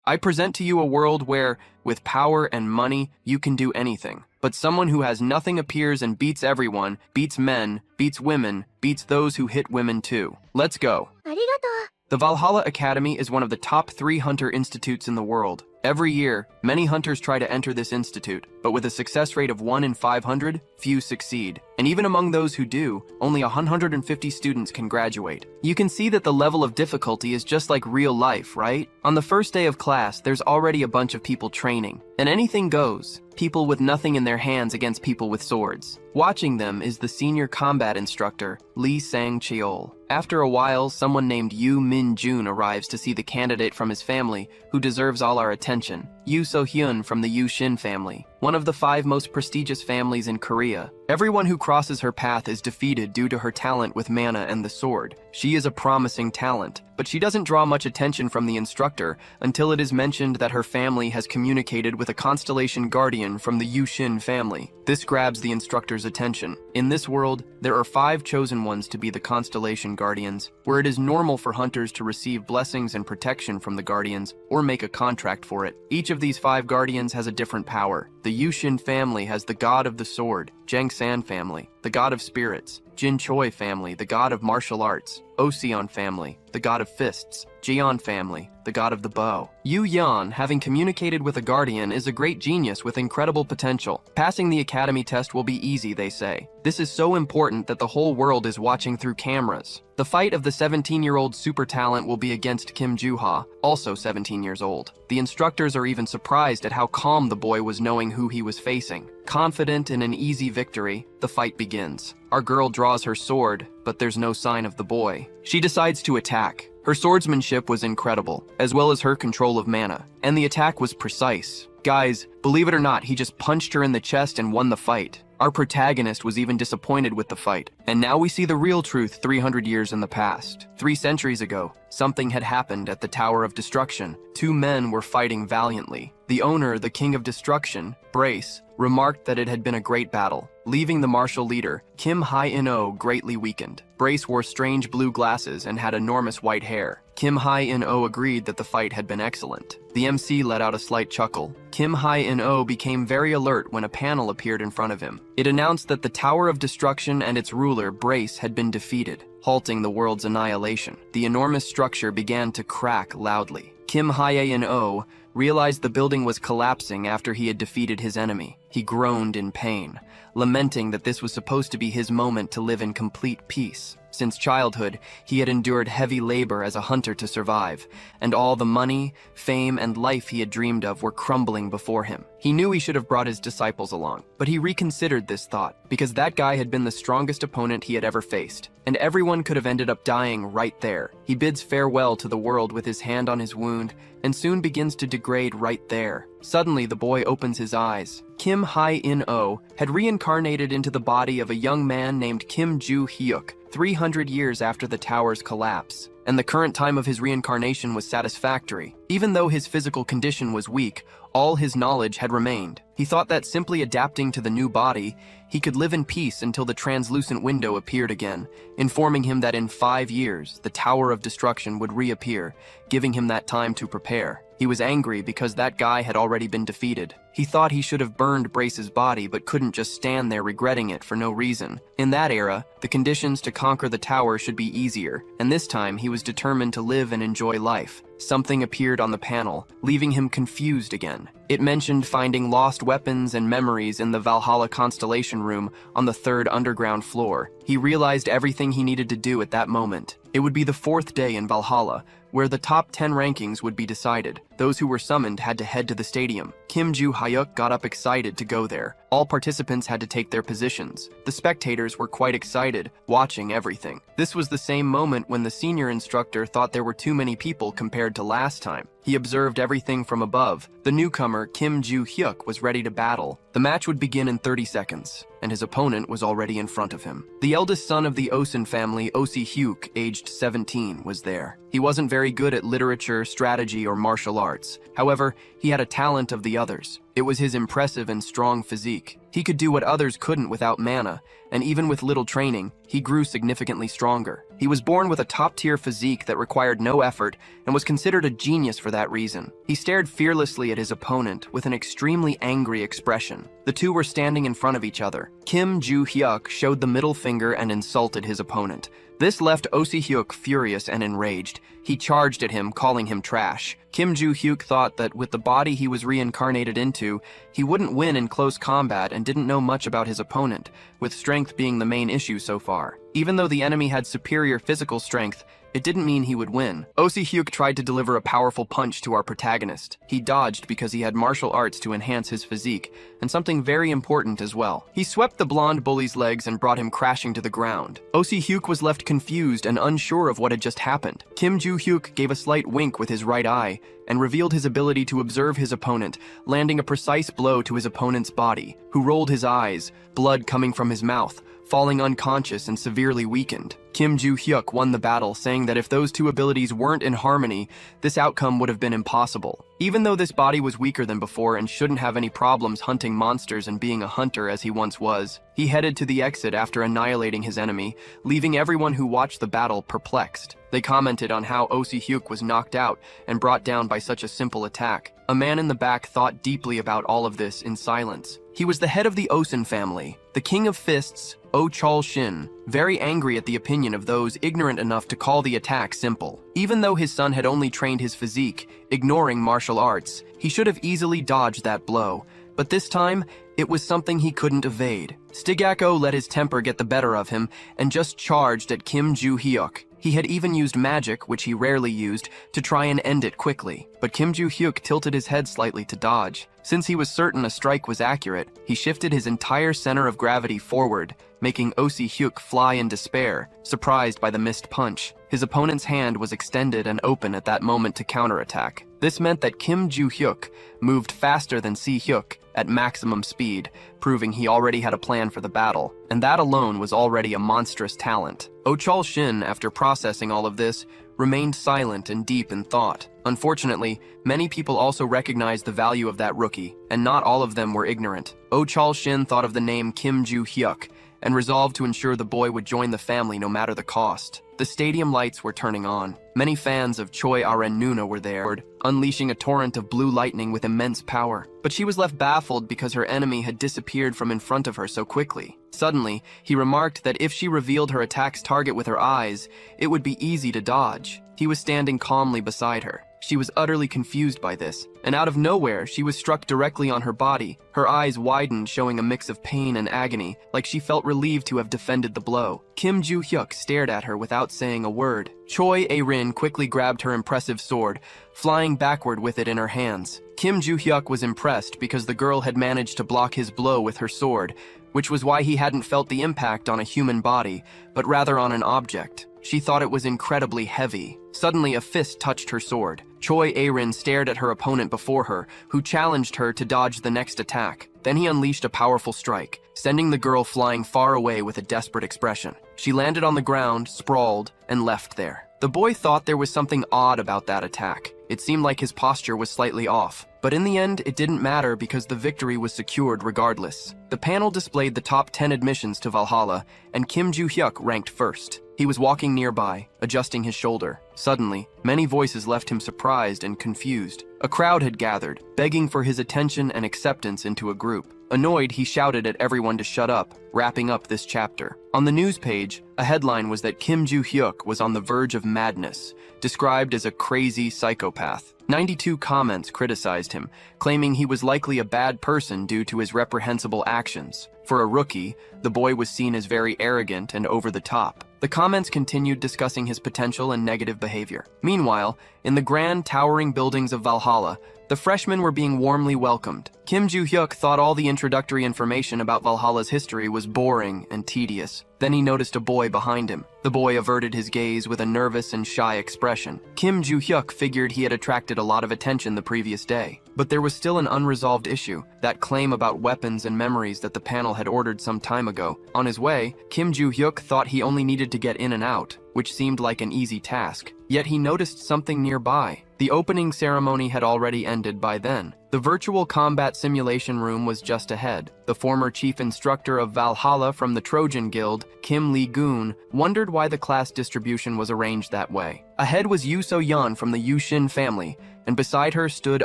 I present to you a world where, with power and money, you can do anything. But someone who has nothing appears and beats everyone, beats men, beats women, beats those who hit women too. Let's go. ありがとう。 The Valhalla Academy is one of the top 3 hunter institutes in the world. Every year, many hunters try to enter this institute, but with a success rate of 1 in 500, few succeed. And even among those who do, only 150 students can graduate. You can see that the level of difficulty is just like real life, right? On the first day of class, there's already a bunch of people training. And anything goes. People with nothing in their hands against people with swords. Watching them is the senior combat instructor, Lee Sang-cheol. After a while, someone named Yu Min-jun arrives to see the candidate from his family, who deserves all our attention. Yu So-hyun from the Yu Shin family, one of the 5 most prestigious families in Korea. Everyone who crosses her path is defeated due to her talent with mana and the sword. She is a promising talent, but she doesn't draw much attention from the instructor until it is mentioned that her family has communicated with a constellation guardian from the Yu Shin family. This grabs the instructor's attention. In this world, there are 5 chosen ones to be the constellation guardians, where it is normal for hunters to receive blessings and protection from the guardians or make a contract for it. Each of these 5 guardians has a different power. The Yu Shin family has the god of the sword, Jang San family, the god of spirits, Jin Choi family, the god of martial arts, Oseon family, the god of fists, Jeon family, the god of the bow. Yu Yan, having communicated with a guardian, is a great genius with incredible potential. Passing the academy test will be easy, they say. This is so important that the whole world is watching through cameras. The fight of the 17-year-old super talent will be against Kim Joo-ha, also 17 years old. The instructors are even surprised at how calm the boy was knowing who he was facing. Confident in an easy victory, the fight begins. Our girl draws her sword, but there's no sign of the boy. She decides to attack. Her swordsmanship was incredible, as well as her control of mana, and the attack was precise. Guys, believe it or not, he just punched her in the chest and won the fight. Our protagonist was even disappointed with the fight. And now we see the real truth 300 years in the past. 3 centuries ago, something had happened at the Tower of Destruction. 2 men were fighting valiantly. The owner, the King of Destruction, Brace, remarked that it had been a great battle, leaving the martial leader, Kim Hae-in-oh, greatly weakened. Brace wore strange blue glasses and had enormous white hair. Kim Hae-in-oh agreed that the fight had been excellent. The MC let out a slight chuckle. Kim Hae-in-oh became very alert when a panel appeared in front of him. It announced that the Tower of Destruction and its ruler, Brace, had been defeated, halting the world's annihilation. The enormous structure began to crack loudly. Kim Hae-in-oh realized the building was collapsing after he had defeated his enemy. He groaned in pain, lamenting that this was supposed to be his moment to live in complete peace. Since childhood, he had endured heavy labor as a hunter to survive, and all the money, fame, and life he had dreamed of were crumbling before him. He knew he should have brought his disciples along, but he reconsidered this thought, because that guy had been the strongest opponent he had ever faced, and everyone could have ended up dying right there. He bids farewell to the world with his hand on his wound, and soon begins to degrade right there. Suddenly, the boy opens his eyes. Kim Hae-in-oh had reincarnated into the body of a young man named Kim Joo-hyuk 300 years after the tower's collapse, and the current time of his reincarnation was satisfactory. Even though his physical condition was weak, all his knowledge had remained. He thought that simply adapting to the new body, he could live in peace until the translucent window appeared again, informing him that in 5 years, the Tower of Destruction would reappear, giving him that time to prepare. He was angry because that guy had already been defeated. He thought he should have burned Brace's body but couldn't just stand there regretting it for no reason. In that era, the conditions to conquer the tower should be easier, and this time he was determined to live and enjoy life. Something appeared on the panel, leaving him confused again. It mentioned finding lost weapons and memories in the Valhalla Constellation Room on the 3rd underground floor. He realized everything he needed to do at that moment. It would be the 4th day in Valhalla, where the top 10 rankings would be decided. Those who were summoned had to head to the stadium. Kim Joo-hyuk got up excited to go there. All participants had to take their positions. The spectators were quite excited, watching everything. This was the same moment when the senior instructor thought there were too many people compared to last time. He observed everything from above. The newcomer, Kim Joo-hyuk, was ready to battle. The match would begin in 30 seconds, and his opponent was already in front of him. The eldest son of the Osin family, Osi-hyuk, aged 17, was there. He wasn't very good at literature, strategy, or martial arts. However, he had a talent of the others. It was his impressive and strong physique. He could do what others couldn't without mana, and even with little training, he grew significantly stronger. He was born with a top-tier physique that required no effort and was considered a genius for that reason. He stared fearlessly at his opponent with an extremely angry expression. The two were standing in front of each other. Kim Joo-hyuk showed the middle finger and insulted his opponent. This left Oh Si-hyuk furious and enraged. He charged at him, calling him trash. Kim Joo-hyuk thought that with the body he was reincarnated into, he wouldn't win in close combat and didn't know much about his opponent, with strength being the main issue so far. Even though the enemy had superior physical strength, it didn't mean he would win. Oh Si-hyuk tried to deliver a powerful punch to our protagonist. He dodged because he had martial arts to enhance his physique, and something very important as well. He swept the blonde bully's legs and brought him crashing to the ground. Oh Si-hyuk was left confused and unsure of what had just happened. Kim Joo-hyuk gave a slight wink with his right eye and revealed his ability to observe his opponent, landing a precise blow to his opponent's body, who rolled his eyes, blood coming from his mouth, falling unconscious and severely weakened. Kim Joo-hyuk won the battle, saying that if those two abilities weren't in harmony, this outcome would have been impossible. Even though this body was weaker than before and shouldn't have any problems hunting monsters and being a hunter as he once was, he headed to the exit after annihilating his enemy, leaving everyone who watched the battle perplexed. They commented on how Oh Si-hyuk was knocked out and brought down by such a simple attack. A man in the back thought deeply about all of this in silence. He was the head of the Osun family, the king of fists, Oh Chol-shin, very angry at the opinion of those ignorant enough to call the attack simple. Even though his son had only trained his physique, ignoring martial arts, he should have easily dodged that blow. But this time, it was something he couldn't evade. Stigako let his temper get the better of him and just charged at Kim Joo-hyuk. He had even used magic, which he rarely used, to try and end it quickly. But Kim Joo-hyuk tilted his head slightly to dodge. Since he was certain a strike was accurate, he shifted his entire center of gravity forward, making Oh Si-hyuk fly in despair, surprised by the missed punch. His opponent's hand was extended and open at that moment to counterattack. This meant that Kim Joo-hyuk moved faster than Si-hyuk at maximum speed, proving he already had a plan for the battle, and that alone was already a monstrous talent. Oh Chol-shin, after processing all of this, remained silent and deep in thought. Unfortunately, many people also recognized the value of that rookie, and not all of them were ignorant. Oh Chol-shin thought of the name Kim Joo-hyuk and resolved to ensure the boy would join the family no matter the cost. The stadium lights were turning on. Many fans of Choi Arenuna were there, unleashing a torrent of blue lightning with immense power. But she was left baffled because her enemy had disappeared from in front of her so quickly. Suddenly, he remarked that if she revealed her attack's target with her eyes, it would be easy to dodge. He was standing calmly beside her. She was utterly confused by this, and out of nowhere, she was struck directly on her body. Her eyes widened, showing a mix of pain and agony, like she felt relieved to have defended the blow. Kim Joo-hyuk stared at her without saying a word. Choi A-rin quickly grabbed her impressive sword, flying backward with it in her hands. Kim Joo-hyuk was impressed because the girl had managed to block his blow with her sword, which was why he hadn't felt the impact on a human body, but rather on an object. She thought it was incredibly heavy. Suddenly, a fist touched her sword. Choi A-rin stared at her opponent before her, who challenged her to dodge the next attack. Then he unleashed a powerful strike, sending the girl flying far away with a desperate expression. She landed on the ground, sprawled, and left there. The boy thought there was something odd about that attack. It seemed like his posture was slightly off. But in the end, it didn't matter because the victory was secured regardless. The panel displayed the top 10 admissions to Valhalla, and Kim Joo-hyuk ranked first. He was walking nearby, adjusting his shoulder. Suddenly, many voices left him surprised and confused. A crowd had gathered, begging for his attention and acceptance into a group. Annoyed, he shouted at everyone to shut up, wrapping up this chapter. On the news page, a headline was that Kim Joo-hyuk was on the verge of madness, described as a crazy psychopath. 92 comments criticized him, claiming he was likely a bad person due to his reprehensible actions. For a rookie, the boy was seen as very arrogant and over the top. The comments continued discussing his potential and negative behavior. Meanwhile, in the grand, towering buildings of Valhalla, the freshmen were being warmly welcomed. Kim Joo-hyuk thought all the introductory information about Valhalla's history was boring and tedious. Then he noticed a boy behind him. The boy averted his gaze with a nervous and shy expression. Kim Joo-hyuk figured he had attracted a lot of attention the previous day. But there was still an unresolved issue, that claim about weapons and memories that the panel had ordered some time ago. On his way, Kim Joo-hyuk thought he only needed to get in and out, which seemed like an easy task. Yet he noticed something nearby. The opening ceremony had already ended by then. The virtual combat simulation room was just ahead. The former chief instructor of Valhalla from the Trojan Guild, Kim Lee-gun, wondered why the class distribution was arranged that way. Ahead was Yu So-yeon from the Yushin family, and beside her stood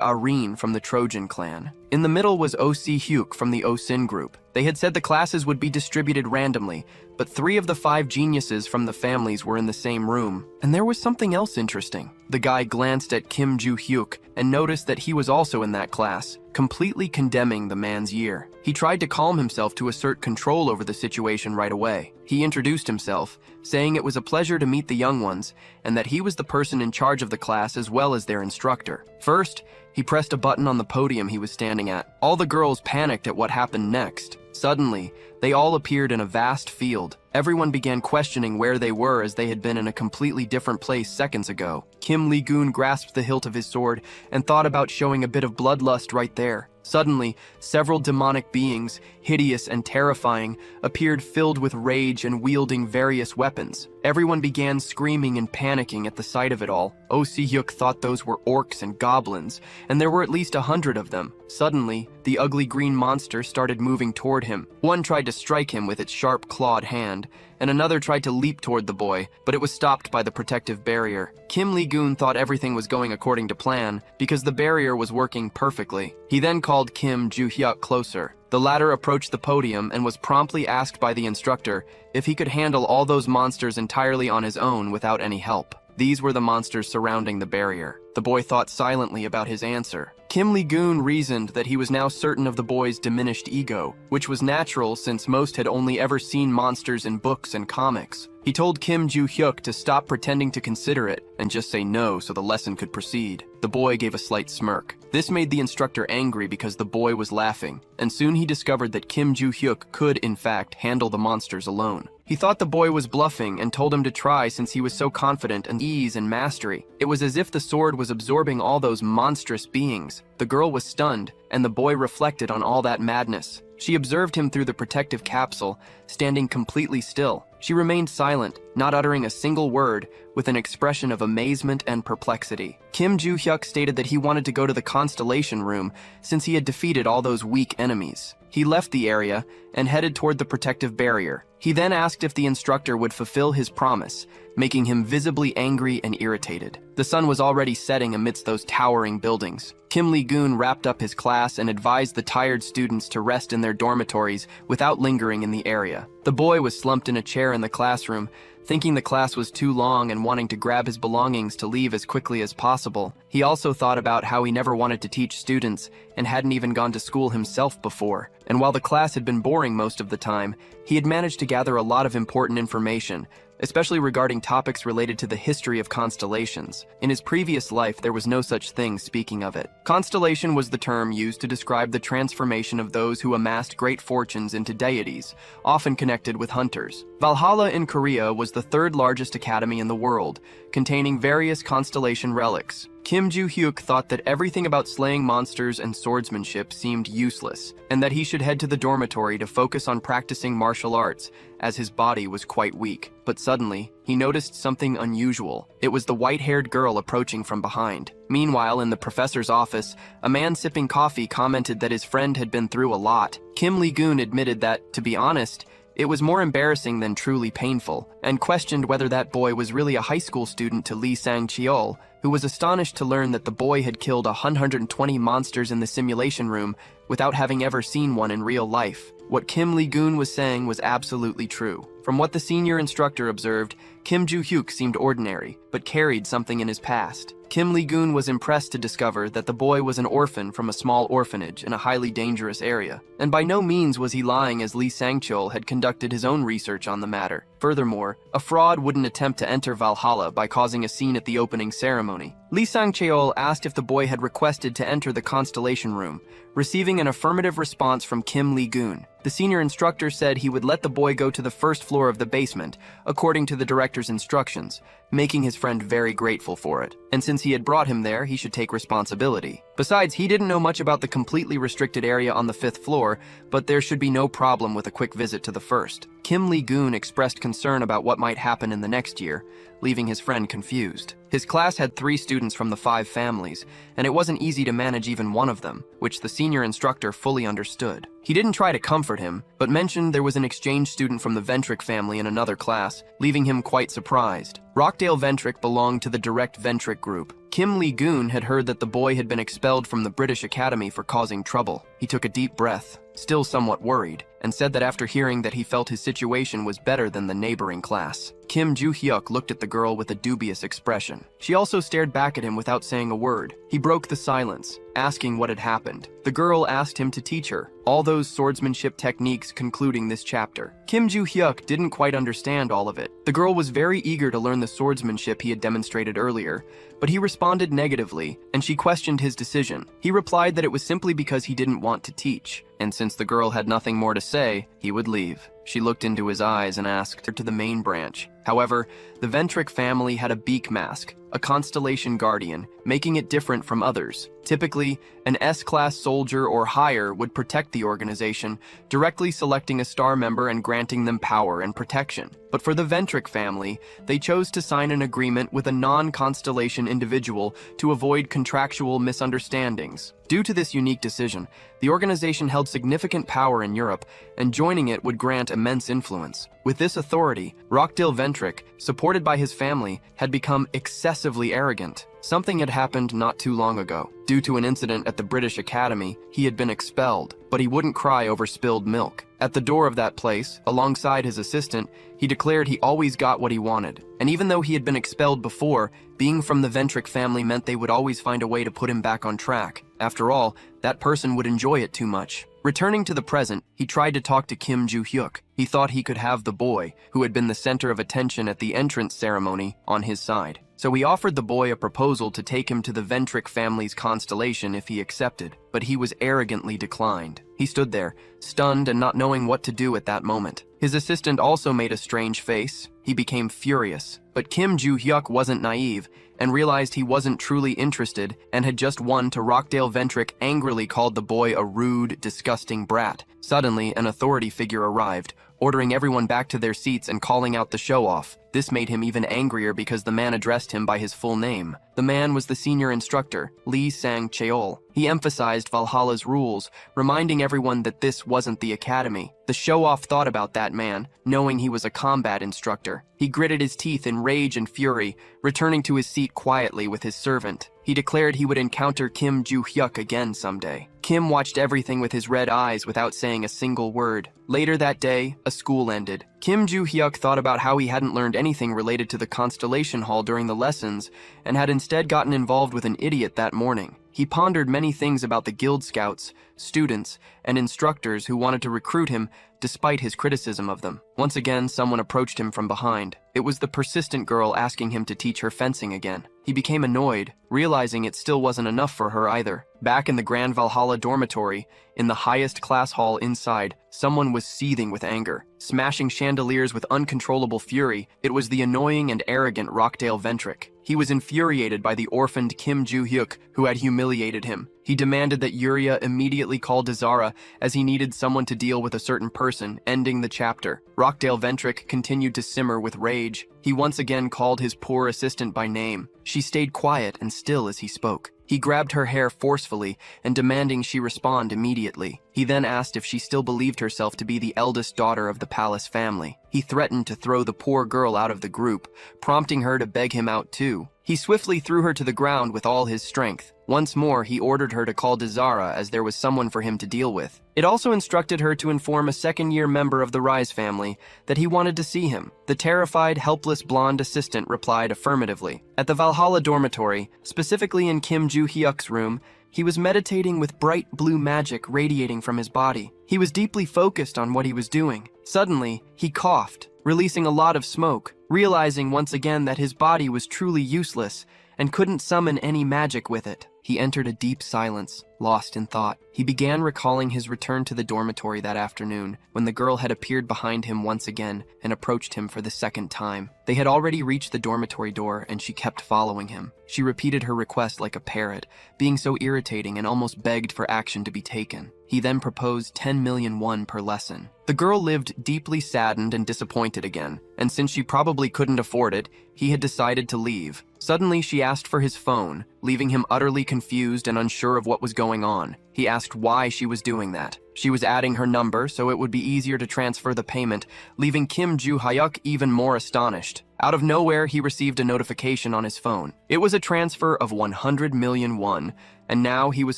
Areen from the Trojan clan. In the middle was Oh Si-hyuk from the Oh-sin group. They had said the classes would be distributed randomly, but 3 of the 5 geniuses from the families were in the same room. And there was something else interesting. The guy glanced at Kim Joo-hyuk and noticed that he was also in that class, completely condemning the man's year. He tried to calm himself to assert control over the situation right away. He introduced himself, saying it was a pleasure to meet the young ones, and that he was the person in charge of the class as well as their instructor. First, he pressed a button on the podium he was standing at. All the girls panicked at what happened next. Suddenly, they all appeared in a vast field. Everyone began questioning where they were as they had been in a completely different place seconds ago. Kim Lee-gun grasped the hilt of his sword and thought about showing a bit of bloodlust right there. Suddenly, several demonic beings, hideous and terrifying, appeared filled with rage and wielding various weapons. Everyone began screaming and panicking at the sight of it all. Oh Si-hyuk thought those were orcs and goblins, and there were at least 100 of them. Suddenly, the ugly green monster started moving toward him. One tried to strike him with its sharp clawed hand, and another tried to leap toward the boy, but it was stopped by the protective barrier. Kim Lee-gun thought everything was going according to plan, because the barrier was working perfectly. He then called Kim Joo-hyuk closer. The latter approached the podium and was promptly asked by the instructor if he could handle all those monsters entirely on his own without any help. These were the monsters surrounding the barrier. The boy thought silently about his answer. Kim Lee-gun reasoned that he was now certain of the boy's diminished ego, which was natural since most had only ever seen monsters in books and comics. He told Kim Joo-hyuk to stop pretending to consider it and just say no so the lesson could proceed. The boy gave a slight smirk. This made the instructor angry because the boy was laughing, and soon he discovered that Kim Joo-hyuk could, in fact, handle the monsters alone. He thought the boy was bluffing and told him to try since he was so confident in ease and mastery. It was as if the sword was absorbing all those monstrous beings. The girl was stunned, and the boy reflected on all that madness. She observed him through the protective capsule, standing completely still. She remained silent, not uttering a single word, with an expression of amazement and perplexity. Kim Joo-hyuk stated that he wanted to go to the constellation room since he had defeated all those weak enemies. He left the area and headed toward the protective barrier. He then asked if the instructor would fulfill his promise, making him visibly angry and irritated. The sun was already setting amidst those towering buildings. Kim Lee-gun wrapped up his class and advised the tired students to rest in their dormitories without lingering in the area. The boy was slumped in a chair in the classroom, thinking the class was too long and wanting to grab his belongings to leave as quickly as possible. He also thought about how he never wanted to teach students and hadn't even gone to school himself before. And while the class had been boring most of the time, he had managed to gather a lot of important information, especially regarding topics related to the history of constellations. In his previous life, there was no such thing speaking of it. Constellation was the term used to describe the transformation of those who amassed great fortunes into deities, often connected with hunters. Valhalla in Korea was the 3rd largest academy in the world, containing various constellation relics. Kim Joo-hyuk thought that everything about slaying monsters and swordsmanship seemed useless, and that he should head to the dormitory to focus on practicing martial arts, as his body was quite weak. But suddenly, he noticed something unusual. It was the white-haired girl approaching from behind. Meanwhile, in the professor's office, a man sipping coffee commented that his friend had been through a lot. Kim Lee-gun admitted that, to be honest, it was more embarrassing than truly painful, and questioned whether that boy was really a high school student to Lee Sang-cheol, who was astonished to learn that the boy had killed 120 monsters in the simulation room without having ever seen one in real life. What Kim Lee-gun was saying was absolutely true. From what the senior instructor observed, Kim Joo-hyuk seemed ordinary, but carried something in his past. Kim Lee-gun was impressed to discover that the boy was an orphan from a small orphanage in a highly dangerous area, and by no means was he lying, as Lee Sang-cheol had conducted his own research on the matter. Furthermore, a fraud wouldn't attempt to enter Valhalla by causing a scene at the opening ceremony. Lee Sang-cheol asked if the boy had requested to enter the constellation room, receiving an affirmative response from Kim Lee-gun. The senior instructor said he would let the boy go to the first floor of the basement, according to the director's instructions, making his friend very grateful for it. And since he had brought him there, he should take responsibility. Besides, he didn't know much about the completely restricted area on the 5th floor, but there should be no problem with a quick visit to the first. Kim Lee-gun expressed concern about what might happen in the next year, leaving his friend confused. His class had 3 students from the 5 families, and it wasn't easy to manage even one of them, which the senior instructor fully understood. He didn't try to comfort him, but mentioned there was an exchange student from the Ventric family in another class, leaving him quite surprised. Rockdale Ventric belonged to the Direct Ventric group. Kim Lee-gun had heard that the boy had been expelled from the British Academy for causing trouble. He took a deep breath, still somewhat worried, and said that after hearing that he felt his situation was better than the neighboring class. Kim Joo-hyuk looked at the girl with a dubious expression. She also stared back at him without saying a word. He broke the silence, asking what had happened. The girl asked him to teach her all those swordsmanship techniques concluding this chapter. Kim Joo-hyuk didn't quite understand all of it. The girl was very eager to learn the swordsmanship he had demonstrated earlier, but he responded negatively, and she questioned his decision. He replied that it was simply because he didn't want to teach, and since the girl had nothing more to say, he would leave. She looked into his eyes and asked her to the main branch. However, the Ventric family had a beak mask, a constellation guardian, making it different from others. Typically, an S-class soldier or higher would protect the organization, directly selecting a star member and granting them power and protection. But for the Ventric family, they chose to sign an agreement with a non-constellation individual to avoid contractual misunderstandings. Due to this unique decision, the organization held significant power in Europe, and joining it would grant immense influence. With this authority, Rockdale Ventric, supported by his family, had become excessively arrogant. Something had happened not too long ago. Due to an incident at the British Academy, he had been expelled, but he wouldn't cry over spilled milk. At the door of that place, alongside his assistant, he declared he always got what he wanted. And even though he had been expelled before, being from the Ventric family meant they would always find a way to put him back on track. After all, that person would enjoy it too much. Returning to the present, he tried to talk to Kim Joo-hyuk. He thought he could have the boy, who had been the center of attention at the entrance ceremony, on his side. So he offered the boy a proposal to take him to the Ventric family's constellation if he accepted, but he was arrogantly declined. He stood there, stunned and not knowing what to do at that moment. His assistant also made a strange face. He became furious. But Kim Joo-hyuk wasn't naive and realized he wasn't truly interested and had just won to Rockdale Ventric angrily called the boy a rude, disgusting brat. Suddenly, an authority figure arrived, ordering everyone back to their seats and calling out the show-off. This made him even angrier because the man addressed him by his full name. The man was the senior instructor, Lee Sang-cheol. He emphasized Valhalla's rules, reminding everyone that this wasn't the academy. The show-off thought about that man, knowing he was a combat instructor. He gritted his teeth in rage and fury, returning to his seat quietly with his servant. He declared he would encounter Kim Joo-hyuk again someday. Kim watched everything with his red eyes without saying a single word. Later that day, a school ended. Kim Joo-hyuk thought about how he hadn't learned anything related to the Constellation Hall during the lessons and had instead gotten involved with an idiot that morning. He pondered many things about the Guild Scouts, students, and instructors who wanted to recruit him despite his criticism of them. Once again, someone approached him from behind. It was the persistent girl asking him to teach her fencing again. He became annoyed, realizing it still wasn't enough for her either. Back in the Grand Valhalla dormitory, in the highest class hall inside, someone was seething with anger, smashing chandeliers with uncontrollable fury. It was the annoying and arrogant Rockdale Ventric. He was infuriated by the orphaned Kim Joo-hyuk, who had humiliated him. He demanded that Yuria immediately call Dazara, as he needed someone to deal with a certain person, ending the chapter. Rockdale Ventric continued to simmer with rage. He once again called his poor assistant by name. She stayed quiet and still as he spoke. He grabbed her hair forcefully and demanding she respond immediately. He then asked if she still believed herself to be the eldest daughter of the palace family. He threatened to throw the poor girl out of the group, prompting her to beg him out too. He swiftly threw her to the ground with all his strength. Once more, he ordered her to call Dazara as there was someone for him to deal with. It also instructed her to inform a second-year member of the Rise family that he wanted to see him. The terrified, helpless blonde assistant replied affirmatively. At the Valhalla dormitory, specifically in Kim Joo-hyuk's room, he was meditating with bright blue magic radiating from his body. He was deeply focused on what he was doing. Suddenly, he coughed, releasing a lot of smoke, realizing once again that his body was truly useless and couldn't summon any magic with it. he entered a deep silence, lost in thought. He began recalling his return to the dormitory that afternoon, when the girl had appeared behind him once again and approached him for the second time. They had already reached the dormitory door, and she kept following him. She repeated her request like a parrot, being so irritating, and almost begged for action to be taken. He then proposed 10 million won per lesson. The girl lived deeply saddened and disappointed again, and since she probably couldn't afford it, he had decided to leave. Suddenly, she asked for his phone, leaving him utterly confused and unsure of what was going on. He asked why she was doing that. She was adding her number so it would be easier to transfer the payment, leaving Kim Joo-hyuk even more astonished. Out of nowhere, he received a notification on his phone. It was a transfer of 100 million won, and now he was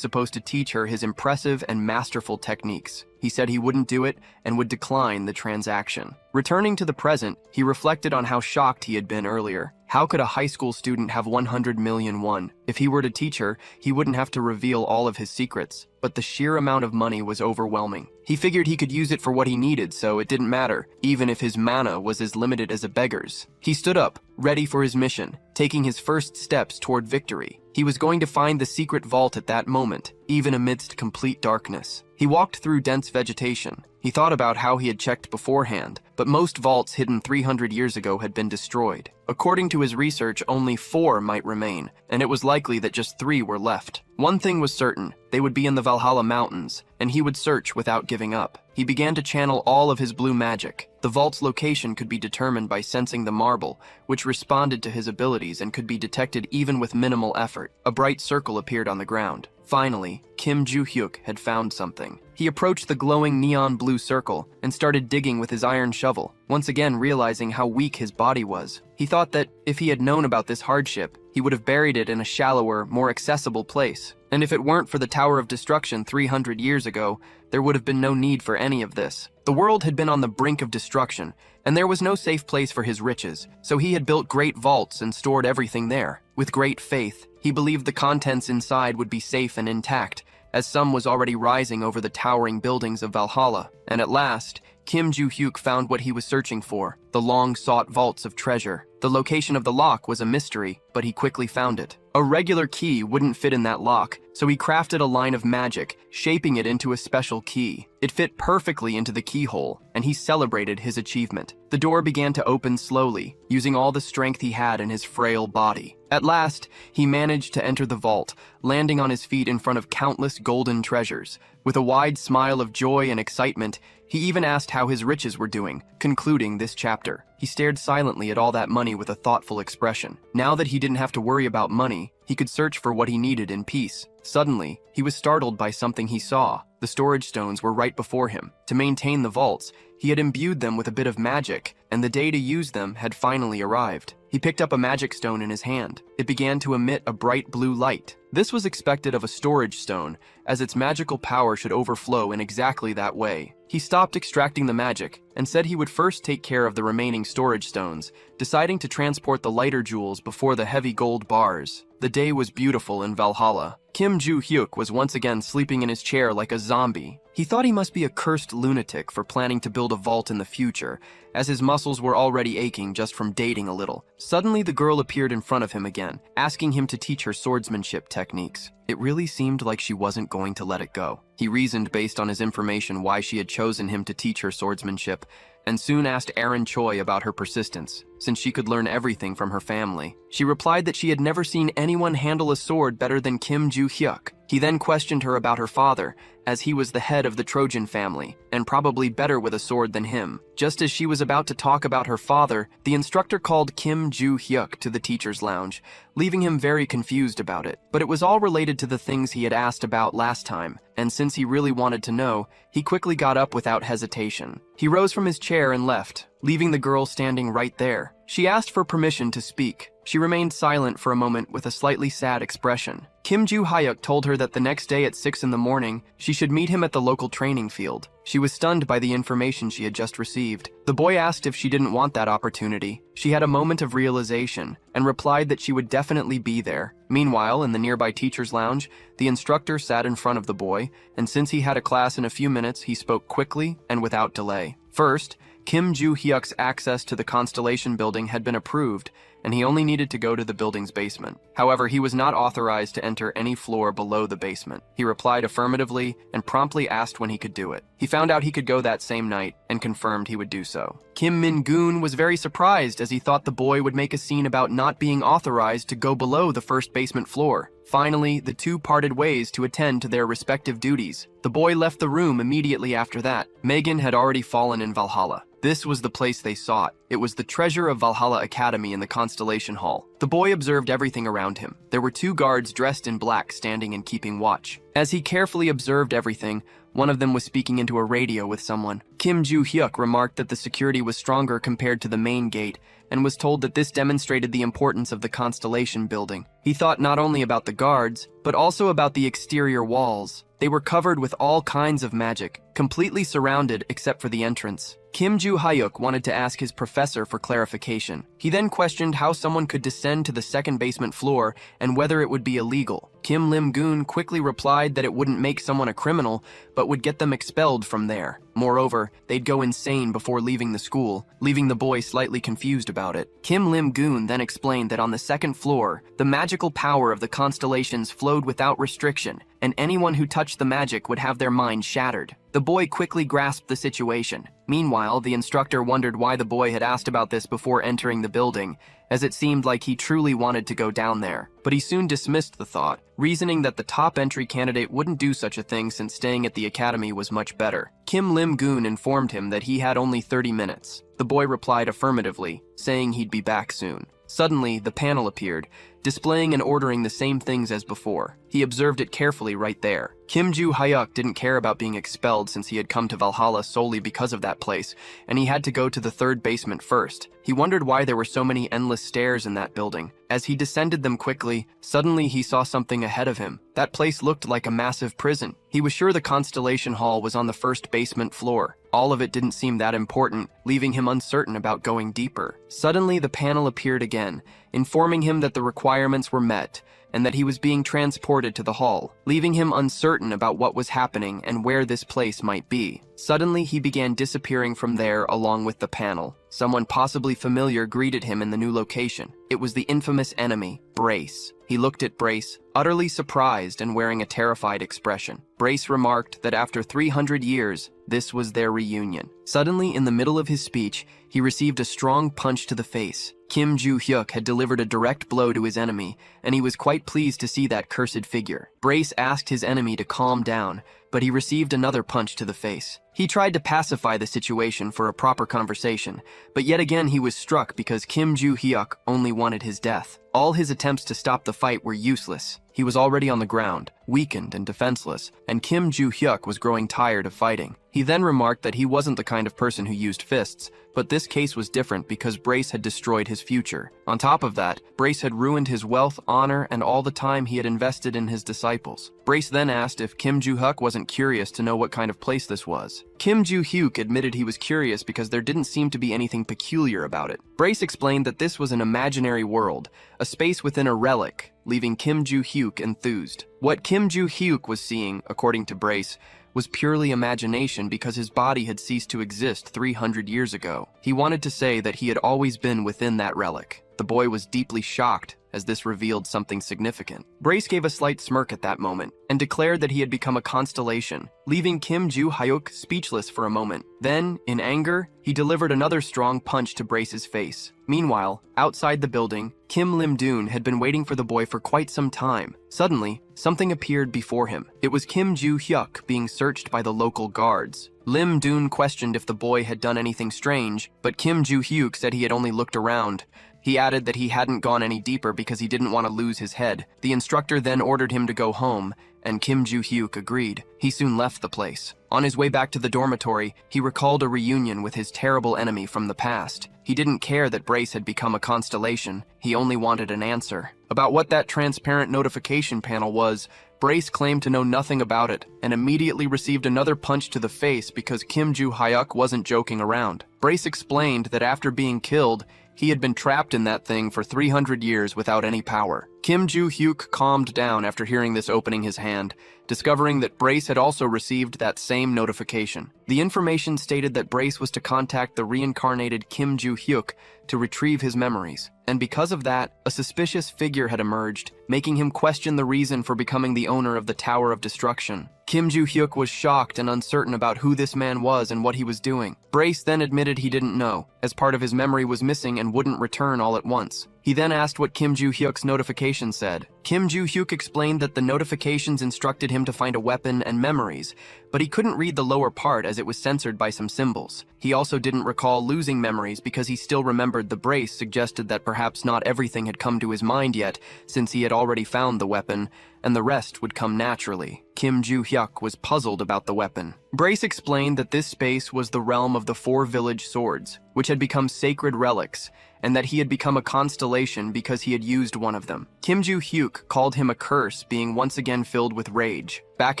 supposed to teach her his impressive and masterful techniques. He said he wouldn't do it and would decline the transaction. Returning to the present, he reflected on how shocked he had been earlier. How could a high school student have 100 million won? If he were to teach her, he wouldn't have to reveal all of his secrets. But the sheer amount of money was overwhelming. He figured he could use it for what he needed, so it didn't matter, even if his mana was as limited as a beggar's. He stood up, ready for his mission, taking his first steps toward victory. He was going to find the secret vault at that moment, even amidst complete darkness. He walked through dense vegetation. He thought about how he had checked beforehand, but most vaults hidden 300 years ago had been destroyed. According to his research, only 4 might remain, and it was likely that just 3 were left. One thing was certain: they would be in the Valhalla Mountains, and he would search without giving up. He began to channel all of his blue magic. The vault's location could be determined by sensing the marble, which responded to his abilities and could be detected even with minimal effort. A bright circle appeared on the ground. Finally, Kim Joo-hyuk had found something. He approached the glowing neon blue circle and started digging with his iron shovel, once again realizing how weak his body was. He thought that if he had known about this hardship, he would have buried it in a shallower, more accessible place. And if it weren't for the Tower of Destruction 300 years ago, there would have been no need for any of this. The world had been on the brink of destruction, and there was no safe place for his riches, so he had built great vaults and stored everything there. With great faith, he believed the contents inside would be safe and intact, as sun was already rising over the towering buildings of Valhalla. And at last, Kim Joo-hyuk found what he was searching for: the long-sought vaults of treasure. The location of the lock was a mystery, but he quickly found it. A regular key wouldn't fit in that lock, so he crafted a line of magic, shaping it into a special key. It fit perfectly into the keyhole, and he celebrated his achievement. The door began to open slowly, using all the strength he had in his frail body. At last, he managed to enter the vault, landing on his feet in front of countless golden treasures. With a wide smile of joy and excitement, he even asked how his riches were doing, concluding this chapter. He stared silently at all that money with a thoughtful expression. Now that he didn't have to worry about money, he could search for what he needed in peace. Suddenly, he was startled by something he saw. The storage stones were right before him. To maintain the vaults, he had imbued them with a bit of magic, and the day to use them had finally arrived. He picked up a magic stone in his hand. It began to emit a bright blue light. This was expected of a storage stone, as its magical power should overflow in exactly that way. He stopped extracting the magic and said he would first take care of the remaining storage stones, deciding to transport the lighter jewels before the heavy gold bars. The day was beautiful in Valhalla. Kim Joo-hyuk was once again sleeping in his chair like a zombie. He thought he must be a cursed lunatic for planning to build a vault in the future, as his muscles were already aching just from dating a little. Suddenly, the girl appeared in front of him again, asking him to teach her swordsmanship techniques. It really seemed like she wasn't going to let it go. He reasoned based on his information why she had chosen him to teach her swordsmanship, and soon asked Erin Choi about her persistence, since she could learn everything from her family. She replied that she had never seen anyone handle a sword better than Kim Joo-hyuk. He then questioned her about her father, as he was the head of the Trojan family, and probably better with a sword than him. Just as she was about to talk about her father, the instructor called Kim Joo-hyuk to the teacher's lounge, leaving him very confused about it. But it was all related to the things he had asked about last time, and since he really wanted to know, he quickly got up without hesitation. He rose from his chair and left, leaving the girl standing right there. She asked for permission to speak. She remained silent for a moment with a slightly sad expression. Kim Joo-hyuk told her that the next day at 6 in the morning, she should meet him at the local training field. She was stunned by the information she had just received. The boy asked if she didn't want that opportunity. She had a moment of realization and replied that she would definitely be there. Meanwhile, in the nearby teacher's lounge, the instructor sat in front of the boy, and since he had a class in a few minutes, he spoke quickly and without delay. First, Kim Joo-hyuk's access to the Constellation building had been approved, and he only needed to go to the building's basement. However, he was not authorized to enter any floor below the basement. He replied affirmatively and promptly asked when he could do it. He found out he could go that same night and confirmed he would do so. Kim Min-goon was very surprised as he thought the boy would make a scene about not being authorized to go below the first basement floor. Finally, the two parted ways to attend to their respective duties. The boy left the room immediately after that. Megan had already fallen in Valhalla. This was the place they sought. It was the treasure of Valhalla Academy in the Constellation Hall. The boy observed everything around him. There were two guards dressed in black standing and keeping watch. As he carefully observed everything, one of them was speaking into a radio with someone. Kim Joo-hyuk remarked that the security was stronger compared to the main gate and was told that this demonstrated the importance of the Constellation building. He thought not only about the guards, but also about the exterior walls. They were covered with all kinds of magic, completely surrounded except for the entrance. Kim Joo-hyuk wanted to ask his professor for clarification. He then questioned how someone could descend to the second basement floor and whether it would be illegal. Kim Lim-goon quickly replied that it wouldn't make someone a criminal, but would get them expelled from there. Moreover, they'd go insane before leaving the school, leaving the boy slightly confused about it. Kim Lim-goon then explained that on the second floor, the magical power of the constellations flowed without restriction, and anyone who touched the magic would have their mind shattered. The boy quickly grasped the situation. Meanwhile, the instructor wondered why the boy had asked about this before entering the building, as it seemed like he truly wanted to go down there. But he soon dismissed the thought, reasoning that the top entry candidate wouldn't do such a thing since staying at the academy was much better. Kim Lim-goon informed him that he had only 30 minutes. The boy replied affirmatively, saying he'd be back soon. Suddenly, the panel appeared, displaying and ordering the same things as before. He observed it carefully right there. Kim Joo-hyuk didn't care about being expelled since he had come to Valhalla solely because of that place, and he had to go to the third basement first. He wondered why there were so many endless stairs in that building. As he descended them quickly, suddenly he saw something ahead of him. That place looked like a massive prison. He was sure the Constellation Hall was on the first basement floor. All of it didn't seem that important, leaving him uncertain about going deeper. Suddenly, the panel appeared again, informing him that the requirements were met, and that he was being transported to the hall, leaving him uncertain about what was happening and where this place might be. Suddenly, he began disappearing from there along with the panel. Someone possibly familiar greeted him in the new location. It was the infamous enemy, Brace. He looked at Brace, utterly surprised and wearing a terrified expression. Brace remarked that after 300 years, this was their reunion. Suddenly, in the middle of his speech, he received a strong punch to the face. Kim Joo-hyuk had delivered a direct blow to his enemy, and he was quite pleased to see that cursed figure. Brace asked his enemy to calm down, but he received another punch to the face. He tried to pacify the situation for a proper conversation, but yet again he was struck because Kim Joo-hyuk only wanted his death. All his attempts to stop the fight were useless. He was already on the ground, weakened and defenseless, and Kim Joo-hyuk was growing tired of fighting. He then remarked that he wasn't the kind of person who used fists, but this case was different because Brace had destroyed his future. On top of that, Brace had ruined his wealth, honor, and all the time he had invested in his disciples. Brace then asked if Kim Joo-hyuk wasn't curious to know what kind of place this was. Kim Joo-hyuk admitted he was curious because there didn't seem to be anything peculiar about it. Brace explained that this was an imaginary world, a space within a relic, leaving Kim Joo-hyuk enthused. What Kim Joo-hyuk was seeing, according to Brace, was purely imagination because his body had ceased to exist 300 years ago. He wanted to say that he had always been within that relic. The boy was deeply shocked as this revealed something significant. Brace gave a slight smirk at that moment and declared that he had become a constellation, leaving Kim Joo-hyuk speechless for a moment. Then, in anger, he delivered another strong punch to Brace's face. Meanwhile, outside the building, Kim Lim-doon had been waiting for the boy for quite some time. Suddenly, something appeared before him. It was Kim Joo-hyuk being searched by the local guards. Lim-doon questioned if the boy had done anything strange, but Kim Joo-hyuk said he had only looked around. He added that he hadn't gone any deeper because he didn't want to lose his head. The instructor then ordered him to go home, and Kim Joo-hyuk agreed. He soon left the place. On his way back to the dormitory, he recalled a reunion with his terrible enemy from the past. He didn't care that Brace had become a constellation. He only wanted an answer. About what that transparent notification panel was, Brace claimed to know nothing about it, and immediately received another punch to the face because Kim Joo-hyuk wasn't joking around. Brace explained that after being killed, he had been trapped in that thing for 300 years without any power. Kim Joo-hyuk calmed down after hearing this, opening his hand, discovering that Brace had also received that same notification. The information stated that Brace was to contact the reincarnated Kim Joo-hyuk to retrieve his memories. And because of that, a suspicious figure had emerged, making him question the reason for becoming the owner of the Tower of Destruction. Kim Joo-hyuk was shocked and uncertain about who this man was and what he was doing. Brace then admitted he didn't know, as part of his memory was missing and wouldn't return all at once. He then asked what Kim Joo-hyuk's notification said. Kim Joo-hyuk explained that the notifications instructed him to find a weapon and memories, but he couldn't read the lower part as it was censored by some symbols. He also didn't recall losing memories because he still remembered the Brace suggested that perhaps not everything had come to his mind yet, since he had already found the weapon, and the rest would come naturally. Kim Joo-hyuk was puzzled about the weapon. Brace explained that this space was the realm of the 4 village swords, which had become sacred relics, and that he had become a constellation because he had used one of them. Kim Joo-hyuk called him a curse, being once again filled with rage. Back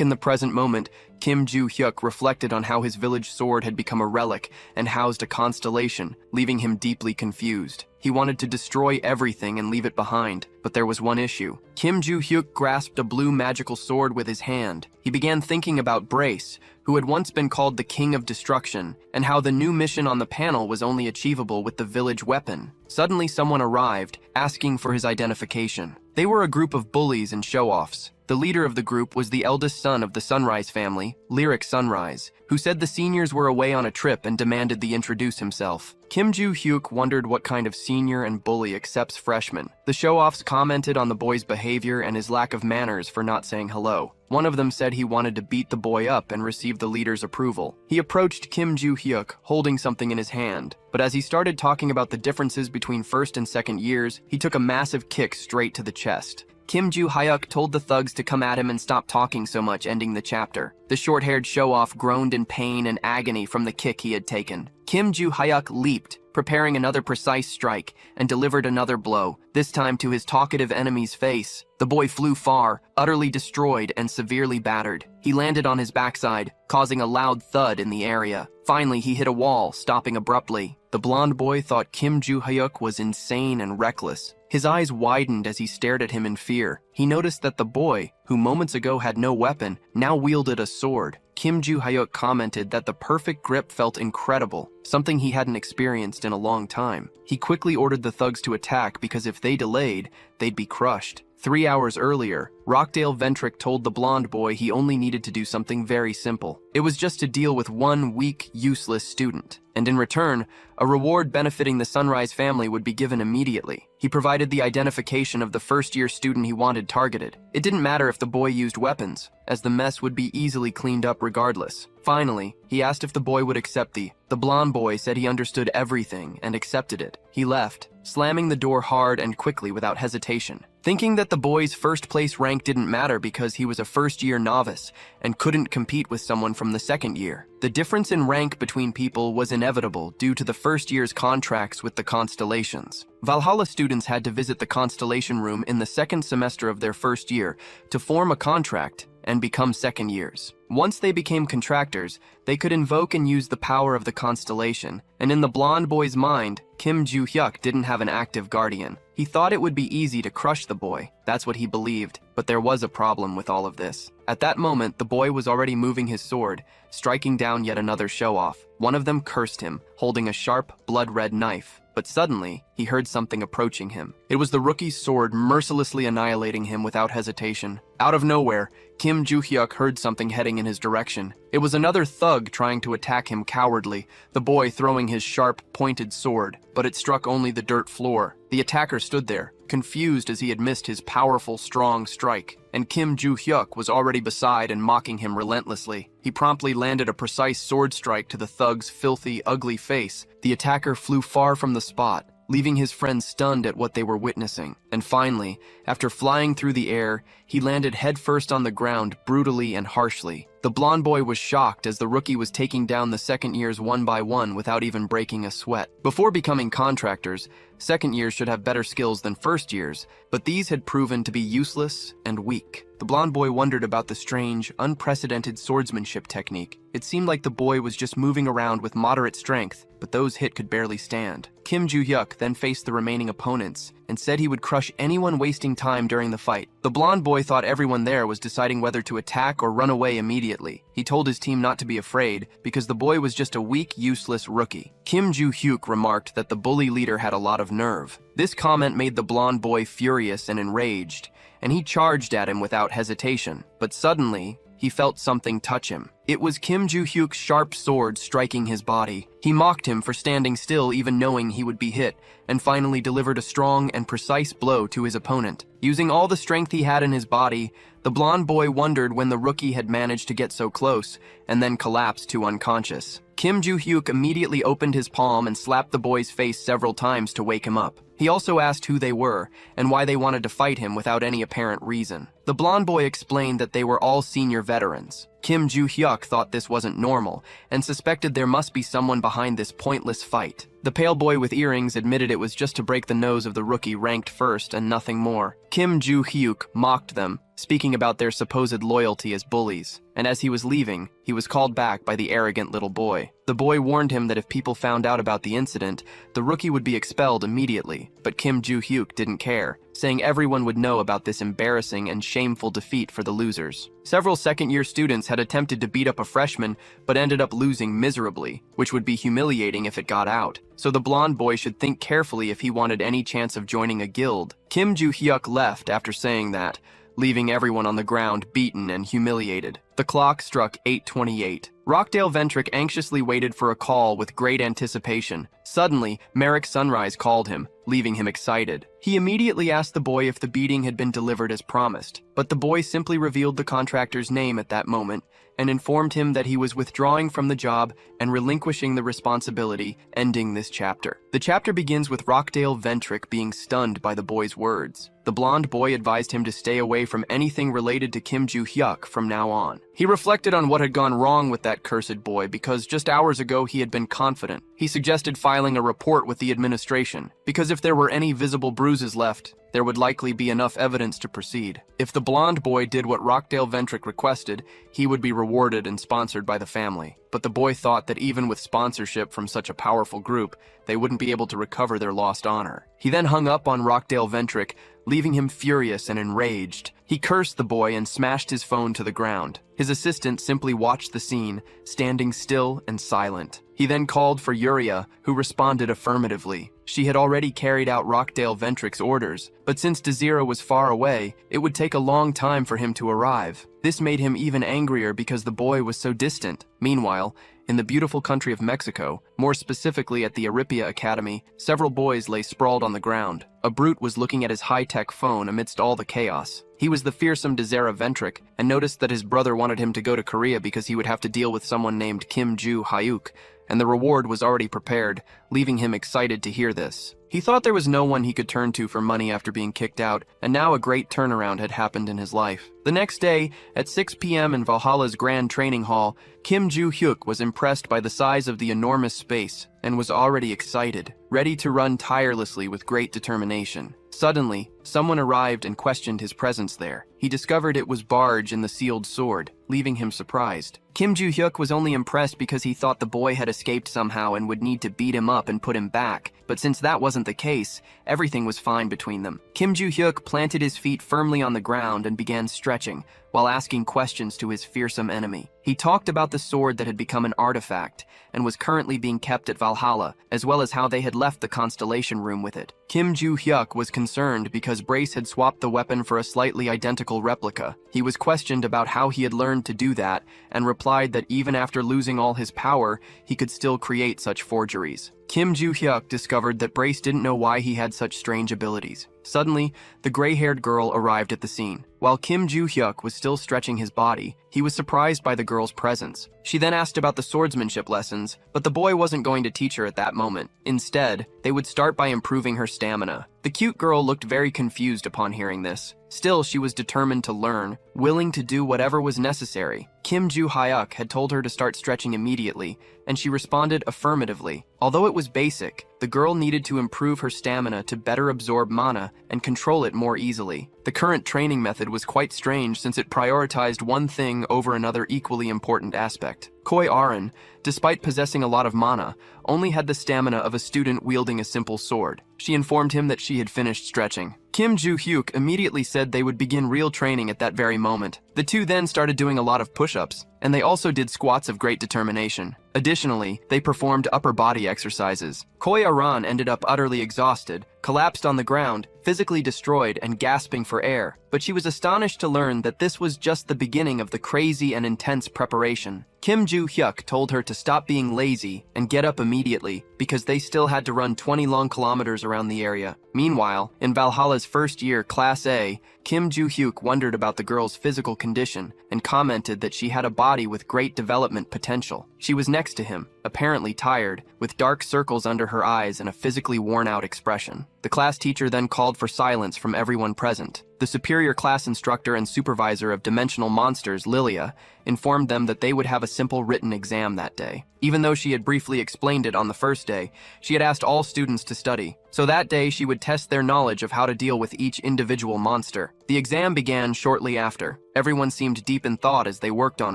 in the present moment, Kim Joo-hyuk reflected on how his village sword had become a relic and housed a constellation, leaving him deeply confused. He wanted to destroy everything and leave it behind, but there was one issue. Kim Joo-hyuk grasped a blue magical sword with his hand. He began thinking about Brace, who had once been called the King of Destruction, and how the new mission on the panel was only achievable with the village weapon. Suddenly someone arrived, asking for his identification. They were a group of bullies and show-offs. The leader of the group was the eldest son of the Sunrise family, Lyric Sunrise, who said the seniors were away on a trip and demanded they introduce himself. Kim Joo-hyuk wondered what kind of senior and bully accepts freshmen. The show-offs commented on the boy's behavior and his lack of manners for not saying hello. One of them said he wanted to beat the boy up and receive the leader's approval. He approached Kim Joo-hyuk, holding something in his hand. But as he started talking about the differences between first and second years, he took a massive kick straight to the chest. Kim Joo-hyuk told the thugs to come at him and stop talking so much, ending the chapter. The short-haired show-off groaned in pain and agony from the kick he had taken. Kim Joo-hyuk leaped, preparing another precise strike, and delivered another blow, this time to his talkative enemy's face. The boy flew far, utterly destroyed and severely battered. He landed on his backside, causing a loud thud in the area. Finally, he hit a wall, stopping abruptly. The blonde boy thought Kim Joo-hyuk was insane and reckless. His eyes widened as he stared at him in fear. He noticed that the boy, who moments ago had no weapon, now wielded a sword. Kim Joo-hyuk commented that the perfect grip felt incredible, something he hadn't experienced in a long time. He quickly ordered the thugs to attack because if they delayed, they'd be crushed. 3 hours earlier, Rockdale Ventrick told the blonde boy he only needed to do something very simple. It was just to deal with one weak, useless student. And in return, a reward benefiting the Sunrise family would be given immediately. He provided the identification of the first-year student he wanted targeted. It didn't matter if the boy used weapons, as the mess would be easily cleaned up regardless. Finally, he asked if the boy would accept the blonde boy said he understood everything and accepted it. He left, slamming the door hard and quickly without hesitation. Thinking that the boy's first-place rank didn't matter because he was a first-year novice and couldn't compete with someone from the second year. The difference in rank between people was inevitable due to the first year's contracts with the constellations. Valhalla students had to visit the constellation room in the second semester of their first year to form a contract and become second years. Once they became contractors, they could invoke and use the power of the constellation, and in the blonde boy's mind, Kim Joo-hyuk didn't have an active guardian. He thought it would be easy to crush the boy, that's what he believed, but there was a problem with all of this. At that moment, the boy was already moving his sword, striking down yet another show-off. One of them cursed him, holding a sharp, blood-red knife. But suddenly, he heard something approaching him. It was the rookie's sword mercilessly annihilating him without hesitation. Out of nowhere, Kim Joo-hyuk heard something heading in his direction. It was another thug trying to attack him cowardly, the boy throwing his sharp, pointed sword, but it struck only the dirt floor. The attacker stood there, confused as he had missed his powerful, strong strike, and Kim Joo-hyuk was already beside and mocking him relentlessly. He promptly landed a precise sword strike to the thug's filthy, ugly face. The attacker flew far from the spot, leaving his friends stunned at what they were witnessing. And finally, after flying through the air, he landed headfirst on the ground brutally and harshly. The blonde boy was shocked as the rookie was taking down the second years one by one without even breaking a sweat. Before becoming contractors, second years should have better skills than first years, but these had proven to be useless and weak. The blonde boy wondered about the strange, unprecedented swordsmanship technique. It seemed like the boy was just moving around with moderate strength, but those hit could barely stand. Kim Joo-hyuk then faced the remaining opponents and said he would crush anyone wasting time during the fight. The blonde boy thought everyone there was deciding whether to attack or run away immediately. He told his team not to be afraid because the boy was just a weak, useless rookie. Kim Joo-hyuk remarked that the bully leader had a lot of nerve. This comment made the blonde boy furious and enraged, and he charged at him without hesitation. But suddenly, he felt something touch him. It was Kim Joo-hyuk's sharp sword striking his body. He mocked him for standing still even knowing he would be hit, and finally delivered a strong and precise blow to his opponent. Using all the strength he had in his body, the blonde boy wondered when the rookie had managed to get so close, and then collapsed to unconscious. Kim Joo-hyuk immediately opened his palm and slapped the boy's face several times to wake him up. He also asked who they were and why they wanted to fight him without any apparent reason. The blonde boy explained that they were all senior veterans. Kim Joo-hyuk thought this wasn't normal and suspected there must be someone behind this pointless fight. The pale boy with earrings admitted it was just to break the nose of the rookie ranked first and nothing more. Kim Joo-hyuk mocked them, speaking about their supposed loyalty as bullies, and as he was leaving, he was called back by the arrogant little boy. The boy warned him that if people found out about the incident, the rookie would be expelled immediately, but Kim Joo-hyuk didn't care, saying everyone would know about this embarrassing and shameful defeat for the losers. Several second-year students had attempted to beat up a freshman, but ended up losing miserably, which would be humiliating if it got out. So the blonde boy should think carefully if he wanted any chance of joining a guild. Kim Joo-hyuk left after saying that, leaving everyone on the ground beaten and humiliated. The clock struck 8:28. Rockdale Ventrick anxiously waited for a call with great anticipation. Suddenly, Merrick Sunrise called him, leaving him excited. He immediately asked the boy if the beating had been delivered as promised, but the boy simply revealed the contractor's name at that moment and informed him that he was withdrawing from the job and relinquishing the responsibility, ending this chapter. The chapter begins with Rockdale Ventrick being stunned by the boy's words. The blonde boy advised him to stay away from anything related to Kim Joo-hyuk from now on. He reflected on what had gone wrong with that cursed boy because just hours ago he had been confident. He suggested filing a report with the administration, because if there were any visible bruises left, there would likely be enough evidence to proceed. If the blonde boy did what Rockdale Ventrick requested, he would be rewarded and sponsored by the family. But the boy thought that even with sponsorship from such a powerful group, they wouldn't be able to recover their lost honor. He then hung up on Rockdale Ventrick, leaving him furious and enraged. He cursed the boy and smashed his phone to the ground. His assistant simply watched the scene, standing still and silent. He then called for Yuria, who responded affirmatively. She had already carried out Rockdale Ventrick's orders, but since Desira was far away, it would take a long time for him to arrive. This made him even angrier because the boy was so distant. Meanwhile, in the beautiful country of Mexico, more specifically at the Aripia Academy, several boys lay sprawled on the ground. A brute was looking at his high-tech phone amidst all the chaos. He was the fearsome Desira Ventrick and noticed that his brother wanted him to go to Korea because he would have to deal with someone named Kim Joo-hyuk, and the reward was already prepared, leaving him excited to hear this. He thought there was no one he could turn to for money after being kicked out, and now a great turnaround had happened in his life. The next day, at 6 p.m. in Valhalla's Grand Training Hall, Kim Joo-hyuk was impressed by the size of the enormous space and was already excited, ready to run tirelessly with great determination. Suddenly, someone arrived and questioned his presence there. He discovered it was Barge in the sealed sword, leaving him surprised. Kim Joo-hyuk was only impressed because he thought the boy had escaped somehow and would need to beat him up and put him back, but since that wasn't the case, everything was fine between them. Kim Joo-hyuk planted his feet firmly on the ground and began stretching, while asking questions to his fearsome enemy. He talked about the sword that had become an artifact and was currently being kept at Valhalla, as well as how they had left the Constellation Room with it. Kim Joo-hyuk was concerned because Brace had swapped the weapon for a slightly identical replica. He was questioned about how he had learned to do that and replied that even after losing all his power, he could still create such forgeries. Kim Joo-hyuk discovered that Brace didn't know why he had such strange abilities. Suddenly, the gray-haired girl arrived at the scene. While Kim Joo-hyuk was still stretching his body, he was surprised by the girl's presence. She then asked about the swordsmanship lessons, but the boy wasn't going to teach her at that moment. Instead, they would start by improving her stamina. The cute girl looked very confused upon hearing this. Still, she was determined to learn, willing to do whatever was necessary. Kim Joo-hyuk had told her to start stretching immediately, and she responded affirmatively. Although it was basic, the girl needed to improve her stamina to better absorb mana and control it more easily. The current training method was quite strange since it prioritized one thing over another equally important aspect. Koi Aran, despite possessing a lot of mana, only had the stamina of a student wielding a simple sword. She informed him that she had finished stretching. Kim Joo-hyuk immediately said they would begin real training at that very moment. The two then started doing a lot of push-ups, and they also did squats of great determination. Additionally, they performed upper body exercises. Koi Aran ended up utterly exhausted, collapsed on the ground, physically destroyed and gasping for air, but she was astonished to learn that this was just the beginning of the crazy and intense preparation. Kim Joo-hyuk told her to stop being lazy and get up immediately because they still had to run 20 long kilometers around the area. Meanwhile, in Valhalla's first year, Class A, Kim Joo-hyuk wondered about the girl's physical condition and commented that she had a body with great development potential. She was next to him, apparently tired, with dark circles under her eyes and a physically worn-out expression. The class teacher then called for silence from everyone present. The superior class instructor and supervisor of dimensional monsters, Lilia, informed them that they would have a simple written exam that day. Even though she had briefly explained it on the first day, she had asked all students to study. So that day she would test their knowledge of how to deal with each individual monster. The exam began shortly after. Everyone seemed deep in thought as they worked on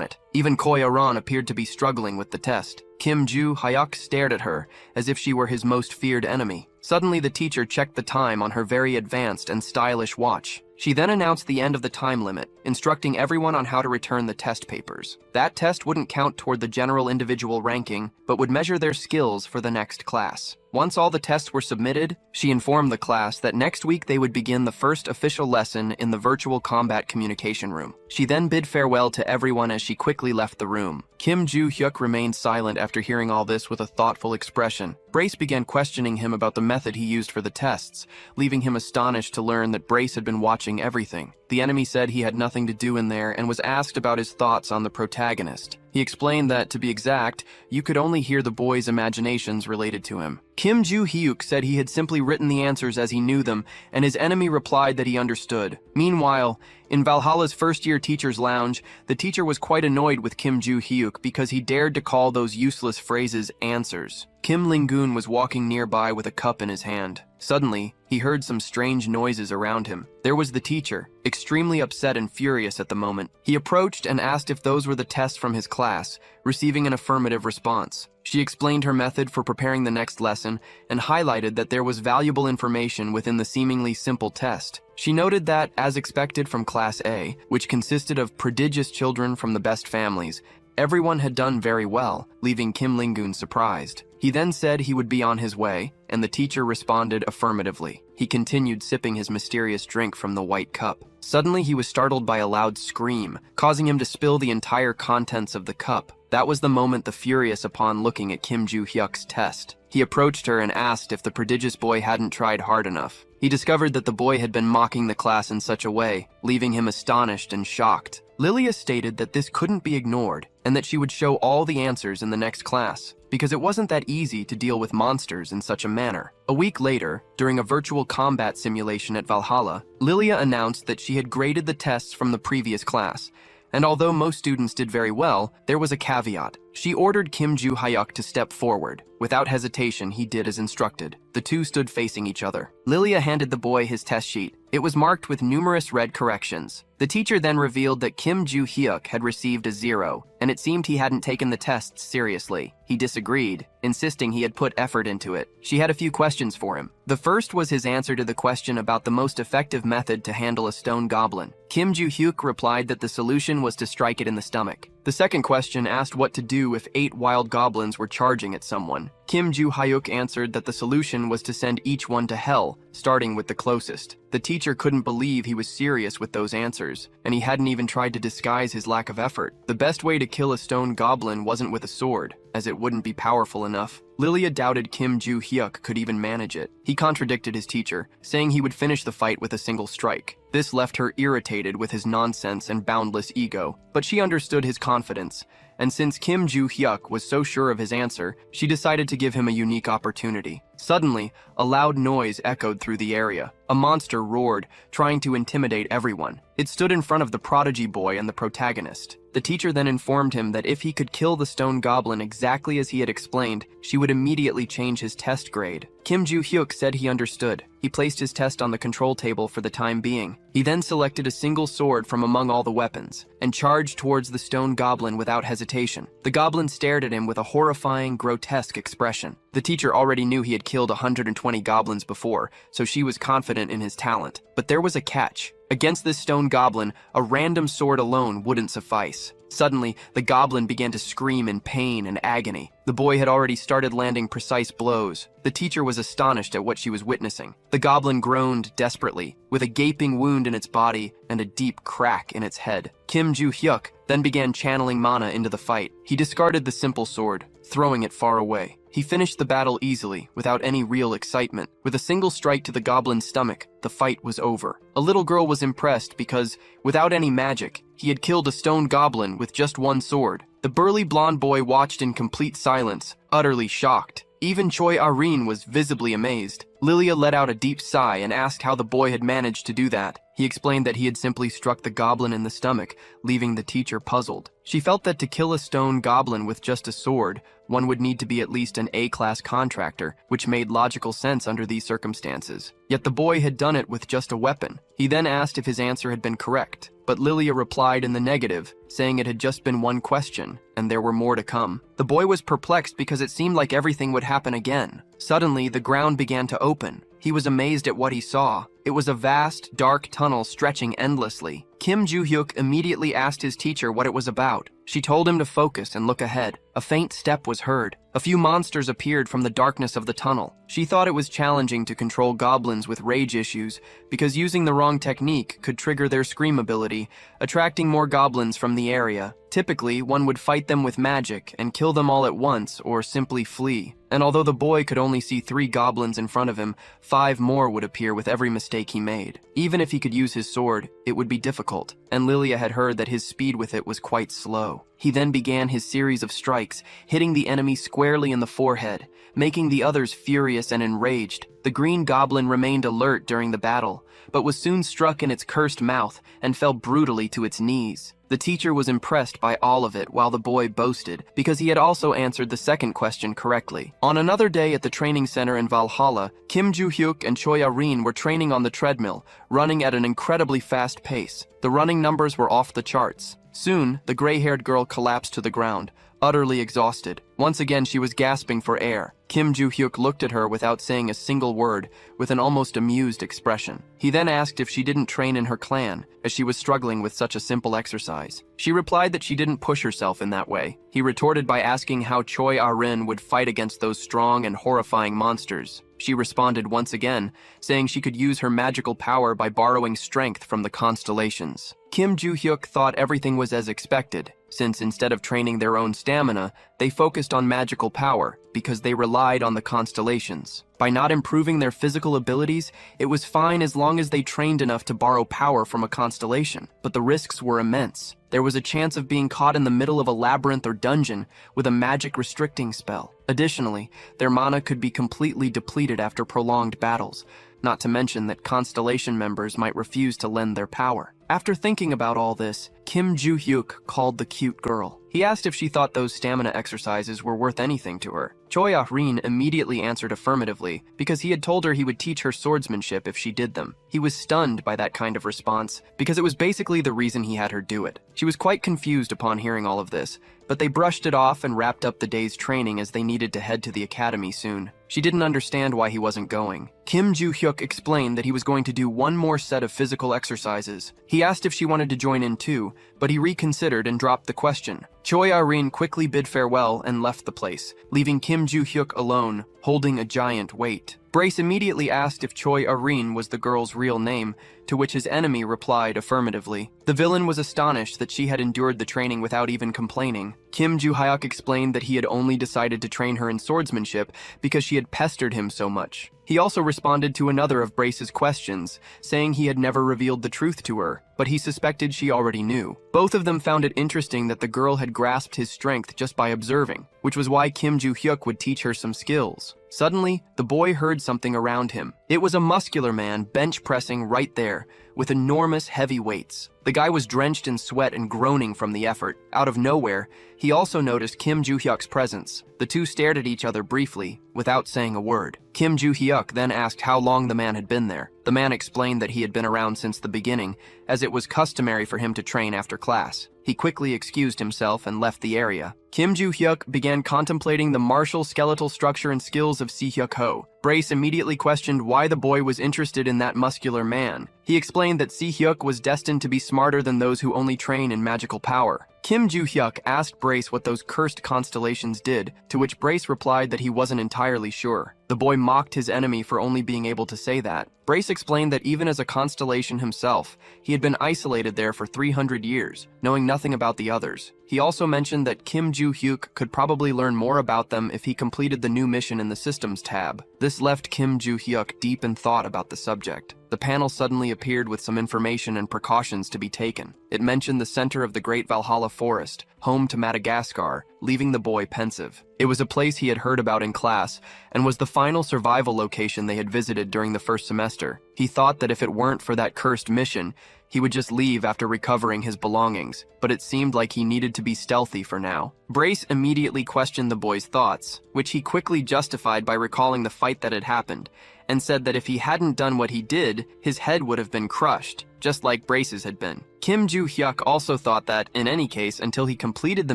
it. Even Koi Aran appeared to be struggling with the test. Kim Joo-hyuk stared at her as if she were his most feared enemy. Suddenly the teacher checked the time on her very advanced and stylish watch. She then announced the end of the time limit, instructing everyone on how to return the test papers. That test wouldn't count toward the general individual ranking, but would measure their skills for the next class. Once all the tests were submitted, she informed the class that next week they would begin the first official lesson in the virtual combat communication room. She then bid farewell to everyone as she quickly left the room. Kim Joo-hyuk remained silent after hearing all this with a thoughtful expression. Brace began questioning him about the method he used for the tests, leaving him astonished to learn that Brace had been watching everything. The enemy said he had nothing to do in there and was asked about his thoughts on the protagonist. He explained that, to be exact, you could only hear the boy's imaginations related to him. Kim Joo-hyuk said he had simply written the answers as he knew them, and his enemy replied that he understood. Meanwhile, in Valhalla's first-year teacher's lounge, the teacher was quite annoyed with Kim Joo-hyuk because he dared to call those useless phrases answers. Kim Ling-gun was walking nearby with a cup in his hand. Suddenly, he heard some strange noises around him. There was the teacher, extremely upset and furious at the moment. He approached and asked if those were the tests from his class, receiving an affirmative response. She explained her method for preparing the next lesson and highlighted that there was valuable information within the seemingly simple test. She noted that, as expected from Class A, which consisted of prodigious children from the best families, everyone had done very well, leaving Kim Ling-gun surprised. He then said he would be on his way, and the teacher responded affirmatively. He continued sipping his mysterious drink from the white cup. Suddenly he was startled by a loud scream, causing him to spill the entire contents of the cup. That was the moment the furious upon looking at Kim Joo-hyuk's test. He approached her and asked if the prodigious boy hadn't tried hard enough. He discovered that the boy had been mocking the class in such a way, leaving him astonished and shocked. Lilia stated that this couldn't be ignored, and that she would show all the answers in the next class, because it wasn't that easy to deal with monsters in such a manner. A week later, during a virtual combat simulation at Valhalla, Lilia announced that she had graded the tests from the previous class, and although most students did very well, there was a caveat. She ordered Kim Joo-hyuk to step forward. Without hesitation, he did as instructed. The two stood facing each other. Lilia handed the boy his test sheet. It was marked with numerous red corrections. The teacher then revealed that Kim Joo-hyuk had received a 0, and it seemed he hadn't taken the tests seriously. He disagreed, insisting he had put effort into it. She had a few questions for him. The first was his answer to the question about the most effective method to handle a stone goblin. Kim Joo-hyuk replied that the solution was to strike it in the stomach. The second question asked what to do if 8 wild goblins were charging at someone. Kim Joo-hyuk answered that the solution was to send each one to hell, starting with the closest. The teacher couldn't believe he was serious with those answers, and he hadn't even tried to disguise his lack of effort. The best way to kill a stone goblin wasn't with a sword, as it wouldn't be powerful enough. Lilia doubted Kim Joo-hyuk could even manage it. He contradicted his teacher, saying he would finish the fight with a single strike. This left her irritated with his nonsense and boundless ego, but she understood his confidence, and since Kim Joo-hyuk was so sure of his answer, she decided to give him a unique opportunity. Suddenly, a loud noise echoed through the area. A monster roared, trying to intimidate everyone. It stood in front of the prodigy boy and the protagonist. The teacher then informed him that if he could kill the stone goblin exactly as he had explained, she would immediately change his test grade. Kim Joo-hyuk said he understood. He placed his test on the control table for the time being. He then selected a single sword from among all the weapons and charged towards the stone goblin without hesitation. The goblin stared at him with a horrifying, grotesque expression. The teacher already knew he had killed 120 goblins before, so she was confident in his talent. But there was a catch. Against this stone goblin, a random sword alone wouldn't suffice. Suddenly, the goblin began to scream in pain and agony. The boy had already started landing precise blows. The teacher was astonished at what she was witnessing. The goblin groaned desperately, with a gaping wound in its body and a deep crack in its head. Kim Joo-hyuk then began channeling mana into the fight. He discarded the simple sword, throwing it far away. He finished the battle easily, without any real excitement. With a single strike to the goblin's stomach, the fight was over. A little girl was impressed because, without any magic, he had killed a stone goblin with just one sword. The burly blonde boy watched in complete silence, utterly shocked. Even Choi Arin was visibly amazed. Lilia let out a deep sigh and asked how the boy had managed to do that. He explained that he had simply struck the goblin in the stomach, leaving the teacher puzzled. She felt that to kill a stone goblin with just a sword, one would need to be at least an A-class contractor, which made logical sense under these circumstances. Yet the boy had done it with just a weapon. He then asked if his answer had been correct, but Lilia replied in the negative, saying it had just been one question, and there were more to come. The boy was perplexed because it seemed like everything would happen again. Suddenly, the ground began to open. He was amazed at what he saw. It was a vast, dark tunnel stretching endlessly. Kim Joo-hyuk immediately asked his teacher what it was about. She told him to focus and look ahead. A faint step was heard. A few monsters appeared from the darkness of the tunnel. She thought it was challenging to control goblins with rage issues because using the wrong technique could trigger their scream ability, attracting more goblins from the area. Typically, one would fight them with magic and kill them all at once or simply flee. And although the boy could only see 3 goblins in front of him, 5 more would appear with every mistake he made. Even if he could use his sword, it would be difficult, and Lilia had heard that his speed with it was quite slow. He then began his series of strikes, hitting the enemy squarely in the forehead, making the others furious and enraged. The green goblin remained alert during the battle, but was soon struck in its cursed mouth and fell brutally to its knees. The teacher was impressed by all of it while the boy boasted, because he had also answered the second question correctly. On another day at the training center in Valhalla, Kim Joo-hyuk and Choi Arin were training on the treadmill, running at an incredibly fast pace. The running numbers were off the charts. Soon, the gray-haired girl collapsed to the ground, utterly exhausted. Once again, she was gasping for air. Kim Joo-hyuk looked at her without saying a single word, with an almost amused expression. He then asked if she didn't train in her clan, as she was struggling with such a simple exercise. She replied that she didn't push herself in that way. He retorted by asking how Choi Arin would fight against those strong and horrifying monsters. She responded once again, saying she could use her magical power by borrowing strength from the constellations. Kim Joo-hyuk thought everything was as expected, since instead of training their own stamina, they focused on magical power because they relied on the constellations. By not improving their physical abilities, it was fine as long as they trained enough to borrow power from a constellation, but the risks were immense. There was a chance of being caught in the middle of a labyrinth or dungeon with a magic restricting spell. Additionally, their mana could be completely depleted after prolonged battles, not to mention that constellation members might refuse to lend their power. After thinking about all this, Kim Joo-hyuk called the cute girl. He asked if she thought those stamina exercises were worth anything to her. Choi Ah-rin immediately answered affirmatively because he had told her he would teach her swordsmanship if she did them. He was stunned by that kind of response because it was basically the reason he had her do it. She was quite confused upon hearing all of this, but they brushed it off and wrapped up the day's training as they needed to head to the academy soon. She didn't understand why he wasn't going. Kim Joo-hyuk explained that he was going to do one more set of physical exercises. He asked if she wanted to join in too, but he reconsidered and dropped the question. Choi Ah-rin quickly bid farewell and left the place, leaving Kim Joo-hyuk alone, holding a giant weight. Brace immediately asked if Choi Ah-rin was the girl's real name, to which his enemy replied affirmatively. The villain was astonished that she had endured the training without even complaining. Kim Joo-hyuk explained that he had only decided to train her in swordsmanship because she had pestered him so much. He also responded to another of Brace's questions, saying he had never revealed the truth to her, but he suspected she already knew. Both of them found it interesting that the girl had grasped his strength just by observing, which was why Kim Joo-hyuk would teach her some skills. Suddenly, the boy heard something around him. It was a muscular man bench pressing right there, with enormous heavy weights. The guy was drenched in sweat and groaning from the effort. Out of nowhere, he also noticed Kim Joo-hyuk's presence. The two stared at each other briefly, without saying a word. Kim Joo-hyuk then asked how long the man had been there. The man explained that he had been around since the beginning, as it was customary for him to train after class. He quickly excused himself and left the area. Kim Joo-hyuk began contemplating the martial skeletal structure and skills of Si-hyuk-ho. Brace immediately questioned why the boy was interested in that muscular man. He explained that Si-hyuk was destined to be smarter than those who only train in magical power. Kim Joo-hyuk asked Brace what those cursed constellations did, to which Brace replied that he wasn't entirely sure. The boy mocked his enemy for only being able to say that. Brace explained that even as a constellation himself, he had been isolated there for 300 years, knowing nothing about the others. He also mentioned that Kim Joo-hyuk could probably learn more about them if he completed the new mission in the Systems tab. This left Kim Joo-hyuk deep in thought about the subject. The panel suddenly appeared with some information and precautions to be taken. It mentioned the center of the Great Valhalla Forest, home to Madagascar, leaving the boy pensive. It was a place he had heard about in class, and was the final survival location they had visited during the first semester. He thought that if it weren't for that cursed mission, he would just leave after recovering his belongings, but it seemed like he needed to be stealthy for now. Brace immediately questioned the boy's thoughts, which he quickly justified by recalling the fight that had happened, and said that if he hadn't done what he did, his head would have been crushed, just like Brace's had been. Kim Joo-hyuk also thought that, in any case, until he completed the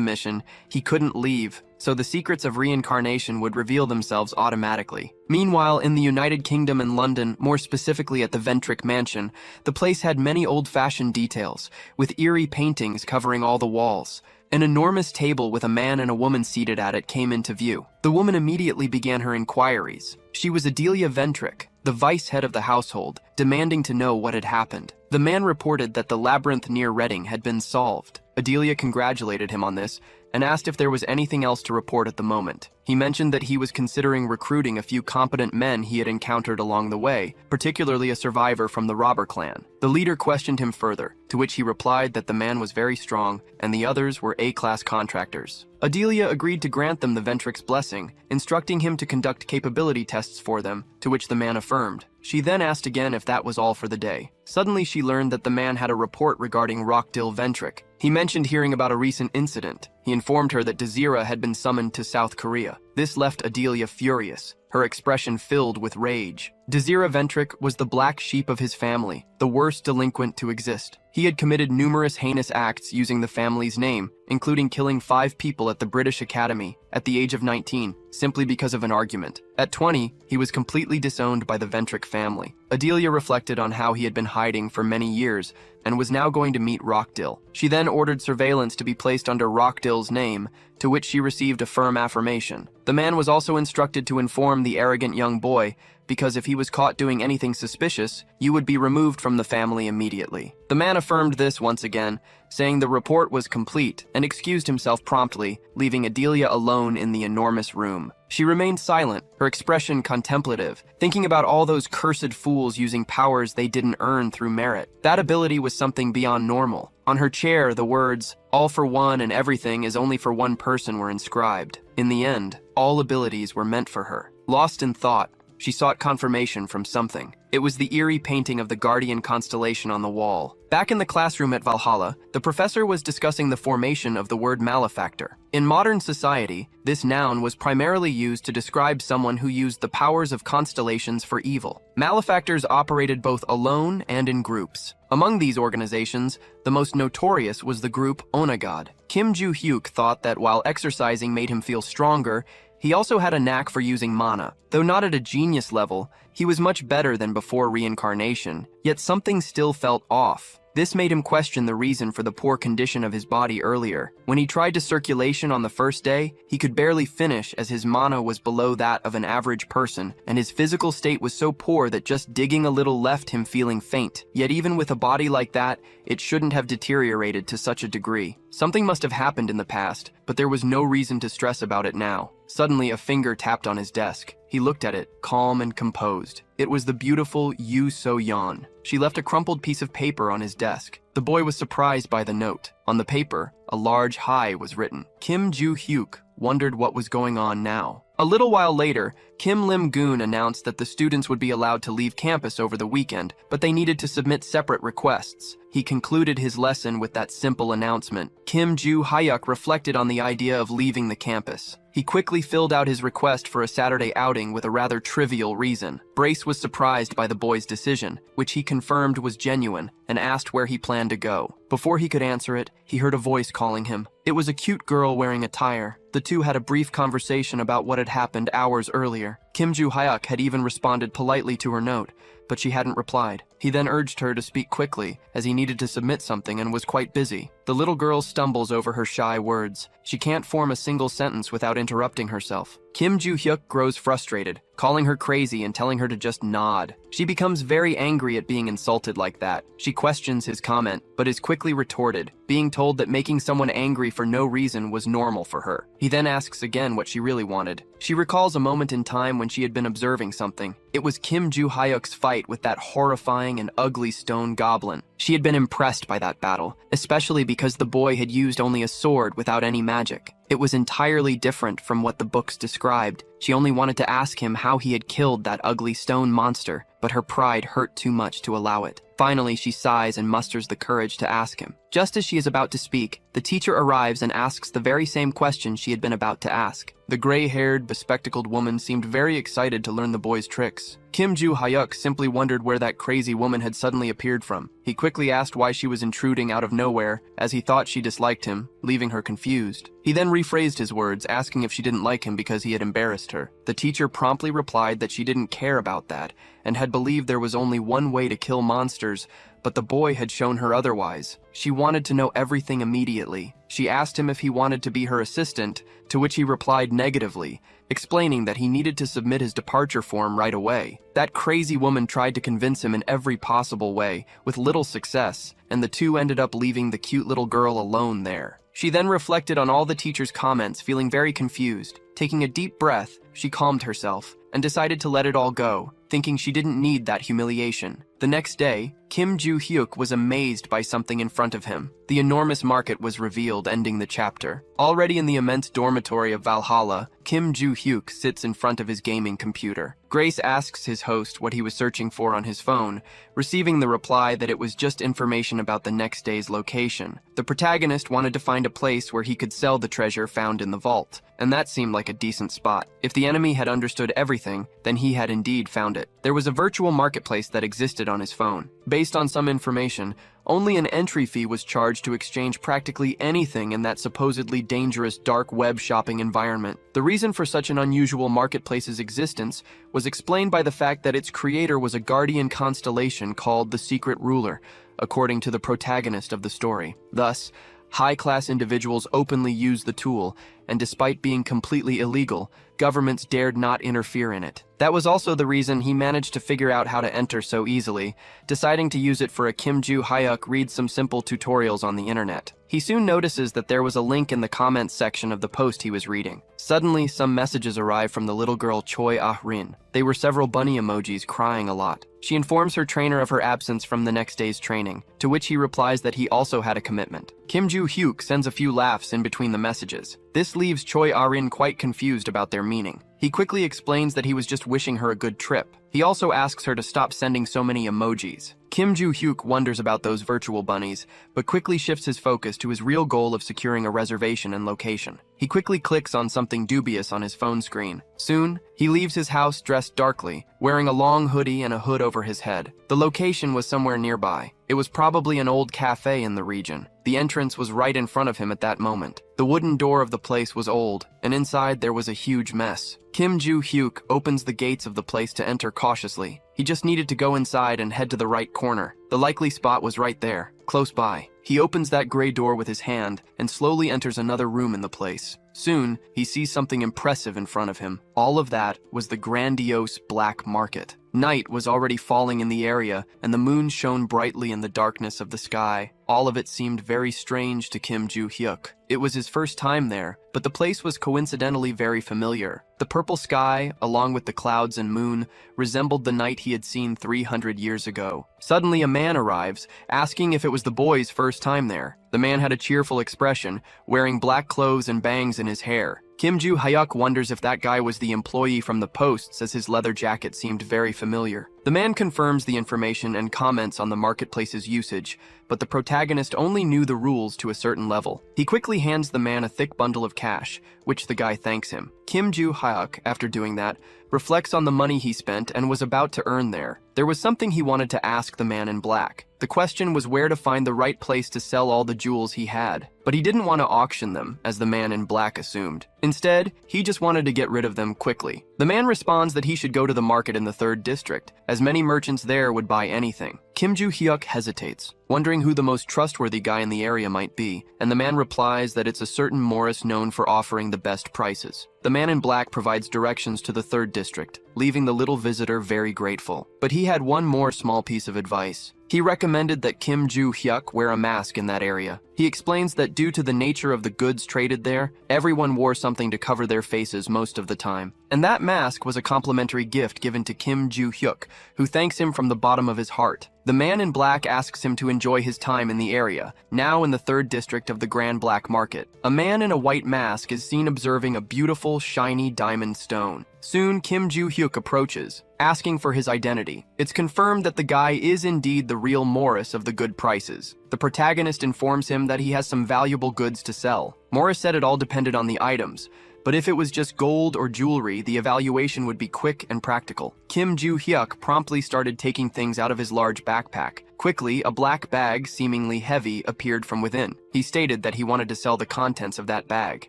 mission, he couldn't leave, so the secrets of reincarnation would reveal themselves automatically. Meanwhile, in the United Kingdom and London, more specifically at the Ventric Mansion, the place had many old-fashioned details, with eerie paintings covering all the walls. An enormous table with a man and a woman seated at it came into view. The woman immediately began her inquiries. She was Adelia Ventric, the vice head of the household, demanding to know what had happened. The man reported that the labyrinth near Reading had been solved. Adelia congratulated him on this and asked if there was anything else to report at the moment. He mentioned that he was considering recruiting a few competent men he had encountered along the way, particularly a survivor from the robber clan. The leader questioned him further, to which he replied that the man was very strong and the others were A-class contractors. Adelia agreed to grant them the Ventric's blessing, instructing him to conduct capability tests for them, to which the man affirmed. She then asked again if that was all for the day. Suddenly she learned that the man had a report regarding Rockdill Ventric. He mentioned hearing about a recent incident. He informed her that Desira had been summoned to South Korea. This left Adelia furious, her expression filled with rage. Desira Ventric was the black sheep of his family, the worst delinquent to exist. He had committed numerous heinous acts using the family's name, including killing 5 people at the British Academy at the age of 19, simply because of an argument. At 20, he was completely disowned by the Ventric family. Adelia reflected on how he had been hiding for many years and was now going to meet Rockdill. She then ordered surveillance to be placed under Rockdill's name, to which she received a firm affirmation. The man was also instructed to inform the arrogant young boy, because if he was caught doing anything suspicious, you would be removed from the family immediately. The man affirmed this once again, saying the report was complete, and excused himself promptly, leaving Adelia alone in the enormous room. She remained silent, her expression contemplative, thinking about all those cursed fools using powers they didn't earn through merit. That ability was something beyond normal. On her chair, the words, "All for one and everything is only for one person" were inscribed. In the end, all abilities were meant for her. Lost in thought, she sought confirmation from something. It was the eerie painting of the Guardian constellation on the wall. Back in the classroom at Valhalla, the professor was discussing the formation of the word malefactor. In modern society, this noun was primarily used to describe someone who used the powers of constellations for evil. Malefactors operated both alone and in groups. Among these organizations, the most notorious was the group Onagad. Kim Joo-hyuk thought that while exercising made him feel stronger, he also had a knack for using mana. Though not at a genius level, he was much better than before reincarnation, yet something still felt off. This made him question the reason for the poor condition of his body earlier. When he tried to circulation on the first day, he could barely finish as his mana was below that of an average person, and his physical state was so poor that just digging a little left him feeling faint. Yet even with a body like that, it shouldn't have deteriorated to such a degree. Something must have happened in the past, but there was no reason to stress about it now. Suddenly, a finger tapped on his desk. He looked at it, calm and composed. It was the beautiful Yu So-yeon. She left a crumpled piece of paper on his desk. The boy was surprised by the note. On the paper, a large "hi" was written. Kim Joo-hyuk wondered what was going on now. A little while later, Kim Lim-goon announced that the students would be allowed to leave campus over the weekend, but they needed to submit separate requests. He concluded his lesson with that simple announcement. Kim Joo-hyuk reflected on the idea of leaving the campus. He quickly filled out his request for a Saturday outing with a rather trivial reason. Brace was surprised by the boy's decision, which he confirmed was genuine, and asked where he planned to go. Before he could answer it, he heard a voice calling him. It was a cute girl wearing a tire. The two had a brief conversation about what had happened hours earlier. Kim Joo-hyuk had even responded politely to her note, but she hadn't replied. He then urged her to speak quickly, as he needed to submit something and was quite busy. The little girl stumbles over her shy words. She can't form a single sentence without interrupting herself. Kim Joo-hyuk grows frustrated, calling her crazy and telling her to just nod. She becomes very angry at being insulted like that. She questions his comment, but is quickly retorted, being told that making someone angry for no reason was normal for her. He then asks again what she really wanted. She recalls a moment in time when she had been observing something. It was Kim Joo-hyuk's fight with that horrifying and ugly stone goblin. She had been impressed by that battle, especially because the boy had used only a sword without any magic. It was entirely different from what the books described. She only wanted to ask him how he had killed that ugly stone monster, but her pride hurt too much to allow it. Finally, she sighs and musters the courage to ask him. Just as she is about to speak, the teacher arrives and asks the very same question she had been about to ask. The gray-haired, bespectacled woman seemed very excited to learn the boy's tricks. Kim Joo-hyuk simply wondered where that crazy woman had suddenly appeared from. He quickly asked why she was intruding out of nowhere, as he thought she disliked him, leaving her confused. He then rephrased his words, asking if she didn't like him because he had embarrassed her. The teacher promptly replied that she didn't care about that, and had believed there was only one way to kill monsters, but the boy had shown her otherwise. She wanted to know everything immediately. She asked him if he wanted to be her assistant, to which he replied negatively, explaining that he needed to submit his departure form right away. That crazy woman tried to convince him in every possible way, with little success, and the two ended up leaving the cute little girl alone there. She then reflected on all the teacher's comments, feeling very confused. Taking a deep breath, she calmed herself and decided to let it all go, thinking she didn't need that humiliation. The next day, Kim Joo-hyuk was amazed by something in front of him. The enormous market was revealed, ending the chapter. Already in the immense dormitory of Valhalla, Kim Joo-hyuk sits in front of his gaming computer. Grace asks his host what he was searching for on his phone, receiving the reply that it was just information about the next day's location. The protagonist wanted to find a place where he could sell the treasure found in the vault, and that seemed like a decent spot. If the enemy had understood everything, then he had indeed found it. There was a virtual marketplace that existed on his phone. Based on some information, only an entry fee was charged to exchange practically anything in that supposedly dangerous dark web shopping environment. The reason for such an unusual marketplace's existence was explained by the fact that its creator was a guardian constellation called the Secret Ruler, according to the protagonist of the story. Thus, high-class individuals openly used the tool, and despite being completely illegal, governments dared not interfere in it. That was also the reason he managed to figure out how to enter so easily, deciding to use it for a Kim Joo-hyuk reads some simple tutorials on the internet. He soon notices that there was a link in the comments section of the post he was reading. Suddenly, some messages arrive from the little girl Choi Ah-rin. They were several bunny emojis crying a lot. She informs her trainer of her absence from the next day's training, to which he replies that he also had a commitment. Kim Joo-hyuk sends a few laughs in between the messages. This leaves Choi Ah-rin quite confused about their meaning. He quickly explains that he was just wishing her a good trip. He also asks her to stop sending so many emojis. Kim Joo-hyuk wonders about those virtual bunnies, but quickly shifts his focus to his real goal of securing a reservation and location. He quickly clicks on something dubious on his phone screen. Soon, he leaves his house dressed darkly, wearing a long hoodie and a hood over his head. The location was somewhere nearby. It was probably an old cafe in the region. The entrance was right in front of him at that moment. The wooden door of the place was old, and inside there was a huge mess. Kim Joo-hyuk opens the gates of the place to enter cautiously. He just needed to go inside and head to the right corner. The likely spot was right there, close by. He opens that gray door with his hand and slowly enters another room in the place. Soon, he sees something impressive in front of him. All of that was the grandiose black market. Night was already falling in the area, and the moon shone brightly in the darkness of the sky. All of it seemed very strange to Kim Joo-hyuk. It was his first time there, but the place was coincidentally very familiar. The purple sky, along with the clouds and moon, resembled the night he had seen 300 years ago. Suddenly, a man arrives, asking if it was the boy's first time there. The man had a cheerful expression, wearing black clothes and bangs in his hair. Kim Joo-hyuk wonders if that guy was the employee from the posts, as his leather jacket seemed very familiar. The man confirms the information and comments on the marketplace's usage, but the protagonist only knew the rules to a certain level. He quickly hands the man a thick bundle of cash, which the guy thanks him. Kim Joo-hyuk, after doing that, reflects on the money he spent and was about to earn there. There was something he wanted to ask the man in black. The question was where to find the right place to sell all the jewels he had, but he didn't want to auction them, as the man in black assumed. Instead, he just wanted to get rid of them quickly. The man responds that he should go to the market in the 3rd district, as many merchants there would buy anything. Kim Joo-hyuk hesitates, wondering who the most trustworthy guy in the area might be, and the man replies that it's a certain Morris known for offering the best prices. The man in black provides directions to the 3rd district, leaving the little visitor very grateful. But he had one more small piece of advice. He recommended that Kim Joo-hyuk wear a mask in that area. He explains that due to the nature of the goods traded there, everyone wore something to cover their faces most of the time. And that mask was a complimentary gift given to Kim Joo-hyuk, who thanks him from the bottom of his heart. The man in black asks him to enjoy his time in the area, now in the 3rd district of the Grand Black Market. A man in a white mask is seen observing a beautiful, shiny diamond stone. Soon, Kim Joo-hyuk approaches, asking for his identity. It's confirmed that the guy is indeed the real Morris of the good prices. The protagonist informs him that he has some valuable goods to sell. Morris said it all depended on the items, but if it was just gold or jewelry, the evaluation would be quick and practical. Kim Joo-hyuk promptly started taking things out of his large backpack. Quickly, a black bag, seemingly heavy, appeared from within. He stated that he wanted to sell the contents of that bag.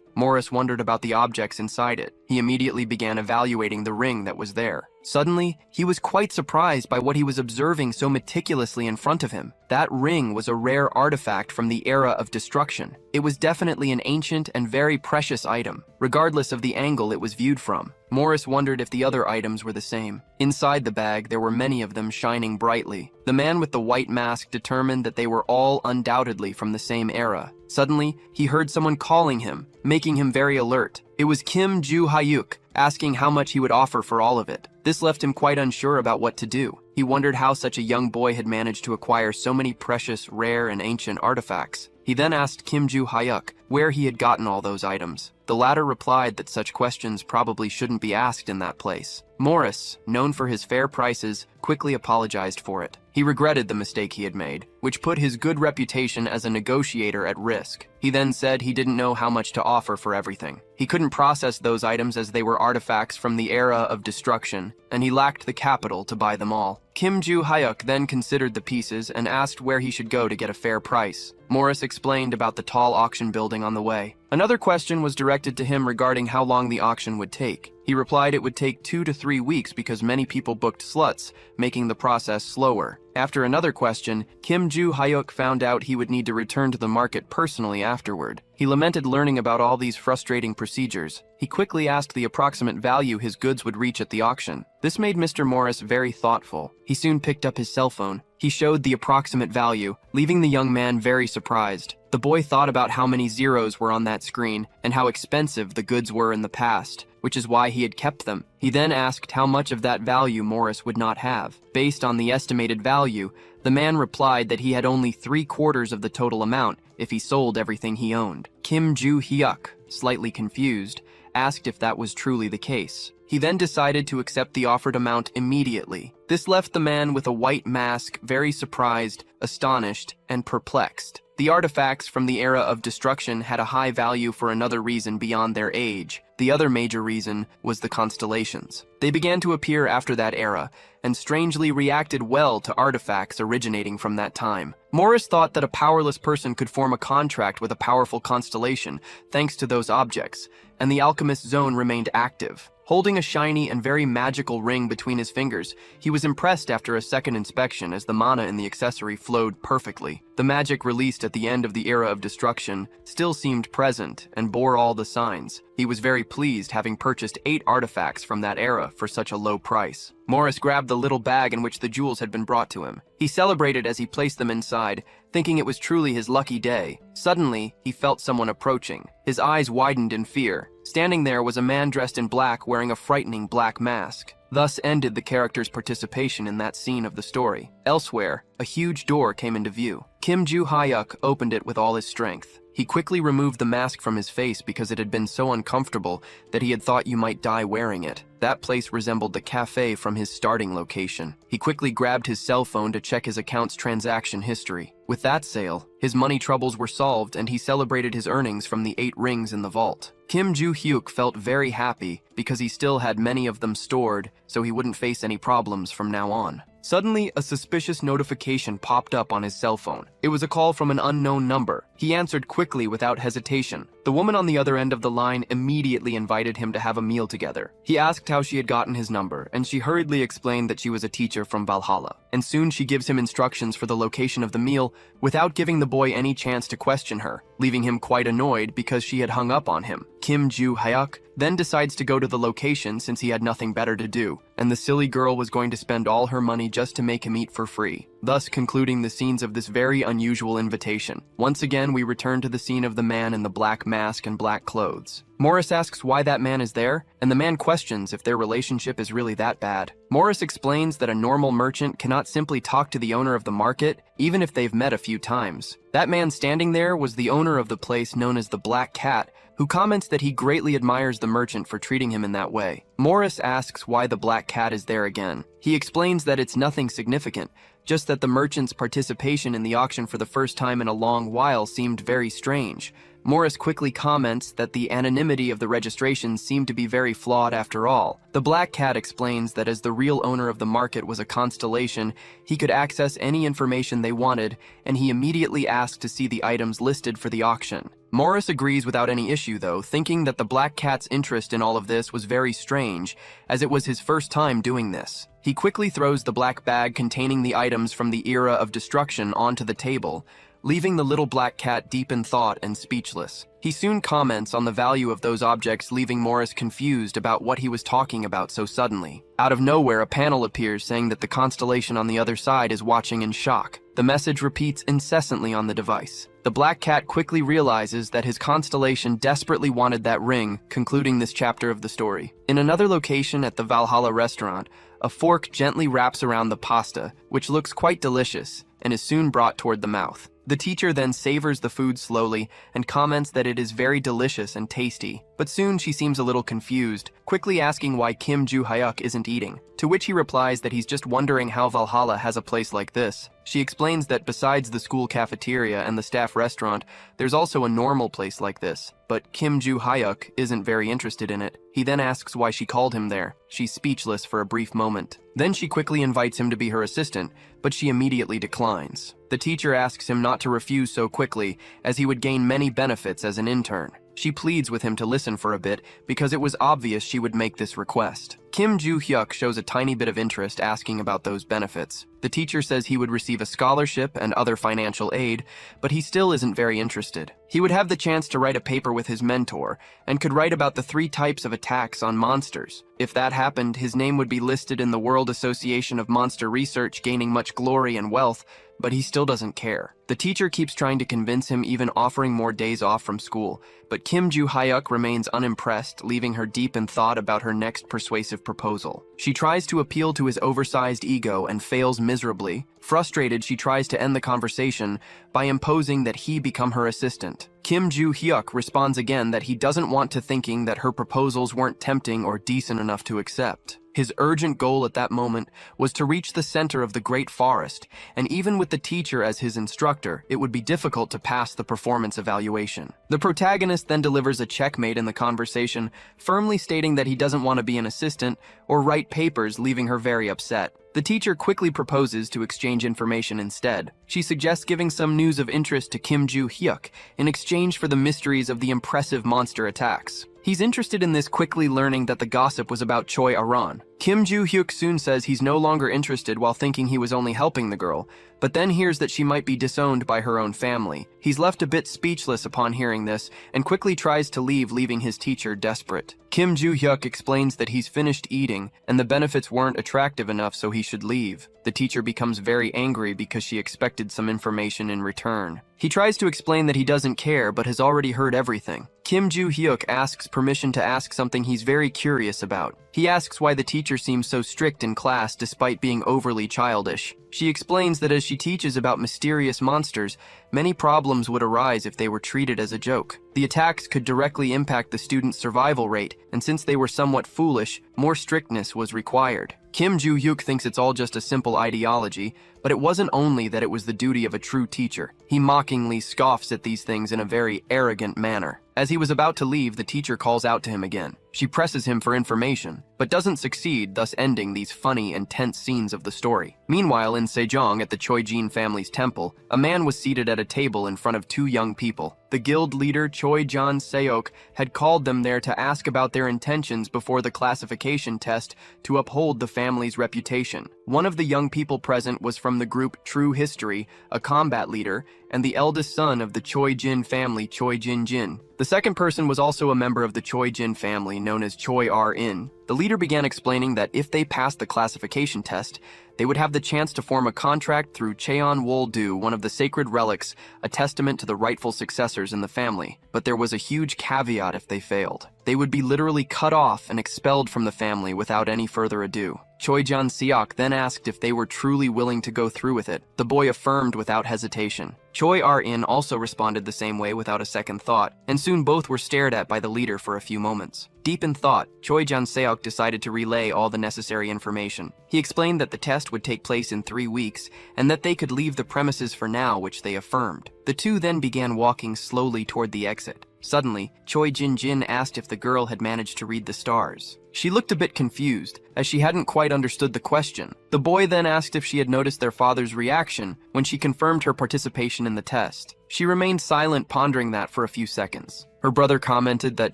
Morris wondered about the objects inside it. He immediately began evaluating the ring that was there. Suddenly, he was quite surprised by what he was observing so meticulously in front of him. That ring was a rare artifact from the era of destruction. It was definitely an ancient and very precious item, regardless of the angle it was viewed from. Morris wondered if the other items were the same. Inside the bag, there were many of them shining brightly. The man with the white mask determined that they were all undoubtedly from the same era. Suddenly, he heard someone calling him, making him very alert. It was Kim Joo-hyuk, asking how much he would offer for all of it. This left him quite unsure about what to do. He wondered how such a young boy had managed to acquire so many precious, rare, and ancient artifacts. He then asked Kim Joo-hyuk where he had gotten all those items. The latter replied that such questions probably shouldn't be asked in that place. Morris, known for his fair prices, quickly apologized for it. He regretted the mistake he had made, which put his good reputation as a negotiator at risk. He then said he didn't know how much to offer for everything. He couldn't process those items as they were artifacts from the era of destruction, and he lacked the capital to buy them all. Kim Joo-hyuk then considered the pieces and asked where he should go to get a fair price. Morris explained about the tall auction building on the way. Another question was directed to him regarding how long the auction would take. He replied it would take 2 to 3 weeks because many people booked slots, making the process slower. After another question, Kim Joo-hyuk found out he would need to return to the market personally afterward. He lamented learning about all these frustrating procedures. He quickly asked the approximate value his goods would reach at the auction. This made Mr. Morris very thoughtful. He soon picked up his cell phone. He showed the approximate value, leaving the young man very surprised. The boy thought about how many zeros were on that screen and how expensive the goods were in the past, which is why he had kept them. He then asked how much of that value Morris would not have. Based on the estimated value, the man replied that he had only 3/4 of the total amount if he sold everything he owned. Kim Joo-hyuk, slightly confused, asked if that was truly the case. He then decided to accept the offered amount immediately. This left the man with a white mask very surprised, astonished, and perplexed. The artifacts from the era of destruction had a high value for another reason beyond their age. The other major reason was the constellations. They began to appear after that era, and strangely reacted well to artifacts originating from that time. Morris thought that a powerless person could form a contract with a powerful constellation, thanks to those objects, and the alchemist zone remained active. Holding a shiny and very magical ring between his fingers, he was impressed after a second inspection as the mana in the accessory flowed perfectly. The magic released at the end of the era of destruction still seemed present and bore all the signs. He was very pleased having purchased 8 artifacts from that era for such a low price. Morris grabbed the little bag in which the jewels had been brought to him. He celebrated as he placed them inside, thinking it was truly his lucky day. Suddenly, he felt someone approaching. His eyes widened in fear. Standing there was a man dressed in black wearing a frightening black mask. Thus ended the character's participation in that scene of the story. Elsewhere, a huge door came into view. Kim Joo-hyuk opened it with all his strength. He quickly removed the mask from his face because it had been so uncomfortable that he had thought you might die wearing it. That place resembled the cafe from his starting location. He quickly grabbed his cell phone to check his account's transaction history. With that sale, his money troubles were solved and he celebrated his earnings from the 8 rings in the vault. Kim Joo-hyuk felt very happy because he still had many of them stored, so he wouldn't face any problems from now on. Suddenly, a suspicious notification popped up on his cell phone. It was a call from an unknown number. He answered quickly without hesitation. The woman on the other end of the line immediately invited him to have a meal together. He asked how she had gotten his number, and she hurriedly explained that she was a teacher from Valhalla. And soon she gives him instructions for the location of the meal without giving the boy any chance to question her, leaving him quite annoyed because she had hung up on him. Kim Joo-hyuk then decides to go to the location since he had nothing better to do, and the silly girl was going to spend all her money just to make him eat for free, thus concluding the scenes of this very unusual invitation. Once again, we return to the scene of the man in the black mask and black clothes. Morris asks why that man is there, and the man questions if their relationship is really that bad. Morris explains that a normal merchant cannot simply talk to the owner of the market, even if they've met a few times. That man standing there was the owner of the place known as the Black Cat, who comments that he greatly admires the merchant for treating him in that way. Morris asks why the Black Cat is there again. He explains that it's nothing significant, just that the merchant's participation in the auction for the first time in a long while seemed very strange. Morris quickly comments that the anonymity of the registration seemed to be very flawed after all. The Black Cat explains that as the real owner of the market was a constellation, he could access any information they wanted, and he immediately asked to see the items listed for the auction. Morris agrees without any issue though, thinking that the Black Cat's interest in all of this was very strange, as it was his first time doing this. He quickly throws the black bag containing the items from the era of destruction onto the table, leaving the little Black Cat deep in thought and speechless. He soon comments on the value of those objects, leaving Morris confused about what he was talking about so suddenly. Out of nowhere, a panel appears saying that the constellation on the other side is watching in shock. The message repeats incessantly on the device. The Black Cat quickly realizes that his constellation desperately wanted that ring, concluding this chapter of the story. In another location at the Valhalla restaurant, a fork gently wraps around the pasta, which looks quite delicious, and is soon brought toward the mouth. The teacher then savors the food slowly and comments that it is very delicious and tasty, but soon she seems a little confused, quickly asking why Kim Joo-hyuk isn't eating, to which he replies that he's just wondering how Valhalla has a place like this. She explains that besides the school cafeteria and the staff restaurant, there's also a normal place like this, but Kim Joo-hyuk isn't very interested in it. He then asks why she called him there. She's speechless for a brief moment. Then she quickly invites him to be her assistant, but she immediately declines. The teacher asks him not to refuse so quickly, as he would gain many benefits as an intern. She pleads with him to listen for a bit because it was obvious she would make this request. Kim Joo-hyuk shows a tiny bit of interest, asking about those benefits. The teacher says he would receive a scholarship and other financial aid, but he still isn't very interested. He would have the chance to write a paper with his mentor and could write about the 3 types of attacks on monsters. If that happened, his name would be listed in the World Association of Monster Research, gaining much glory and wealth, but he still doesn't care. The teacher keeps trying to convince him, even offering more days off from school, but Kim Joo-hyuk remains unimpressed, leaving her deep in thought about her next persuasive proposal. She tries to appeal to his oversized ego and fails miserably. Frustrated, she tries to end the conversation by imposing that he become her assistant. Kim Joo-hyuk responds again that he doesn't want to, thinking that her proposals weren't tempting or decent enough to accept. His urgent goal at that moment was to reach the center of the great forest, and even with the teacher as his instructor, it would be difficult to pass the performance evaluation. The protagonist then delivers a checkmate in the conversation, firmly stating that he doesn't want to be an assistant or write papers, leaving her very upset. The teacher quickly proposes to exchange information instead. She suggests giving some news of interest to Kim Joo-hyuk in exchange for the mysteries of the impressive monster attacks. He's interested in this, quickly learning that the gossip was about Choi Aran. Kim Joo-hyuk soon says he's no longer interested, while thinking he was only helping the girl, but then hears that she might be disowned by her own family. He's left a bit speechless upon hearing this, and quickly tries to leave, leaving his teacher desperate. Kim Joo-hyuk explains that he's finished eating, and the benefits weren't attractive enough, so he should leave. The teacher becomes very angry because she expected some information in return. He tries to explain that he doesn't care, but has already heard everything. Kim Joo-hyuk asks permission to ask something he's very curious about. He asks why the teacher seems so strict in class despite being overly childish. She explains that as she teaches about mysterious monsters, many problems would arise if they were treated as a joke. The attacks could directly impact the students' survival rate, and since they were somewhat foolish, more strictness was required. Kim Joo-hyuk thinks it's all just a simple ideology, but it wasn't only that it was the duty of a true teacher. He mockingly scoffs at these things in a very arrogant manner. As he was about to leave, the teacher calls out to him again. She presses him for information, but doesn't succeed, thus ending these funny and tense scenes of the story. Meanwhile, in Sejong at the Choi-jin family's temple, a man was seated at a table in front of two young people. The guild leader Choi-jan Seok had called them there to ask about their intentions before the classification test to uphold the family's reputation. One of the young people present was from the group True History, a combat leader, and the eldest son of the Choi-jin family, Choi-jin-jin. The second person was also a member of the Choi-jin family, known as Choi-R-in. The leader began explaining that if they passed the classification test, they would have the chance to form a contract through Cheon-wol-do, one of the sacred relics, a testament to the rightful successors in the family. But there was a huge caveat if they failed. They would be literally cut off and expelled from the family without any further ado. Choi-jan Seok then asked if they were truly willing to go through with it. The boy affirmed without hesitation. Choi-R-in also responded the same way without a second thought, and soon both were stared at by the leader for a few moments. Deep in thought, Choi-jan Seok decided to relay all the necessary information. He explained that the test would take place in 3 weeks, and that they could leave the premises for now, which they affirmed. The two then began walking slowly toward the exit. Suddenly, Choi-jin-jin asked if the girl had managed to read the stars. She looked a bit confused, as she hadn't quite understood the question. The boy then asked if she had noticed their father's reaction when she confirmed her participation in the test. She remained silent, pondering that for a few seconds. Her brother commented that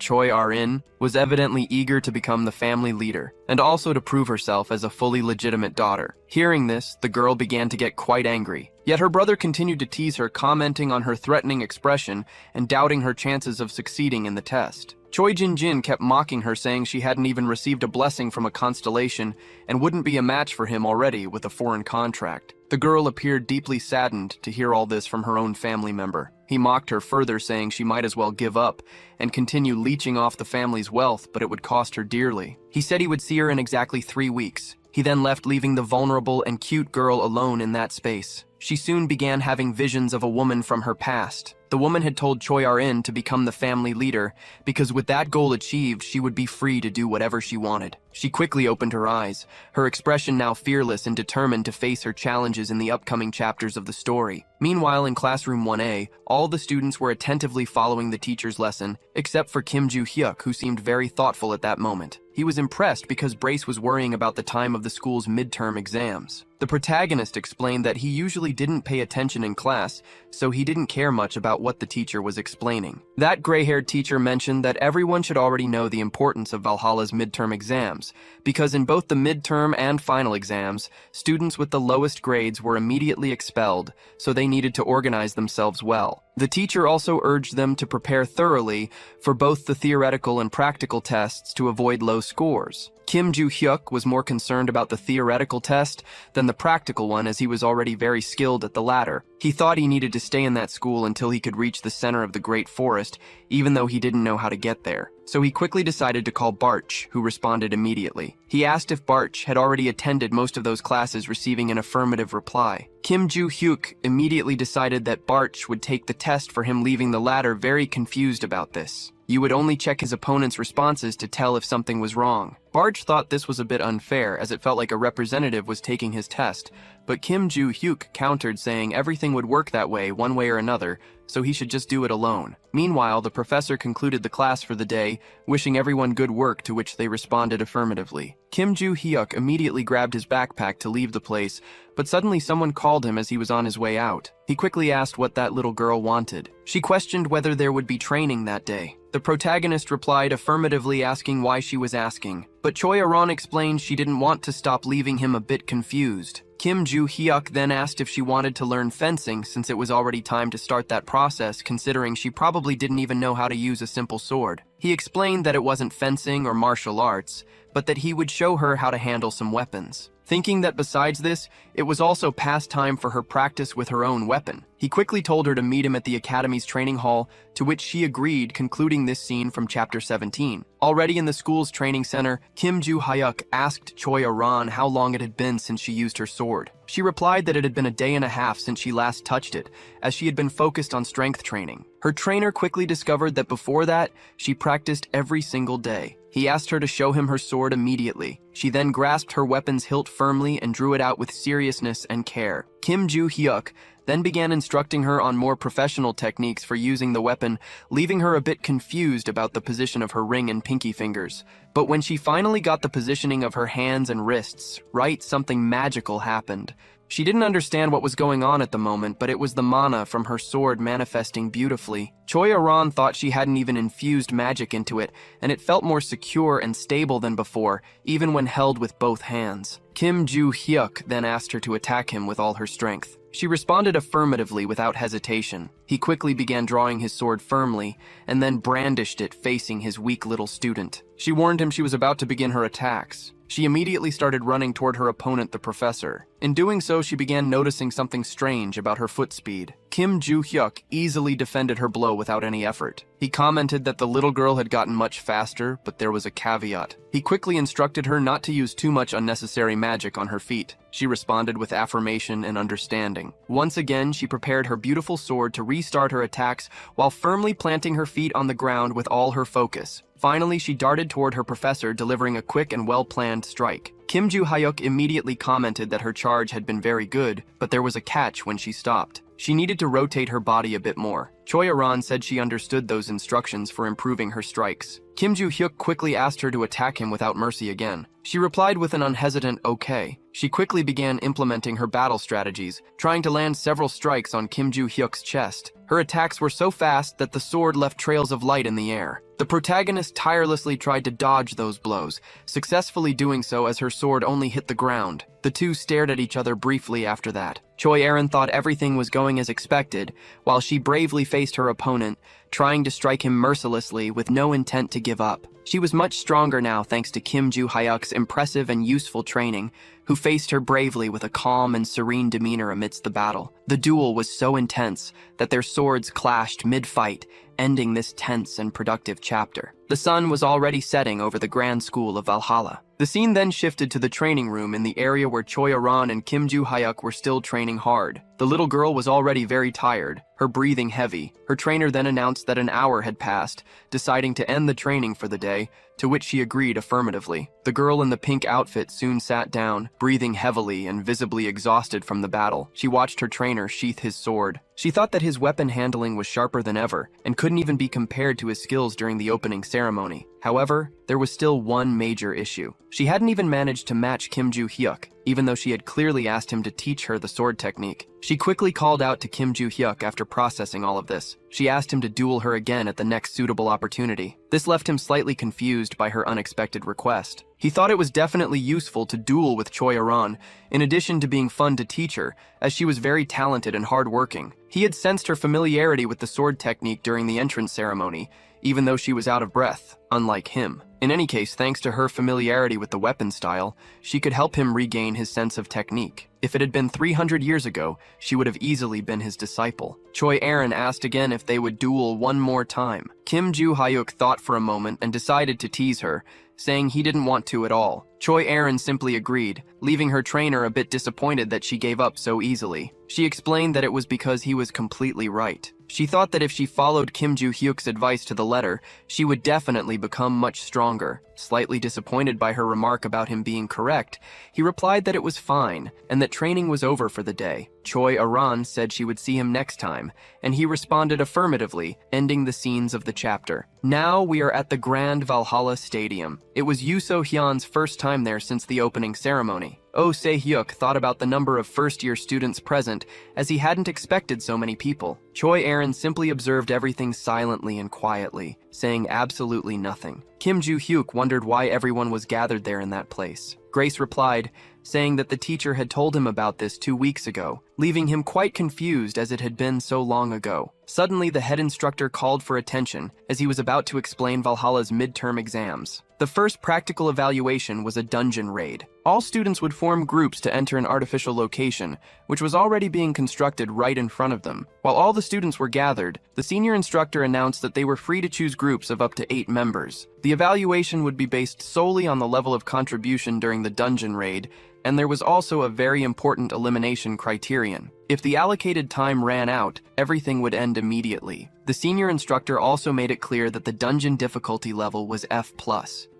Choi-R-in was evidently eager to become the family leader, and also to prove herself as a fully legitimate daughter. Hearing this, the girl began to get quite angry. Yet her brother continued to tease her, commenting on her threatening expression and doubting her chances of succeeding in the test. Choi-jin-jin kept mocking her, saying she hadn't even received a blessing from a constellation and wouldn't be a match for him already with a foreign contract. The girl appeared deeply saddened to hear all this from her own family member. He mocked her further, saying she might as well give up and continue leeching off the family's wealth, but it would cost her dearly. He said he would see her in exactly 3 weeks. He then left, leaving the vulnerable and cute girl alone in that space. She soon began having visions of a woman from her past. The woman had told Choi-R-in to become the family leader, because with that goal achieved, she would be free to do whatever she wanted. She quickly opened her eyes, her expression now fearless and determined to face her challenges in the upcoming chapters of the story. Meanwhile, in classroom 1A, all the students were attentively following the teacher's lesson, except for Kim Joo-hyuk, who seemed very thoughtful at that moment. He was impressed because Brace was worrying about the time of the school's midterm exams. The protagonist explained that he usually didn't pay attention in class, so he didn't care much about what the teacher was explaining. That gray-haired teacher mentioned that everyone should already know the importance of Valhalla's midterm exams, because in both the midterm and final exams, students with the lowest grades were immediately expelled, so they needed to organize themselves well. The teacher also urged them to prepare thoroughly for both the theoretical and practical tests to avoid low scores. Kim Joo-hyuk was more concerned about the theoretical test than the practical one, as he was already very skilled at the latter. He thought he needed to stay in that school until he could reach the center of the Great Forest, even though he didn't know how to get there. So he quickly decided to call Barch, who responded immediately. He asked if Barch had already attended most of those classes, receiving an affirmative reply. Kim Joo-hyuk immediately decided that Barch would take the test for him, leaving the latter very confused about this. You would only check his opponent's responses to tell if something was wrong. Barch thought this was a bit unfair, as it felt like a representative was taking his test, but Kim Joo-hyuk countered, saying everything would work that way one way or another, so he should just do it alone. Meanwhile, the professor concluded the class for the day, wishing everyone good work, to which they responded affirmatively. Kim Joo-hyuk immediately grabbed his backpack to leave the place, but suddenly someone called him as he was on his way out. He quickly asked what that little girl wanted. She questioned whether there would be training that day. The protagonist replied affirmatively, asking why she was asking, but Choi-R-in explained she didn't want to stop, leaving him a bit confused. Kim Joo-hyuk then asked if she wanted to learn fencing, since it was already time to start that process, considering she probably didn't even know how to use a simple sword. He explained that it wasn't fencing or martial arts, but that he would show her how to handle some weapons. Thinking that besides this, it was also past time for her practice with her own weapon. He quickly told her to meet him at the academy's training hall, to which she agreed, concluding this scene from chapter 17. Already in the school's training center, Kim Joo-hyuk asked Choi Aran how long it had been since she used her sword. She replied that it had been a day and a half since she last touched it, as she had been focused on strength training. Her trainer quickly discovered that before that, she practiced every single day. He asked her to show him her sword immediately. She then grasped her weapon's hilt firmly and drew it out with seriousness and care. Kim Joo-hyuk then began instructing her on more professional techniques for using the weapon, leaving her a bit confused about the position of her ring and pinky fingers. But when she finally got the positioning of her hands and wrists right, something magical happened. She didn't understand what was going on at the moment, but it was the mana from her sword manifesting beautifully. Choi Aran thought she hadn't even infused magic into it, and it felt more secure and stable than before, even when held with both hands. Kim Joo-hyuk then asked her to attack him with all her strength. She responded affirmatively without hesitation. He quickly began drawing his sword firmly, and then brandished it facing his weak little student. She warned him she was about to begin her attacks. She immediately started running toward her opponent, the professor. In doing so, she began noticing something strange about her foot speed. Kim Joo-hyuk easily defended her blow without any effort. He commented that the little girl had gotten much faster, but there was a caveat. He quickly instructed her not to use too much unnecessary magic on her feet. She responded with affirmation and understanding. Once again, she prepared her beautiful sword to restart her attacks while firmly planting her feet on the ground with all her focus. Finally, she darted toward her professor, delivering a quick and well-planned strike. Kim Joo-hyuk immediately commented that her charge had been very good, but there was a catch when she stopped. She needed to rotate her body a bit more. Choi Aran said she understood those instructions for improving her strikes. Kim Joo-hyuk quickly asked her to attack him without mercy again. She replied with an unhesitant okay. She quickly began implementing her battle strategies, trying to land several strikes on Kim Joo-hyuk's chest. Her attacks were so fast that the sword left trails of light in the air. The protagonist tirelessly tried to dodge those blows, successfully doing so as her sword only hit the ground. The two stared at each other briefly after that. Choi Aran thought everything was going as expected, while she bravely faced her opponent, trying to strike him mercilessly with no intent to give up. She was much stronger now thanks to Kim Joo-hyuk's impressive and useful training, who faced her bravely with a calm and serene demeanor amidst the battle. The duel was so intense that their swords clashed mid-fight, ending this tense and productive chapter. The sun was already setting over the Grand School of Valhalla. The scene then shifted to the training room in the area where Choi Aran and Kim Joo-hyuk were still training hard. The little girl was already very tired, her breathing heavy. Her trainer then announced that an hour had passed, deciding to end the training for the day, to which she agreed affirmatively. The girl in the pink outfit soon sat down, breathing heavily and visibly exhausted from the battle. She watched her trainer sheath his sword. She thought that his weapon handling was sharper than ever, and couldn't even be compared to his skills during the opening ceremony. However, there was still one major issue. She hadn't even managed to match Kim Joo-hyuk, even though she had clearly asked him to teach her the sword technique. She quickly called out to Kim Joo-hyuk after processing all of this. She asked him to duel her again at the next suitable opportunity. This left him slightly confused by her unexpected request. He thought it was definitely useful to duel with Choi Aran, in addition to being fun to teach her, as she was very talented and hardworking. He had sensed her familiarity with the sword technique during the entrance ceremony, even though she was out of breath, unlike him. In any case, thanks to her familiarity with the weapon style, she could help him regain his sense of technique. If it had been 300 years ago, she would have easily been his disciple. Choi Aran asked again if they would duel one more time. Kim Joo-hyuk thought for a moment and decided to tease her, saying he didn't want to at all. Choi Aran simply agreed, leaving her trainer a bit disappointed that she gave up so easily. She explained that it was because he was completely right. She thought that if she followed Kim Joo-hyuk's advice to the letter, she would definitely become much stronger. Slightly disappointed by her remark about him being correct, he replied that it was fine, and that training was over for the day. Choi Aran said she would see him next time, and he responded affirmatively, ending the scenes of the chapter. Now we are at the Grand Valhalla Stadium. It was Yoo So-hyun's first time there since the opening ceremony. Oh Se-hyuk thought about the number of first-year students present, as he hadn't expected so many people. Choi Aran simply observed everything silently and quietly, saying absolutely nothing. Kim Joo-hyuk wondered why everyone was gathered there in that place. Grace replied, saying that the teacher had told him about this 2 weeks ago, leaving him quite confused as it had been so long ago. Suddenly, the head instructor called for attention as he was about to explain Valhalla's midterm exams. The first practical evaluation was a dungeon raid. All students would form groups to enter an artificial location, which was already being constructed right in front of them. While all the students were gathered, the senior instructor announced that they were free to choose groups of up to 8 members. The evaluation would be based solely on the level of contribution during the dungeon raid, and there was also a very important elimination criterion. If the allocated time ran out, everything would end immediately. The senior instructor also made it clear that the dungeon difficulty level was F+.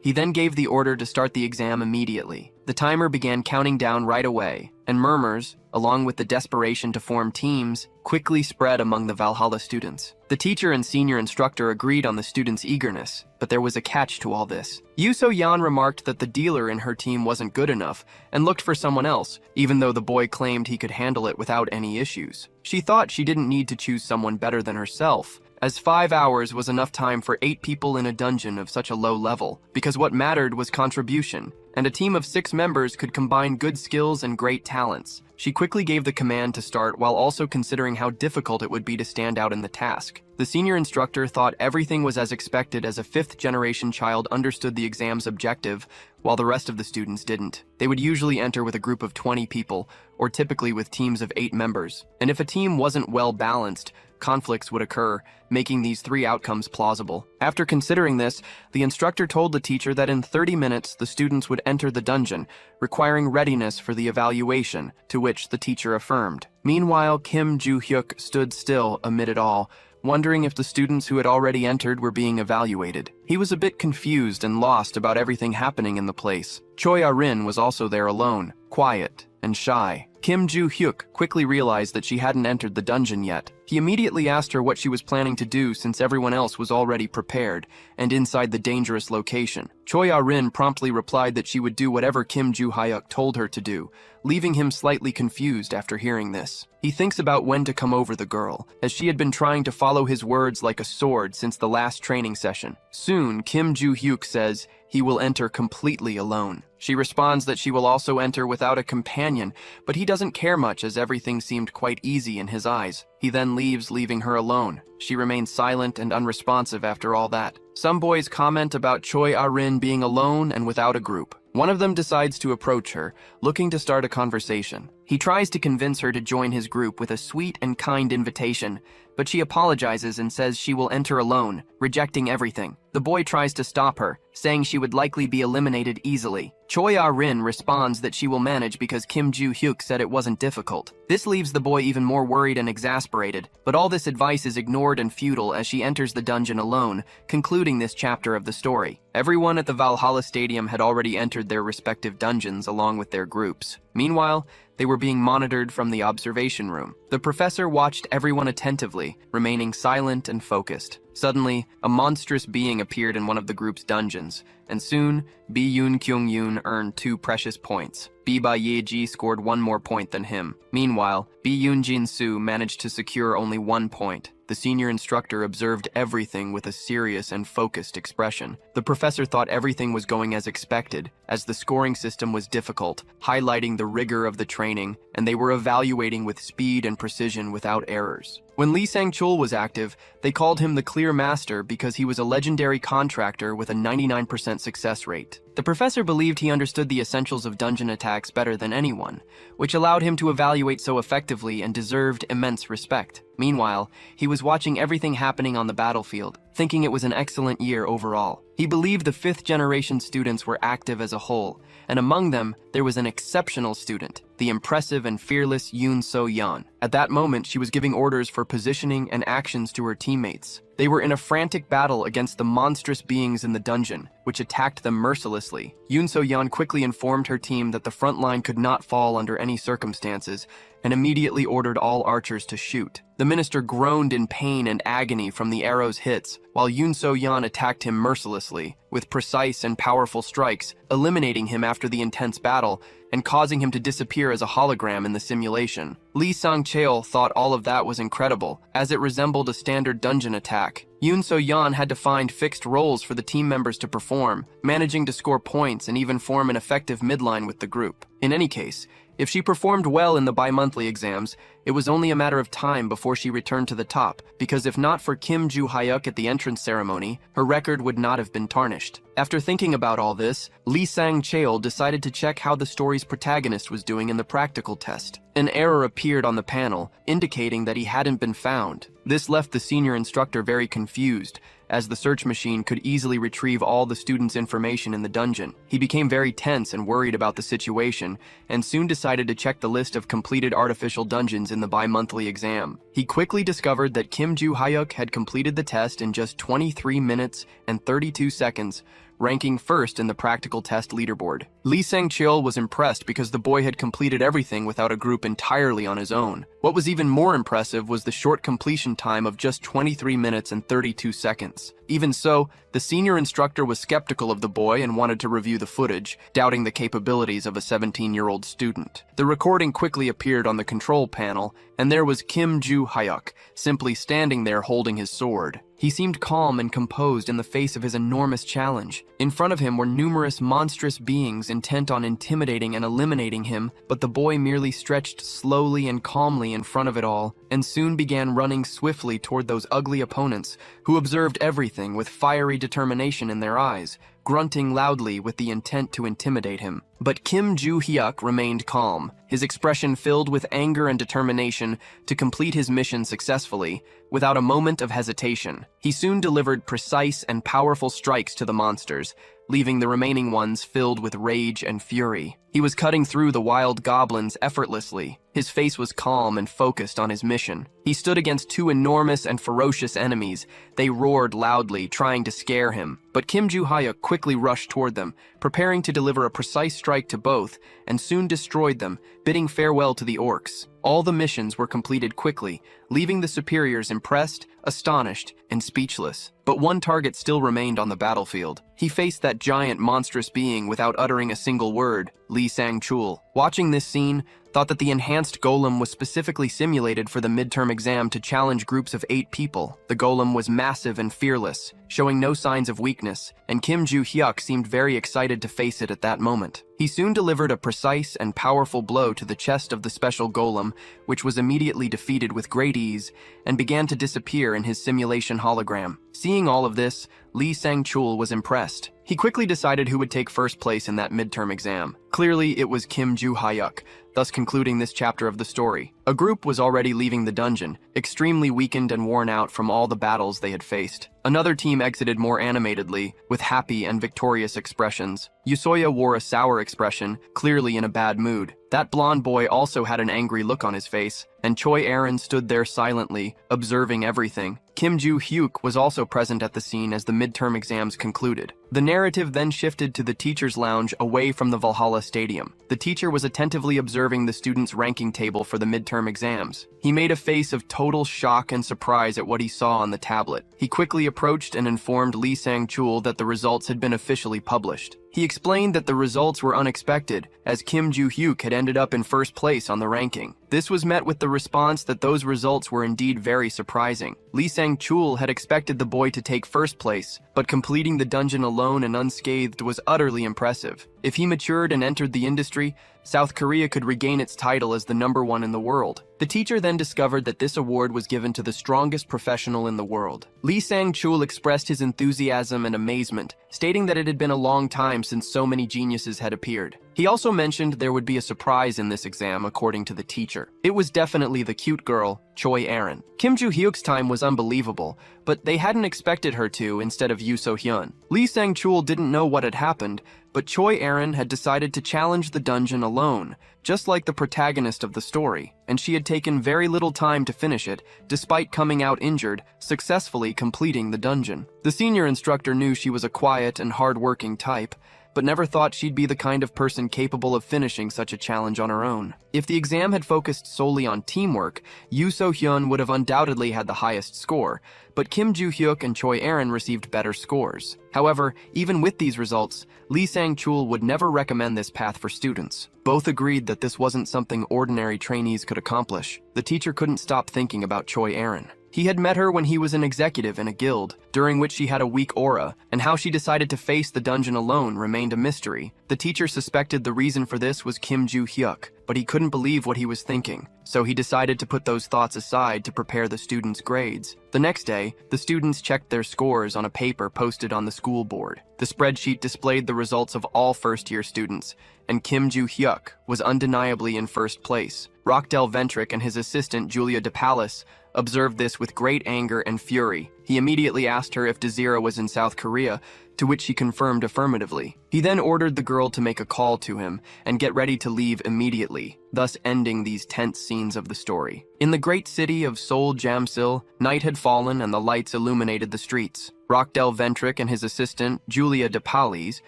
He then gave the order to start the exam immediately. The timer began counting down right away, and murmurs, along with the desperation to form teams, quickly spread among the Valhalla students. The teacher and senior instructor agreed on the students' eagerness, but there was a catch to all this. Yoo So-yeon remarked that the dealer in her team wasn't good enough and looked for someone else, even though the boy claimed he could handle it without any issues. She thought she didn't need to choose someone better than herself, as 5 hours was enough time for 8 people in a dungeon of such a low level, because what mattered was contribution, and a team of 6 members could combine good skills and great talents. She quickly gave the command to start while also considering how difficult it would be to stand out in the task. The senior instructor thought everything was as expected, as a 5th-generation child understood the exam's objective, while the rest of the students didn't. They would usually enter with a group of 20 people, or typically with teams of 8 members. And if a team wasn't well balanced, conflicts would occur, making these 3 outcomes plausible. After considering this, the instructor told the teacher that in 30 minutes the students would enter the dungeon, requiring readiness for the evaluation, to which the teacher affirmed. Meanwhile, Kim Joo-hyuk stood still amid it all, wondering if the students who had already entered were being evaluated. He was a bit confused and lost about everything happening in the place. Choi Ah-rin was also there alone, quiet and shy. Kim Joo-hyuk quickly realized that she hadn't entered the dungeon yet. He immediately asked her what she was planning to do, since everyone else was already prepared and inside the dangerous location. Choi Ah-rin promptly replied that she would do whatever Kim Joo-hyuk told her to do, leaving him slightly confused after hearing this. He thinks about when to come over the girl, as she had been trying to follow his words like a sword since the last training session. Soon, Kim Joo-hyuk says he will enter completely alone. She responds that she will also enter without a companion, but he doesn't care much, as everything seemed quite easy in his eyes. He then leaves, leaving her alone. She remains silent and unresponsive after all that. Some boys comment about Choi Ah-rin being alone and without a group. One of them decides to approach her, looking to start a conversation. He tries to convince her to join his group with a sweet and kind invitation, but she apologizes and says she will enter alone, rejecting everything. The boy tries to stop her, saying she would likely be eliminated easily. Choi Ah-rin responds that she will manage because Kim Joo-hyuk said it wasn't difficult. This leaves the boy even more worried and exasperated, but all this advice is ignored and futile as she enters the dungeon alone, concluding this chapter of the story. Everyone at the Valhalla Stadium had already entered their respective dungeons along with their groups. Meanwhile, they were being monitored from the observation room. The professor watched everyone attentively, remaining silent and focused. Suddenly, a monstrous being appeared in one of the group's dungeons, and soon, Bi-yoon Kyung-yoon earned 2 precious points. Bi-ba-ye-ji scored 1 more point than him. Meanwhile, Bi-yoon Jin-soo managed to secure only 1 point. The senior instructor observed everything with a serious and focused expression. The professor thought everything was going as expected, as the scoring system was difficult, highlighting the rigor of the training, and they were evaluating with speed and precision without errors. When Lee Sang-chul was active, they called him the Clear Master because he was a legendary contractor with a 99% success rate. The professor believed he understood the essentials of dungeon attacks better than anyone, which allowed him to evaluate so effectively and deserved immense respect. Meanwhile, he was watching everything happening on the battlefield, thinking it was an excellent year overall. He believed the 5th-generation students were active as a whole, and among them, there was an exceptional student, the impressive and fearless Yoon So-yeon. At that moment, she was giving orders for positioning and actions to her teammates. They were in a frantic battle against the monstrous beings in the dungeon, which attacked them mercilessly. Yoon So-yeon quickly informed her team that the front line could not fall under any circumstances, and immediately ordered all archers to shoot. The minister groaned in pain and agony from the arrow's hits, while Yoon So-yeon attacked him mercilessly, with precise and powerful strikes, eliminating him after the intense battle, and causing him to disappear as a hologram in the simulation. Lee Sang-cheol thought all of that was incredible, as it resembled a standard dungeon attack. Yoon So-yeon had to find fixed roles for the team members to perform, managing to score points and even form an effective midline with the group. In any case, If she performed well in the bi-monthly exams, it was only a matter of time before she returned to the top, because if not for Kim Joo-hyuk at the entrance ceremony, her record would not have been tarnished. After thinking about all this, Lee Sang-cheol decided to check how the story's protagonist was doing in the practical test. An error appeared on the panel, indicating that he hadn't been found. This left the senior instructor very confused, as the search machine could easily retrieve all the students' information in the dungeon. He became very tense and worried about the situation, and soon decided to check the list of completed artificial dungeons in the bi-monthly exam. He quickly discovered that Kim Joo-hyuk had completed the test in just 23 minutes and 32 seconds, ranking first in the practical test leaderboard. Lee Sang-cheol was impressed because the boy had completed everything without a group entirely on his own. What was even more impressive was the short completion time of just 23 minutes and 32 seconds. Even so, the senior instructor was skeptical of the boy and wanted to review the footage, doubting the capabilities of a 17-year-old student. The recording quickly appeared on the control panel, and there was Kim Joo-hyuk, simply standing there holding his sword. He seemed calm and composed in the face of his enormous challenge. In front of him were numerous monstrous beings intent on intimidating and eliminating him, but the boy merely stretched slowly and calmly in front of it all, and soon began running swiftly toward those ugly opponents, who observed everything with fiery determination in their eyes, grunting loudly with the intent to intimidate him. But Kim Joo-hyuk remained calm, his expression filled with anger and determination to complete his mission successfully, without a moment of hesitation. He soon delivered precise and powerful strikes to the monsters, leaving the remaining ones filled with rage and fury. He was cutting through the wild goblins effortlessly. His face was calm and focused on his mission. He stood against two enormous and ferocious enemies. They roared loudly, trying to scare him. But Kim Joo-hyuk quickly rushed toward them, preparing to deliver a precise strike to both, and soon destroyed them, bidding farewell to the orcs. All the missions were completed quickly, leaving the superiors impressed, astonished, and speechless. But one target still remained on the battlefield. He faced that giant monstrous being without uttering a single word, Lee Sang-cheol. Watching this scene, thought that the enhanced golem was specifically simulated for the midterm exam to challenge groups of 8 people. The golem was massive and fearless, showing no signs of weakness, and Kim Joo-hyuk seemed very excited to face it at that moment. He soon delivered a precise and powerful blow to the chest of the special golem, which was immediately defeated with great ease, and began to disappear in his simulation hologram. Seeing all of this, Lee Sang-cheol was impressed. He quickly decided who would take first place in that midterm exam. Clearly, it was Kim Joo-hyuk, thus concluding this chapter of the story. A group was already leaving the dungeon, extremely weakened and worn out from all the battles they had faced. Another team exited more animatedly, with happy and victorious expressions. Yusoya wore a sour expression, clearly in a bad mood. That blonde boy also had an angry look on his face, and Choi Aaron stood there silently, observing everything. Kim Joo-hyuk was also present at the scene as the midterm exams concluded. The narrative then shifted to the teacher's lounge away from the Valhalla Stadium. The teacher was attentively observing the students' ranking table for the midterm exams. He made a face of total shock and surprise at what he saw on the tablet. He quickly approached and informed Lee Sang-cheol that the results had been officially published. He explained that the results were unexpected, as Kim Joo-hyuk had ended up in first place on the ranking. This was met with the response that those results were indeed very surprising. Lee Sang-cheol had expected the boy to take first place, but completing the dungeon alone and unscathed was utterly impressive. If he matured and entered the industry, South Korea could regain its title as the #1 in the world. The teacher then discovered that this award was given to the strongest professional in the world. Lee Sang-cheol expressed his enthusiasm and amazement, stating that it had been a long time since so many geniuses had appeared. He also mentioned there would be a surprise in this exam, according to the teacher. It was definitely the cute girl, Choi Aaron. Kim Joo-hyuk's time was unbelievable, but they hadn't expected her to instead of Yoo So-hyun. Lee Sang-cheol didn't know what had happened, but Choi Aaron had decided to challenge the dungeon alone, just like the protagonist of the story, and she had taken very little time to finish it, despite coming out injured, successfully completing the dungeon. The senior instructor knew she was a quiet and hard-working type, but never thought she'd be the kind of person capable of finishing such a challenge on her own. If the exam had focused solely on teamwork, Yoo So-hyun would have undoubtedly had the highest score, but Kim Joo-hyuk and Choi Aaron received better scores. However, even with these results, Lee Sang-cheol would never recommend this path for students. Both agreed that this wasn't something ordinary trainees could accomplish. The teacher couldn't stop thinking about Choi Aaron. He had met her when he was an executive in a guild, during which she had a weak aura, and how she decided to face the dungeon alone remained a mystery. The teacher suspected the reason for this was Kim Joo-hyuk, but he couldn't believe what he was thinking, so he decided to put those thoughts aside to prepare the students' grades. The next day, the students checked their scores on a paper posted on the school board. The spreadsheet displayed the results of all first-year students, and Kim Joo-hyuk was undeniably in first place. Rockdell Ventrick and his assistant Julia DePalis observed this with great anger and fury. He immediately asked her if Desira was in South Korea, to which she confirmed affirmatively. He then ordered the girl to make a call to him and get ready to leave immediately, thus ending these tense scenes of the story. In the great city of Seoul Jamsil, night had fallen and the lights illuminated the streets. Rockdell Ventrick and his assistant, Julia DePalis,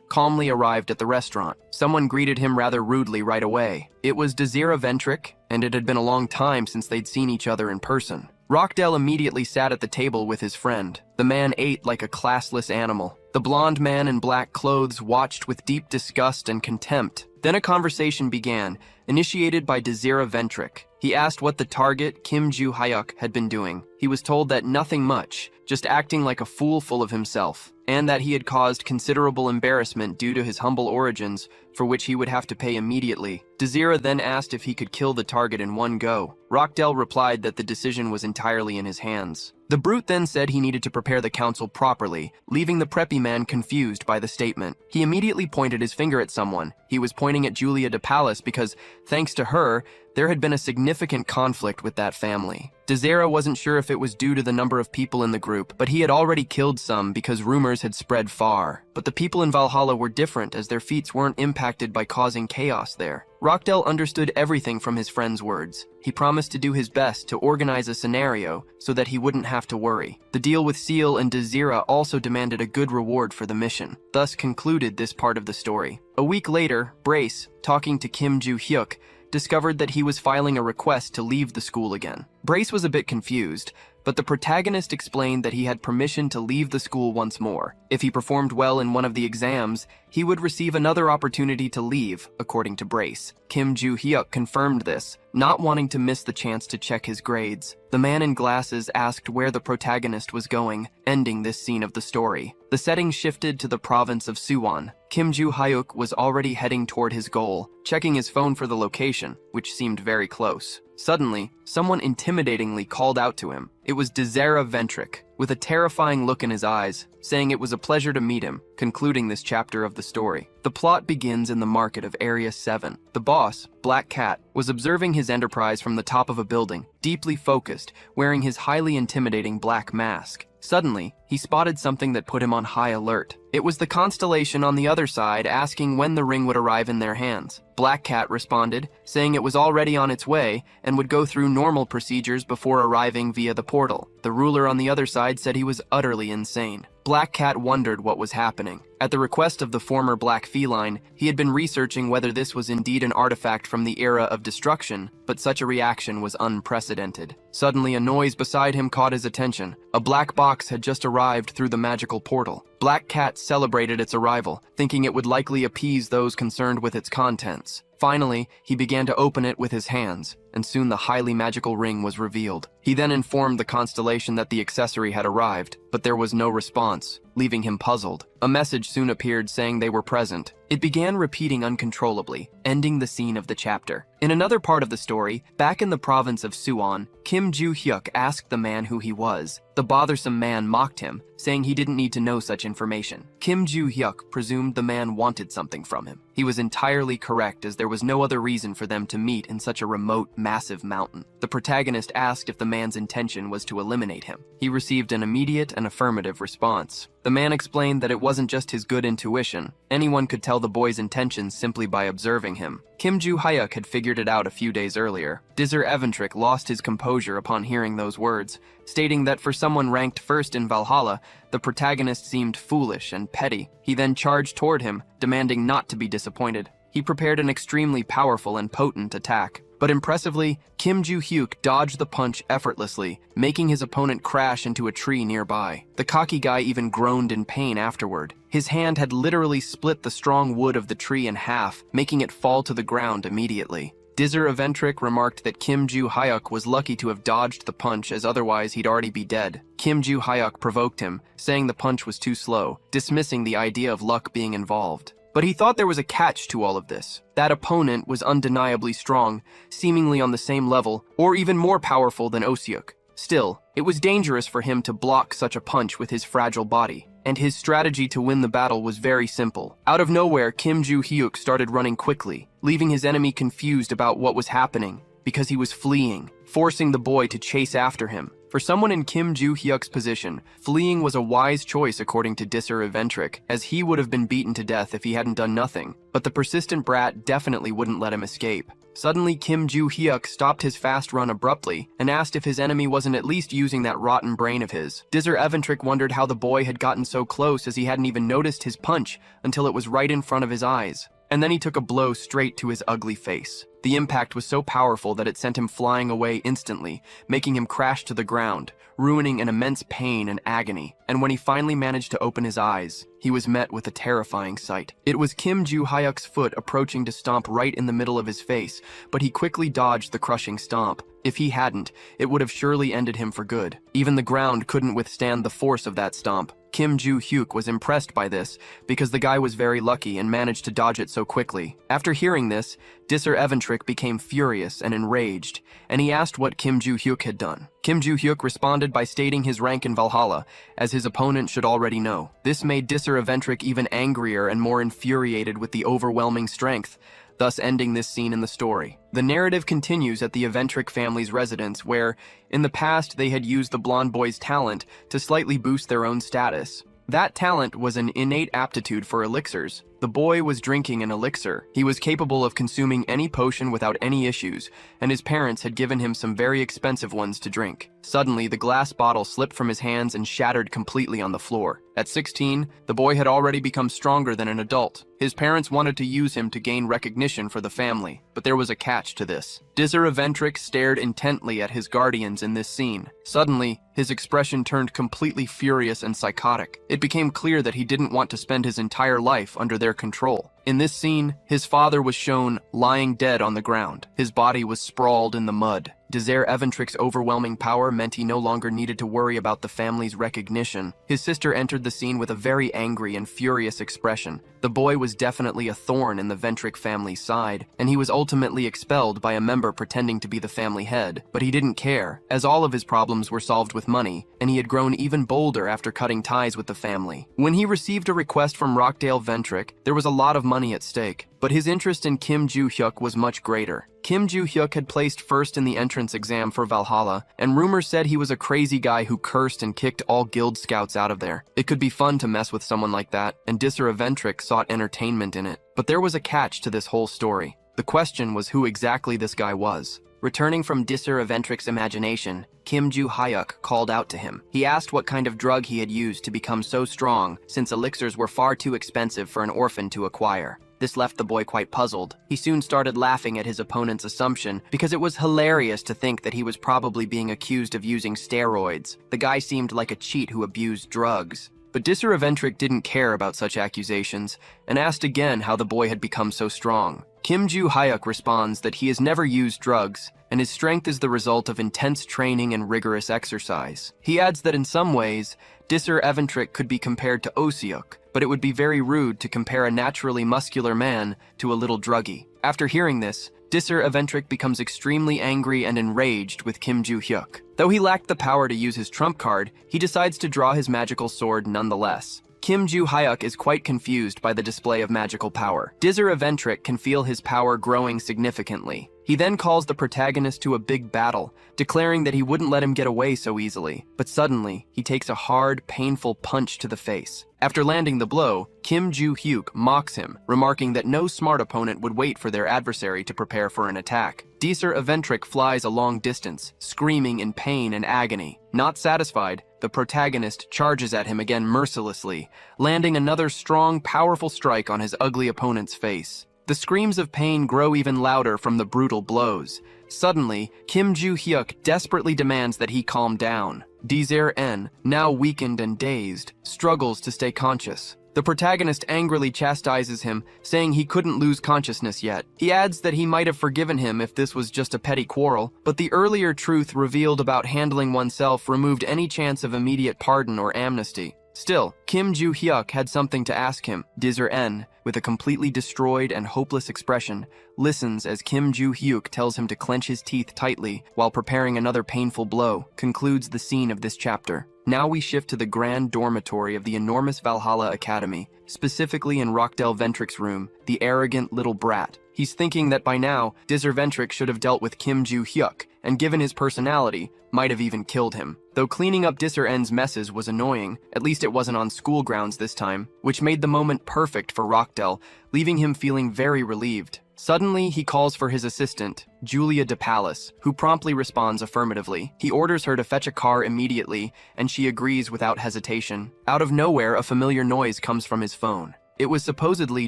calmly arrived at the restaurant. Someone greeted him rather rudely right away. It was Desira Ventrick, and it had been a long time since they'd seen each other in person. Rockdell immediately sat at the table with his friend. The man ate like a classless animal. The blonde man in black clothes watched with deep disgust and contempt. Then a conversation began, initiated by Desira Ventrick. He asked what the target, Kim Joo-hyuk, had been doing. He was told that nothing much, just acting like a fool full of himself, and that he had caused considerable embarrassment due to his humble origins, for which he would have to pay immediately. Desira then asked if he could kill the target in one go. Rockdell replied that the decision was entirely in his hands. The brute then said he needed to prepare the council properly, leaving the preppy man confused by the statement. He immediately pointed his finger at someone. He was pointing at Julia DePalis because, thanks to her, there had been a significant conflict with that family. Desira wasn't sure if it was due to the number of people in the group, but he had already killed some because rumors had spread far. But the people in Valhalla were different, as their feats weren't impacted by causing chaos there. Rockdell understood everything from his friend's words. He promised to do his best to organize a scenario so that he wouldn't have to worry. The deal with Seal and Desira also demanded a good reward for the mission, thus concluded this part of the story. A week later, Brace, talking to Kim Joo-hyuk, discovered that he was filing a request to leave the school again. Brace was a bit confused, but the protagonist explained that he had permission to leave the school once more. If he performed well in one of the exams, he would receive another opportunity to leave, according to Brace. Kim Joo-hyuk confirmed this, not wanting to miss the chance to check his grades. The man in glasses asked where the protagonist was going, ending this scene of the story. The setting shifted to the province of Suwon. Kim Joo-hyuk was already heading toward his goal, checking his phone for the location, which seemed very close. Suddenly, someone intimidatingly called out to him. It was Desira Ventrick, with a terrifying look in his eyes, saying it was a pleasure to meet him, concluding this chapter of the story. The plot begins in the market of Area 7. The boss, Black Cat, was observing his enterprise from the top of a building, deeply focused, wearing his highly intimidating black mask. Suddenly, he spotted something that put him on high alert. It was the constellation on the other side asking when the ring would arrive in their hands. Black Cat responded, saying it was already on its way and would go through normal procedures before arriving via the portal. The ruler on the other side said he was utterly insane. Black Cat wondered what was happening. At the request of the former black feline, he had been researching whether this was indeed an artifact from the era of destruction, but such a reaction was unprecedented. Suddenly, a noise beside him caught his attention. A black box had just arrived through the magical portal. Black Cat celebrated its arrival, thinking it would likely appease those concerned with its contents. Finally, he began to open it with his hands, and soon the highly magical ring was revealed. He then informed the constellation that the accessory had arrived, but there was no response, leaving him puzzled. A message soon appeared saying they were present. It began repeating uncontrollably, ending the scene of the chapter. In another part of the story, back in the province of Suwon, Kim Joo-hyuk asked the man who he was. The bothersome man mocked him, saying he didn't need to know such information. Kim Joo-hyuk presumed the man wanted something from him. He was entirely correct, as there was no other reason for them to meet in such a remote, massive mountain. The protagonist asked if the man's intention was to eliminate him. He received an immediate and affirmative response. The man explained that it wasn't just his good intuition. Anyone could tell the boy's intentions simply by observing him. Kim Joo-hyuk had figured it out a few days earlier. Desira Ventrick lost his composure upon hearing those words, stating that for someone ranked first in Valhalla, the protagonist seemed foolish and petty. He then charged toward him, demanding not to be disappointed. He prepared an extremely powerful and potent attack. But impressively, Kim Joo-hyuk dodged the punch effortlessly, making his opponent crash into a tree nearby. The cocky guy even groaned in pain afterward. His hand had literally split the strong wood of the tree in half, making it fall to the ground immediately. Dizzer Eventric remarked that Kim Joo-hyuk was lucky to have dodged the punch, as otherwise he'd already be dead. Kim Joo-hyuk provoked him, saying the punch was too slow, dismissing the idea of luck being involved. But he thought there was a catch to all of this. That opponent was undeniably strong, seemingly on the same level, or even more powerful than Oseok. Still, it was dangerous for him to block such a punch with his fragile body, and his strategy to win the battle was very simple. Out of nowhere, Kim Joo-hyuk started running quickly, leaving his enemy confused about what was happening, because he was fleeing, forcing the boy to chase after him. For someone in Kim Joo-hyuk's position, fleeing was a wise choice according to Dizzer Eventric, as he would have been beaten to death if he hadn't done nothing, but the persistent brat definitely wouldn't let him escape. Suddenly, Kim Joo-hyuk stopped his fast run abruptly and asked if his enemy wasn't at least using that rotten brain of his. Dizzer Eventric wondered how the boy had gotten so close, as he hadn't even noticed his punch until it was right in front of his eyes. And then he took a blow straight to his ugly face. The impact was so powerful that it sent him flying away instantly, making him crash to the ground, ruining an immense pain and agony. And when he finally managed to open his eyes, he was met with a terrifying sight. It was Kim Joo-hyuk's foot approaching to stomp right in the middle of his face, but he quickly dodged the crushing stomp. If he hadn't, it would have surely ended him for good. Even the ground couldn't withstand the force of that stomp. Kim Joo-hyuk was impressed by this, because the guy was very lucky and managed to dodge it so quickly. After hearing this, Dizzer Eventric became furious and enraged, and he asked what Kim Joo-hyuk had done. Kim Joo-hyuk responded by stating his rank in Valhalla, as his opponent should already know. This made Dizzer Eventric even angrier and more infuriated with the overwhelming strength, thus ending this scene in the story. The narrative continues at the Eventric family's residence, where, in the past, they had used the blonde boy's talent to slightly boost their own status. That talent was an innate aptitude for elixirs. The boy was drinking an elixir. He was capable of consuming any potion without any issues, and his parents had given him some very expensive ones to drink. Suddenly, the glass bottle slipped from his hands and shattered completely on the floor. At 16, the boy had already become stronger than an adult. His parents wanted to use him to gain recognition for the family, but there was a catch to this. Dizzer Eventric stared intently at his guardians in this scene. Suddenly, his expression turned completely furious and psychotic. It became clear that he didn't want to spend his entire life under their control. In this scene, his father was shown lying dead on the ground. His body was sprawled in the mud. Dizzer Eventric's overwhelming power meant he no longer needed to worry about the family's recognition. His sister entered the scene with a very angry and furious expression. The boy was definitely a thorn in the Ventric family's side, and he was ultimately expelled by a member pretending to be the family head. But he didn't care, as all of his problems were solved with money, and he had grown even bolder after cutting ties with the family. When he received a request from Rockdale Ventric, there was a lot of money at stake, but his interest in Kim Joo-hyuk was much greater. Kim Joo-hyuk had placed first in the entrance exam for Valhalla, and rumors said he was a crazy guy who cursed and kicked all guild scouts out of there. It could be fun to mess with someone like that, and Dizzer Eventric sought entertainment in it. But there was a catch to this whole story. The question was who exactly this guy was. Returning from Dizzer Eventric's imagination, Kim Joo-hyuk called out to him. He asked what kind of drug he had used to become so strong, since elixirs were far too expensive for an orphan to acquire. This left the boy quite puzzled. He soon started laughing at his opponent's assumption, because it was hilarious to think that he was probably being accused of using steroids. The guy seemed like a cheat who abused drugs. But Dizzer Eventric didn't care about such accusations, and asked again how the boy had become so strong. Kim Joo-hyuk responds that he has never used drugs, and his strength is the result of intense training and rigorous exercise. He adds that in some ways, Dizzer Eventric could be compared to Oseok, but it would be very rude to compare a naturally muscular man to a little druggie. After hearing this, Dizzer Eventric becomes extremely angry and enraged with Kim Joo-hyuk. Though he lacked the power to use his trump card, he decides to draw his magical sword nonetheless. Kim Joo-hyuk is quite confused by the display of magical power. Dizzer Eventric can feel his power growing significantly. He then calls the protagonist to a big battle, declaring that he wouldn't let him get away so easily. But suddenly, he takes a hard, painful punch to the face. After landing the blow, Kim Joo-hyuk mocks him, remarking that no smart opponent would wait for their adversary to prepare for an attack. Dizzer Eventric flies a long distance, screaming in pain and agony. Not satisfied, the protagonist charges at him again mercilessly, landing another strong, powerful strike on his ugly opponent's face. The screams of pain grow even louder from the brutal blows. Suddenly, Kim Joo-hyuk desperately demands that he calm down. Dizzer En, now weakened and dazed, struggles to stay conscious. The protagonist angrily chastises him, saying he couldn't lose consciousness yet. He adds that he might have forgiven him if this was just a petty quarrel, but the earlier truth revealed about handling oneself removed any chance of immediate pardon or amnesty. Still, Kim Joo-hyuk had something to ask him. Dizzer-en, with a completely destroyed and hopeless expression, listens as Kim Joo-hyuk tells him to clench his teeth tightly while preparing another painful blow, concludes the scene of this chapter. Now we shift to the grand dormitory of the enormous Valhalla Academy, specifically in Rockdell Ventrick's room, the arrogant little brat. He's thinking that by now, Dizzer Ventrick should have dealt with Kim Joo-hyuk, and given his personality, might have even killed him. Though cleaning up Dizzer-en's messes was annoying, at least it wasn't on school grounds this time, which made the moment perfect for Rockdell, leaving him feeling very relieved. Suddenly, he calls for his assistant, Julia de Pallas, who promptly responds affirmatively. He orders her to fetch a car immediately, and she agrees without hesitation. Out of nowhere, a familiar noise comes from his phone. It was supposedly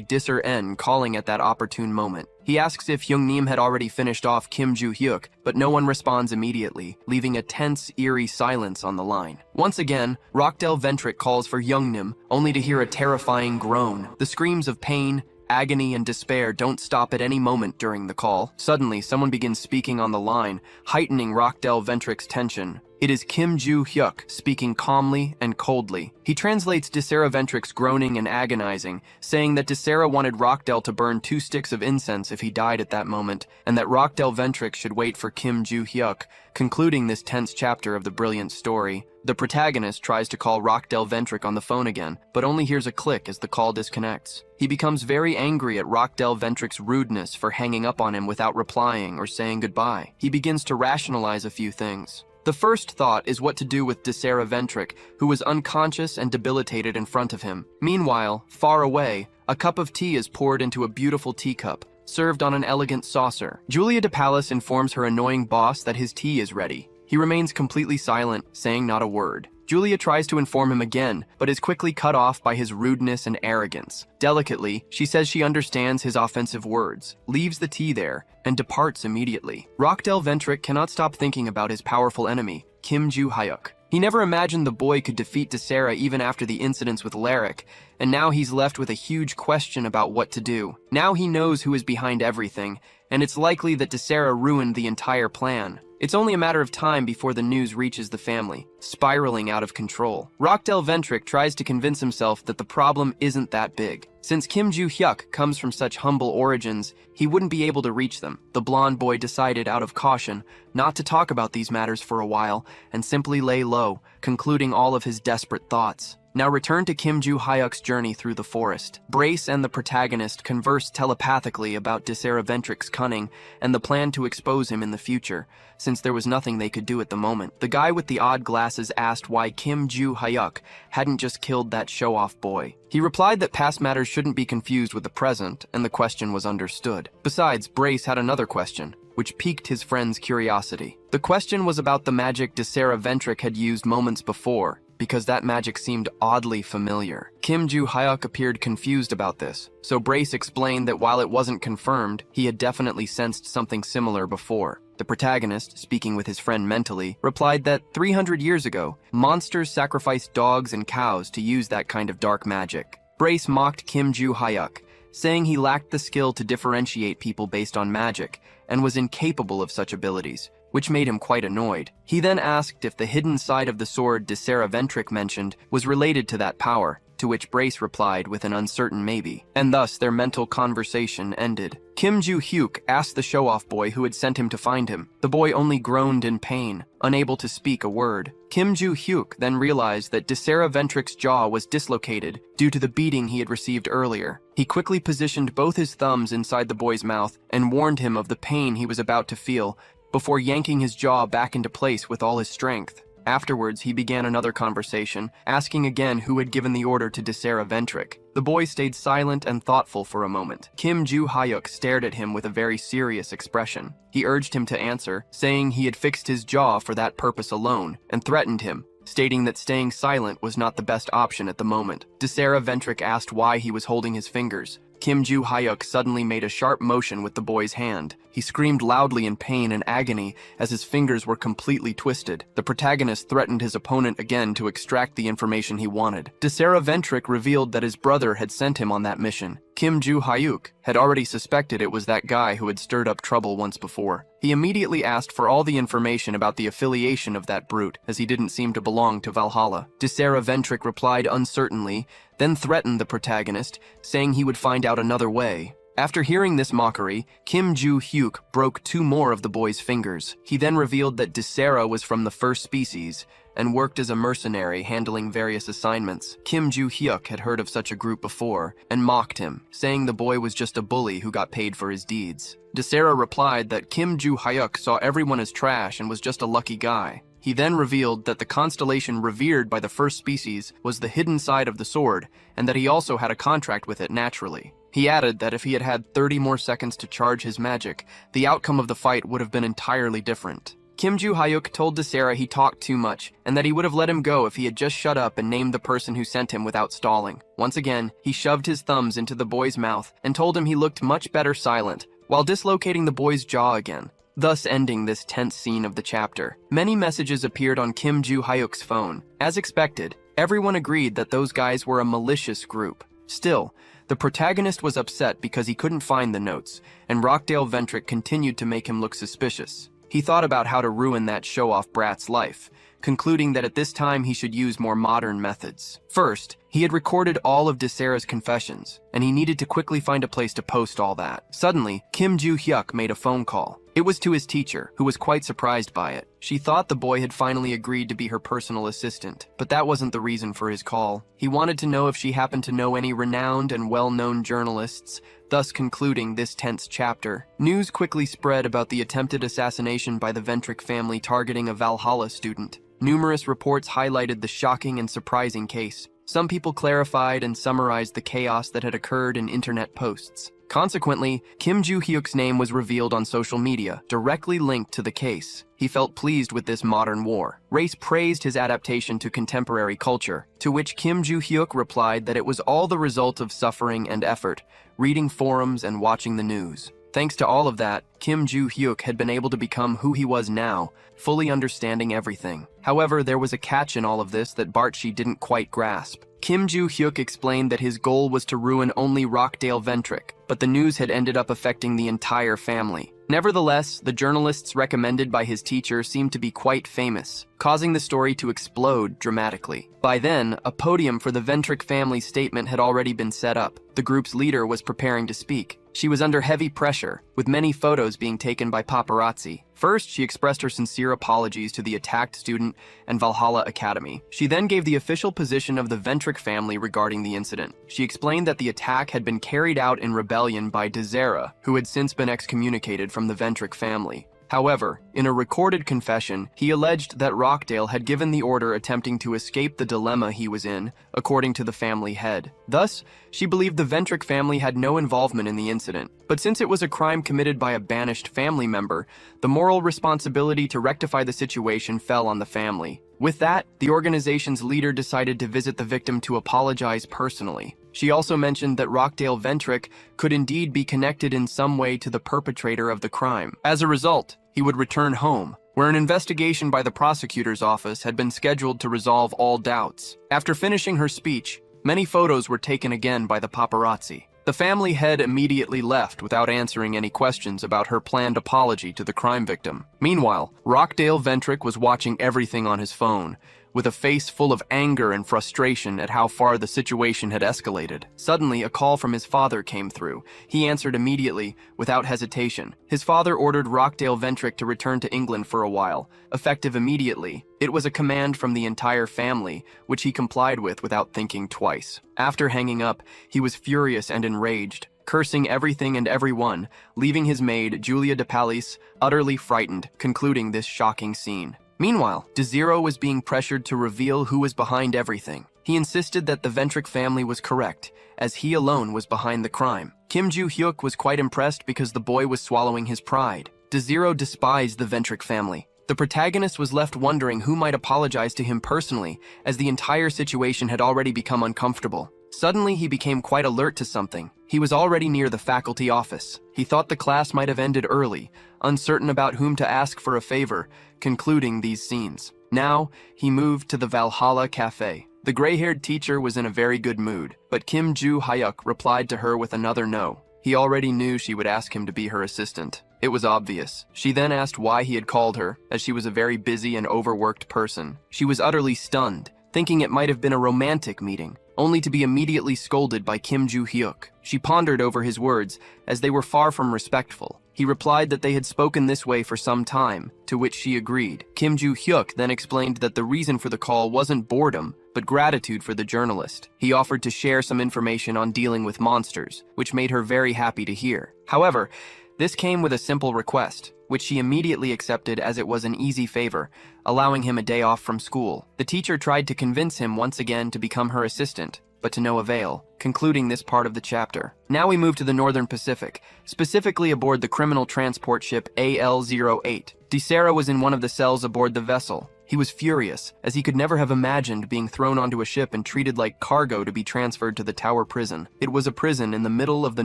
Dizzer-en calling at that opportune moment. He asks if Youngnim had already finished off Kim Joo-hyuk, but no one responds immediately, leaving a tense, eerie silence on the line. Once again, Rockdell Ventrick calls for Youngnim, only to hear a terrifying groan. The screams of pain, agony, and despair don't stop at any moment during the call. Suddenly, someone begins speaking on the line, heightening Rockdell Ventrick's tension. It is Kim Joo-hyuk, speaking calmly and coldly. He translates Dizzer Ventrick's groaning and agonizing, saying that Dizzer wanted Rockdell to burn 2 sticks of incense if he died at that moment, and that Rockdell Ventrick should wait for Kim Joo-hyuk, concluding this tense chapter of the brilliant story. The protagonist tries to call Rockdell Ventrick on the phone again, but only hears a click as the call disconnects. He becomes very angry at Rockdell Ventrick's rudeness for hanging up on him without replying or saying goodbye. He begins to rationalize a few things. The first thought is what to do with Dizzer Ventrick, who was unconscious and debilitated in front of him. Meanwhile, far away, a cup of tea is poured into a beautiful teacup, served on an elegant saucer. Julia de Pallas informs her annoying boss that his tea is ready. He remains completely silent, saying not a word. Julia tries to inform him again, but is quickly cut off by his rudeness and arrogance. Delicately, she says she understands his offensive words, leaves the tea there, and departs immediately. Rockdell Ventrick cannot stop thinking about his powerful enemy, Kim Joo-hyuk. He never imagined the boy could defeat Dizzer even after the incidents with Larrick, and now he's left with a huge question about what to do. Now he knows who is behind everything, and it's likely that Dizzer ruined the entire plan. It's only a matter of time before the news reaches the family, spiraling out of control. Rockdell Ventrick tries to convince himself that the problem isn't that big. Since Kim Joo-hyuk comes from such humble origins, he wouldn't be able to reach them. The blonde boy decided out of caution not to talk about these matters for a while and simply lay low, concluding all of his desperate thoughts. Now return to Kim Joo-hyuk's journey through the forest. Brace and the protagonist converse telepathically about Dizzer Ventrick's cunning and the plan to expose him in the future, since there was nothing they could do at the moment. The guy with the odd glasses asked why Kim Joo-hyuk hadn't just killed that show-off boy. He replied that past matters shouldn't be confused with the present, and the question was understood. Besides, Brace had another question, which piqued his friend's curiosity. The question was about the magic Dizzer Ventrick had used moments before, because that magic seemed oddly familiar. Kim Joo-hyuk appeared confused about this, so Brace explained that while it wasn't confirmed, he had definitely sensed something similar before. The protagonist, speaking with his friend mentally, replied that 300 years ago, monsters sacrificed dogs and cows to use that kind of dark magic. Brace mocked Kim Joo-hyuk, saying he lacked the skill to differentiate people based on magic, and was incapable of such abilities, which made him quite annoyed. He then asked if the hidden side of the sword Dizzer Ventrick mentioned was related to that power, to which Brace replied with an uncertain maybe, and thus their mental conversation ended. Kim Joo-hyuk asked the show-off boy who had sent him to find him. The boy only groaned in pain, unable to speak a word. Kim Joo-hyuk then realized that Dizzer Ventrick's jaw was dislocated due to the beating he had received earlier. He quickly positioned both his thumbs inside the boy's mouth and warned him of the pain he was about to feel, before yanking his jaw back into place with all his strength. Afterwards, he began another conversation, asking again who had given the order to Dizzer Ventrick. The boy stayed silent and thoughtful for a moment. Kim Joo-hyuk stared at him with a very serious expression. He urged him to answer, saying he had fixed his jaw for that purpose alone, and threatened him, stating that staying silent was not the best option at the moment. Dizzer Ventrick asked why he was holding his fingers. Kim Joo-hyuk suddenly made a sharp motion with the boy's hand. He screamed loudly in pain and agony as his fingers were completely twisted. The protagonist threatened his opponent again to extract the information he wanted. Desera Ventric revealed that his brother had sent him on that mission. Kim Joo-hyuk had already suspected it was that guy who had stirred up trouble once before. He immediately asked for all the information about the affiliation of that brute, as he didn't seem to belong to Valhalla. Desera Ventric replied uncertainly, then threatened the protagonist, saying he would find out another way. After hearing this mockery, Kim Joo-hyuk broke 2 more of the boy's fingers. He then revealed that Desera was from the first species and worked as a mercenary handling various assignments. Kim Joo-hyuk had heard of such a group before and mocked him, saying the boy was just a bully who got paid for his deeds. Desera replied that Kim Joo-hyuk saw everyone as trash and was just a lucky guy. He then revealed that the constellation revered by the first species was the hidden side of the sword, and that he also had a contract with it naturally. He added that if he had had 30 more seconds to charge his magic, the outcome of the fight would have been entirely different. Kim Joo-hyuk told Desera he talked too much, and that he would have let him go if he had just shut up and named the person who sent him without stalling. Once again, he shoved his thumbs into the boy's mouth and told him he looked much better silent, while dislocating the boy's jaw again, thus ending this tense scene of the chapter. Many messages appeared on Kim Joo-hyuk's phone. As expected, everyone agreed that those guys were a malicious group. Still, the protagonist was upset because he couldn't find the notes, and Rockdale Ventric continued to make him look suspicious. He thought about how to ruin that show-off brat's life, concluding that at this time he should use more modern methods. First, he had recorded all of Desera's confessions, and he needed to quickly find a place to post all that. Suddenly, Kim Joo-hyuk made a phone call. It was to his teacher, who was quite surprised by it. She thought the boy had finally agreed to be her personal assistant, but that wasn't the reason for his call. He wanted to know if she happened to know any renowned and well-known journalists, thus concluding this tense chapter. News quickly spread about the attempted assassination by the Ventric family targeting a Valhalla student. Numerous reports highlighted the shocking and surprising case. Some people clarified and summarized the chaos that had occurred in internet posts. Consequently, Kim Joo-hyuk's name was revealed on social media, directly linked to the case. He felt pleased with this modern war. Race praised his adaptation to contemporary culture, to which Kim Joo-hyuk replied that it was all the result of suffering and effort, reading forums and watching the news. Thanks to all of that, Kim Joo-hyuk had been able to become who he was now, fully understanding everything. However, there was a catch in all of this that Barchi didn't quite grasp. Kim Joo-hyuk explained that his goal was to ruin only Rockdale Ventric, but the news had ended up affecting the entire family. Nevertheless, the journalists recommended by his teacher seemed to be quite famous, causing the story to explode dramatically. By then, a podium for the Ventric family's statement had already been set up. The group's leader was preparing to speak. She was under heavy pressure, with many photos being taken by paparazzi. First, she expressed her sincere apologies to the attacked student and Valhalla Academy. She then gave the official position of the Ventric family regarding the incident. She explained that the attack had been carried out in rebellion by Desera, who had since been excommunicated from the Ventric family. However, in a recorded confession, he alleged that Rockdale had given the order attempting to escape the dilemma he was in, according to the family head. Thus, she believed the Ventric family had no involvement in the incident. But since it was a crime committed by a banished family member, the moral responsibility to rectify the situation fell on the family. With that, the organization's leader decided to visit the victim to apologize personally. She also mentioned that Rockdale Ventric could indeed be connected in some way to the perpetrator of the crime. As a result, he would return home, where an investigation by the prosecutor's office had been scheduled to resolve all doubts. After finishing her speech, many photos were taken again by the paparazzi. The family head immediately left without answering any questions about her planned apology to the crime victim. Meanwhile, Rockdale Ventric was watching everything on his phone, with a face full of anger and frustration at how far the situation had escalated. Suddenly, a call from his father came through. He answered immediately, without hesitation. His father ordered Rockdale Ventric to return to England for a while, effective immediately. It was a command from the entire family, which he complied with without thinking twice. After hanging up, he was furious and enraged, cursing everything and everyone, leaving his maid, Julia de Palis, utterly frightened, concluding this shocking scene. Meanwhile, Desera was being pressured to reveal who was behind everything. He insisted that the Ventric family was correct, as he alone was behind the crime. Kim Joo-hyuk was quite impressed because the boy was swallowing his pride. Desera despised the Ventric family. The protagonist was left wondering who might apologize to him personally, as the entire situation had already become uncomfortable. Suddenly, he became quite alert to something. He was already near the faculty office. He thought the class might have ended early, uncertain about whom to ask for a favor, concluding these scenes. Now, he moved to the Valhalla Cafe. The gray-haired teacher was in a very good mood, but Kim Joo-hyuk replied to her with another no. He already knew she would ask him to be her assistant. It was obvious. She then asked why he had called her, as she was a very busy and overworked person. She was utterly stunned, thinking it might have been a romantic meeting, only to be immediately scolded by Kim Joo-hyuk. She pondered over his words, as they were far from respectful. He replied that they had spoken this way for some time, to which she agreed. Kim Joo-hyuk then explained that the reason for the call wasn't boredom, but gratitude for the journalist. He offered to share some information on dealing with monsters, which made her very happy to hear. However, this came with a simple request, which she immediately accepted as it was an easy favor, allowing him a day off from school. The teacher tried to convince him once again to become her assistant, but to no avail, concluding this part of the chapter. Now we move to the Northern Pacific, specifically aboard the criminal transport ship AL-08. DeSera was in one of the cells aboard the vessel. He was furious, as he could never have imagined being thrown onto a ship and treated like cargo to be transferred to the Tower Prison. It was a prison in the middle of the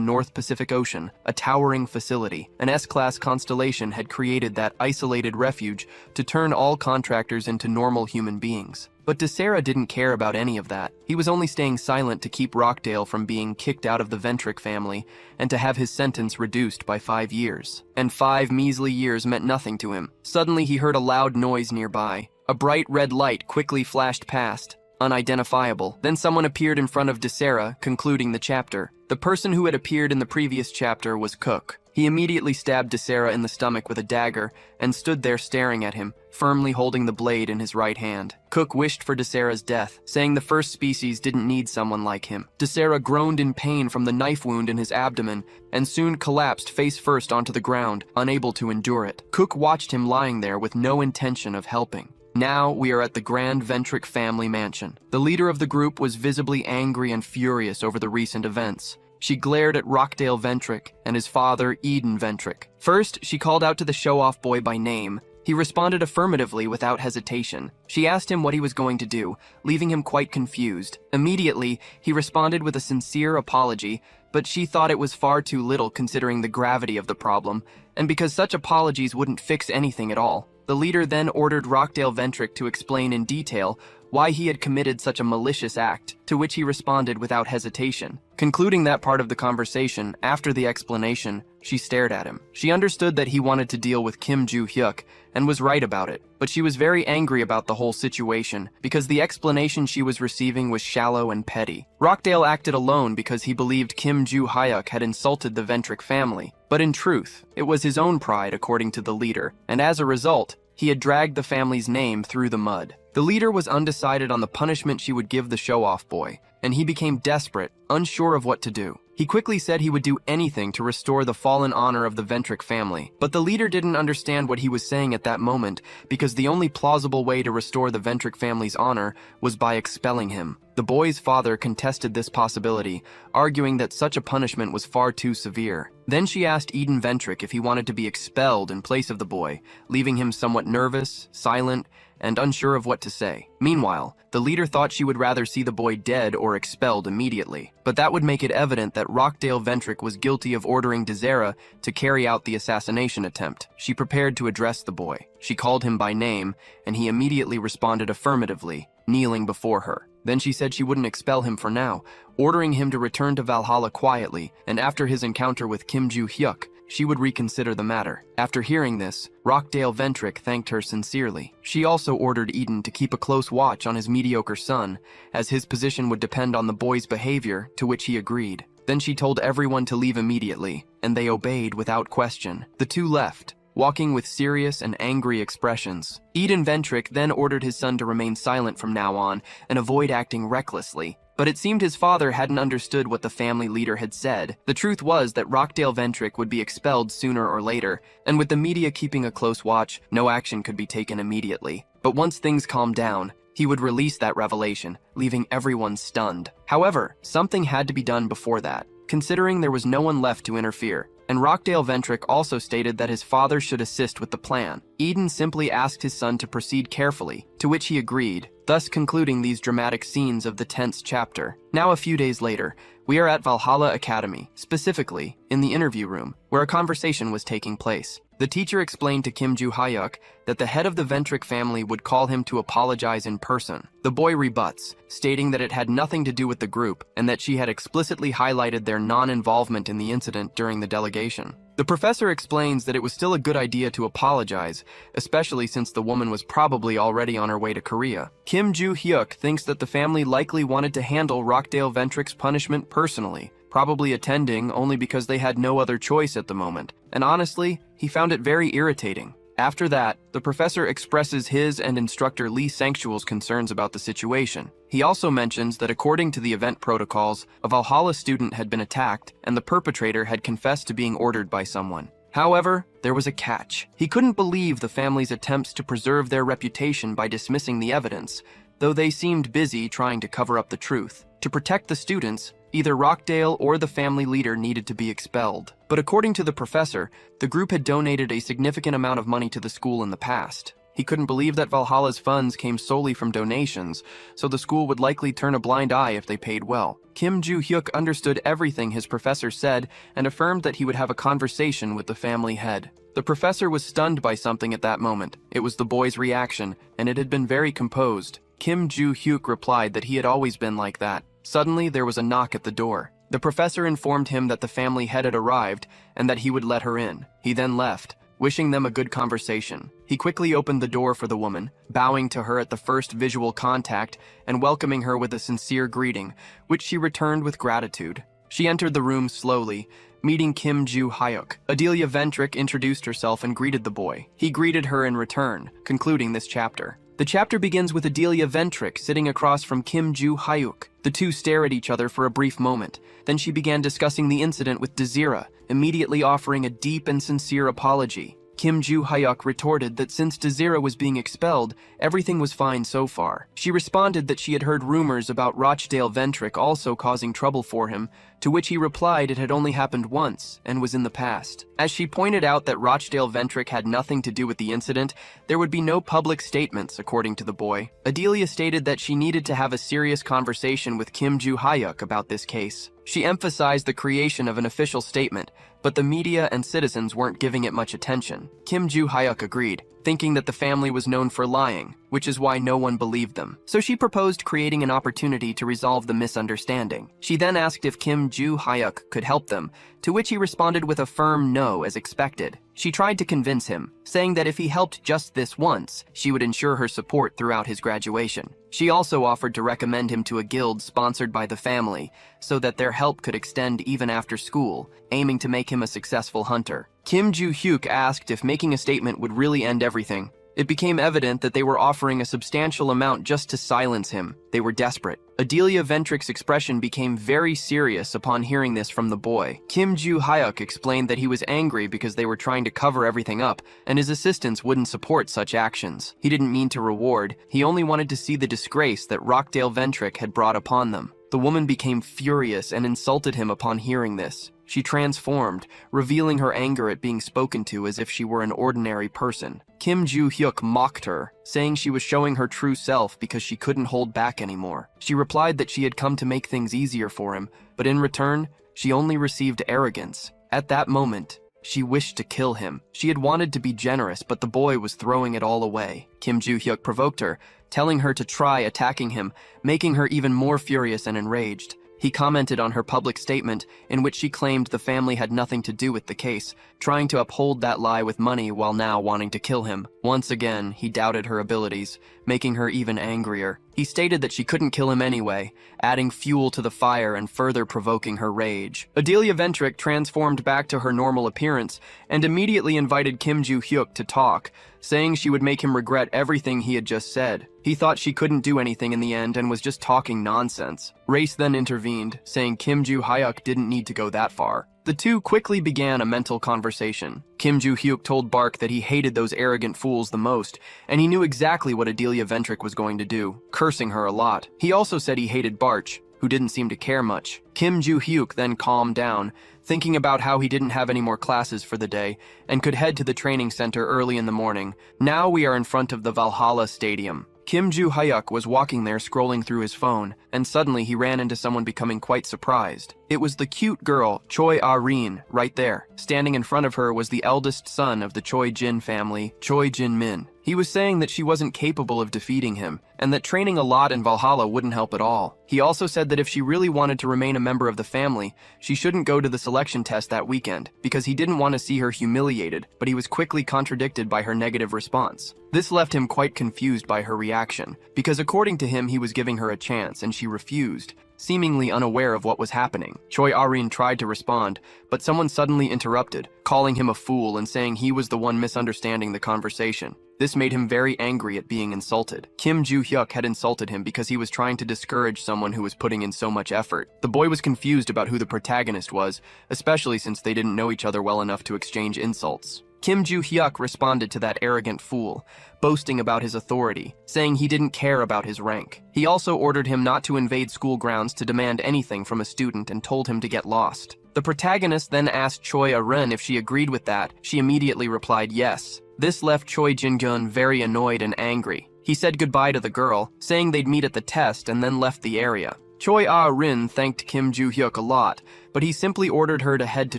North Pacific Ocean, a towering facility. An S-class constellation had created that isolated refuge to turn all contractors into normal human beings. But DeSera didn't care about any of that. He was only staying silent to keep Rockdale from being kicked out of the Ventric family and to have his sentence reduced by 5 years. And 5 measly years meant nothing to him. Suddenly he heard a loud noise nearby. A bright red light quickly flashed past, unidentifiable. Then someone appeared in front of DeSera, concluding the chapter. The person who had appeared in the previous chapter was Cook. He immediately stabbed DeSera in the stomach with a dagger and stood there staring at him, firmly holding the blade in his right hand. Cook wished for DeSera's death, saying the first species didn't need someone like him. DeSera groaned in pain from the knife wound in his abdomen and soon collapsed face first onto the ground, unable to endure it. Cook watched him lying there with no intention of helping. Now we are at the Grand Ventric family mansion. The leader of the group was visibly angry and furious over the recent events. She glared at Rockdale Ventric and his father, Eden Ventric. First, she called out to the show-off boy by name. He responded affirmatively without hesitation. She asked him what he was going to do, leaving him quite confused. Immediately, he responded with a sincere apology, but she thought it was far too little considering the gravity of the problem, and because such apologies wouldn't fix anything at all. The leader then ordered Rockdale Ventric to explain in detail why he had committed such a malicious act, to which he responded without hesitation. Concluding that part of the conversation, after the explanation, she stared at him. She understood that he wanted to deal with Kim Joo-hyuk, and was right about it, but she was very angry about the whole situation, because the explanation she was receiving was shallow and petty. Rockdale acted alone because he believed Kim Joo-hyuk had insulted the Ventric family, but in truth, it was his own pride according to the leader, and as a result, he had dragged the family's name through the mud. The leader was undecided on the punishment she would give the show-off boy, and he became desperate, unsure of what to do. He quickly said he would do anything to restore the fallen honor of the Ventric family, but the leader didn't understand what he was saying at that moment because the only plausible way to restore the Ventric family's honor was by expelling him. The boy's father contested this possibility, arguing that such a punishment was far too severe. Then she asked Eden Ventric if he wanted to be expelled in place of the boy, leaving him somewhat nervous, silent, and unsure of what to say. Meanwhile, the leader thought she would rather see the boy dead or expelled immediately, but that would make it evident that Rockdale Ventric was guilty of ordering DeSera to carry out the assassination attempt. She prepared to address the boy. She called him by name, and he immediately responded affirmatively, kneeling before her. Then she said she wouldn't expel him for now, ordering him to return to Valhalla quietly, and after his encounter with Kim Joo-hyuk, she would reconsider the matter. After hearing this, Rockdale Ventric thanked her sincerely. She also ordered Eden to keep a close watch on his mediocre son, as his position would depend on the boy's behavior, to which he agreed. Then she told everyone to leave immediately, and they obeyed without question. The two left, walking with serious and angry expressions. Eden Ventric then ordered his son to remain silent from now on and avoid acting recklessly. But it seemed his father hadn't understood what the family leader had said. The truth was that Rockdale Ventric would be expelled sooner or later, and with the media keeping a close watch, no action could be taken immediately. But once things calmed down, he would release that revelation, leaving everyone stunned. However, something had to be done before that, considering there was no one left to interfere, and Rockdale Ventrick also stated that his father should assist with the plan. Eden simply asked his son to proceed carefully, to which he agreed, thus concluding these dramatic scenes of the tense chapter. Now a few days later, we are at Valhalla Academy, specifically in the interview room, where a conversation was taking place. The teacher explained to Kim Joo-hyuk that the head of the Ventrick family would call him to apologize in person. The boy rebuts, stating that it had nothing to do with the group and that she had explicitly highlighted their non-involvement in the incident during the delegation. The professor explains that it was still a good idea to apologize, especially since the woman was probably already on her way to Korea. Kim Joo-hyuk thinks that the family likely wanted to handle Rockdale Ventrick's punishment personally, probably attending only because they had no other choice at the moment, and honestly, he found it very irritating. After that, the professor expresses his and instructor Lee Sang-chul's concerns about the situation. He also mentions that according to the event protocols, a Valhalla student had been attacked and the perpetrator had confessed to being ordered by someone. However, there was a catch. He couldn't believe the family's attempts to preserve their reputation by dismissing the evidence, though they seemed busy trying to cover up the truth. To protect the students, either Rockdale or the family leader needed to be expelled. But according to the professor, the group had donated a significant amount of money to the school in the past. He couldn't believe that Valhalla's funds came solely from donations, so the school would likely turn a blind eye if they paid well. Kim Joo-hyuk understood everything his professor said and affirmed that he would have a conversation with the family head. The professor was stunned by something at that moment. It was the boy's reaction, and it had been very composed. Kim Joo-hyuk replied that he had always been like that. Suddenly, there was a knock at the door. The professor informed him that the family head had arrived and that he would let her in. He then left, wishing them a good conversation. He quickly opened the door for the woman, bowing to her at the first visual contact and welcoming her with a sincere greeting, which she returned with gratitude. She entered the room slowly, meeting Kim Joo-hyuk. Adelia Ventrick introduced herself and greeted the boy. He greeted her in return, concluding this chapter. The chapter begins with Adelia Ventrick sitting across from Kim Joo-hyuk. The two stare at each other for a brief moment. Then she began discussing the incident with Desira, immediately offering a deep and sincere apology. Kim Joo-hyuk retorted that since Desira was being expelled, everything was fine so far. She responded that she had heard rumors about Rochdale Ventrick also causing trouble for him, to which he replied it had only happened once and was in the past. As she pointed out that Rochdale Ventrick had nothing to do with the incident, there would be no public statements, according to the boy. Adelia stated that she needed to have a serious conversation with Kim Joo-hyuk about this case. She emphasized the creation of an official statement, but the media and citizens weren't giving it much attention. Kim Joo-hyuk agreed, thinking that the family was known for lying, which is why no one believed them. So she proposed creating an opportunity to resolve the misunderstanding. She then asked if Kim Joo-hyuk could help them, to which he responded with a firm no as expected. She tried to convince him, saying that if he helped just this once, she would ensure her support throughout his graduation. She also offered to recommend him to a guild sponsored by the family, so that their help could extend even after school, aiming to make him a successful hunter. Kim Joo-hyuk asked if making a statement would really end everything. It became evident that they were offering a substantial amount just to silence him. They were desperate. Adelia Ventrick's expression became very serious upon hearing this from the boy. Kim Joo-hyuk explained that he was angry because they were trying to cover everything up, and his assistants wouldn't support such actions. He didn't mean to reward, he only wanted to see the disgrace that Rockdale Ventrick had brought upon them. The woman became furious and insulted him upon hearing this. She transformed, revealing her anger at being spoken to as if she were an ordinary person. Kim Joo-hyuk mocked her, saying she was showing her true self because she couldn't hold back anymore. She replied that she had come to make things easier for him, but in return, she only received arrogance. At that moment, she wished to kill him. She had wanted to be generous, but the boy was throwing it all away. Kim Joo-hyuk provoked her, telling her to try attacking him, making her even more furious and enraged. He commented on her public statement, in which she claimed the family had nothing to do with the case, trying to uphold that lie with money while now wanting to kill him. Once again, he doubted her abilities, making her even angrier. He stated that she couldn't kill him anyway, adding fuel to the fire and further provoking her rage. Adelia Ventrick transformed back to her normal appearance and immediately invited Kim Joo-hyuk to talk, saying she would make him regret everything he had just said. He thought she couldn't do anything in the end and was just talking nonsense. Race then intervened, saying Kim Joo-hyuk didn't need to go that far. The two quickly began a mental conversation. Kim Joo-hyuk told Bark that he hated those arrogant fools the most, and he knew exactly what Adelia Ventrick was going to do, cursing her a lot. He also said he hated Barch, who didn't seem to care much. Kim Joo-hyuk then calmed down, thinking about how he didn't have any more classes for the day and could head to the training center early in the morning. Now we are in front of the Valhalla Stadium. Kim Joo-hyuk was walking there scrolling through his phone, and suddenly he ran into someone becoming quite surprised. It was the cute girl, Choi Ah-rin, right there. Standing in front of her was the eldest son of the Choi Jin family, Choi Jin-min. He was saying that she wasn't capable of defeating him, and that training a lot in Valhalla wouldn't help at all. He also said that if she really wanted to remain a member of the family, she shouldn't go to the selection test that weekend, because he didn't want to see her humiliated, but he was quickly contradicted by her negative response. This left him quite confused by her reaction, because according to him he was giving her a chance and she refused, seemingly unaware of what was happening. Choi Ah-rin tried to respond, but someone suddenly interrupted, calling him a fool and saying he was the one misunderstanding the conversation. This made him very angry at being insulted. Kim Joo-hyuk had insulted him because he was trying to discourage someone who was putting in so much effort. The boy was confused about who the protagonist was, especially since they didn't know each other well enough to exchange insults. Kim Joo-hyuk responded to that arrogant fool, boasting about his authority, saying he didn't care about his rank. He also ordered him not to invade school grounds to demand anything from a student and told him to get lost. The protagonist then asked Choi Ah-rin if she agreed with that. She immediately replied yes. This left Choi Jin-gun very annoyed and angry. He said goodbye to the girl, saying they'd meet at the test, and then left the area. Choi Ah-rin thanked Kim Joo-hyuk a lot, but he simply ordered her to head to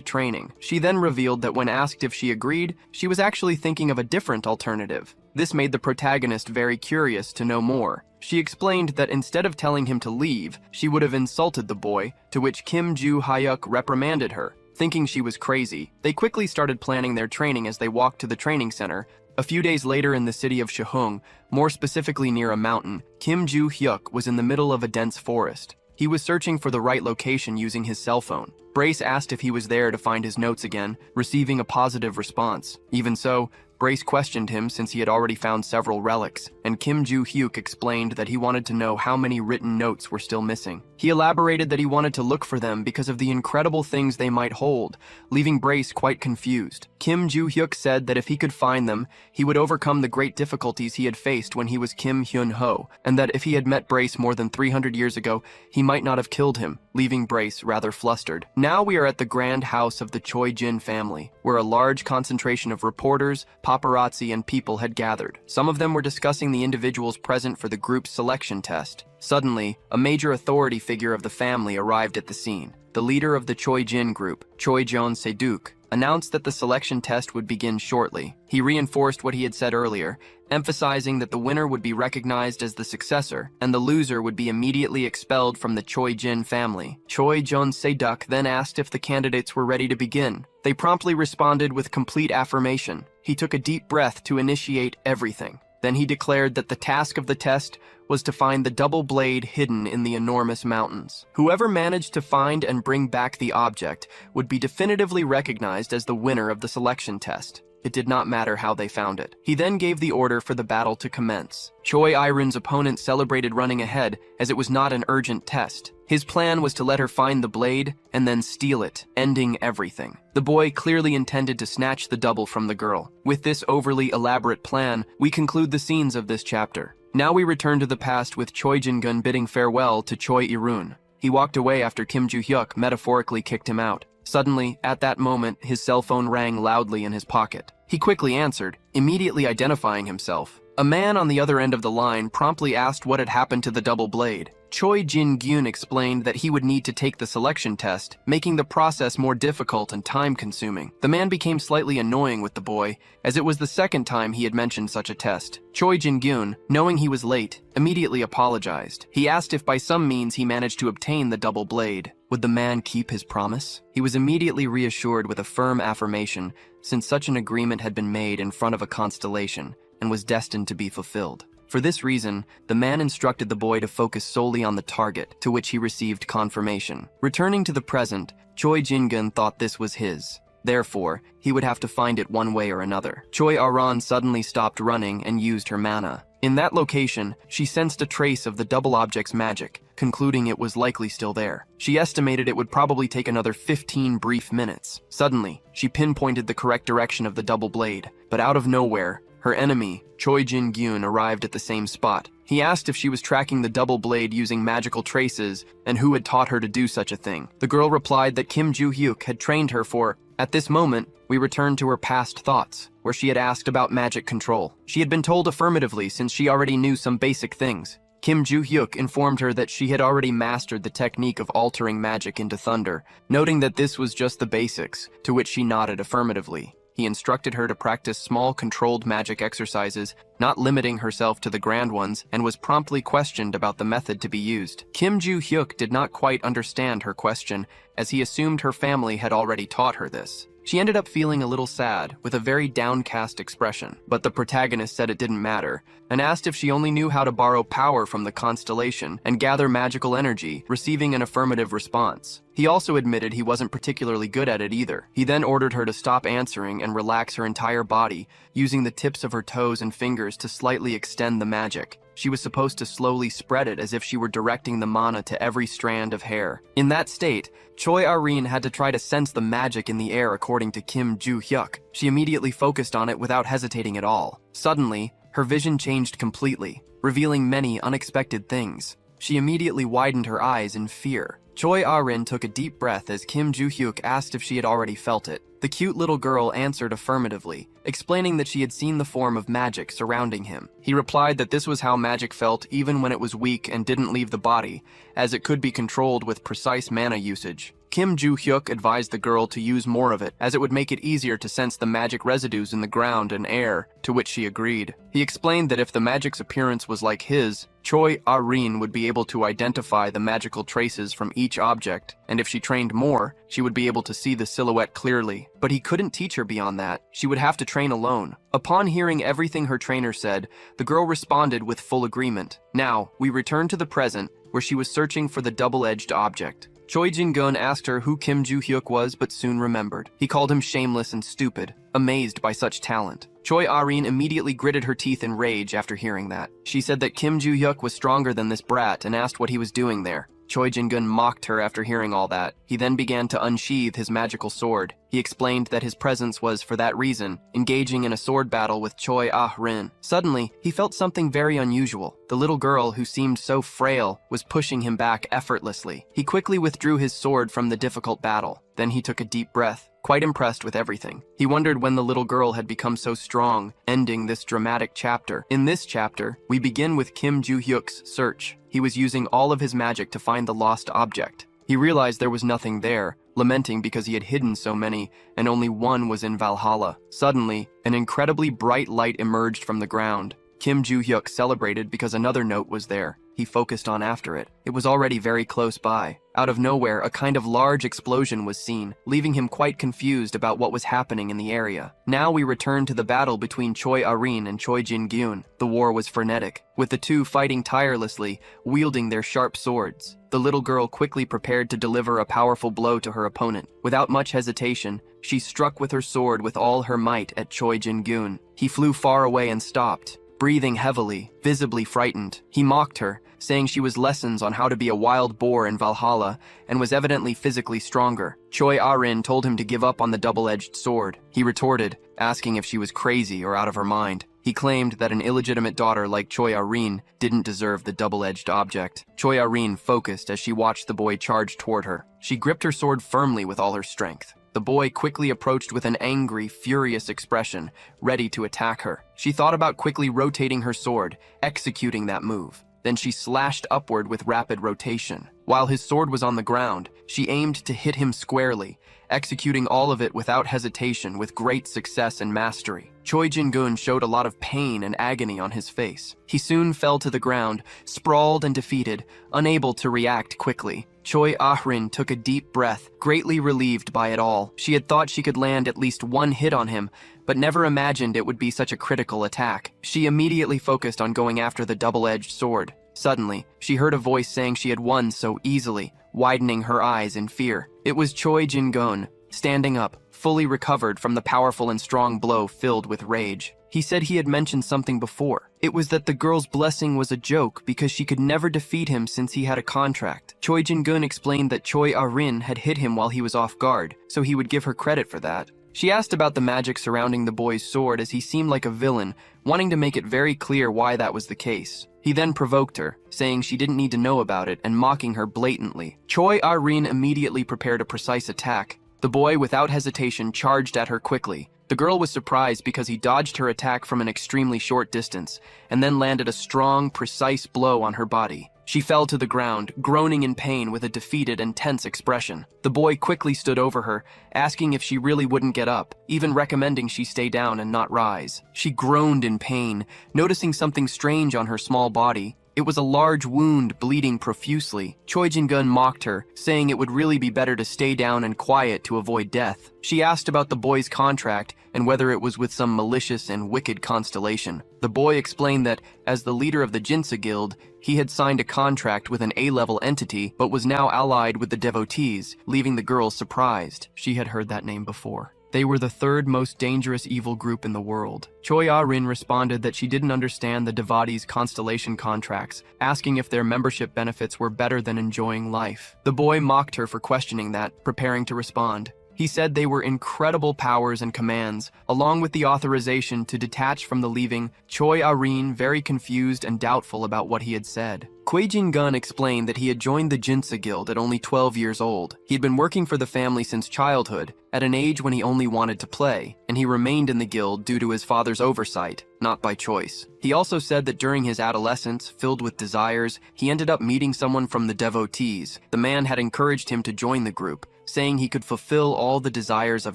training. She then revealed that when asked if she agreed, she was actually thinking of a different alternative. This made the protagonist very curious to know more. She explained that instead of telling him to leave, she would have insulted the boy, to which Kim Joo-hyuk reprimanded her, thinking she was crazy. They quickly started planning their training as they walked to the training center. A few days later in the city of Sehung, more specifically near a mountain, Kim Joo-hyuk was in the middle of a dense forest. He was searching for the right location using his cell phone. Brace asked if he was there to find his notes again, receiving a positive response. Even so, Brace questioned him since he had already found several relics, and Kim Joo-hyuk explained that he wanted to know how many written notes were still missing. He elaborated that he wanted to look for them because of the incredible things they might hold, leaving Brace quite confused. Kim Joo-hyuk said that if he could find them, he would overcome the great difficulties he had faced when he was Kim Hyun-ho, and that if he had met Brace more than 300 years ago, he might not have killed him, leaving Brace rather flustered. Now we are at the grand house of the Choi Jin family, where a large concentration of reporters, paparazzi, and people had gathered. Some of them were discussing the individuals present for the group's selection test. Suddenly, a major authority figure of the family arrived at the scene. The leader of the Choi Jin group, Choi Jeon-se-duk, announced that the selection test would begin shortly. He reinforced what he had said earlier, emphasizing that the winner would be recognized as the successor, and the loser would be immediately expelled from the Choi Jin family. Choi Jeon-se-duk then asked if the candidates were ready to begin. They promptly responded with complete affirmation. He took a deep breath to initiate everything. Then he declared that the task of the test was to find the double blade hidden in the enormous mountains. Whoever managed to find and bring back the object would be definitively recognized as the winner of the selection test. It did not matter how they found it. He then gave the order for the battle to commence. Choi Ah-rin's opponent celebrated running ahead, as it was not an urgent test. His plan was to let her find the blade and then steal it, ending everything. The boy clearly intended to snatch the double from the girl. With this overly elaborate plan, we conclude the scenes of this chapter. Now we return to the past with Choi Jin-gun bidding farewell to Choi Irun. He walked away after Kim Joo-hyuk metaphorically kicked him out. Suddenly, at that moment, his cell phone rang loudly in his pocket. He quickly answered, immediately identifying himself. A man on the other end of the line promptly asked what had happened to the double blade. Choi Jin-gyun explained that he would need to take the selection test, making the process more difficult and time-consuming. The man became slightly annoying with the boy, as it was the second time he had mentioned such a test. Choi Jin-gyun, knowing he was late, immediately apologized. He asked if by some means he managed to obtain the double blade. Would the man keep his promise? He was immediately reassured with a firm affirmation, since such an agreement had been made in front of a constellation and was destined to be fulfilled. For this reason, the man instructed the boy to focus solely on the target, to which he received confirmation. Returning to the present, Choi Jin-gun thought this was his. Therefore, he would have to find it one way or another. Choi Ah-rin suddenly stopped running and used her mana. In that location, she sensed a trace of the double object's magic, concluding it was likely still there. She estimated it would probably take another 15 brief minutes. Suddenly, she pinpointed the correct direction of the double blade, but out of nowhere, her enemy, Choi Jin-gyun, arrived at the same spot. He asked if she was tracking the double blade using magical traces and who had taught her to do such a thing. The girl replied that Kim Joo-hyuk had trained her for. At this moment, we returned to her past thoughts, where she had asked about magic control. She had been told affirmatively since she already knew some basic things. Kim Joo-hyuk informed her that she had already mastered the technique of altering magic into thunder, noting that this was just the basics, to which she nodded affirmatively. He instructed her to practice small, controlled magic exercises, not limiting herself to the grand ones, and was promptly questioned about the method to be used. Kim Joo-hyuk did not quite understand her question, as he assumed her family had already taught her this. She ended up feeling a little sad, with a very downcast expression, but the protagonist said it didn't matter, and asked if she only knew how to borrow power from the constellation and gather magical energy, receiving an affirmative response. He also admitted he wasn't particularly good at it either. He then ordered her to stop answering and relax her entire body, using the tips of her toes and fingers to slightly extend the magic. She was supposed to slowly spread it as if she were directing the mana to every strand of hair. In that state, Choi Ah-rin had to try to sense the magic in the air according to Kim Joo-hyuk. She immediately focused on it without hesitating at all. Suddenly, her vision changed completely, revealing many unexpected things. She immediately widened her eyes in fear. Choi Ah-rin took a deep breath as Kim Joo-hyuk asked if she had already felt it. The cute little girl answered affirmatively, explaining that she had seen the form of magic surrounding him. He replied that this was how magic felt even when it was weak and didn't leave the body, as it could be controlled with precise mana usage. Kim Joo-hyuk advised the girl to use more of it, as it would make it easier to sense the magic residues in the ground and air, to which she agreed. He explained that if the magic's appearance was like his, Choi Ah-rin would be able to identify the magical traces from each object, and if she trained more, she would be able to see the silhouette clearly. But he couldn't teach her beyond that. She would have to train alone. Upon hearing everything her trainer said, the girl responded with full agreement. Now, we return to the present, where she was searching for the double-edged object. Choi Jin-gun asked her who Kim Joo-hyuk was, but soon remembered. He called him shameless and stupid, amazed by such talent. Choi Ah-rin immediately gritted her teeth in rage after hearing that. She said that Kim Joo-hyuk was stronger than this brat and asked what he was doing there. Choi Jin-gun mocked her after hearing all that. He then began to unsheath his magical sword. He explained that his presence was, for that reason, engaging in a sword battle with Choi Ah-rin. Suddenly, he felt something very unusual. The little girl, who seemed so frail, was pushing him back effortlessly. He quickly withdrew his sword from the difficult battle. Then he took a deep breath, quite impressed with everything. He wondered when the little girl had become so strong, ending this dramatic chapter. In this chapter, we begin with Kim Joo-hyuk's search. He was using all of his magic to find the lost object. He realized there was nothing there, lamenting because he had hidden so many, and only one was in Valhalla. Suddenly, an incredibly bright light emerged from the ground. Kim Joo-hyuk celebrated because another note was there. He focused on after it. It was already very close by. Out of nowhere, a kind of large explosion was seen, leaving him quite confused about what was happening in the area. Now we return to the battle between Choi Ah-rin and Choi Jin-gyun. The war was frenetic, with the two fighting tirelessly, wielding their sharp swords. The little girl quickly prepared to deliver a powerful blow to her opponent. Without much hesitation, she struck with her sword with all her might at Choi Jin-gyun. He flew far away and stopped, breathing heavily, visibly frightened. He mocked her, saying she was lessons on how to be a wild boar in Valhalla and was evidently physically stronger. Choi Ah-rin told him to give up on the double-edged sword. He retorted, asking if she was crazy or out of her mind. He claimed that an illegitimate daughter like Choi Ah-rin didn't deserve the double-edged object. Choi Ah-rin focused as she watched the boy charge toward her. She gripped her sword firmly with all her strength. The boy quickly approached with an angry, furious expression, ready to attack her. She thought about quickly rotating her sword, executing that move. Then she slashed upward with rapid rotation. While his sword was on the ground, she aimed to hit him squarely, executing all of it without hesitation with great success and mastery. Choi Jin-gun showed a lot of pain and agony on his face. He soon fell to the ground, sprawled and defeated, unable to react quickly. Choi Ah-rin took a deep breath, greatly relieved by it all. She had thought she could land at least one hit on him, but never imagined it would be such a critical attack. She immediately focused on going after the double-edged sword. Suddenly, she heard a voice saying she had won so easily, widening her eyes in fear. It was Choi Jin-gun, standing up, fully recovered from the powerful and strong blow filled with rage. He said he had mentioned something before. It was that the girl's blessing was a joke because she could never defeat him since he had a contract. Choi Jin-gun explained that Choi Ah-rin had hit him while he was off guard, so he would give her credit for that. She asked about the magic surrounding the boy's sword as he seemed like a villain, wanting to make it very clear why that was the case. He then provoked her, saying she didn't need to know about it and mocking her blatantly. Choi Ah-rin immediately prepared a precise attack. The boy, without hesitation, charged at her quickly. The girl was surprised because he dodged her attack from an extremely short distance and then landed a strong, precise blow on her body. She fell to the ground, groaning in pain with a defeated and tense expression. The boy quickly stood over her, asking if she really wouldn't get up, even recommending she stay down and not rise. She groaned in pain, noticing something strange on her small body. It was a large wound bleeding profusely. Choi Jin-gun mocked her, saying it would really be better to stay down and quiet to avoid death. She asked about the boy's contract and whether it was with some malicious and wicked constellation. The boy explained that, as the leader of the Jinsa Guild, he had signed a contract with an A-level entity but was now allied with the devotees, leaving the girl surprised. She had heard that name before. They were the third most dangerous evil group in the world. Choi Ah-rin responded that she didn't understand the devotees' constellation contracts, asking if their membership benefits were better than enjoying life. The boy mocked her for questioning that, preparing to respond. He said they were incredible powers and commands, along with the authorization to detach from the leaving. Choi Ah-rin, very confused and doubtful about what he had said. Kwai Jin-gun explained that he had joined the Jinsa Guild at only 12 years old. He'd been working for the family since childhood, at an age when he only wanted to play, and he remained in the guild due to his father's oversight, not by choice. He also said that during his adolescence, filled with desires, he ended up meeting someone from the devotees. The man had encouraged him to join the group, saying he could fulfill all the desires of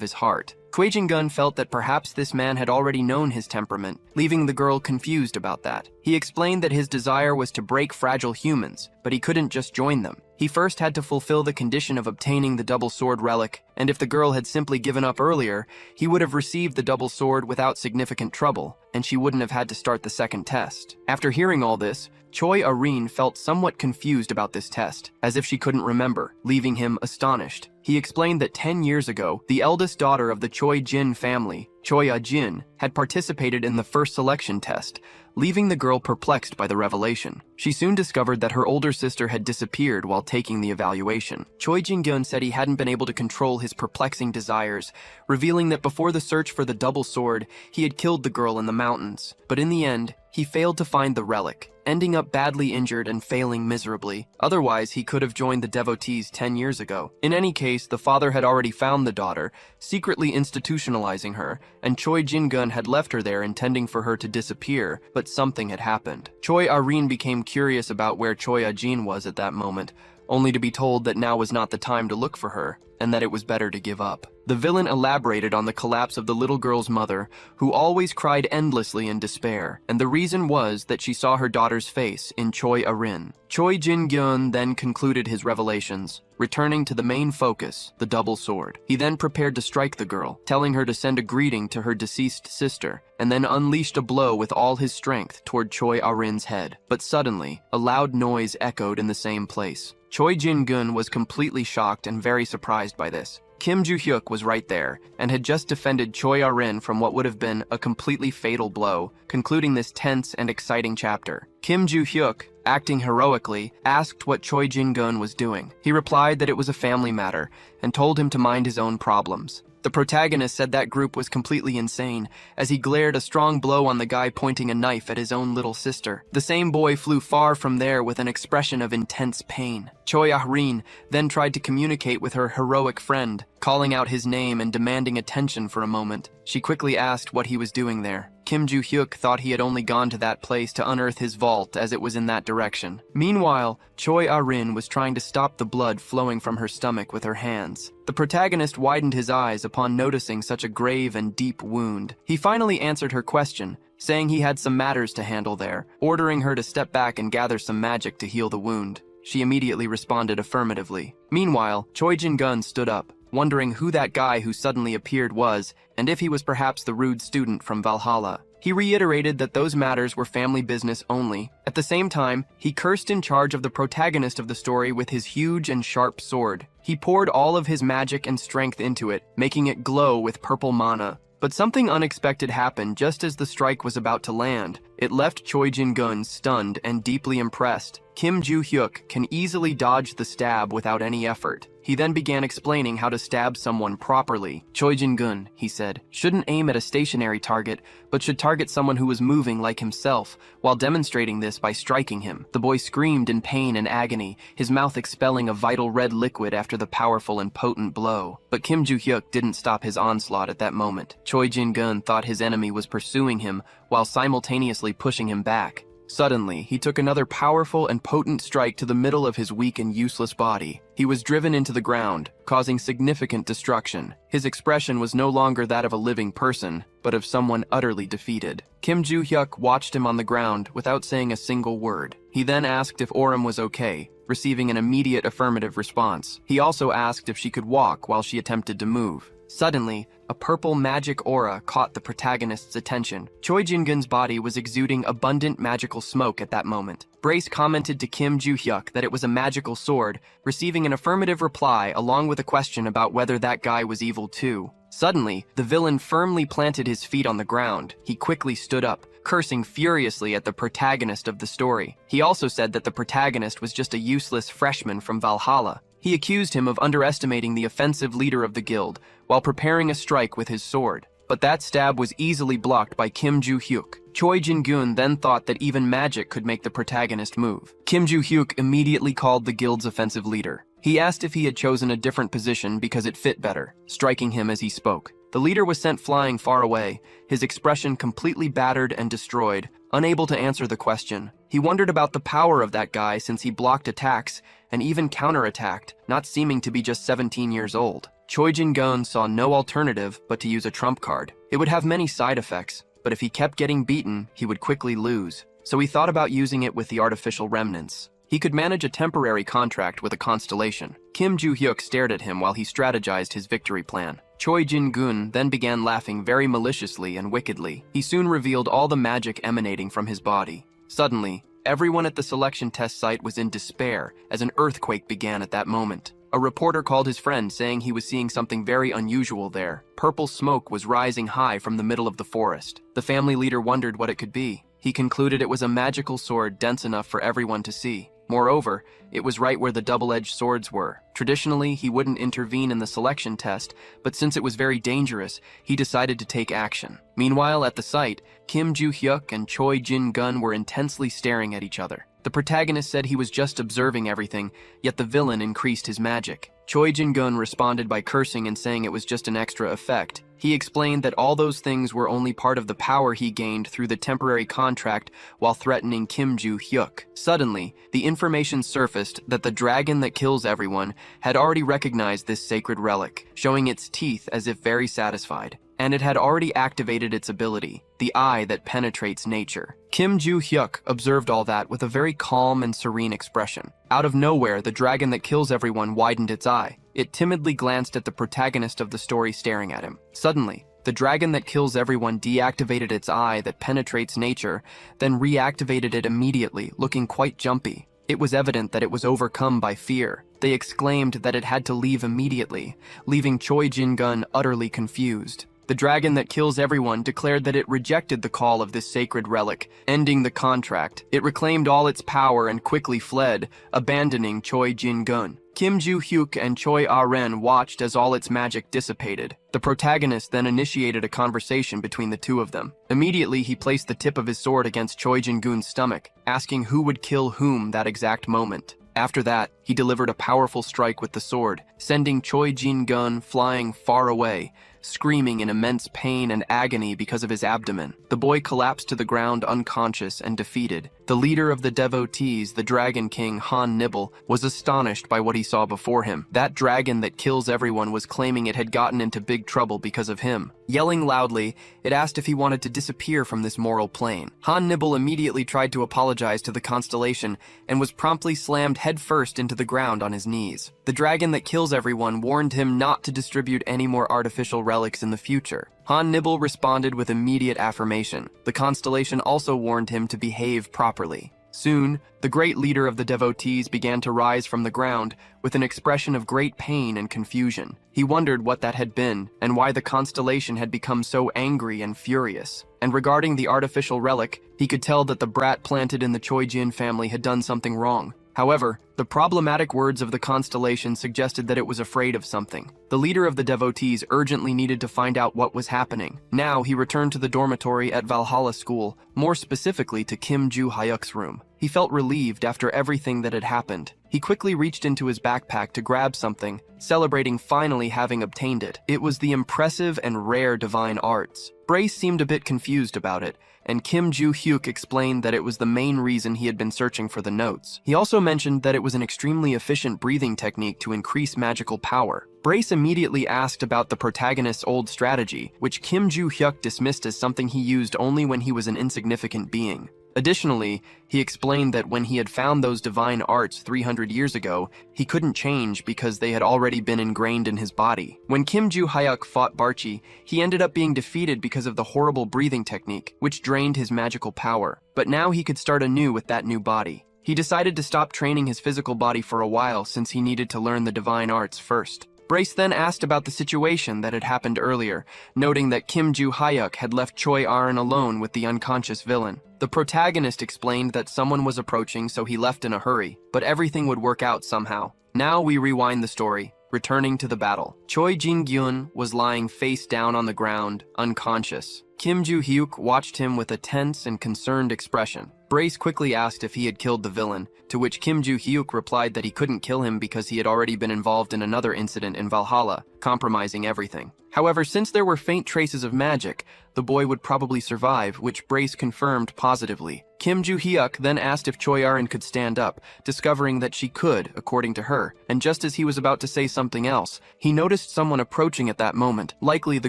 his heart. Kwai Jin-gun felt that perhaps this man had already known his temperament, leaving the girl confused about that. He explained that his desire was to break fragile humans, but he couldn't just join them. He first had to fulfill the condition of obtaining the double sword relic, and if the girl had simply given up earlier, he would have received the double sword without significant trouble, and she wouldn't have had to start the second test. After hearing all this, Choi Ah-rin felt somewhat confused about this test, as if she couldn't remember, leaving him astonished. He explained that 10 years ago, the eldest daughter of the Choi Jin family, Choi Ah-jin, had participated in the first selection test, leaving the girl perplexed by the revelation. She soon discovered that her older sister had disappeared while taking the evaluation. Choi Jin-gun said he hadn't been able to control his perplexing desires, revealing that before the search for the double sword, he had killed the girl in the mountains. But in the end, he failed to find the relic, ending up badly injured and failing miserably. Otherwise, he could have joined the devotees 10 years ago. In any case, the father had already found the daughter, secretly institutionalizing her, and Choi Jin-gun had left her there intending for her to disappear, but something had happened. Choi Ah-rin became curious about where Choi Ah-jin was at that moment, only to be told that now was not the time to look for her, and that it was better to give up. The villain elaborated on the collapse of the little girl's mother, who always cried endlessly in despair, and the reason was that she saw her daughter's face in Choi Ah-rin. Choi Jin-gyun then concluded his revelations, returning to the main focus, the double sword. He then prepared to strike the girl, telling her to send a greeting to her deceased sister, and then unleashed a blow with all his strength toward Choi Ah-rin's head. But suddenly, a loud noise echoed in the same place. Choi Jin-gun was completely shocked and very surprised by this. Kim Joo-hyuk was right there, and had just defended Choi Ah-rin from what would have been a completely fatal blow, concluding this tense and exciting chapter. Kim Joo-hyuk, acting heroically, asked what Choi Jin-gun was doing. He replied that it was a family matter, and told him to mind his own problems. The protagonist said that group was completely insane, as he glared a strong blow on the guy pointing a knife at his own little sister. The same boy flew far from there with an expression of intense pain. Choi Ah-rin then tried to communicate with her heroic friend, calling out his name and demanding attention for a moment. She quickly asked what he was doing there. Kim Joo-hyuk thought he had only gone to that place to unearth his vault, as it was in that direction. Meanwhile, Choi Ah-rin was trying to stop the blood flowing from her stomach with her hands. The protagonist widened his eyes upon noticing such a grave and deep wound. He finally answered her question, saying he had some matters to handle there, ordering her to step back and gather some magic to heal the wound. She immediately responded affirmatively. Meanwhile, Choi Jin-gun stood up, wondering who that guy who suddenly appeared was, and if he was perhaps the rude student from Valhalla. He reiterated that those matters were family business only. At the same time, he cursed in charge of the protagonist of the story with his huge and sharp sword. He poured all of his magic and strength into it, making it glow with purple mana. But something unexpected happened just as the strike was about to land. It left Choi Jin-gun stunned and deeply impressed. Kim Joo-hyuk can easily dodge the stab without any effort. He then began explaining how to stab someone properly. Choi Jin-gun, he said, shouldn't aim at a stationary target, but should target someone who was moving like himself, while demonstrating this by striking him. The boy screamed in pain and agony, his mouth expelling a vital red liquid after the powerful and potent blow. But Kim Joo-hyuk didn't stop his onslaught at that moment. Choi Jin-gun thought his enemy was pursuing him, while simultaneously pushing him back. Suddenly, he took another powerful and potent strike to the middle of his weak and useless body. He was driven into the ground, causing significant destruction. His expression was no longer that of a living person, but of someone utterly defeated. Kim Joo-hyuk watched him on the ground without saying a single word. He then asked if Oram was okay, receiving an immediate affirmative response. He also asked if she could walk while she attempted to move. Suddenly, a purple magic aura caught the protagonist's attention. Choi Jin-gun's body was exuding abundant magical smoke at that moment. Brace commented to Kim Joo-hyuk that it was a magical sword, receiving an affirmative reply along with a question about whether that guy was evil too. Suddenly, the villain firmly planted his feet on the ground. He quickly stood up, cursing furiously at the protagonist of the story. He also said that the protagonist was just a useless freshman from Valhalla. He accused him of underestimating the offensive leader of the guild while preparing a strike with his sword. But that stab was easily blocked by Kim Joo-hyuk. Choi Jin-gun then thought that even magic could make the protagonist move. Kim Joo-hyuk immediately called the guild's offensive leader. He asked if he had chosen a different position because it fit better, striking him as he spoke. The leader was sent flying far away, his expression completely battered and destroyed, unable to answer the question. He wondered about the power of that guy since he blocked attacks and even counterattacked, not seeming to be just 17 years old. Choi Jin-gun saw no alternative but to use a trump card. It would have many side effects, but if he kept getting beaten, he would quickly lose. So he thought about using it with the artificial remnants. He could manage a temporary contract with a constellation. Kim Joo-hyuk stared at him while he strategized his victory plan. Choi Jin-gun then began laughing very maliciously and wickedly. He soon revealed all the magic emanating from his body. Suddenly, everyone at the selection test site was in despair as an earthquake began at that moment. A reporter called his friend saying he was seeing something very unusual there. Purple smoke was rising high from the middle of the forest. The family leader wondered what it could be. He concluded it was a magical sword dense enough for everyone to see. Moreover, it was right where the double-edged swords were. Traditionally, he wouldn't intervene in the selection test, but since it was very dangerous, he decided to take action. Meanwhile, at the site, Kim Joo-hyuk and Choi Jin-gun were intensely staring at each other. The protagonist said he was just observing everything, yet the villain increased his magic. Choi Jin-gun responded by cursing and saying it was just an extra effect. He explained that all those things were only part of the power he gained through the temporary contract while threatening Kim Joo-hyuk. Suddenly, the information surfaced that the dragon that kills everyone had already recognized this sacred relic, showing its teeth as if very satisfied. And it had already activated its ability, the eye that penetrates nature. Kim Joo-hyuk observed all that with a very calm and serene expression. Out of nowhere, the dragon that kills everyone widened its eye. It timidly glanced at the protagonist of the story staring at him. Suddenly, the dragon that kills everyone deactivated its eye that penetrates nature, then reactivated it immediately, looking quite jumpy. It was evident that it was overcome by fear. They exclaimed that it had to leave immediately, leaving Choi Jin-gun utterly confused. The dragon that kills everyone declared that it rejected the call of this sacred relic, ending the contract. It reclaimed all its power and quickly fled, abandoning Choi Jin-gun. Kim Joo-hyuk and Choi Ah-ren watched as all its magic dissipated. The protagonist then initiated a conversation between the two of them. Immediately, he placed the tip of his sword against Choi Jin-gun's stomach, asking who would kill whom that exact moment. After that, he delivered a powerful strike with the sword, sending Choi Jin-gun flying far away, screaming in immense pain and agony because of his abdomen. The boy collapsed to the ground unconscious and defeated. The leader of the devotees, the Dragon King Han Nibble, was astonished by what he saw before him. That dragon that kills everyone was claiming it had gotten into big trouble because of him. Yelling loudly, it asked if he wanted to disappear from this moral plane. Han Nibble immediately tried to apologize to the constellation and was promptly slammed headfirst into the ground on his knees. The dragon that kills everyone warned him not to distribute any more artificial relics in the future. Han Nibble responded with immediate affirmation. The constellation also warned him to behave properly. Soon, the great leader of the devotees began to rise from the ground with an expression of great pain and confusion. He wondered what that had been and why the constellation had become so angry and furious. And regarding the artificial relic, he could tell that the brat planted in the Choi-jin family had done something wrong. However, the problematic words of the constellation suggested that it was afraid of something. The leader of the devotees urgently needed to find out what was happening. Now he returned to the dormitory at Valhalla School, more specifically to Kim Joo-hyuk's room. He felt relieved after everything that had happened. He quickly reached into his backpack to grab something, celebrating finally having obtained it. It was the impressive and rare divine arts. Brace seemed a bit confused about it, and Kim Joo-hyuk explained that it was the main reason he had been searching for the notes. He also mentioned that it was an extremely efficient breathing technique to increase magical power. Brace immediately asked about the protagonist's old strategy, which Kim Joo-hyuk dismissed as something he used only when he was an insignificant being. Additionally, he explained that when he had found those divine arts 300 years ago, he couldn't change because they had already been ingrained in his body. When Kim Joo-hyuk fought Barchi, he ended up being defeated because of the horrible breathing technique, which drained his magical power. But now he could start anew with that new body. He decided to stop training his physical body for a while since he needed to learn the divine arts first. Brace then asked about the situation that had happened earlier, noting that Kim Joo-hyuk had left Choi Aron alone with the unconscious villain. The protagonist explained that someone was approaching, so he left in a hurry, but everything would work out somehow. Now we rewind the story, returning to the battle. Choi Jin-gyun was lying face down on the ground, unconscious. Kim Joo-hyuk watched him with a tense and concerned expression. Brace quickly asked if he had killed the villain, to which Kim Joo-hyuk replied that he couldn't kill him because he had already been involved in another incident in Valhalla, compromising everything. However, since there were faint traces of magic, the boy would probably survive, which Brace confirmed positively. Kim Joo-hyuk then asked if Choi Aron could stand up, discovering that she could, according to her, and just as he was about to say something else, he noticed someone approaching at that moment, likely the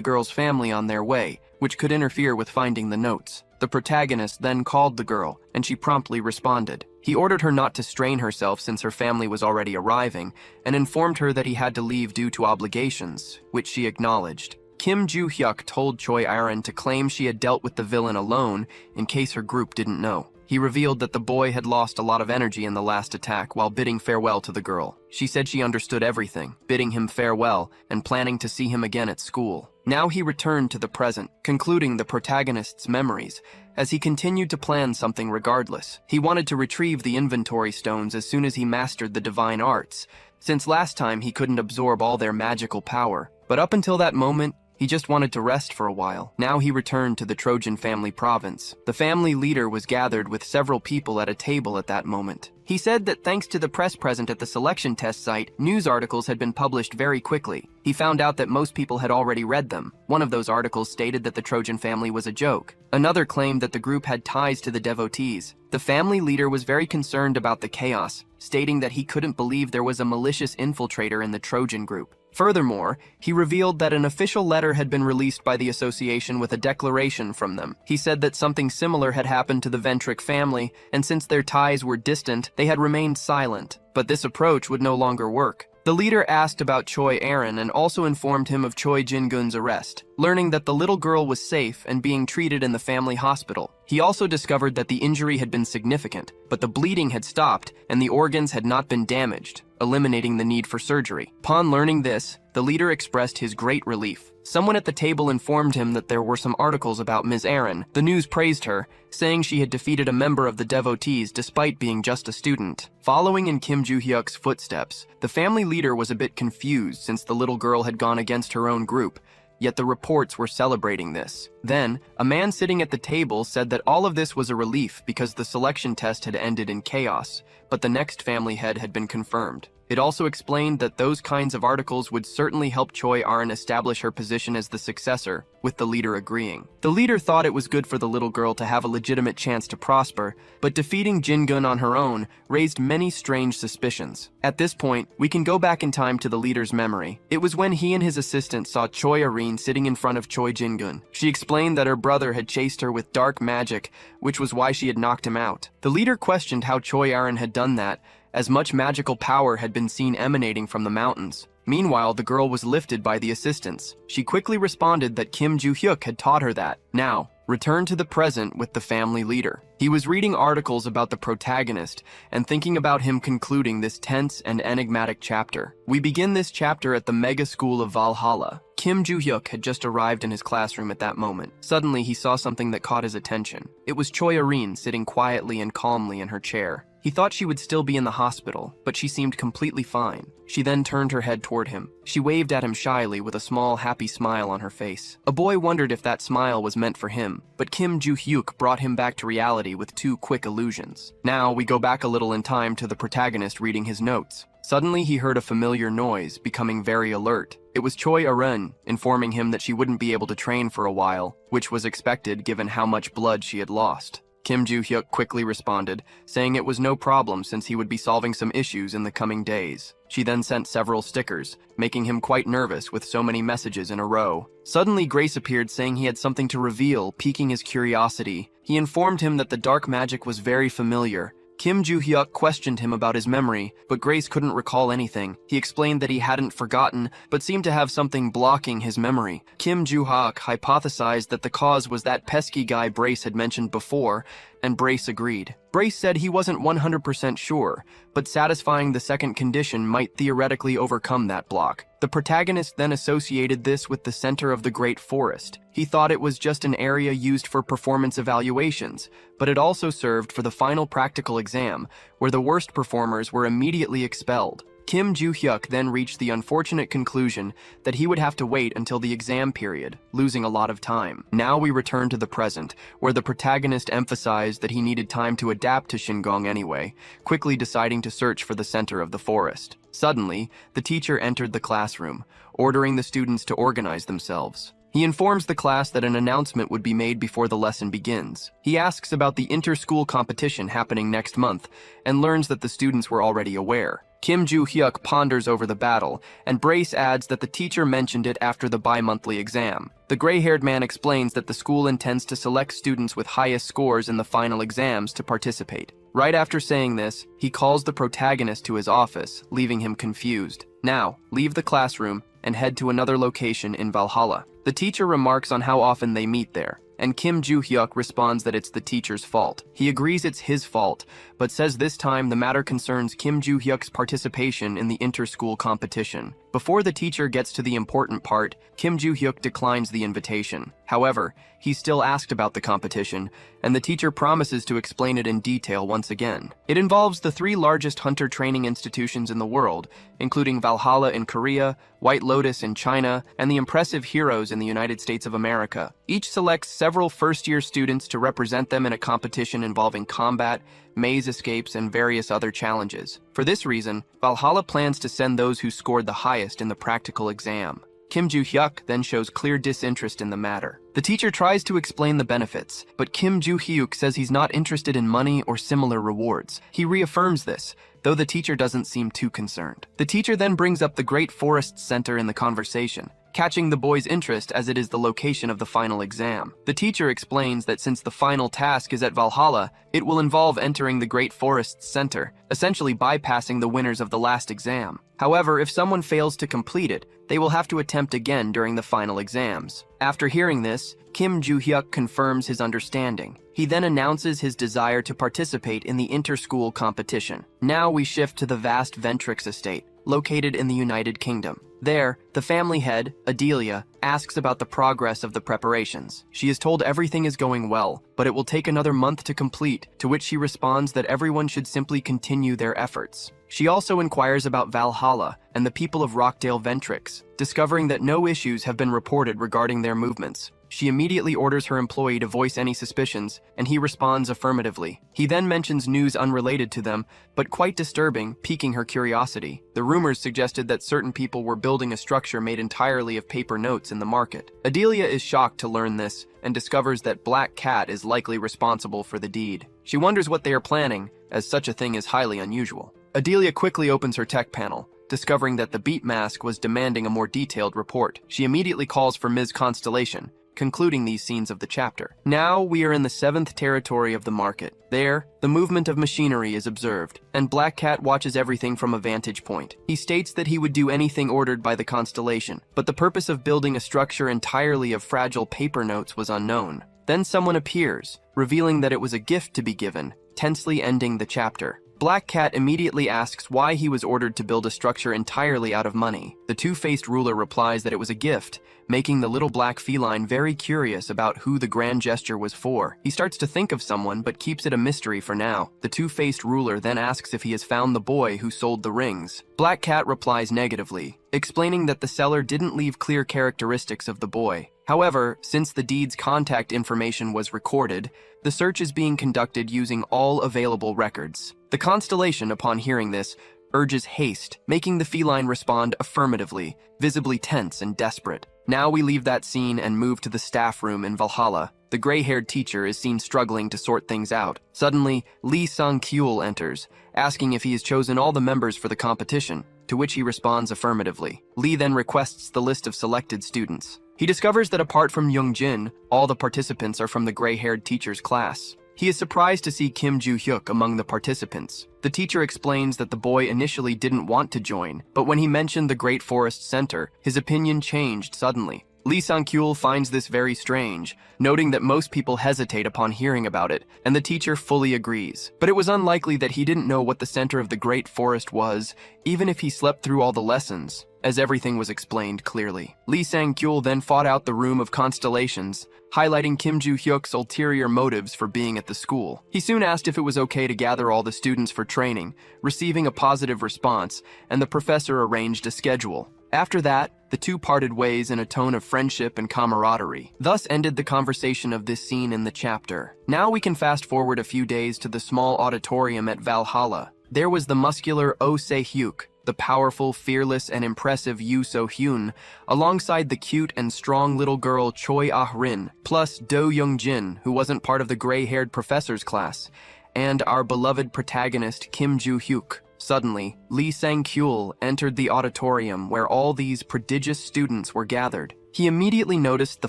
girl's family on their way, which could interfere with finding the notes. The protagonist then called the girl, and she promptly responded. He ordered her not to strain herself since her family was already arriving, and informed her that he had to leave due to obligations, which she acknowledged. Kim Joo-hyuk told Choi Aron to claim she had dealt with the villain alone in case her group didn't know. He revealed that the boy had lost a lot of energy in the last attack while bidding farewell to the girl. She said she understood everything, bidding him farewell and planning to see him again at school. Now he returned to the present, concluding the protagonist's memories, as he continued to plan something regardless. He wanted to retrieve the inventory stones as soon as he mastered the divine arts, since last time he couldn't absorb all their magical power. But up until that moment, he just wanted to rest for a while. Now he returned to the Trojan family province. The family leader was gathered with several people at a table at that moment. He said that thanks to the press present at the selection test site, news articles had been published very quickly. He found out that most people had already read them. One of those articles stated that the Trojan family was a joke. Another claimed that the group had ties to the devotees. The family leader was very concerned about the chaos, stating that he couldn't believe there was a malicious infiltrator in the Trojan group. Furthermore, he revealed that an official letter had been released by the association with a declaration from them. He said that something similar had happened to the Ventric family, and since their ties were distant, they had remained silent. But this approach would no longer work. The leader asked about Choi Aron and also informed him of Choi Jin-gun's arrest, learning that the little girl was safe and being treated in the family hospital. He also discovered that the injury had been significant, but the bleeding had stopped and the organs had not been damaged, eliminating the need for surgery. Upon learning this, the leader expressed his great relief. Someone at the table informed him that there were some articles about Ms. Aron. The news praised her, saying she had defeated a member of the devotees despite being just a student. Following in Kim Joo-hyuk's footsteps, the family leader was a bit confused since the little girl had gone against her own group, yet the reports were celebrating this. Then, a man sitting at the table said that all of this was a relief because the selection test had ended in chaos, but the next family head had been confirmed. It also explained that those kinds of articles would certainly help Choi Aron establish her position as the successor, with the leader agreeing. The leader thought it was good for the little girl to have a legitimate chance to prosper, but defeating Jin-gun on her own raised many strange suspicions. At this point, we can go back in time to the leader's memory. It was when he and his assistant saw Choi Aron sitting in front of Choi Jin-gun. She explained that her brother had chased her with dark magic, which was why she had knocked him out. The leader questioned how Choi Aron had done that, as much magical power had been seen emanating from the mountains. Meanwhile, the girl was lifted by the assistants. She quickly responded that Kim Joo-hyuk had taught her that. Now, return to the present with the family leader. He was reading articles about the protagonist and thinking about him concluding this tense and enigmatic chapter. We begin this chapter at the mega school of Valhalla. Kim Joo-hyuk had just arrived in his classroom at that moment. Suddenly, he saw something that caught his attention. It was Choi Arin sitting quietly and calmly in her chair. He thought she would still be in the hospital, but she seemed completely fine. She then turned her head toward him. She waved at him shyly with a small, happy smile on her face. A boy wondered if that smile was meant for him, but Kim Joo-hyuk brought him back to reality with 2 quick illusions. Now, we go back a little in time to the protagonist reading his notes. Suddenly, he heard a familiar noise, becoming very alert. It was Choi Arin, informing him that she wouldn't be able to train for a while, which was expected given how much blood she had lost. Kim Joo-hyuk quickly responded, saying it was no problem since he would be solving some issues in the coming days. She then sent several stickers, making him quite nervous with so many messages in a row. Suddenly, Grace appeared saying he had something to reveal, piquing his curiosity. He informed him that the dark magic was very familiar. Kim Joo-hyuk questioned him about his memory, but Grace couldn't recall anything. He explained that he hadn't forgotten, but seemed to have something blocking his memory. Kim Joo-hyuk hypothesized that the cause was that pesky guy Brace had mentioned before, and Brace agreed. Brace said he wasn't 100% sure, but satisfying the second condition might theoretically overcome that block. The protagonist then associated this with the center of the Great Forest. He thought it was just an area used for performance evaluations, but it also served for the final practical exam, where the worst performers were immediately expelled. Kim Joo-hyuk then reached the unfortunate conclusion that he would have to wait until the exam period, losing a lot of time. Now we return to the present, where the protagonist emphasized that he needed time to adapt to Shingong anyway, quickly deciding to search for the center of the forest. Suddenly, the teacher entered the classroom, ordering the students to organize themselves. He informs the class that an announcement would be made before the lesson begins. He asks about the inter-school competition happening next month, and learns that the students were already aware. Kim Joo-hyuk ponders over the battle, and Brace adds that the teacher mentioned it after the bi-monthly exam. The gray-haired man explains that the school intends to select students with highest scores in the final exams to participate. Right after saying this, he calls the protagonist to his office, leaving him confused. Now, leave the classroom and head to another location in Valhalla. The teacher remarks on how often they meet there, and Kim Joo-hyuk responds that it's the teacher's fault. He agrees it's his fault, but says this time the matter concerns Kim Joo-hyuk's participation in the inter-school competition. Before the teacher gets to the important part, Kim Joo-hyuk declines the invitation. However, he's still asked about the competition, and the teacher promises to explain it in detail once again. It involves the 3 largest hunter training institutions in the world, including Valhalla in Korea, White Lotus in China, and the Impressive Heroes in the United States of America. Each selects several first-year students to represent them in a competition involving combat, maze escapes, and various other challenges. For this reason, Valhalla plans to send those who scored the highest in the practical exam. Kim Joo-hyuk then shows clear disinterest in the matter. The teacher tries to explain the benefits, but Kim Joo-hyuk says he's not interested in money or similar rewards. He reaffirms this, though the teacher doesn't seem too concerned. The teacher then brings up the Great Forest Center in the conversation, catching the boy's interest as it is the location of the final exam. The teacher explains that since the final task is at Valhalla, it will involve entering the Great Forest Center, essentially bypassing the winners of the last exam. However, if someone fails to complete it, they will have to attempt again during the final exams. After hearing this, Kim Joo-hyuk confirms his understanding. He then announces his desire to participate in the inter-school competition. Now we shift to the vast Ventrix estate, located in the United Kingdom. There, the family head, Adelia, asks about the progress of the preparations. She is told everything is going well, but it will take another month to complete, to which she responds that everyone should simply continue their efforts. She also inquires about Valhalla and the people of Rockdale Ventrix, discovering that no issues have been reported regarding their movements. She immediately orders her employee to voice any suspicions, and he responds affirmatively. He then mentions news unrelated to them, but quite disturbing, piquing her curiosity. The rumors suggested that certain people were building a structure made entirely of paper notes in the market. Adelia is shocked to learn this, and discovers that Black Cat is likely responsible for the deed. She wonders what they are planning, as such a thing is highly unusual. Adelia quickly opens her tech panel, discovering that the Beat Mask was demanding a more detailed report. She immediately calls for Ms. Constellation, concluding these scenes of the chapter. Now we are in the 7th territory of the market. There, the movement of machinery is observed, and Black Cat watches everything from a vantage point. He states that he would do anything ordered by the Constellation, but the purpose of building a structure entirely of fragile paper notes was unknown. Then someone appears, revealing that it was a gift to be given, tensely ending the chapter. Black Cat immediately asks why he was ordered to build a structure entirely out of money. The two-faced ruler replies that it was a gift, making the little black feline very curious about who the grand gesture was for. He starts to think of someone, but keeps it a mystery for now. The two-faced ruler then asks if he has found the boy who sold the rings. Black Cat replies negatively, explaining that the seller didn't leave clear characteristics of the boy. However, since the deed's contact information was recorded, the search is being conducted using all available records. The constellation, upon hearing this, urges haste, making the feline respond affirmatively, visibly tense and desperate. Now we leave that scene and move to the staff room in Valhalla. The gray-haired teacher is seen struggling to sort things out. Suddenly, Lee Sang-kyul enters, asking if he has chosen all the members for the competition, to which he responds affirmatively. Lee then requests the list of selected students. He discovers that apart from Young-jin, all the participants are from the gray-haired teacher's class. He is surprised to see Kim Joo-hyuk among the participants. The teacher explains that the boy initially didn't want to join, but when he mentioned the Great Forest Center, his opinion changed suddenly. Lee Sang-kyul finds this very strange, noting that most people hesitate upon hearing about it, and the teacher fully agrees. But it was unlikely that he didn't know what the center of the Great Forest was, even if he slept through all the lessons, as everything was explained clearly. Lee Sang-kyul then fought out the Room of Constellations, highlighting Kim Joo-hyuk's ulterior motives for being at the school. He soon asked if it was okay to gather all the students for training, receiving a positive response, and the professor arranged a schedule. After that, the two parted ways in a tone of friendship and camaraderie. Thus ended the conversation of this scene in the chapter. Now we can fast forward a few days to the small auditorium at Valhalla. There was the muscular Oh Se-hyuk, the powerful, fearless, and impressive Yoo So-hyun, alongside the cute and strong little girl Choi Ah-rin, plus Do Young-jin, who wasn't part of the gray-haired professor's class, and our beloved protagonist Kim Joo-hyuk. Suddenly, Lee Sang-kyul entered the auditorium where all these prodigious students were gathered. He immediately noticed the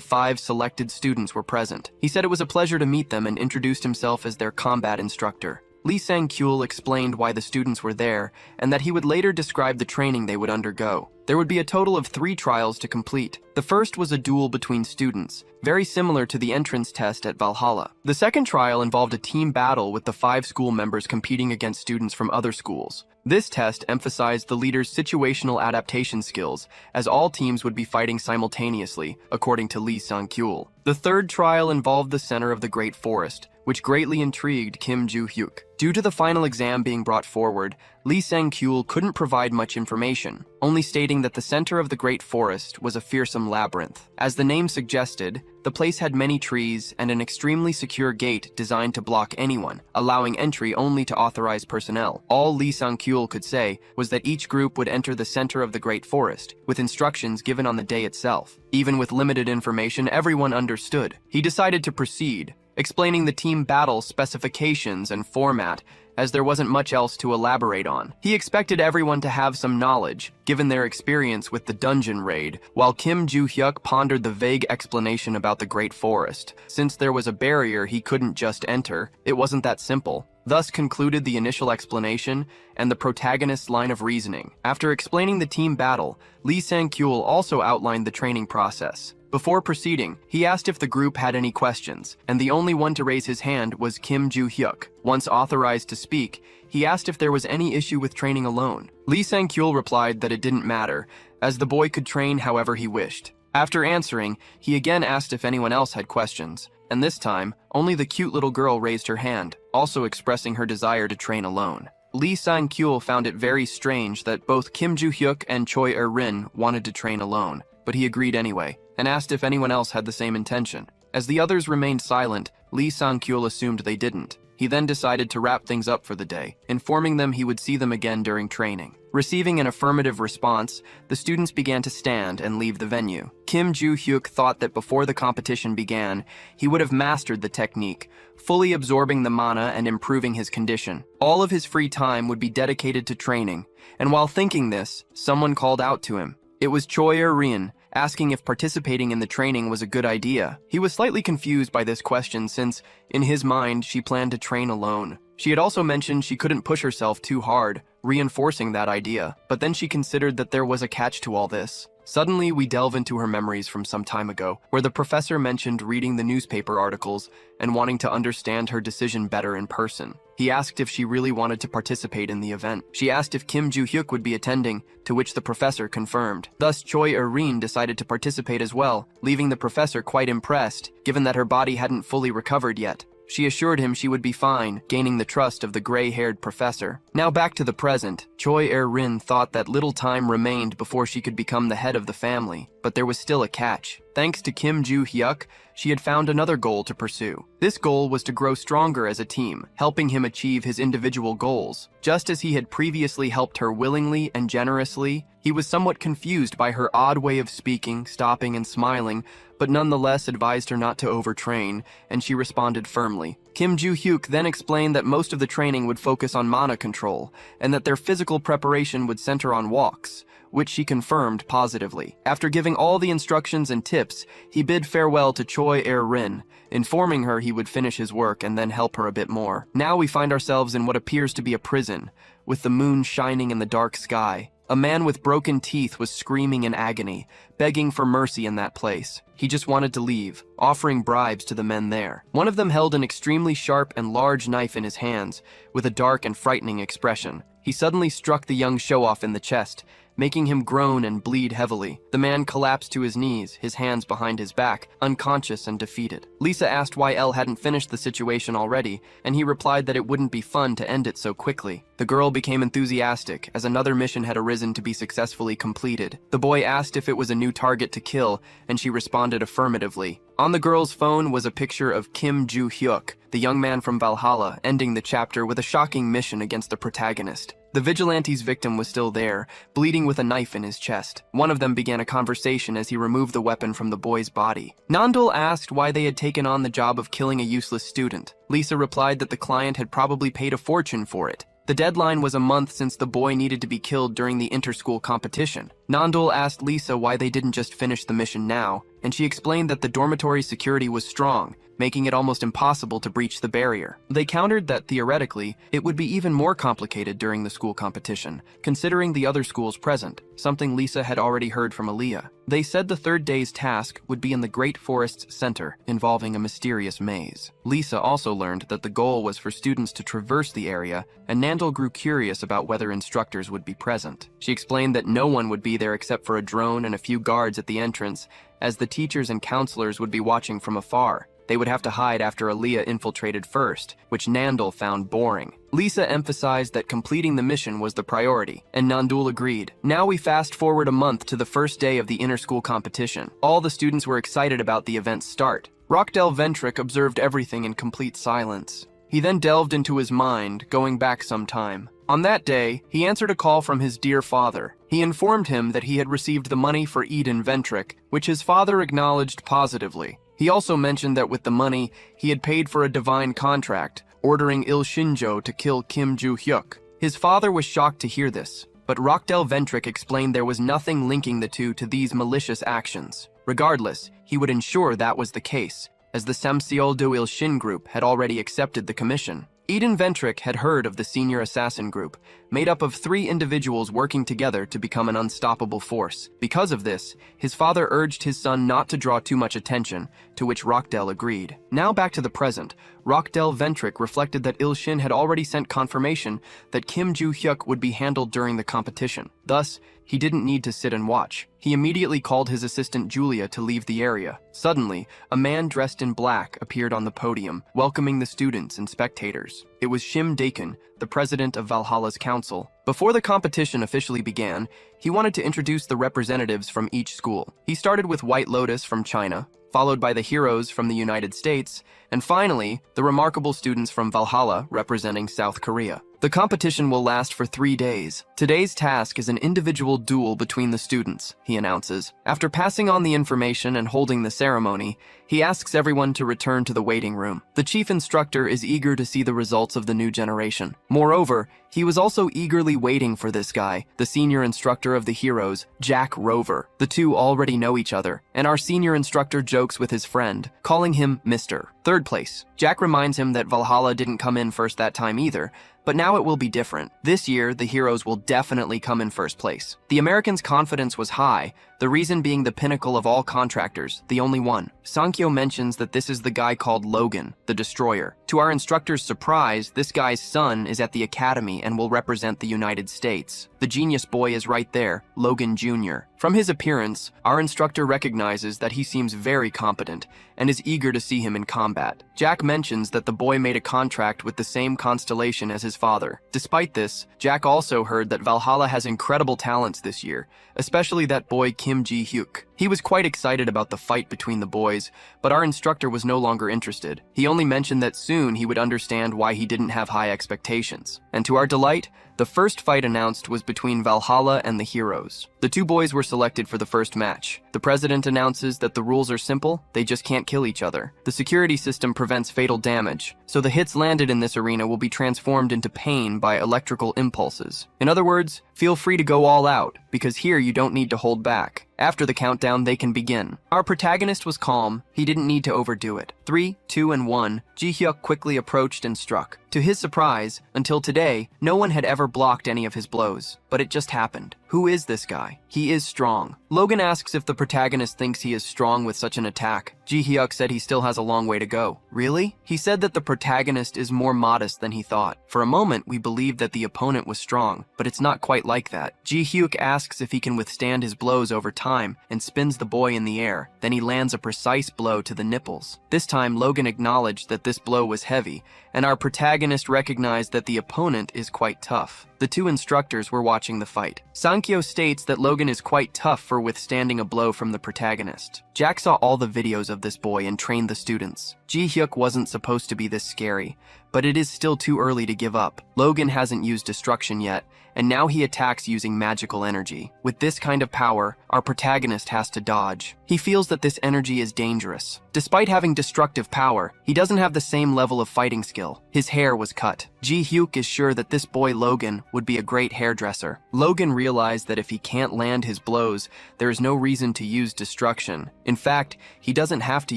5 selected students were present. He said it was a pleasure to meet them and introduced himself as their combat instructor. Lee Sang-kyul explained why the students were there and that he would later describe the training they would undergo. There would be a total of 3 trials to complete. The first was a duel between students, very similar to the entrance test at Valhalla. The second trial involved a team battle with the 5 school members competing against students from other schools. This test emphasized the leader's situational adaptation skills, as all teams would be fighting simultaneously, according to Lee Sang-kyul. The third trial involved the center of the Great Forest, which greatly intrigued Kim Joo-hyuk. Due to the final exam being brought forward, Lee Sang-kyul couldn't provide much information, only stating that the center of the Great Forest was a fearsome labyrinth. As the name suggested, the place had many trees and an extremely secure gate designed to block anyone, allowing entry only to authorized personnel. All Lee Sang-kyul could say was that each group would enter the center of the Great Forest, with instructions given on the day itself. Even with limited information, everyone understood. He decided to proceed, explaining the team battle specifications and format, as there wasn't much else to elaborate on. He expected everyone to have some knowledge, given their experience with the dungeon raid, while Kim Joo-hyuk pondered the vague explanation about the Great Forest. Since there was a barrier he couldn't just enter, it wasn't that simple. Thus concluded the initial explanation and the protagonist's line of reasoning. After explaining the team battle, Lee Sang-kyul also outlined the training process. Before proceeding, he asked if the group had any questions, and the only one to raise his hand was Kim Joo-hyuk. Once authorized to speak, he asked if there was any issue with training alone. Lee Sang-kyul replied that it didn't matter, as the boy could train however he wished. After answering, he again asked if anyone else had questions, and this time, only the cute little girl raised her hand, also expressing her desire to train alone. Lee Sang-kyul found it very strange that both Kim Joo-hyuk and Choi Ah-rin wanted to train alone, but he agreed anyway, and asked if anyone else had the same intention. As the others remained silent, Lee Sang-kyul assumed they didn't. He then decided to wrap things up for the day, informing them he would see them again during training. Receiving an affirmative response, the students began to stand and leave the venue. Kim Joo-hyuk thought that before the competition began, he would have mastered the technique, fully absorbing the mana and improving his condition. All of his free time would be dedicated to training, and while thinking this, someone called out to him. It was Choi Ah-rin, asking if participating in the training was a good idea. He was slightly confused by this question since, in his mind, she planned to train alone. She had also mentioned she couldn't push herself too hard, reinforcing that idea, but then she considered that there was a catch to all this. Suddenly, we delve into her memories from some time ago, where the professor mentioned reading the newspaper articles and wanting to understand her decision better in person. He asked if she really wanted to participate in the event. She asked if Kim Joo-hyuk would be attending, to which the professor confirmed. Thus, Choi Erin decided to participate as well, leaving the professor quite impressed, given that her body hadn't fully recovered yet. She assured him she would be fine, gaining the trust of the gray-haired professor. Now back to the present. Choi Erin thought that little time remained before she could become the head of the family, but there was still a catch. Thanks to Kim Joo-hyuk, she had found another goal to pursue. This goal was to grow stronger as a team, helping him achieve his individual goals. Just as he had previously helped her willingly and generously, he was somewhat confused by her odd way of speaking, stopping and smiling, but nonetheless advised her not to overtrain, and she responded firmly. Kim Joo-hyuk then explained that most of the training would focus on mana control, and that their physical preparation would center on walks, which she confirmed positively. After giving all the instructions and tips, he bid farewell to Choi Erin, informing her he would finish his work and then help her a bit more. Now we find ourselves in what appears to be a prison, with the moon shining in the dark sky. A man with broken teeth was screaming in agony, begging for mercy in that place. He just wanted to leave, offering bribes to the men there. One of them held an extremely sharp and large knife in his hands, with a dark and frightening expression. He suddenly struck the young show-off in the chest, making him groan and bleed heavily. The man collapsed to his knees, his hands behind his back, unconscious and defeated. Lisa asked why Elle hadn't finished the situation already, and he replied that it wouldn't be fun to end it so quickly. The girl became enthusiastic, as another mission had arisen to be successfully completed. The boy asked if it was a new target to kill, and she responded affirmatively. On the girl's phone was a picture of Kim Joo-hyuk, the young man from Valhalla, ending the chapter with a shocking mission against the protagonist. The vigilante's victim was still there, bleeding with a knife in his chest. One of them began a conversation as he removed the weapon from the boy's body. Nandul asked why they had taken on the job of killing a useless student. Lisa replied that the client had probably paid a fortune for it. The deadline was a month since the boy needed to be killed during the inter-school competition. Nandul asked Lisa why they didn't just finish the mission now, and she explained that the dormitory security was strong, making it almost impossible to breach the barrier. They countered that, theoretically, it would be even more complicated during the school competition, considering the other schools present, something Lisa had already heard from Aaliyah. They said the third day's task would be in the Great Forest's center, involving a mysterious maze. Lisa also learned that the goal was for students to traverse the area, and Nandul grew curious about whether instructors would be present. She explained that no one would be there except for a drone and a few guards at the entrance, as the teachers and counselors would be watching from afar. They would have to hide after Aaliyah infiltrated first, which Nandul found boring. Lisa emphasized that completing the mission was the priority, and Nandul agreed. Now we fast forward a month to the first day of the inter-school competition. All the students were excited about the event's start. Rockdell Ventrick observed everything in complete silence. He then delved into his mind, going back some time. On that day, he answered a call from his dear father. He informed him that he had received the money for Eden Ventrick, which his father acknowledged positively. He also mentioned that with the money, he had paid for a divine contract, ordering Il Shinjo to kill Kim Joo-hyuk. His father was shocked to hear this, but Rockdell Ventrick explained there was nothing linking the two to these malicious actions. Regardless, he would ensure that was the case, as the Samseol do Il Shin group had already accepted the commission. Eden Ventrick had heard of the senior assassin group, made up of 3 individuals working together to become an unstoppable force. Because of this, his father urged his son not to draw too much attention, to which Rockdell agreed. Now back to the present. Rockdell Ventrick reflected that Il Shin had already sent confirmation that Kim Joo-hyuk would be handled during the competition. Thus, he didn't need to sit and watch. He immediately called his assistant Julia to leave the area. Suddenly, a man dressed in black appeared on the podium, welcoming the students and spectators. It was Shim Dakin, the president of Valhalla's council. Before the competition officially began, he wanted to introduce the representatives from each school. He started with White Lotus from China, followed by the heroes from the United States, and finally, the remarkable students from Valhalla representing South Korea. The competition will last for 3 days. Today's task is an individual duel between the students, he announces. After passing on the information and holding the ceremony, he asks everyone to return to the waiting room. The chief instructor is eager to see the results of the new generation. Moreover, He was also eagerly waiting for this guy, the senior instructor of the heroes, Jack Rover. The two already know each other, and our senior instructor jokes with his friend, calling him Mr. Third place. Jack reminds him that Valhalla didn't come in first that time either, but now it will be different. This year, the heroes will definitely come in first place. The Americans' confidence was high, the reason being the pinnacle of all contractors, the only one. Sankyo mentions that this is the guy called Logan, the Destroyer. To our instructor's surprise, this guy's son is at the academy and will represent the United States. The genius boy is right there, Logan Jr. From his appearance, our instructor recognizes that he seems very competent and is eager to see him in combat. Jack mentions that the boy made a contract with the same constellation as his father. Despite this, Jack also heard that Valhalla has incredible talents this year, especially that boy Kim Ji-hyuk. He was quite excited about the fight between the boys, but our instructor was no longer interested. He only mentioned that soon he would understand why he didn't have high expectations. And to our delight, the first fight announced was between Valhalla and the heroes. The two boys were selected for the first match. The president announces that the rules are simple, they just can't kill each other. The security system prevents fatal damage, so the hits landed in this arena will be transformed into pain by electrical impulses. In other words, feel free to go all out, because here you don't need to hold back. After the countdown, they can begin. Our protagonist was calm, he didn't need to overdo it. 3, 2, and 1, Ji-hyuk quickly approached and struck. To his surprise, until today, no one had ever blocked any of his blows, but it just happened. Who is this guy? He is strong. Logan asks if the protagonist thinks he is strong with such an attack. Ji-hyuk said he still has a long way to go. Really? He said that the protagonist is more modest than he thought. For a moment, we believed that the opponent was strong, but it's not quite like that. Ji-hyuk asks if he can withstand his blows over time and spins the boy in the air. Then he lands a precise blow to the nipples. This time, Logan acknowledged that this blow was heavy, and our protagonist recognized that the opponent is quite tough. The two instructors were watching the fight. Sankyo states that Logan is quite tough for withstanding a blow from the protagonist. Jack saw all the videos of this boy and trained the students. Ji-hyuk wasn't supposed to be this scary, but it is still too early to give up. Logan hasn't used destruction yet, and now he attacks using magical energy. With this kind of power, our protagonist has to dodge. He feels that this energy is dangerous. Despite having destructive power, he doesn't have the same level of fighting skill. His hair was cut. Ji-hyuk is sure that this boy Logan would be a great hairdresser. Logan realized that if he can't land his blows, there is no reason to use destruction. In fact, he doesn't have to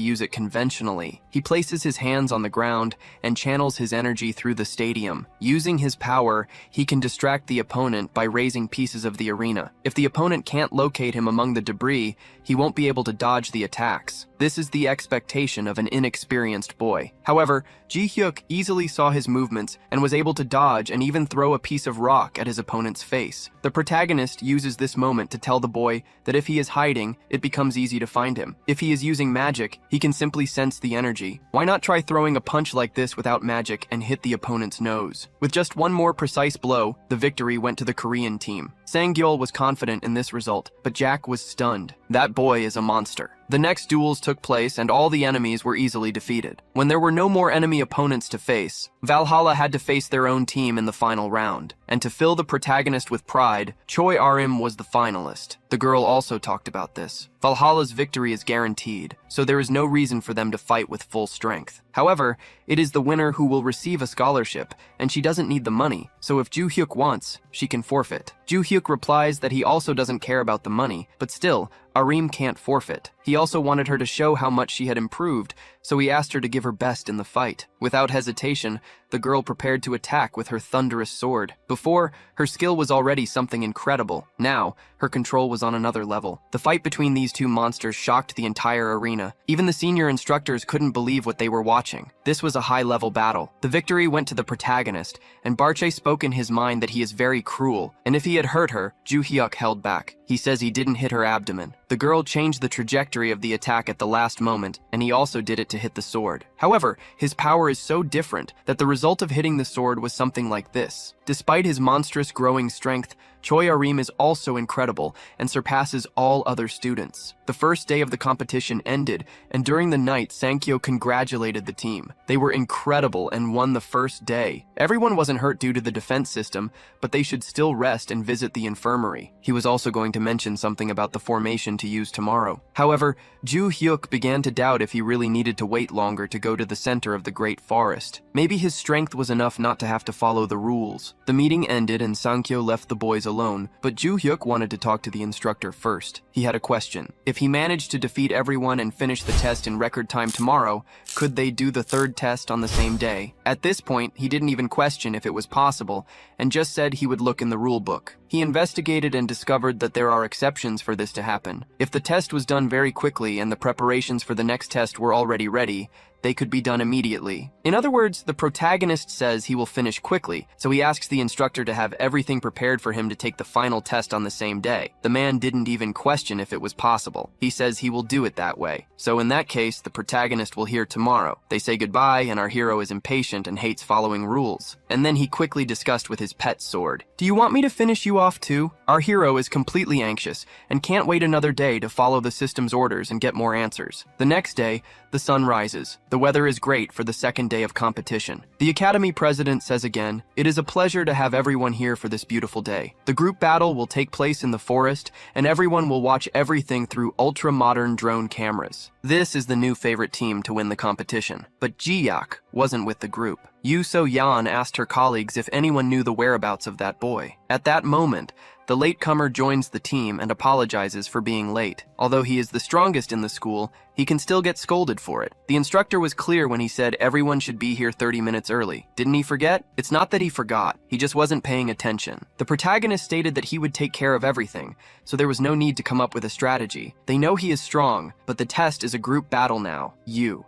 use it conventionally. He places his hands on the ground and channels his energy through the stadium. Using his power, he can distract the opponent by raising pieces of the arena. If the opponent can't locate him among the debris, he won't be able to dodge the attacks. This is the expectation of an inexperienced boy. However, Ji-hyuk easily saw his movements and was able to dodge and even throw a piece of rock at his opponent's face. The protagonist uses this moment to tell the boy that if he is hiding, it becomes easy to find him. If he is using magic, he can simply sense the energy. Why not try throwing a punch like this without magic and hit the opponent's nose? With just one more precise blow, the victory went to the Korean team. Sang-gyeol was confident in this result, but Jack was stunned. That boy is a monster. The next duels took place and all the enemies were easily defeated. When there were no more enemy opponents to face, Valhalla had to face their own team in the final round. And to fill the protagonist with pride, Choi Arim was the finalist. The girl also talked about this. Valhalla's victory is guaranteed, so there is no reason for them to fight with full strength. However, it is the winner who will receive a scholarship, and she doesn't need the money, so if Ji-hyuk wants, she can forfeit. Ji-hyuk replies that he also doesn't care about the money, but still, Arim can't forfeit. He also wanted her to show how much she had improved, so he asked her to give her best in the fight. Without hesitation, the girl prepared to attack with her thunderous sword. Before, her skill was already something incredible. Now, her control was on another level. The fight between these two monsters shocked the entire arena. Even the senior instructors couldn't believe what they were watching. This was a high-level battle. The victory went to the protagonist, and Barche spoke in his mind that he is very cruel, and if he had hurt her, Ji-hyuk held back. He says he didn't hit her abdomen. The girl changed the trajectory of the attack at the last moment, and he also did it to hit the sword. However, his power is so different that the result of hitting the sword was something like this. Despite his monstrous growing strength, Choi Arim is also incredible and surpasses all other students. The first day of the competition ended, and during the night, Sankyo congratulated the team. They were incredible and won the first day. Everyone wasn't hurt due to the defense system, but they should still rest and visit the infirmary. He was also going to to mention something about the formation to use tomorrow. However, Ju Hyuk began to doubt if he really needed to wait longer to go to the center of the great forest. Maybe his strength was enough not to have to follow the rules. The meeting ended and Sankyo left the boys alone, but Ju Hyuk wanted to talk to the instructor first. He had a question. If he managed to defeat everyone and finish the test in record time tomorrow, could they do the third test on the same day? At this point, he didn't even question if it was possible, and just said he would look in the rule book. He investigated and discovered that there are exceptions for this to happen. If the test was done very quickly and the preparations for the next test were already ready, they could be done immediately. In other words, the protagonist says he will finish quickly, so he asks the instructor to have everything prepared for him to take the final test on the same day. The man didn't even question if it was possible. He says he will do it that way. So in that case, the protagonist will hear tomorrow. They say goodbye, and our hero is impatient and hates following rules. And then he quickly discussed with his pet sword. Do you want me to finish you off too? Our hero is completely anxious and can't wait another day to follow the system's orders and get more answers. The next day, the sun rises. The weather is great for the second day of competition. The Academy president says again, "It is a pleasure to have everyone here for this beautiful day. The group battle will take place in the forest, and everyone will watch everything through ultra-modern drone cameras." This is the new favorite team to win the competition. But Ji-yak wasn't with the group. Yoo So-yeon asked her colleagues if anyone knew the whereabouts of that boy. At that moment, the latecomer joins the team and apologizes for being late. Although he is the strongest in the school, he can still get scolded for it. The instructor was clear when he said everyone should be here 30 minutes early. Didn't he forget? It's not that he forgot, he just wasn't paying attention. The protagonist stated that he would take care of everything, so there was no need to come up with a strategy. They know he is strong, but the test is a group battle now.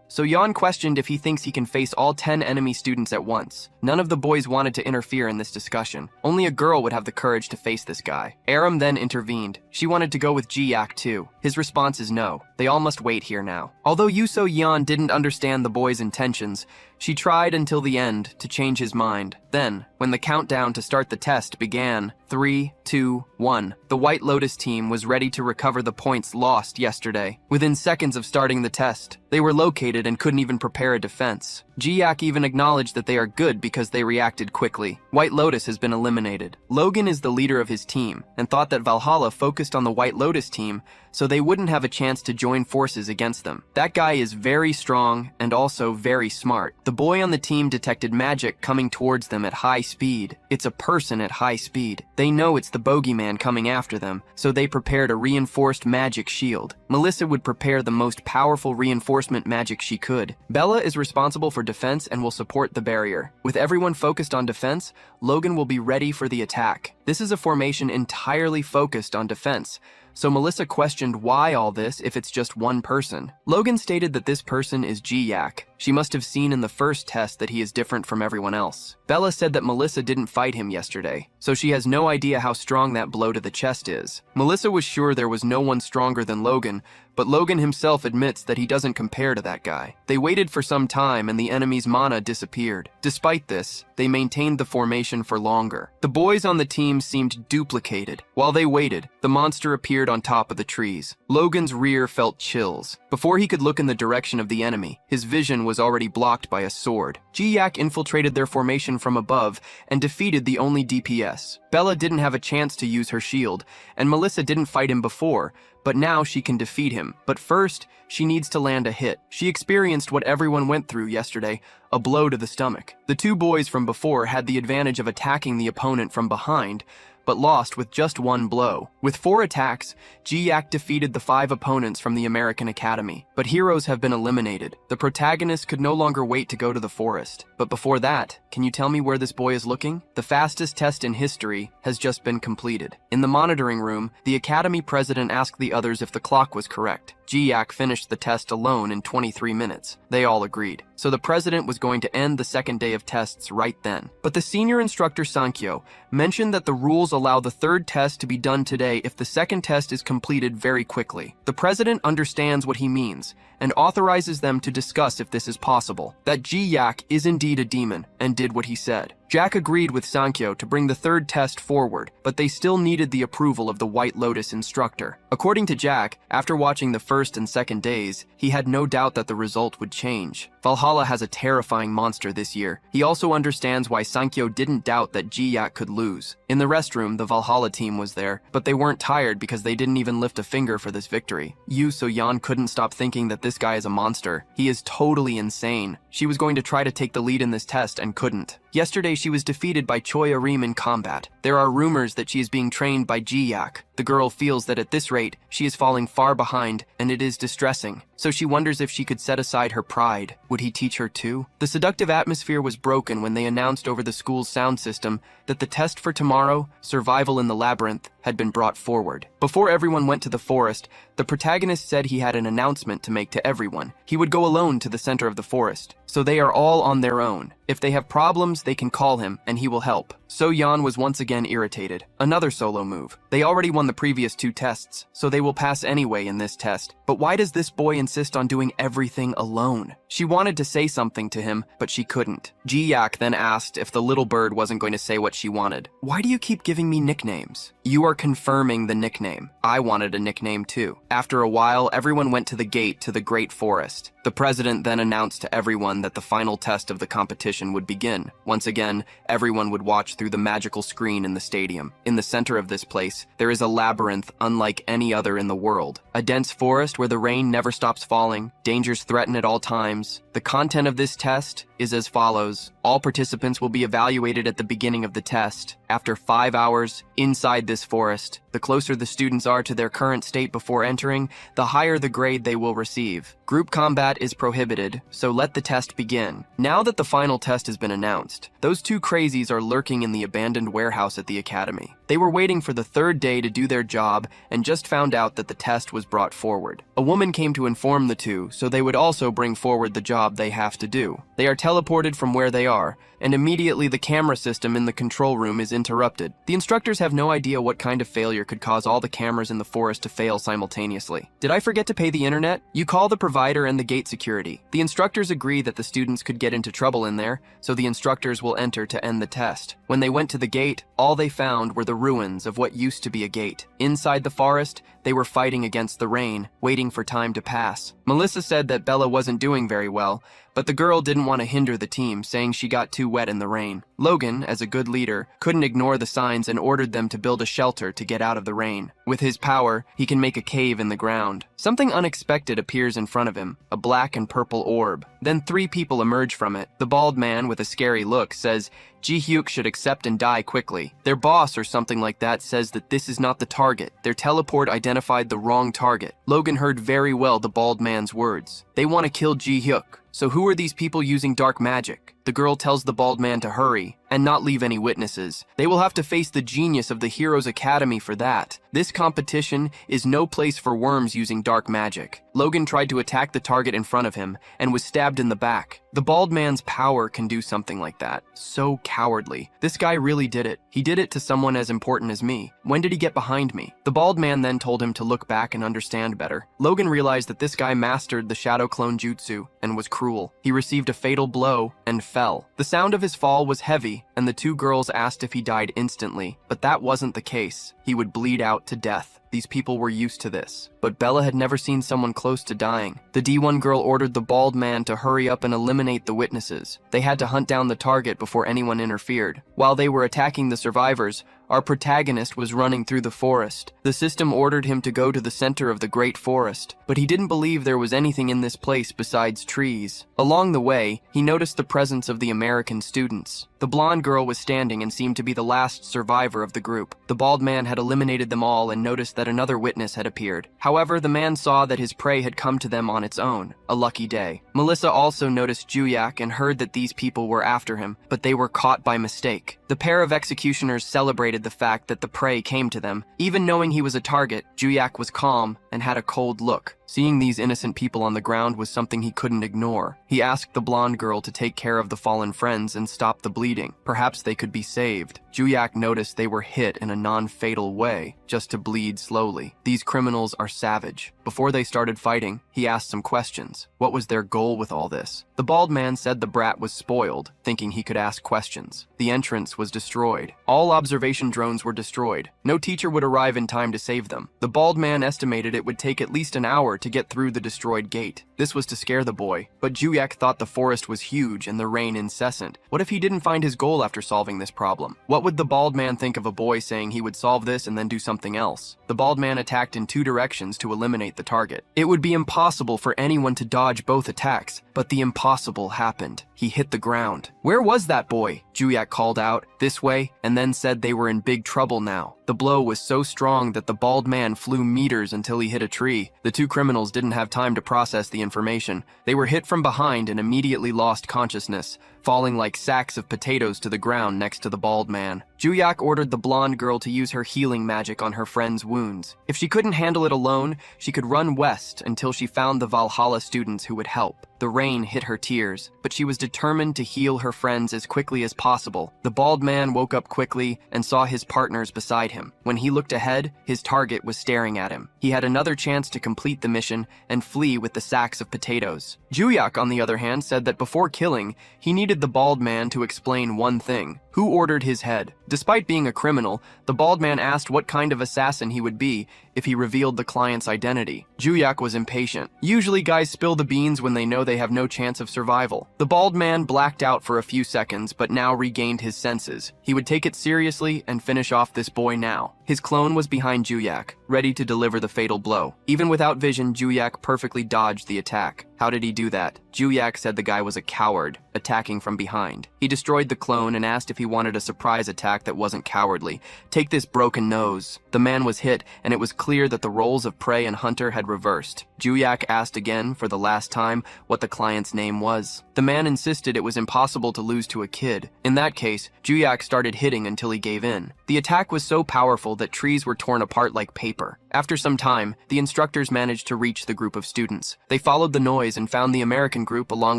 So Yeon questioned if he thinks he can face all 10 enemy students at once. None of the boys wanted to interfere in this discussion. Only a girl would have the courage to face this guy. Aram then intervened. She wanted to go with Ji-yak too. His response is no. They all must wait here now. Although Yoo So-yeon didn't understand the boy's intentions, she tried until the end to change his mind. Then, when the countdown to start the test began, 3, 2, 1, the White Lotus team was ready to recover the points lost yesterday. Within seconds of starting the test, they were located and couldn't even prepare a defense. Ji-yak even acknowledged that they are good because they reacted quickly. White Lotus has been eliminated. Logan is the leader of his team and thought that Valhalla focused on the White Lotus team so they wouldn't have a chance to join forces against them. That guy is very strong and also very smart. The boy on the team detected magic coming towards them at high speed. It's a person at high speed. They know it's the bogeyman coming after them, so they prepared a reinforced magic shield. Melissa would prepare the most powerful reinforcement magic she could. Bella is responsible for defense and will support the barrier. With everyone focused on defense, Logan will be ready for the attack. This is a formation entirely focused on defense, so Melissa questioned why all this if it's just one person. Logan stated that this person is Ji-yak. She must have seen in the first test that he is different from everyone else. Bella said that Melissa didn't fight him yesterday, so she has no idea how strong that blow to the chest is. Melissa was sure there was no one stronger than Logan, but Logan himself admits that he doesn't compare to that guy. They waited for some time and the enemy's mana disappeared. Despite this, they maintained the formation for longer. The boys on the team seemed duplicated. While they waited, the monster appeared on top of the trees. Logan's rear felt chills. Before he could look in the direction of the enemy, his vision was already blocked by a sword. Ji-yak infiltrated their formation from above and defeated the only DPS. Bella didn't have a chance to use her shield, and Melissa didn't fight him before, but now she can defeat him. But first, she needs to land a hit. She experienced what everyone went through yesterday, a blow to the stomach. The two boys from before had the advantage of attacking the opponent from behind, but lost with just one blow. With 4 attacks, Ji-yak defeated the 5 opponents from the American Academy. But heroes have been eliminated. The protagonist could no longer wait to go to the forest. But before that, can you tell me where this boy is looking? The fastest test in history has just been completed. In the monitoring room, the Academy president asked the others if the clock was correct. Ji-yak finished the test alone in 23 minutes. They all agreed. So the president was going to end the second day of tests right then. But the senior instructor Sankyo mentioned that the rules allow the third test to be done today if the second test is completed very quickly. The president understands what he means and authorizes them to discuss if this is possible. That Ji-yak is indeed a demon and did what he said. Jack agreed with Sankyo to bring the third test forward, but they still needed the approval of the White Lotus instructor. According to Jack, after watching the first and second days, he had no doubt that the result would change. Valhalla has a terrifying monster this year. He also understands why Sankyo didn't doubt that Ji-yak could lose. In the restroom, the Valhalla team was there, but they weren't tired because they didn't even lift a finger for this victory. Yu So-yeon couldn't stop thinking that this guy is a monster. He is totally insane. She was going to try to take the lead in this test and couldn't. Yesterday, she was defeated by Choi Arim in combat. There are rumors that she is being trained by Ji-yak. The girl feels that at this rate, she is falling far behind, and it is distressing. So she wonders if she could set aside her pride. Would he teach her too? The seductive atmosphere was broken when they announced over the school's sound system that the test for tomorrow, Survival in the Labyrinth, had been brought forward. Before everyone went to the forest, the protagonist said he had an announcement to make to everyone. He would go alone to the center of the forest, so they are all on their own. If they have problems, they can call him, and he will help. So-yeon was once again irritated. Another solo move. They already won the previous 2 tests, so they will pass anyway in this test. But why does this boy insist on doing everything alone? She wanted to say something to him, but she couldn't. Ji-yak then asked if the little bird wasn't going to say what she wanted. Why do you keep giving me nicknames? You are confirming the nickname. I wanted a nickname too. After a while, everyone went to the gate to the Great Forest. The president then announced to everyone that the final test of the competition would begin. Once again, everyone would watch through the magical screen in the stadium. In the center of this place, there is a labyrinth unlike any other in the world. A dense forest where the rain never stops falling, dangers threaten at all times. The content of this test is as follows. All participants will be evaluated at the beginning of the test. After 5 hours inside this forest, the closer the students are to their current state before entering, the higher the grade they will receive. Group combat is prohibited, so let the test begin. Now that the final test has been announced, those 2 crazies are lurking in the abandoned warehouse at the academy. They were waiting for the 3rd day to do their job and just found out that the test was brought forward. A woman came to inform the 2, so they would also bring forward the job they have to do. They are teleported from where they are, and immediately the camera system in the control room is interrupted. The instructors have no idea what kind of failure could cause all the cameras in the forest to fail simultaneously. Did I forget to pay the internet? You call the provider and the gate security. The instructors agree that the students could get into trouble in there, so the instructors will enter to end the test. When they went to the gate, all they found were the ruins of what used to be a gate. Inside the forest, they were fighting against the rain, waiting for time to pass. Melissa said that Bella wasn't doing very well, but the girl didn't want to hinder the team, saying she got too wet in the rain. Logan, as a good leader, couldn't ignore the signs and ordered them to build a shelter to get out of the rain. With his power, he can make a cave in the ground. Something unexpected appears in front of him, a black and purple orb. Then 3 people emerge from it. The bald man, with a scary look, says Ji-hyuk should accept and die quickly. Their boss or something like that says that this is not the target. Their teleport identified the wrong target. Logan heard very well the bald man's words. They want to kill Ji-hyuk. So who are these people using dark magic? The girl tells the bald man to hurry and not leave any witnesses. They will have to face the genius of the Heroes Academy for that. This competition is no place for worms using dark magic. Logan tried to attack the target in front of him and was stabbed in the back. The bald man's power can do something like that. So cowardly. This guy really did it. He did it to someone as important as me. When did he get behind me? The bald man then told him to look back and understand better. Logan realized that this guy mastered the shadow clone jutsu and was cruel. He received a fatal blow and fell. The sound of his fall was heavy, and the 2 girls asked if he died instantly, but that wasn't the case. He would bleed out to death. These people were used to this. But Bella had never seen someone close to dying. The D1 girl ordered the bald man to hurry up and eliminate the witnesses. They had to hunt down the target before anyone interfered. While they were attacking the survivors, our protagonist was running through the forest. The system ordered him to go to the center of the Great Forest, but he didn't believe there was anything in this place besides trees. Along the way, he noticed the presence of the American students. The blonde girl was standing and seemed to be the last survivor of the group. The bald man had eliminated them all and noticed that another witness had appeared. However, the man saw that his prey had come to them on its own. A lucky day. Melissa also noticed Juyak and heard that these people were after him, but they were caught by mistake. The pair of executioners celebrated the fact that the prey came to them. Even knowing he was a target, Juyak was calm and had a cold look. Seeing these innocent people on the ground was something he couldn't ignore. He asked the blonde girl to take care of the fallen friends and stop the bleeding. Perhaps they could be saved. Juyak noticed they were hit in a non-fatal way, just to bleed slowly. These criminals are savage. Before they started fighting, he asked some questions. What was their goal with all this? The bald man said the brat was spoiled, thinking he could ask questions. The entrance was destroyed. All observation drones were destroyed. No teacher would arrive in time to save them. The bald man estimated it would take at least an hour to get through the destroyed gate. This was to scare the boy, but Juyak thought the forest was huge and the rain incessant. What if he didn't find his goal after solving this problem? What would the bald man think of a boy saying he would solve this and then do something else? The bald man attacked in 2 directions to eliminate the target. It would be impossible for anyone to dodge both attacks, but the impossible happened. He hit the ground. Where was that boy? Juyak called out, this way, and then said they were in big trouble now. The blow was so strong that the bald man flew meters until he hit a tree. The 2 criminals didn't have time to process the information. They were hit from behind and immediately lost consciousness, falling like sacks of potatoes to the ground next to the bald man. Juyak ordered the blonde girl to use her healing magic on her friend's wounds. If she couldn't handle it alone, she could run west until she found the Valhalla students who would help. The rain hit her tears, but she was determined to heal her friends as quickly as possible. The bald man woke up quickly and saw his partners beside him. When he looked ahead, his target was staring at him. He had another chance to complete the mission and flee with the sacks of potatoes. Juyak, on the other hand, said that before killing, he needed the bald man to explain one thing. Who ordered his head? Despite being a criminal, the bald man asked what kind of assassin he would be if he revealed the client's identity. Juyak was impatient. Usually guys spill the beans when they know they have no chance of survival. The bald man blacked out for a few seconds, but now regained his senses. He would take it seriously and finish off this boy now. His clone was behind Juyak, ready to deliver the fatal blow. Even without vision, Juyak perfectly dodged the attack. How did he do that? Juyak said the guy was a coward, attacking from behind. He destroyed the clone and asked if he wanted a surprise attack that wasn't cowardly. Take this broken nose. The man was hit, and it was clear that the roles of prey and hunter had reversed. Juyak asked again, for the last time, what the client's name was. The man insisted it was impossible to lose to a kid. In that case, Juyak started hitting until he gave in. The attack was so powerful that trees were torn apart like paper. After some time, the instructors managed to reach the group of students. They followed the noise and found the American group along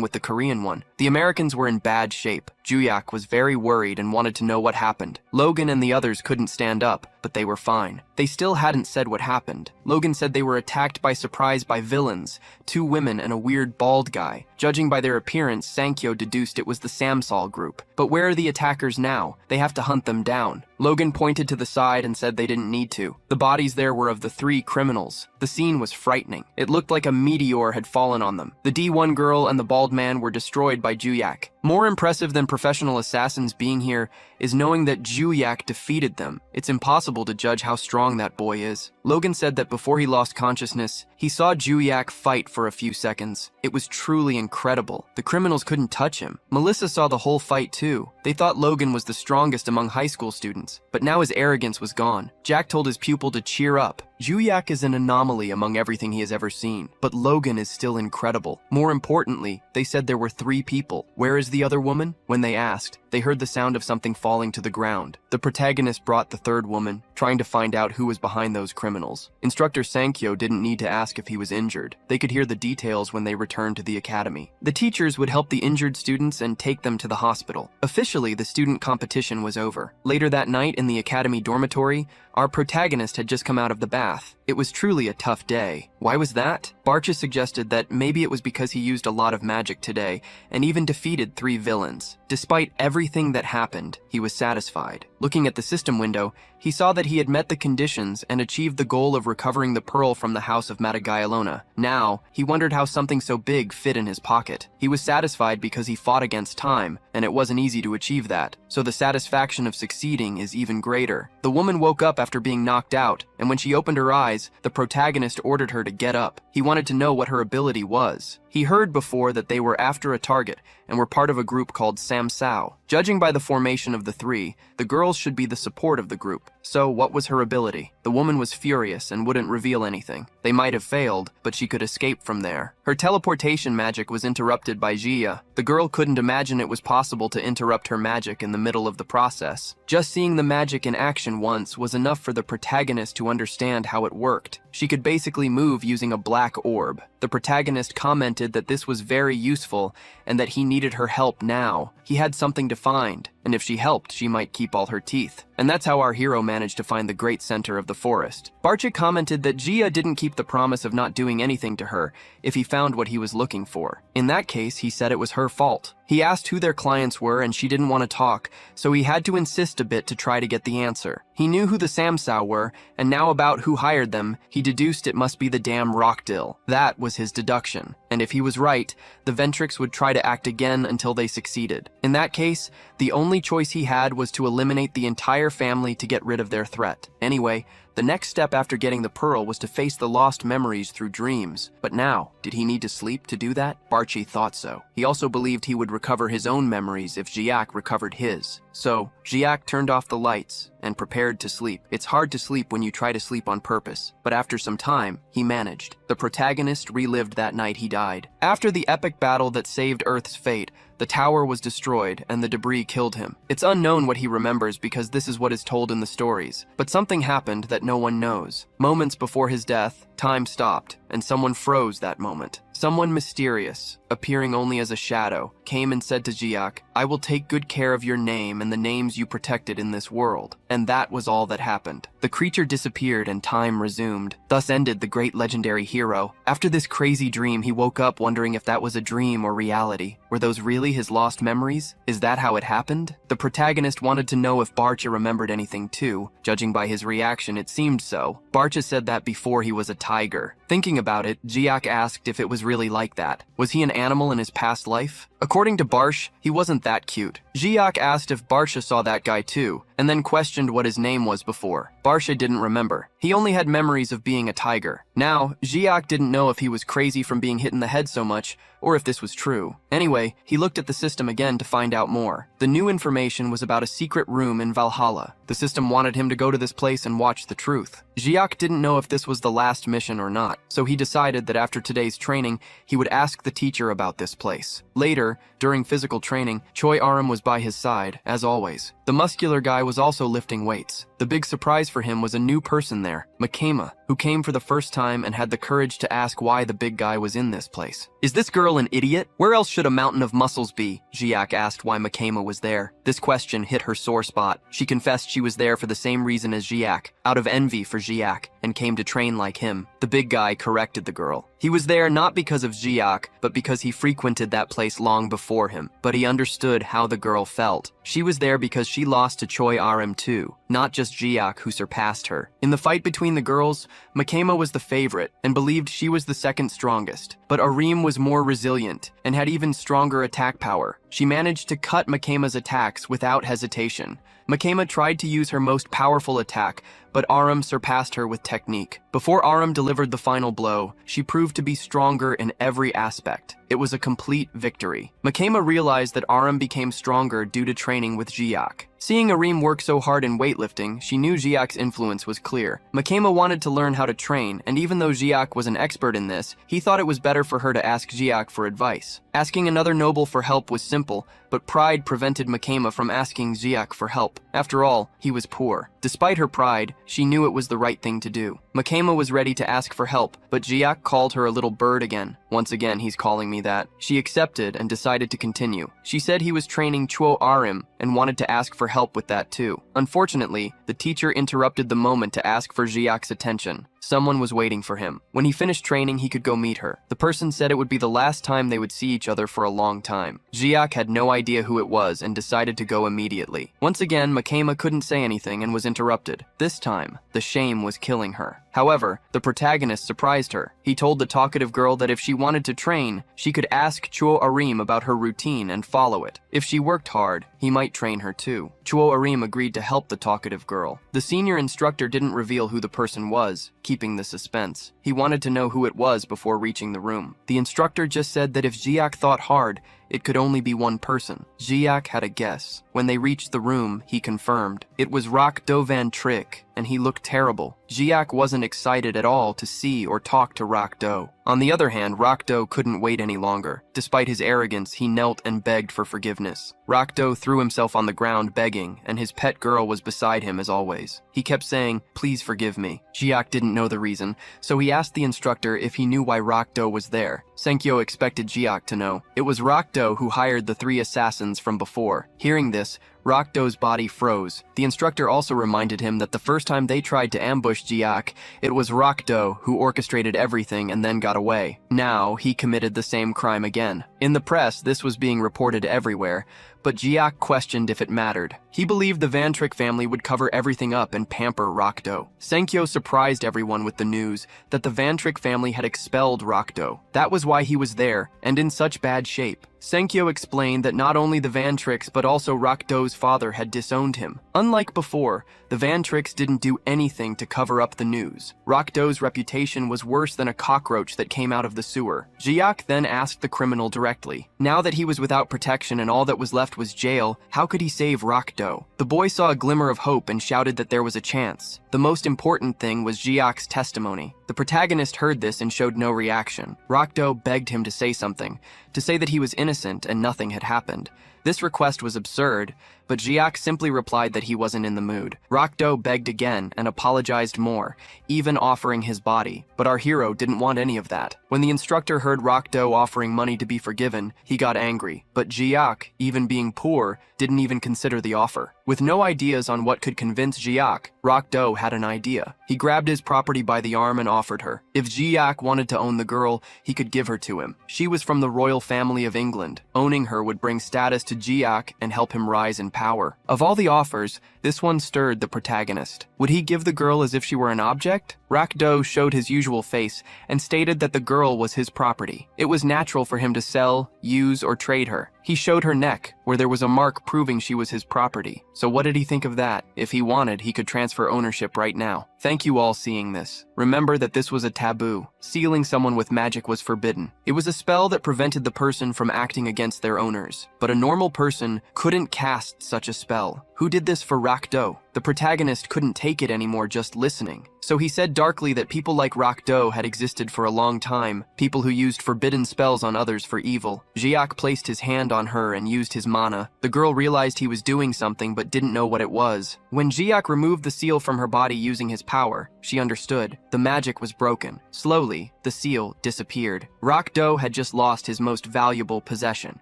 with the Korean one. The Americans were in bad shape. Juyak was very worried and wanted to know what happened. Logan and the others couldn't stand up, but they were fine. They still hadn't said what happened. Logan said they were attacked by surprise by villains, 2 women and a weird bald guy. Judging by their appearance, Sankyo deduced it was the Samsal group. But where are the attackers now? They have to hunt them down. Logan pointed to the side and said they didn't need to. The bodies there were of the 3 criminals. The scene was frightening. It looked like a meteor had fallen on them. The D1 girl and the bald man were destroyed by Juyak. More impressive than professional assassins being here is knowing that Juyak defeated them. It's impossible to judge how strong that boy is. Logan said that before he lost consciousness, he saw Juyak fight for a few seconds. It was truly incredible. The criminals couldn't touch him. Melissa saw the whole fight too. They thought Logan was the strongest among high school students, but now his arrogance was gone. Jack told his pupil to cheer up. Juyak is an anomaly among everything he has ever seen, but Logan is still incredible. More importantly, they said there were 3 people. Where is the other woman? When they asked, they heard the sound of something falling to the ground. The protagonist brought the 3rd woman, trying to find out who was behind those criminals. Instructor Sankyo didn't need to ask if he was injured. They could hear the details when they returned to the academy. The teachers would help the injured students and take them to the hospital. Officially, the student competition was over. Later that night in the academy dormitory, our protagonist had just come out of the bath. It was truly a tough day. Why was that? Barcha suggested that maybe it was because he used a lot of magic today and even defeated 3 villains. Despite everything that happened, he was satisfied. Looking at the system window, he saw that he had met the conditions and achieved the goal of recovering the pearl from the house of Matagayalona. Now, he wondered how something so big fit in his pocket. He was satisfied because he fought against time, and it wasn't easy to achieve that, so the satisfaction of succeeding is even greater. The woman woke up after being knocked out, and when she opened her eyes, the protagonist ordered her to get up. He wanted to know what her ability was. He heard before that they were after a target and were part of a group called Samsao. Judging by the formation of the 3, the girls should be the support of the group. So what was her ability? The woman was furious and wouldn't reveal anything. They might have failed, but she could escape from there. Her teleportation magic was interrupted by Jia. The girl couldn't imagine it was possible to interrupt her magic in the middle of the process. Just seeing the magic in action once was enough for the protagonist to understand how it worked. She could basically move using a black orb. The protagonist commented that this was very useful and that he needed her help now. He had something to find, and if she helped, she might keep all her teeth. And that's how our hero managed to find the great center of the forest. Barcha commented that Jia didn't keep the promise of not doing anything to her if he found what he was looking for. In that case, he said it was her fault. He asked who their clients were and she didn't want to talk, so he had to insist a bit to try to get the answer. He knew who the Samsao were, and now about who hired them, he deduced it must be the damn Rockdill. That was his deduction. And if he was right, the Ventrix would try to act again until they succeeded. In that case, the only choice he had was to eliminate the entire family to get rid of their threat. Anyway, the next step after getting the pearl was to face the lost memories through dreams. But now, did he need to sleep to do that? Barchi thought so. He also believed he would recover his own memories if Jiak recovered his. So, Jiak turned off the lights and prepared to sleep. It's hard to sleep when you try to sleep on purpose, but after some time, he managed. The protagonist relived that night he died. After the epic battle that saved Earth's fate, the tower was destroyed and the debris killed him. It's unknown what he remembers because this is what is told in the stories, but something happened that no one knows. Moments before his death, time stopped, and someone froze that moment. Someone mysterious, appearing only as a shadow, came and said to Jiak, "I will take good care of your name and the names you protected in this world." And that was all that happened. The creature disappeared and time resumed. Thus ended the great legendary hero. After this crazy dream, he woke up wondering if that was a dream or reality. Were those really his lost memories? Is that how it happened? The protagonist wanted to know if Barcha remembered anything too. Judging by his reaction, it seemed so. Barcha said that before he was a tiger. Thinking about it, Jiak asked if it was really like that. Was he an animal in his past life? According to Barsh, he wasn't that cute. Jiak asked if Barsha saw that guy too, and then questioned what his name was before. Barsha didn't remember. He only had memories of being a tiger. Now, Jiak didn't know if he was crazy from being hit in the head so much, or if this was true. Anyway, he looked at the system again to find out more. The new information was about a secret room in Valhalla. The system wanted him to go to this place and watch the truth. Jiak didn't know if this was the last mission or not, so he decided that after today's training, he would ask the teacher about this place. Later, during physical training, Choi Aram was by his side, as always. The muscular guy was also lifting weights. The big surprise for him was a new person there, Makema, who came for the first time and had the courage to ask why the big guy was in this place. "Is this girl an idiot? Where else should a mountain of muscles be?" Jiak asked why Makema was there. This question hit her sore spot. She confessed she was there for the same reason as Jiak, out of envy for Jiak, and came to train like him. The big guy corrected the girl. He was there not because of Jiak, but because he frequented that place long before him. But he understood how the girl felt. She was there because she lost to Choi Aram too, not just Jiak who surpassed her. In the fight between the girls, Makema was the favorite and believed she was the second strongest. But Arim was more resilient and had even stronger attack power. She managed to cut Makema's attacks without hesitation. Makema tried to use her most powerful attack, but Aram surpassed her with technique. Before Aram delivered the final blow, she proved to be stronger in every aspect. It was a complete victory. Makema realized that Aram became stronger due to training with Jiak. Seeing Arim work so hard in weightlifting, she knew Jiak's influence was clear. Makema wanted to learn how to train, and even though Jiak was an expert in this, he thought it was better for her to ask Jiak for advice. Asking another noble for help was simple, but pride prevented Makema from asking Jiak for help. After all, he was poor. Despite her pride, she knew it was the right thing to do. Makema was ready to ask for help, but Jiak called her a little bird again. Once again, he's calling me that. She accepted and decided to continue. She said he was training Chuo Arim and wanted to ask for help with that too. Unfortunately, the teacher interrupted the moment to ask for Jiak's attention. Someone was waiting for him. When he finished training, he could go meet her. The person said it would be the last time they would see each other for a long time. Jiak had no idea who it was and decided to go immediately. Once again, Makema couldn't say anything and was interrupted. This time, the shame was killing her. However, the protagonist surprised her. He told the talkative girl that if she wanted to train, she could ask Chuo Arim about her routine and follow it. If she worked hard, he might train her too. Chuo Arim agreed to help the talkative girl. The senior instructor didn't reveal who the person was, keeping the suspense. He wanted to know who it was before reaching the room. The instructor just said that if Jiak thought hard, it could only be one person. Jiak had a guess. When they reached the room, he confirmed. It was Rakdo Van Trick, and he looked terrible. Jiak wasn't excited at all to see or talk to Rakdo. On the other hand, Rakdo couldn't wait any longer. Despite his arrogance, he knelt and begged for forgiveness. Rakdo threw himself on the ground begging, and his pet girl was beside him as always. He kept saying, "Please forgive me." Jiak didn't know the reason, so he asked the instructor if he knew why Rakdo was there. Senkyo expected Jiak to know. It was Rakdo who hired the 3 assassins from before. Hearing this, Rakdo's body froze. The instructor also reminded him that the first time they tried to ambush Jiak, it was Rakdo who orchestrated everything and then got away. Now, he committed the same crime again. In the press, this was being reported everywhere, but Jiak questioned if it mattered. He believed the Van Trick family would cover everything up and pamper Rakdo. Senkyo surprised everyone with the news that the Van Trick family had expelled Rakdo. That was why he was there, and in such bad shape. Senkyo explained that not only the Van Tricks but also Rakdo's father had disowned him. Unlike before, the Van Tricks didn't do anything to cover up the news. Rakdo's reputation was worse than a cockroach that came out of the sewer. Jiak then asked the criminal directly. Now that he was without protection and all that was left was jail, how could he save Rakdo? The boy saw a glimmer of hope and shouted that there was a chance. The most important thing was Jiak's testimony. The protagonist heard this and showed no reaction. Rakdo begged him to say something, to say that he was innocent and nothing had happened. This request was absurd, but Jiak simply replied that he wasn't in the mood. Rakdo begged again and apologized more, even offering his body, but our hero didn't want any of that. When the instructor heard Rakdo offering money to be forgiven, he got angry, but Jiak, even being poor, didn't even consider the offer. With no ideas on what could convince Jiak, Rakdo had an idea. He grabbed his property by the arm and offered her. If Jiak wanted to own the girl, he could give her to him. She was from the royal family of England. Owning her would bring status to Jiak and help him rise in power. Of all the offers, this one stirred the protagonist. Would he give the girl as if she were an object? Rakdo showed his usual face and stated that the girl was his property. It was natural for him to sell, use, or trade her. He showed her neck, where there was a mark proving she was his property. So what did he think of that? If he wanted, he could transfer ownership right now. Thank you all seeing this. Remember that this was a taboo. Sealing someone with magic was forbidden. It was a spell that prevented the person from acting against their owners. But a normal person couldn't cast such a spell. Who did this for Rakdo? The protagonist couldn't take it anymore just listening. So he said darkly that people like Rakdo had existed for a long time, people who used forbidden spells on others for evil. Jiak placed his hand on her and used his mana. The girl realized he was doing something but didn't know what it was. When Jiak removed the seal from her body using his power, she understood. The magic was broken. Slowly, the seal disappeared. Rakdo had just lost his most valuable possession.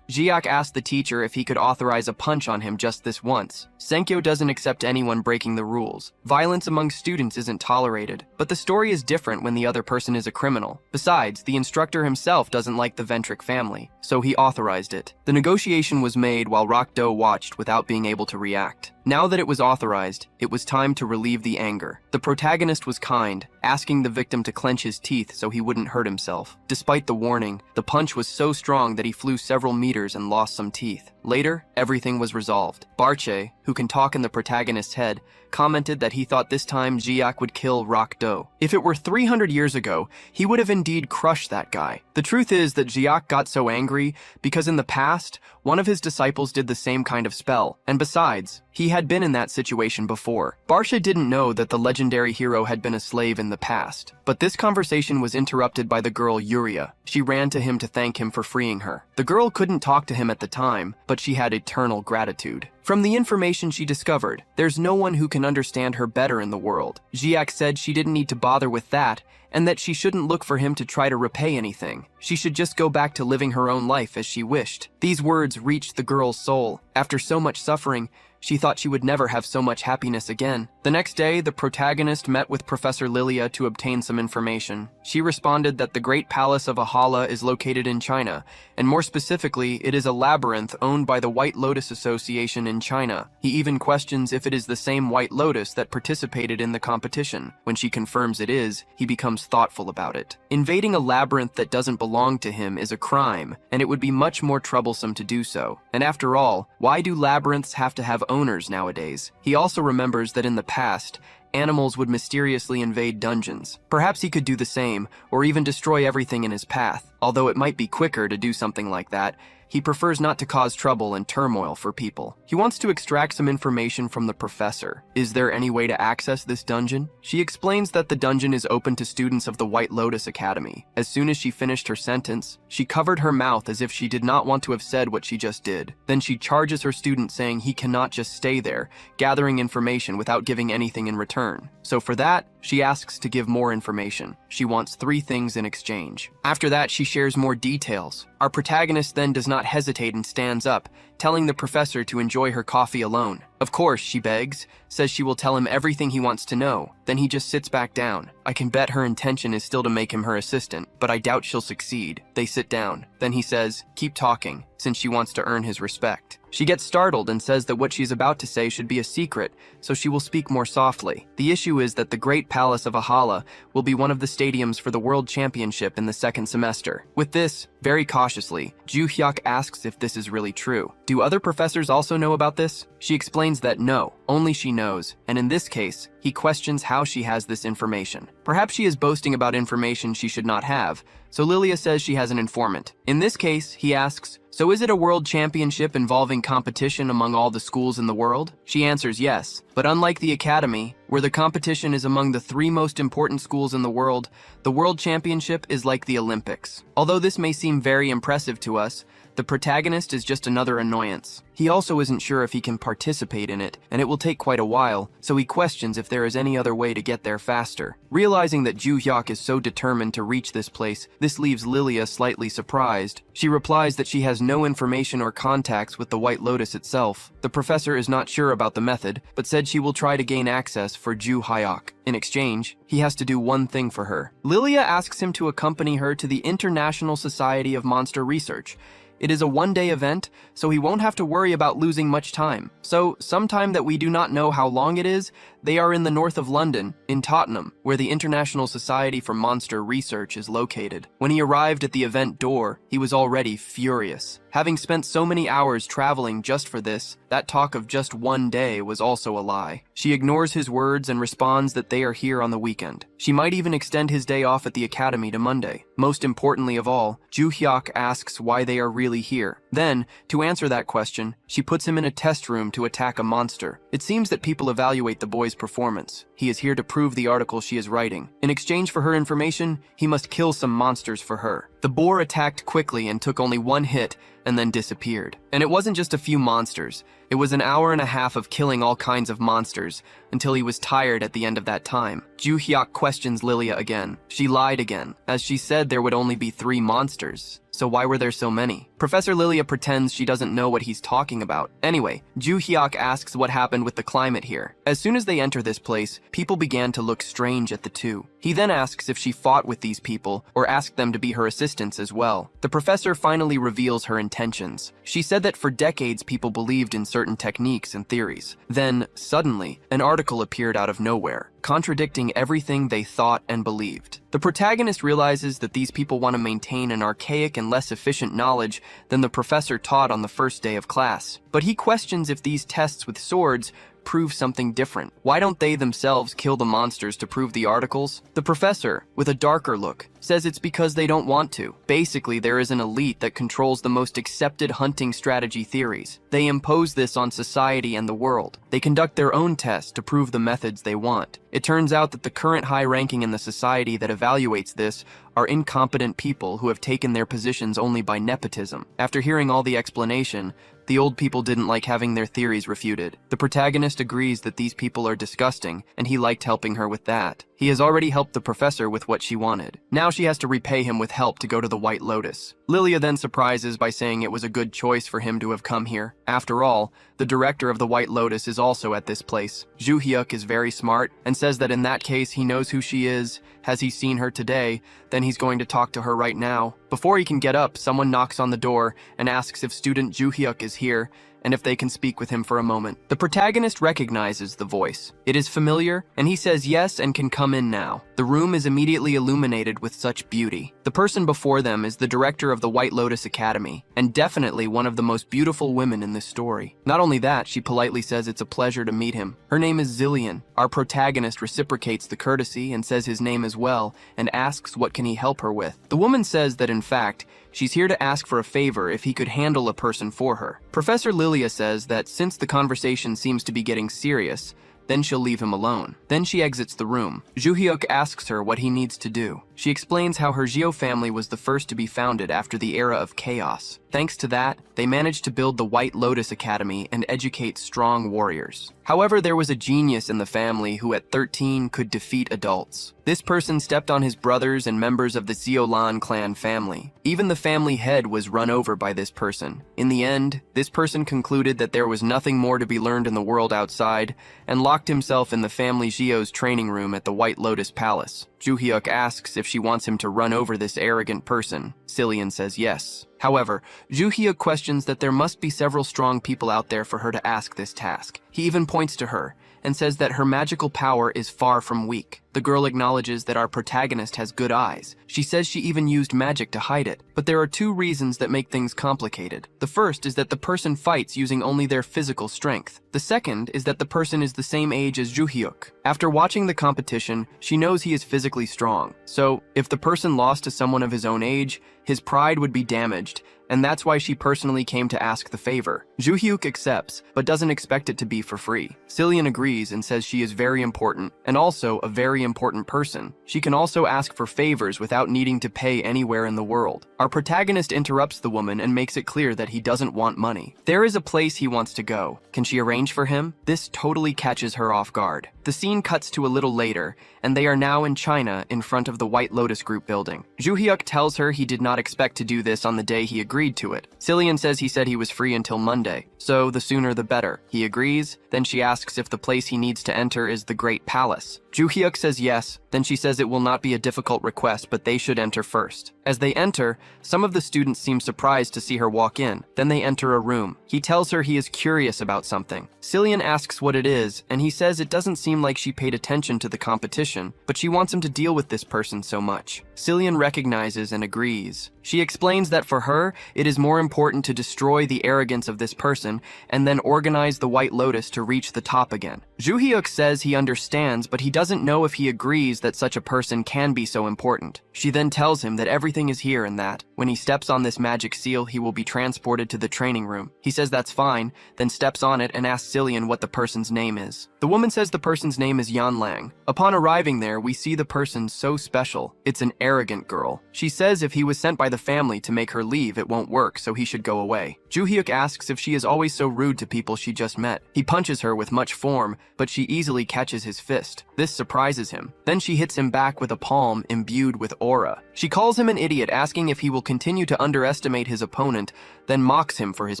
Jiak asked the teacher if he could authorize a punch on him just this once. Senkyo doesn't accept anyone breaking the rules. Violence among students isn't tolerated, but the story is different when the other person is a criminal. Besides, the instructor himself doesn't like the Ventric family, so he authorized it. The negotiation was made while Rakdo watched without being able to react. Now that it was authorized, it was time to relieve the anger. The protagonist was kind, asking the victim to clench his teeth so he wouldn't hurt himself. Despite the warning, the punch was so strong that he flew several meters and lost some teeth. Later, everything was resolved. Barche, who can talk in the protagonist's head, commented that he thought this time Jiak would kill Rakdo. If it were 300 years ago, he would have indeed crushed that guy. The truth is that Jiak got so angry because in the past, one of his disciples did the same kind of spell, and besides, he had been in that situation before. Barsha didn't know that the legendary hero had been a slave in the past, but this conversation was interrupted by the girl Yuria. She ran to him to thank him for freeing her. The girl couldn't talk to him at the time, but she had eternal gratitude. From the information she discovered, there's no one who can understand her better in the world. Jiak said she didn't need to bother with that, and that she shouldn't look for him to try to repay anything. She should just go back to living her own life as she wished. These words reached the girl's soul. After so much suffering, she thought she would never have so much happiness again. The next day, the protagonist met with Professor Lilia to obtain some information. She responded that the Great Palace of Ahala is located in China, and more specifically, it is a labyrinth owned by the White Lotus Association in China. He even questions if it is the same White Lotus that participated in the competition. When she confirms it is, he becomes thoughtful about it. Invading a labyrinth that doesn't belong to him is a crime, and it would be much more troublesome to do so. And after all, why do labyrinths have to have owners nowadays? He also remembers that in the past, animals would mysteriously invade dungeons. Perhaps he could do the same, or even destroy everything in his path. Although it might be quicker to do something like that, he prefers not to cause trouble and turmoil for people. He wants to extract some information from the professor. Is there any way to access this dungeon? She explains that the dungeon is open to students of the White Lotus Academy. As soon as she finished her sentence, she covered her mouth as if she did not want to have said what she just did. Then she charges her student, saying he cannot just stay there, gathering information without giving anything in return. So for that, she asks to give more information. She wants 3 things in exchange. After that, she shares more details. Our protagonist then does not hesitate and stands up, telling the professor to enjoy her coffee alone. Of course, she begs, says she will tell him everything he wants to know. Then he just sits back down. I can bet her intention is still to make him her assistant, but I doubt she'll succeed. They sit down. Then he says, keep talking, since she wants to earn his respect. She gets startled and says that what she's about to say should be a secret, so she will speak more softly. The issue is that the Great Palace of Ahala will be one of the stadiums for the World Championship in the 2nd semester. With this, very cautiously, Ju-hyuk asks if this is really true. Do other professors also know about this? She explains that no, only she knows, and in this case, he questions how she has this information. Perhaps she is boasting about information she should not have, so Lilia says she has an informant. In this case, he asks, so is it a world championship involving competition among all the schools in the world? She answers yes, but unlike the academy, where the competition is among the 3 most important schools in the world, the world championship is like the Olympics. Although this may seem very impressive to us, the protagonist is just another annoyance. He also isn't sure if he can participate in it, and it will take quite a while, so he questions if there is any other way to get there faster. Realizing that Ju-hyuk is so determined to reach this place, this leaves Lilia slightly surprised. She replies that she has no information or contacts with the White Lotus itself. The professor is not sure about the method, but said she will try to gain access for Ju-hyuk. In exchange, he has to do one thing for her. Lilia asks him to accompany her to the International Society of Monster Research. It is a one-day event, so he won't have to worry about losing much time. So, sometime that we do not know how long it is, they are in the north of London, in Tottenham, where the International Society for Monster Research is located. When he arrived at the event door, he was already furious. Having spent so many hours traveling just for this, that talk of just one day was also a lie. She ignores his words and responds that they are here on the weekend. She might even extend his day off at the academy to Monday. Most importantly of all, Ju-hyuk asks why they are really here. Then, to answer that question, she puts him in a test room to attack a monster. It seems that people evaluate the boy's performance. He is here to prove the article she is writing. In exchange for her information, he must kill some monsters for her. The boar attacked quickly and took only 1 hit, and then disappeared. And it wasn't just a few monsters. It was an hour and a half of killing all kinds of monsters, until he was tired at the end of that time. Ju-hyuk questions Lilia again. She lied again, as she said there would only be 3 monsters. So why were there so many? Professor Lilia pretends she doesn't know what he's talking about. Anyway, Ju-hyuk asks what happened with the climate here. As soon as they enter this place, people began to look strange at the two. He then asks if she fought with these people, or asked them to be her assistants as well. The professor finally reveals her intentions. She said that for decades people believed in certain techniques and theories. Then, suddenly, an article appeared out of nowhere, contradicting everything they thought and believed. The protagonist realizes that these people want to maintain an archaic and less efficient knowledge than the professor taught on the first day of class. But he questions if these tests with swords prove something different. Why don't they themselves kill the monsters to prove the articles? The professor, with a darker look, says it's because they don't want to. Basically, there is an elite that controls the most accepted hunting strategy theories. They impose this on society and the world. They conduct their own tests to prove the methods they want. It turns out that the current high ranking in the society that evaluates this are incompetent people who have taken their positions only by nepotism. After hearing all the explanation, the old people didn't like having their theories refuted. The protagonist agrees that these people are disgusting, and he liked helping her with that. He has already helped the professor with what she wanted. Now she has to repay him with help to go to the White Lotus. Lilia then surprises by saying it was a good choice for him to have come here. After all, the director of the White Lotus is also at this place. Ju-hyuk is very smart and says that in that case he knows who she is. Has he seen her today, then he's going to talk to her right now. Before he can get up, someone knocks on the door and asks if student Ju-hyuk is here, and if they can speak with him for a moment. The protagonist recognizes the voice. It is familiar, and he says yes and can come in now. The room is immediately illuminated with such beauty. The person before them is the director of the White Lotus Academy, and definitely one of the most beautiful women in this story. Not only that, she politely says it's a pleasure to meet him. Her name is Zillion. Our protagonist reciprocates the courtesy and says his name as well, and asks what can he help her with. The woman says that in in fact, she's here to ask for a favor if he could handle a person for her. Professor Lilia says that since the conversation seems to be getting serious, then she'll leave him alone. Then she exits the room. Joo-hyuk asks her what he needs to do. She explains how her Geo family was the first to be founded after the era of chaos. Thanks to that, they managed to build the White Lotus Academy and educate strong warriors. However, there was a genius in the family who at 13 could defeat adults. This person stepped on his brothers and members of the Zeolan clan family. Even the family head was run over by this person. In the end, this person concluded that there was nothing more to be learned in the world outside and locked himself in the family Geo's training room at the White Lotus Palace. Joo-hyuk asks if she wants him to run over this arrogant person. Cillian says yes. However, Joo-hyuk questions that there must be several strong people out there for her to ask this task. He even points to her and says that her magical power is far from weak. The girl acknowledges that our protagonist has good eyes. She says she even used magic to hide it. But there are two reasons that make things complicated. The first is that the person fights using only their physical strength. The second is that the person is the same age as Joo-hyuk. After watching the competition, she knows he is physically strong. So, if the person lost to someone of his own age, his pride would be damaged, and that's why she personally came to ask the favor. Joo-hyuk accepts, but doesn't expect it to be for free. Cillian agrees and says she is very important, and also a very important person. She can also ask for favors without needing to pay anywhere in the world. Our protagonist interrupts the woman and makes it clear that he doesn't want money. There is a place he wants to go. Can she arrange for him? This totally catches her off guard. The scene cuts to a little later, and they are now in China in front of the White Lotus Group building. Joo-hyuk tells her he did not expect to do this on the day he agreed to it. Cillian says he said he was free until Monday, so the sooner the better. He agrees, then she asks if the place he needs to enter is the Great Palace. Joo-hyuk says yes, then she says it will not be a difficult request, but they should enter first. As they enter, some of the students seem surprised to see her walk in. Then they enter a room. He tells her he is curious about something. Cillian asks what it is, and he says it doesn't seem like she paid attention to the competition, but she wants him to deal with this person so much. Cillian recognizes and agrees. She explains that for her, it is more important to destroy the arrogance of this person and then organize the White Lotus to reach the top again. Joo-hyuk says he understands, but he doesn't know if he agrees that such a person can be so important. She then tells him that everything is here and that, when he steps on this magic seal, he will be transported to the training room. He says that's fine, then steps on it and asks Cillian what the person's name is. The woman says the person's name is Yan Lang. Upon arriving there, we see the person so special. It's an arrogant girl. She says if he was sent by the family to make her leave, it won't work, so he should go away. Joo-hyuk asks if she is always so rude to people she just met. He punches her with much form, but she easily catches his fist. This surprises him. Then she hits him back with a palm imbued with aura. She calls him an idiot, asking if he will continue to underestimate his opponent, then mocks him for his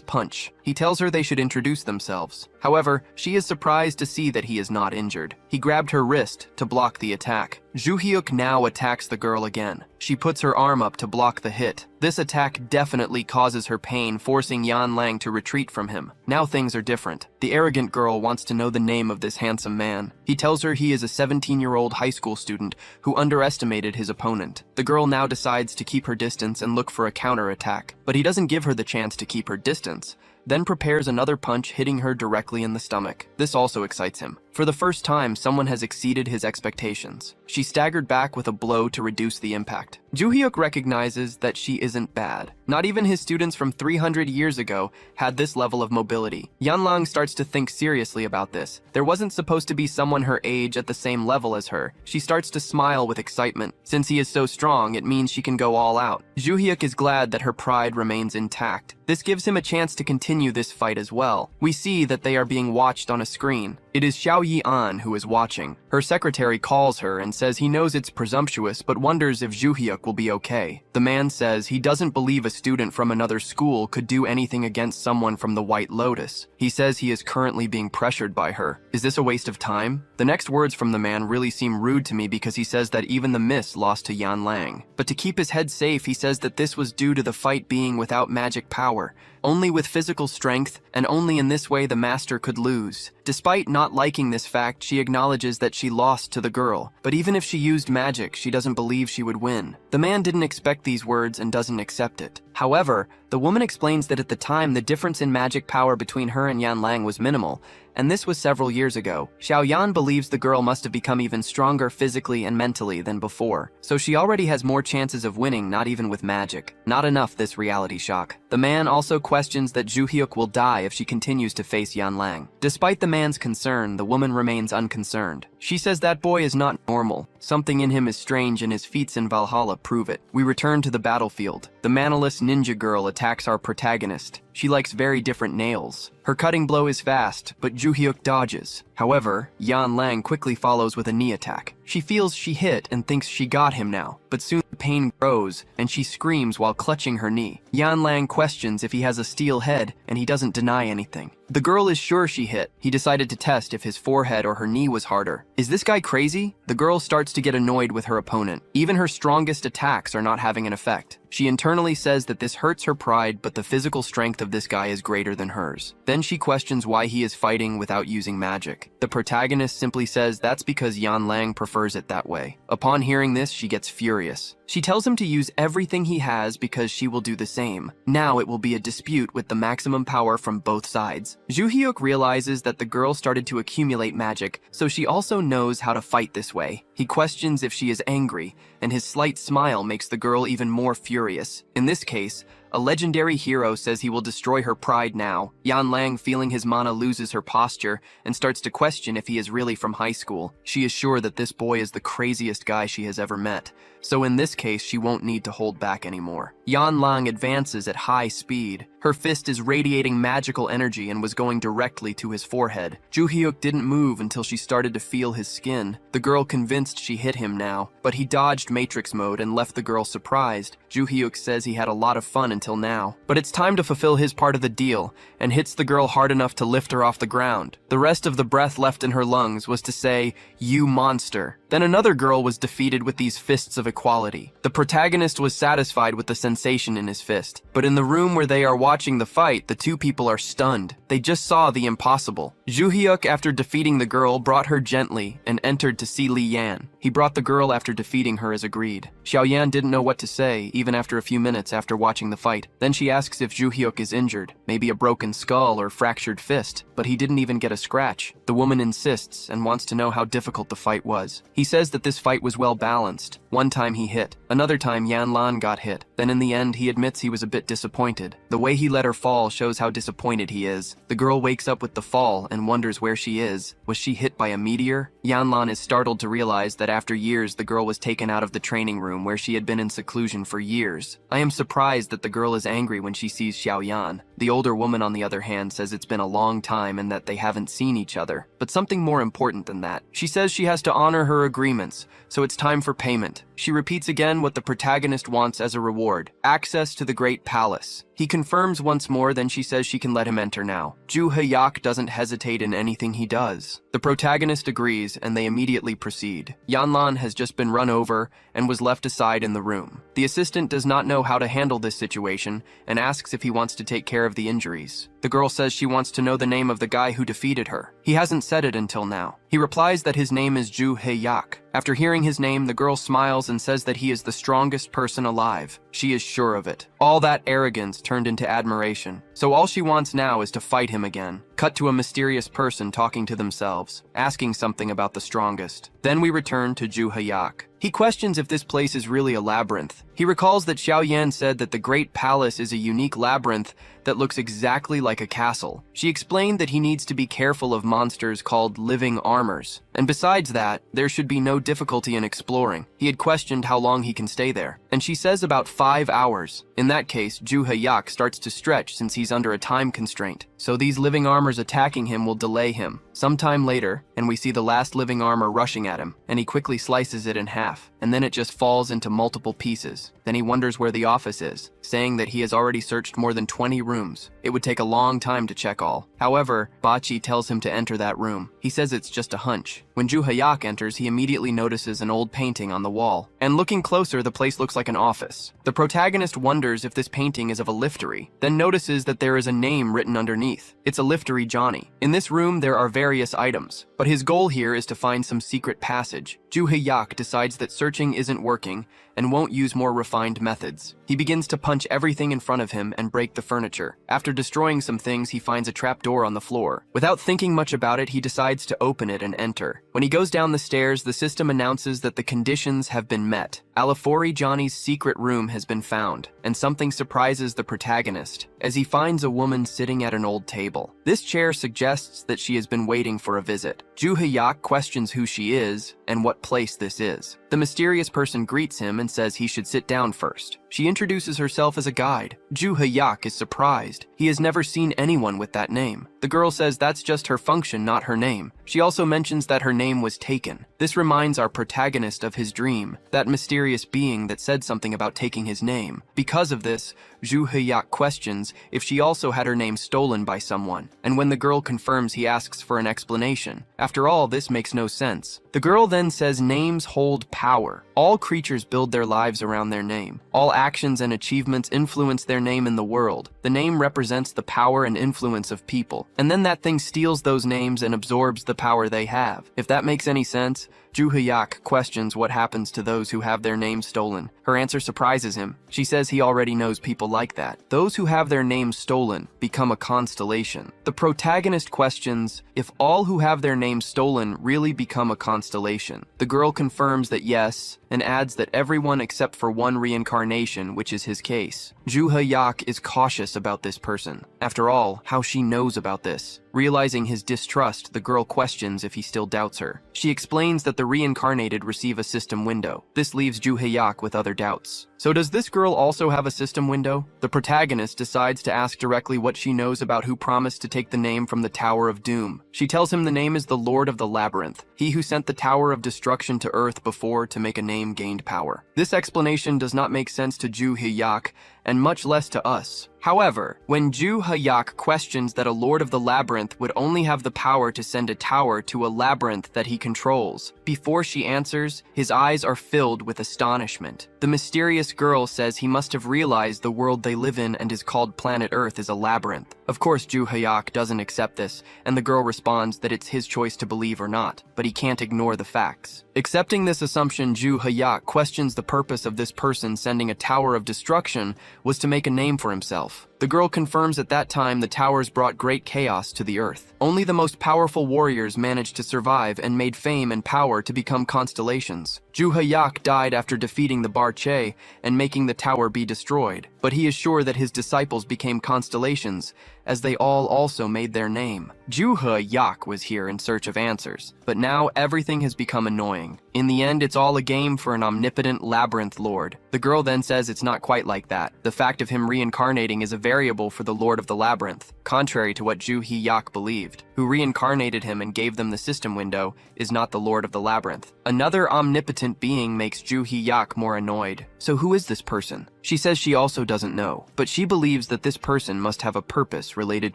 punch. He tells her they should introduce themselves. However, she is surprised to see that he is not injured. He grabbed her wrist to block the attack. Joo-hyuk now attacks the girl again. She puts her arm up to block the hit. This attack definitely causes her pain, forcing Yan Lang to retreat from him. Now things are different. The arrogant girl wants to know the name of this handsome man. He tells her he is a 17-year-old high school student who underestimated his opponent. The girl now decides to keep her distance and look for a counterattack, but he doesn't give her the chance to keep her distance, then prepares another punch, hitting her directly in the stomach. This also excites him. For the first time, someone has exceeded his expectations. She staggered back with a blow to reduce the impact. Joo-hyuk recognizes that she isn't bad. Not even his students from 300 years ago had this level of mobility. Yan Lang starts to think seriously about this. There wasn't supposed to be someone her age at the same level as her. She starts to smile with excitement. Since he is so strong, it means she can go all out. Joo-hyuk is glad that her pride remains intact. This gives him a chance to continue this fight as well. We see that they are being watched on a screen. It is Xiao Yi-an who is watching. Her secretary calls her and says he knows it's presumptuous but wonders if Joo-hyuk will be okay. The man says he doesn't believe a student from another school could do anything against someone from the White Lotus. He says he is currently being pressured by her. Is this a waste of time? The next words from the man really seem rude to me because he says that even the miss lost to Yan Lang. But to keep his head safe, he says that this was due to the fight being without magic power. Only with physical strength, and only in this way the master could lose. Despite not liking this fact, she acknowledges that she lost to the girl. But even if she used magic, she doesn't believe she would win. The man didn't expect these words and doesn't accept it. However, the woman explains that at the time the difference in magic power between her and Yan Lang was minimal, and this was several years ago. Xiao Yan believes the girl must have become even stronger physically and mentally than before, so she already has more chances of winning, not even with magic. Not enough, this reality shock. The man also questions that Ju Hyuk will die if she continues to face Yan Lang. Despite the man's concern, the woman remains unconcerned. She says that boy is not normal. Something in him is strange and his feats in Valhalla prove it. We return to the battlefield. The manaless ninja girl attacks our protagonist. She likes very different nails. Her cutting blow is fast, but Ju Hyuk dodges. However, Yan Lang quickly follows with a knee attack. She feels she hit and thinks she got him now, but soon the pain grows and she screams while clutching her knee. Yan Lang questions if he has a steel head and he doesn't deny anything. The girl is sure she hit. He decided to test if his forehead or her knee was harder. Is this guy crazy? The girl starts to get annoyed with her opponent. Even her strongest attacks are not having an effect. She internally says that this hurts her pride, but the physical strength of this guy is greater than hers. Then she questions why he is fighting without using magic. The protagonist simply says that's because Yan Lang prefers it that way. Upon hearing this, she gets furious. She tells him to use everything he has because she will do the same. Now it will be a dispute with the maximum power from both sides. Ju Hyuk realizes that the girl started to accumulate magic, so she also knows how to fight this way. He questions if she is angry, and his slight smile makes the girl even more furious. In this case, a legendary hero says he will destroy her pride now. Yan Lang, feeling his mana, loses her posture and starts to question if he is really from high school. She is sure that this boy is the craziest guy she has ever met, so in this case she won't need to hold back anymore. Yan Lang advances at high speed. Her fist is radiating magical energy and was going directly to his forehead. Ju Hyuk didn't move until she started to feel his skin. The girl convinced she hit him now, but he dodged Matrix mode and left the girl surprised. Ju Hyuk says he had a lot of fun until now, but it's time to fulfill his part of the deal, and hits the girl hard enough to lift her off the ground. The rest of the breath left in her lungs was to say, "You monster." Then another girl was defeated with these fists of equality. The protagonist was satisfied with the sensation in his fist, but in the room where they are watching the fight, the two people are stunned. They just saw the impossible. Ju Hyuk, after defeating the girl, brought her gently and entered to see Li Yan. He brought the girl after defeating her as agreed. Xiao Yan didn't know what to say, even after a few minutes after watching the fight. Then she asks if Ju Hyuk is injured, maybe a broken skull or fractured fist, but he didn't even get a scratch. The woman insists and wants to know how difficult the fight was. He says that this fight was well balanced. One time he hit, another time Yan Lan got hit. Then in the end he admits he was a bit disappointed. The way he let her fall shows how disappointed he is. The girl wakes up with the fall and wonders where she is. Was she hit by a meteor? Yan Lan is startled to realize that after years the girl was taken out of the training room where she had been in seclusion for years. I am surprised that the girl is angry when she sees Xiao Yan. The older woman, on the other hand, says it's been a long time and that they haven't seen each other. But something more important than that. She says she has to honor her agreements, so it's time for payment. She repeats again what the protagonist wants as a reward: access to the Great Palace. He confirms once more, then she says she can let him enter now. Ju Hyuk doesn't hesitate in anything he does. The protagonist agrees and they immediately proceed. Yan Lan has just been run over and was left aside in the room. The assistant does not know how to handle this situation and asks if he wants to take care of the injuries. The girl says she wants to know the name of the guy who defeated her. He hasn't said it until now. He replies that his name is Ju Hyuk. After hearing his name, the girl smiles and says that he is the strongest person alive. She is sure of it. All that arrogance turned into admiration. So all she wants now is to fight him again. Cut to a mysterious person talking to themselves, asking something about the strongest. Then we return to Ju Hyuk. He questions if this place is really a labyrinth. He recalls that Xiao Yan said that the Great Palace is a unique labyrinth that looks exactly like a castle. She explained that he needs to be careful of monsters called living armors. And besides that, there should be no difficulty in exploring. He had questioned how long he can stay there, and she says about 5 hours. In that case, Ju Hyuk starts to stretch since he's under a time constraint. So these living armors attacking him will delay him. Sometime later, and we see the last living armor rushing at him, and he quickly slices it in half, and then it just falls into multiple pieces. Then he wonders where the office is, saying that he has already searched more than 20 rooms. It would take a long time to check all. However, Bachi tells him to enter that room. He says it's just a hunch. When Ju Hyuk enters, he immediately notices an old painting on the wall. And looking closer, the place looks like an office. The protagonist wonders if this painting is of a liftery, then notices that there is a name written underneath. It's a liftery Johnny. In this room, there are various items, but his goal here is to find some secret passage. Ju Hyuk decides that searching searching isn't working and won't use more refined methods. He begins to punch everything in front of him and break the furniture. After destroying some things, he finds a trapdoor on the floor. Without thinking much about it, he decides to open it and enter. When he goes down the stairs, the system announces that the conditions have been met. Alifori Johnny's secret room has been found, and something surprises the protagonist as he finds a woman sitting at an old table. This chair suggests that she has been waiting for a visit. Ju Hyuk questions who she is and what place this is. The mysterious person greets him and says he should sit down first. She introduces herself as a guide. Ju Hyuk is surprised. He has never seen anyone with that name. The girl says that's just her function, not her name. She also mentions that her name was taken. This reminds our protagonist of his dream, that mysterious being that said something about taking his name. Because of this, Ju Hyuk questions if she also had her name stolen by someone, and when the girl confirms, he asks for an explanation. After all, this makes no sense. The girl then says names hold power. All creatures build their lives around their name. All actions and achievements influence their name in the world. The name represents the power and influence of people, and then that thing steals those names and absorbs the power they have. If that makes any sense, Ju Hyuk questions what happens to those who have their names stolen. Her answer surprises him. She says he already knows people like that. Those who have their names stolen become a constellation. The protagonist questions if all who have their names stolen really become a constellation. The girl confirms that yes, and adds that everyone except for one reincarnation, which is his case. Ju Hyuk is cautious about this person. After all, how she knows about this. Realizing his distrust, the girl questions if he still doubts her. She explains that the reincarnated receive a system window. This leaves Ju Hyuk with other doubts. So does this girl also have a system window? The protagonist decides to ask directly what she knows about who promised to take the name from the Tower of Doom. She tells him the name is the Lord of the Labyrinth, he who sent the Tower of Destruction to Earth before to make a name gained power. This explanation does not make sense to Ju Hyuk, and much less to us. However, when Ju Hyuk questions that a Lord of the Labyrinth would only have the power to send a tower to a labyrinth that he controls, before she answers, his eyes are filled with astonishment. The mysterious girl says he must have realized the world they live in and is called planet Earth is a labyrinth. Of course, Ju Hyuk doesn't accept this, and the girl responds that it's his choice to believe or not, but he can't ignore the facts. Accepting this assumption, Ju Hyuk questions the purpose of this person sending a tower of destruction was to make a name for himself. The girl confirms at that time the towers brought great chaos to the earth. Only the most powerful warriors managed to survive and made fame and power to become constellations. Ju Hyuk died after defeating the Barche and making the tower be destroyed, but he is sure that his disciples became constellations, as they all also made their name. Ju Hyuk was here in search of answers, but now everything has become annoying. In the end, it's all a game for an omnipotent labyrinth lord. The girl then says it's not quite like that. The fact of him reincarnating is a variable for the Lord of the Labyrinth, contrary to what Ju Hyuk believed. Who reincarnated him and gave them the system window is not the Lord of the Labyrinth. Another omnipotent being makes Ju Hyuk more annoyed. So who is this person? She says she also doesn't know, but she believes that this person must have a purpose related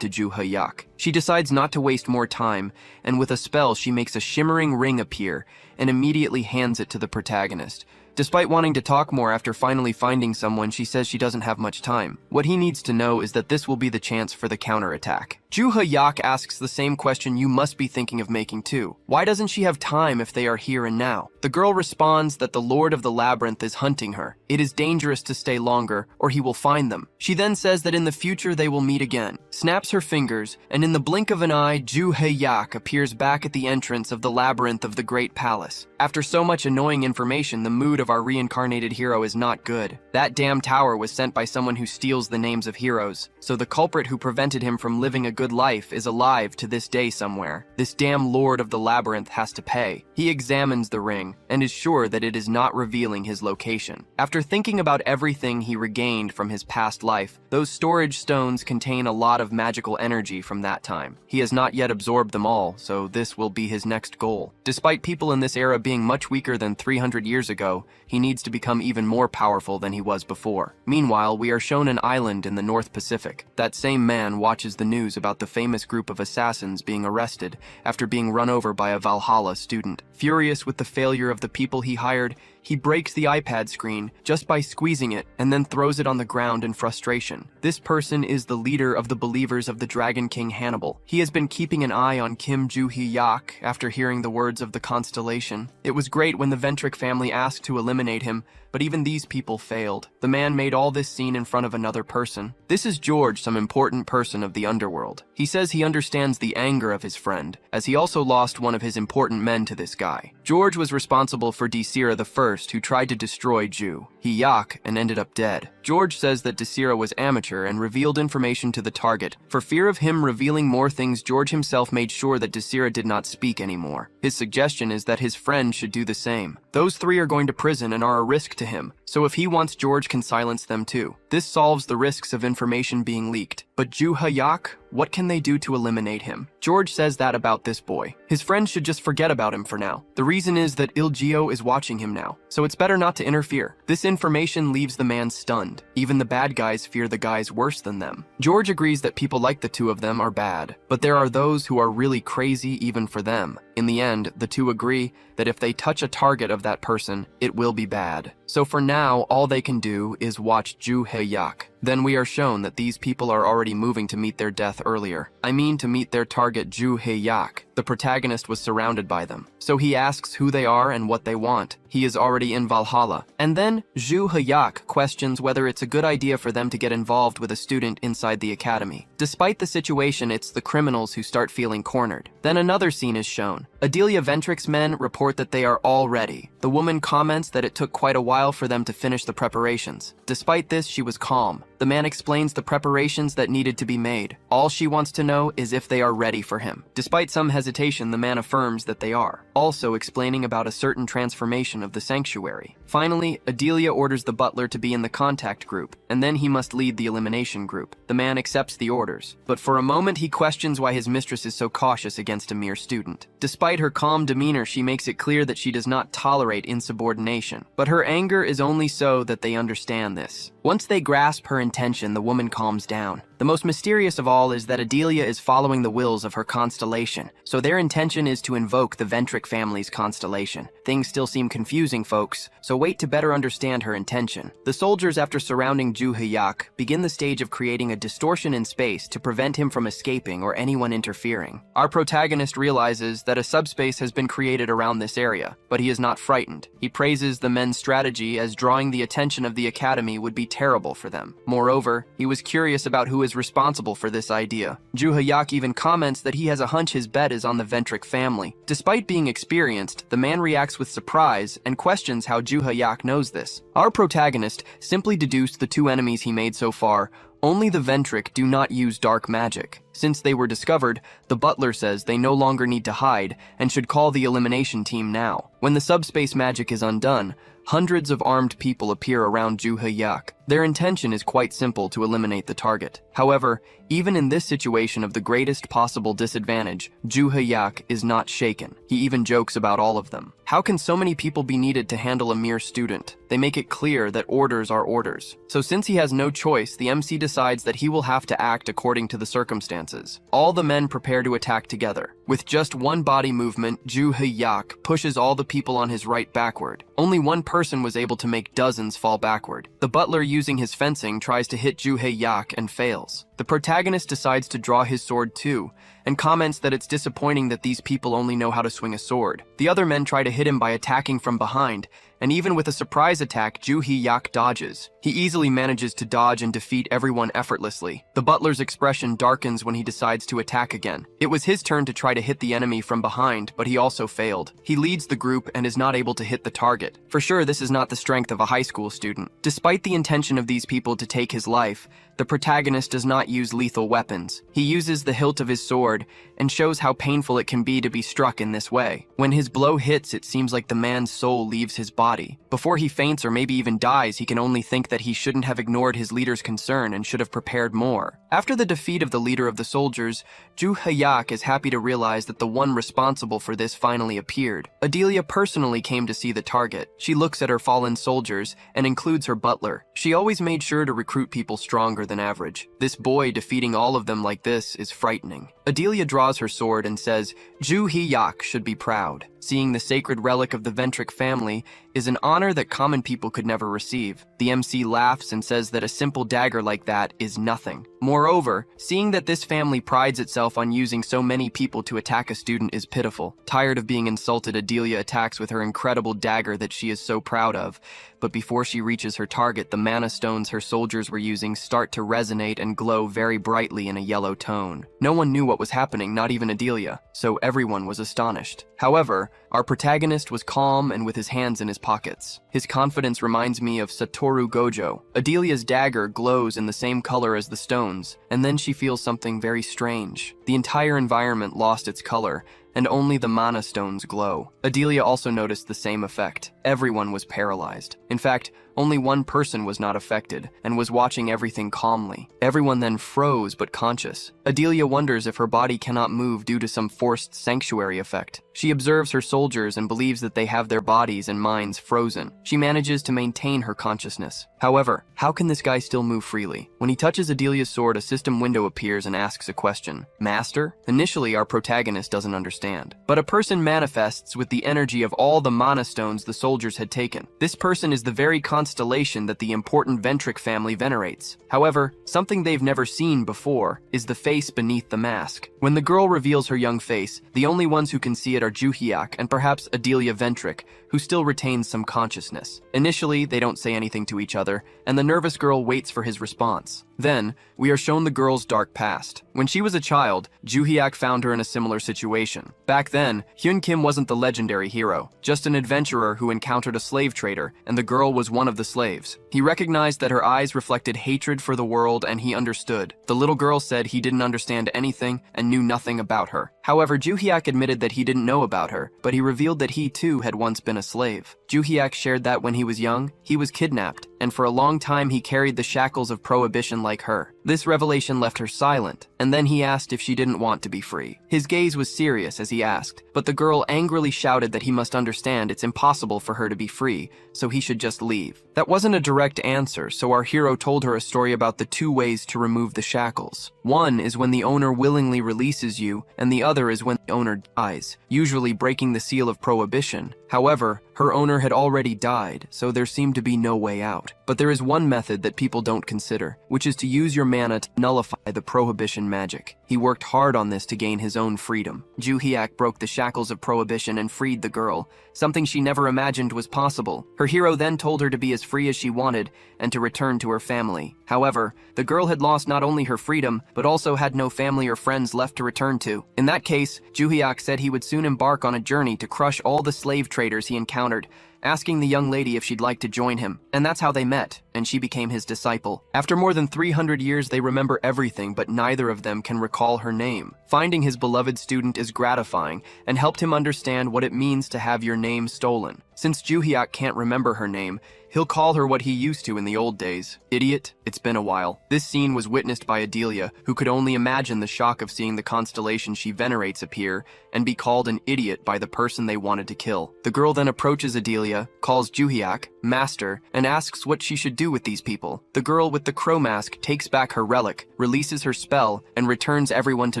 to Ju Hyuk. She decides not to waste more time, and with a spell she makes a shimmering ring appear and immediately hands it to the protagonist. Despite wanting to talk more after finally finding someone, she says she doesn't have much time. What he needs to know is that this will be the chance for the counterattack. Ju Hyuk asks the same question you must be thinking of making too. Why doesn't she have time if they are here and now? The girl responds that the Lord of the Labyrinth is hunting her. It is dangerous to stay longer, or he will find them. She then says that in the future they will meet again, snaps her fingers, and in the blink of an eye, Ju Hyuk appears back at the entrance of the labyrinth of the Great Palace. After so much annoying information, the mood of our reincarnated hero is not good. That damn tower was sent by someone who steals the names of heroes, so the culprit who prevented him from living a good life is alive to this day somewhere. This damn Lord of the Labyrinth has to pay. He examines the ring and is sure that it is not revealing his location. After thinking about everything he regained from his past life, those storage stones contain a lot of magical energy from that time. He has not yet absorbed them all, so this will be his next goal. Despite people in this era being much weaker than 300 years ago, he needs to become even more powerful than he was before. Meanwhile, we are shown an island in the North Pacific. That same man watches the news about the famous group of assassins being arrested after being run over by a Valhalla student. Furious with the failure of the people he hired, he breaks the iPad screen just by squeezing it and then throws it on the ground in frustration. This person is the leader of the believers of the Dragon King Hannibal. He has been keeping an eye on Kim Joo-hee-yak after hearing the words of the constellation. It was great when the Ventric family asked to eliminate him, but even these people failed. The man made all this scene in front of another person. This is George, some important person of the underworld. He says he understands the anger of his friend, as he also lost one of his important men to this guy. George was responsible for Desira the First, who tried to destroy Joo-hee-yak and ended up dead. George says that Desira was amateur and revealed information to the target. For fear of him revealing more things, George himself made sure that Desira did not speak anymore. His suggestion is that his friend should do the same. Those three are going to prison and are a risk to him, so if he wants, George can silence them too. This solves the risks of information being leaked. But Joo-hee-yak, what can they do to eliminate him? George says that about this boy. His friends should just forget about him for now. The reason is that Il-geo is watching him now, so it's better not to interfere. This information leaves the man stunned. Even the bad guys fear the guys worse than them. George agrees that people like the two of them are bad, but there are those who are really crazy even for them. In the end, the two agree that if they touch a target of that person, it will be bad. So for now, all they can do is watch Joo-hee-yak. Then we are shown that these people are already moving to meet their death earlier. I mean to meet their target Joo-hee-yak. The protagonist was surrounded by them, so he asks who they are and what they want. He is already in Valhalla. And then Joo-hee-yak questions whether it's a good idea for them to get involved with a student inside the academy. Despite the situation, it's the criminals who start feeling cornered. Then another scene is shown. Adelia Ventric's men report that they are all ready. The woman comments that it took quite a while for them to finish the preparations. Despite this, she was calm. The man explains the preparations that needed to be made. All she wants to know is if they are ready for him. Despite some hesitation, the man affirms that they are, also explaining about a certain transformation of the sanctuary. Finally, Adelia orders the butler to be in the contact group, and then he must lead the elimination group. The man accepts the orders, but for a moment he questions why his mistress is so cautious against a mere student. Despite her calm demeanor, she makes it clear that she does not tolerate insubordination, but her anger is only so that they understand this. Once they grasp her intention, the woman calms down. The most mysterious of all is that Adelia is following the wills of her constellation, so their intention is to invoke the Ventric family's constellation. Things still seem confusing, folks, so wait to better understand her intention. The soldiers, after surrounding Joo-hee-yak, begin the stage of creating a distortion in space to prevent him from escaping or anyone interfering. Our protagonist realizes that a subspace has been created around this area, but he is not frightened. He praises the men's strategy, as drawing the attention of the academy would be terrible for them. Moreover, he was curious about who is responsible for this idea. Joo-hee-yak even comments that he has a hunch his bet is on the Ventric family. Despite being experienced, the man reacts with surprise and questions how Joo-hee-yak knows this. Our protagonist simply deduced the two enemies he made so far. Only the Ventric do not use dark magic. Since they were discovered, the butler says they no longer need to hide and should call the elimination team now. When the subspace magic is undone, hundreds of armed people appear around Joo-hee-yak. Their intention is quite simple: to eliminate the target. However, even in this situation of the greatest possible disadvantage, Joo-hee-yak is not shaken. He even jokes about all of them. How can so many people be needed to handle a mere student? They make it clear that orders are orders. So since he has no choice, the MC decides that he will have to act according to the circumstances. All the men prepare to attack together. With just one body movement, Joo-hee-yak pushes all the people on his right backward. Only one person was able to make dozens fall backward. The butler, using his fencing, tries to hit Joo-hee-yak and fails. The protagonist decides to draw his sword too, and comments that it's disappointing that these people only know how to swing a sword. The other men try to hit him by attacking from behind, and even with a surprise attack, Joo-hee-yak dodges. He easily manages to dodge and defeat everyone effortlessly. The butler's expression darkens when he decides to attack again. It was his turn to try to hit the enemy from behind, but he also failed. He leads the group and is not able to hit the target. For sure, this is not the strength of a high school student. Despite the intention of these people to take his life, the protagonist does not use lethal weapons. He uses the hilt of his sword and shows how painful it can be to be struck in this way. When his blow hits, it seems like the man's soul leaves his body. Before he faints or maybe even dies, he can only think that he shouldn't have ignored his leader's concern and should have prepared more. After the defeat of the leader of the soldiers, Ju Hayak is happy to realize that the one responsible for this finally appeared. Adelia personally came to see the target. She looks at her fallen soldiers and includes her butler. She always made sure to recruit people stronger than average. This boy defeating all of them like this is frightening. Adelia draws her sword and says, Ju Hayak should be proud. Seeing the sacred relic of the Ventric family is an honor that common people could never receive. The MC laughs and says that a simple dagger like that is nothing. Moreover, seeing that this family prides itself on using so many people to attack a student is pitiful. Tired of being insulted, Adelia attacks with her incredible dagger that she is so proud of. But before she reaches her target, the mana stones her soldiers were using start to resonate and glow very brightly in a yellow tone. No one knew what was happening, not even Adelia, so everyone was astonished. However, our protagonist was calm and with his hands in his pockets. His confidence reminds me of Satoru Gojo. Adelia's dagger glows in the same color as the stones, and then she feels something very strange. The entire environment lost its color, and only the mana stones glow. Adelia also noticed the same effect. Everyone was paralyzed. In fact, only one person was not affected and was watching everything calmly. Everyone then froze but conscious. Adelia wonders if her body cannot move due to some forced sanctuary effect. She observes her soldiers and believes that they have their bodies and minds frozen. She manages to maintain her consciousness. However, how can this guy still move freely? When he touches Adelia's sword, a system window appears and asks a question. Master? Initially, our protagonist doesn't understand. But a person manifests with the energy of all the mana stones the soldiers had taken. This person is the very constellation that the important Ventric family venerates. However, something they've never seen before is the face beneath the mask. When the girl reveals her young face, the only ones who can see it are Ju Hayak and perhaps Adelia Ventric, who still retains some consciousness. Initially, they don't say anything to each other, and the nervous girl waits for his response. Then, we are shown the girl's dark past. When she was a child, Ju Hayak found her in a similar situation. Back then, Hyun Kim wasn't the legendary hero, just an adventurer who encountered a slave trader, and the girl was one of the slaves. He recognized that her eyes reflected hatred for the world, and he understood. The little girl said he didn't understand anything and knew nothing about her. However, Ju Hayak admitted that he didn't know about her, but he revealed that he too had once been a slave. Ju Hayak shared that when he was young, he was kidnapped, and for a long time he carried the shackles of prohibition like her. This revelation left her silent, and then he asked if she didn't want to be free. His gaze was serious as he asked, but the girl angrily shouted that he must understand it's impossible for her to be free, so he should just leave. That wasn't a direct answer, so our hero told her a story about the two ways to remove the shackles. One is when the owner willingly releases you, and the other is when the owner dies, usually breaking the seal of prohibition. However, her owner had already died, so there seemed to be no way out. But there is one method that people don't consider, which is to use your mana to nullify the prohibition magic. He worked hard on this to gain his own freedom. Ju Hayak broke the shackles of prohibition and freed the girl, something she never imagined was possible. Her hero then told her to be as free as she wanted and to return to her family. However, the girl had lost not only her freedom, but also had no family or friends left to return to. In that case, Ju Hayak said he would soon embark on a journey to crush all the slave traders he encountered, asking the young lady if she'd like to join him. And that's how they met, and she became his disciple. After more than 300 years, they remember everything, but neither of them can recall her name. Finding his beloved student is gratifying, and helped him understand what it means to have your name stolen. Since Ju Hayak can't remember her name, he'll call her what he used to in the old days. Idiot, it's been a while. This scene was witnessed by Adelia, who could only imagine the shock of seeing the constellation she venerates appear and be called an idiot by the person they wanted to kill. The girl then approaches Adelia, calls Ju Hayak master, and asks what she should do with these people. The girl with the crow mask takes back her relic, releases her spell, and returns everyone to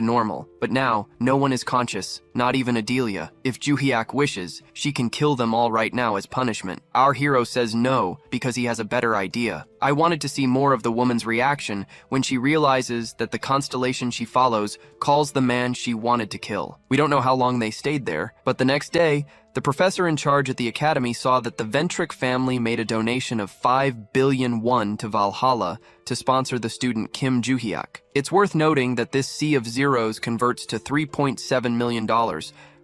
normal. But now, no one is conscious, not even Adelia. If Ju Hayak wishes, she can kill them all right now as punishment. Our hero says no, because he has a better idea. I wanted to see more of the woman's reaction when she realizes that the constellation she follows calls the man she wanted to kill. We don't know how long they stayed there, but the next day, the professor in charge at the academy saw that the Ventric family made a donation of 5 billion won to Valhalla to sponsor the student Kim Ju Hayak. It's worth noting that this sea of zeros converts to $3.7 million,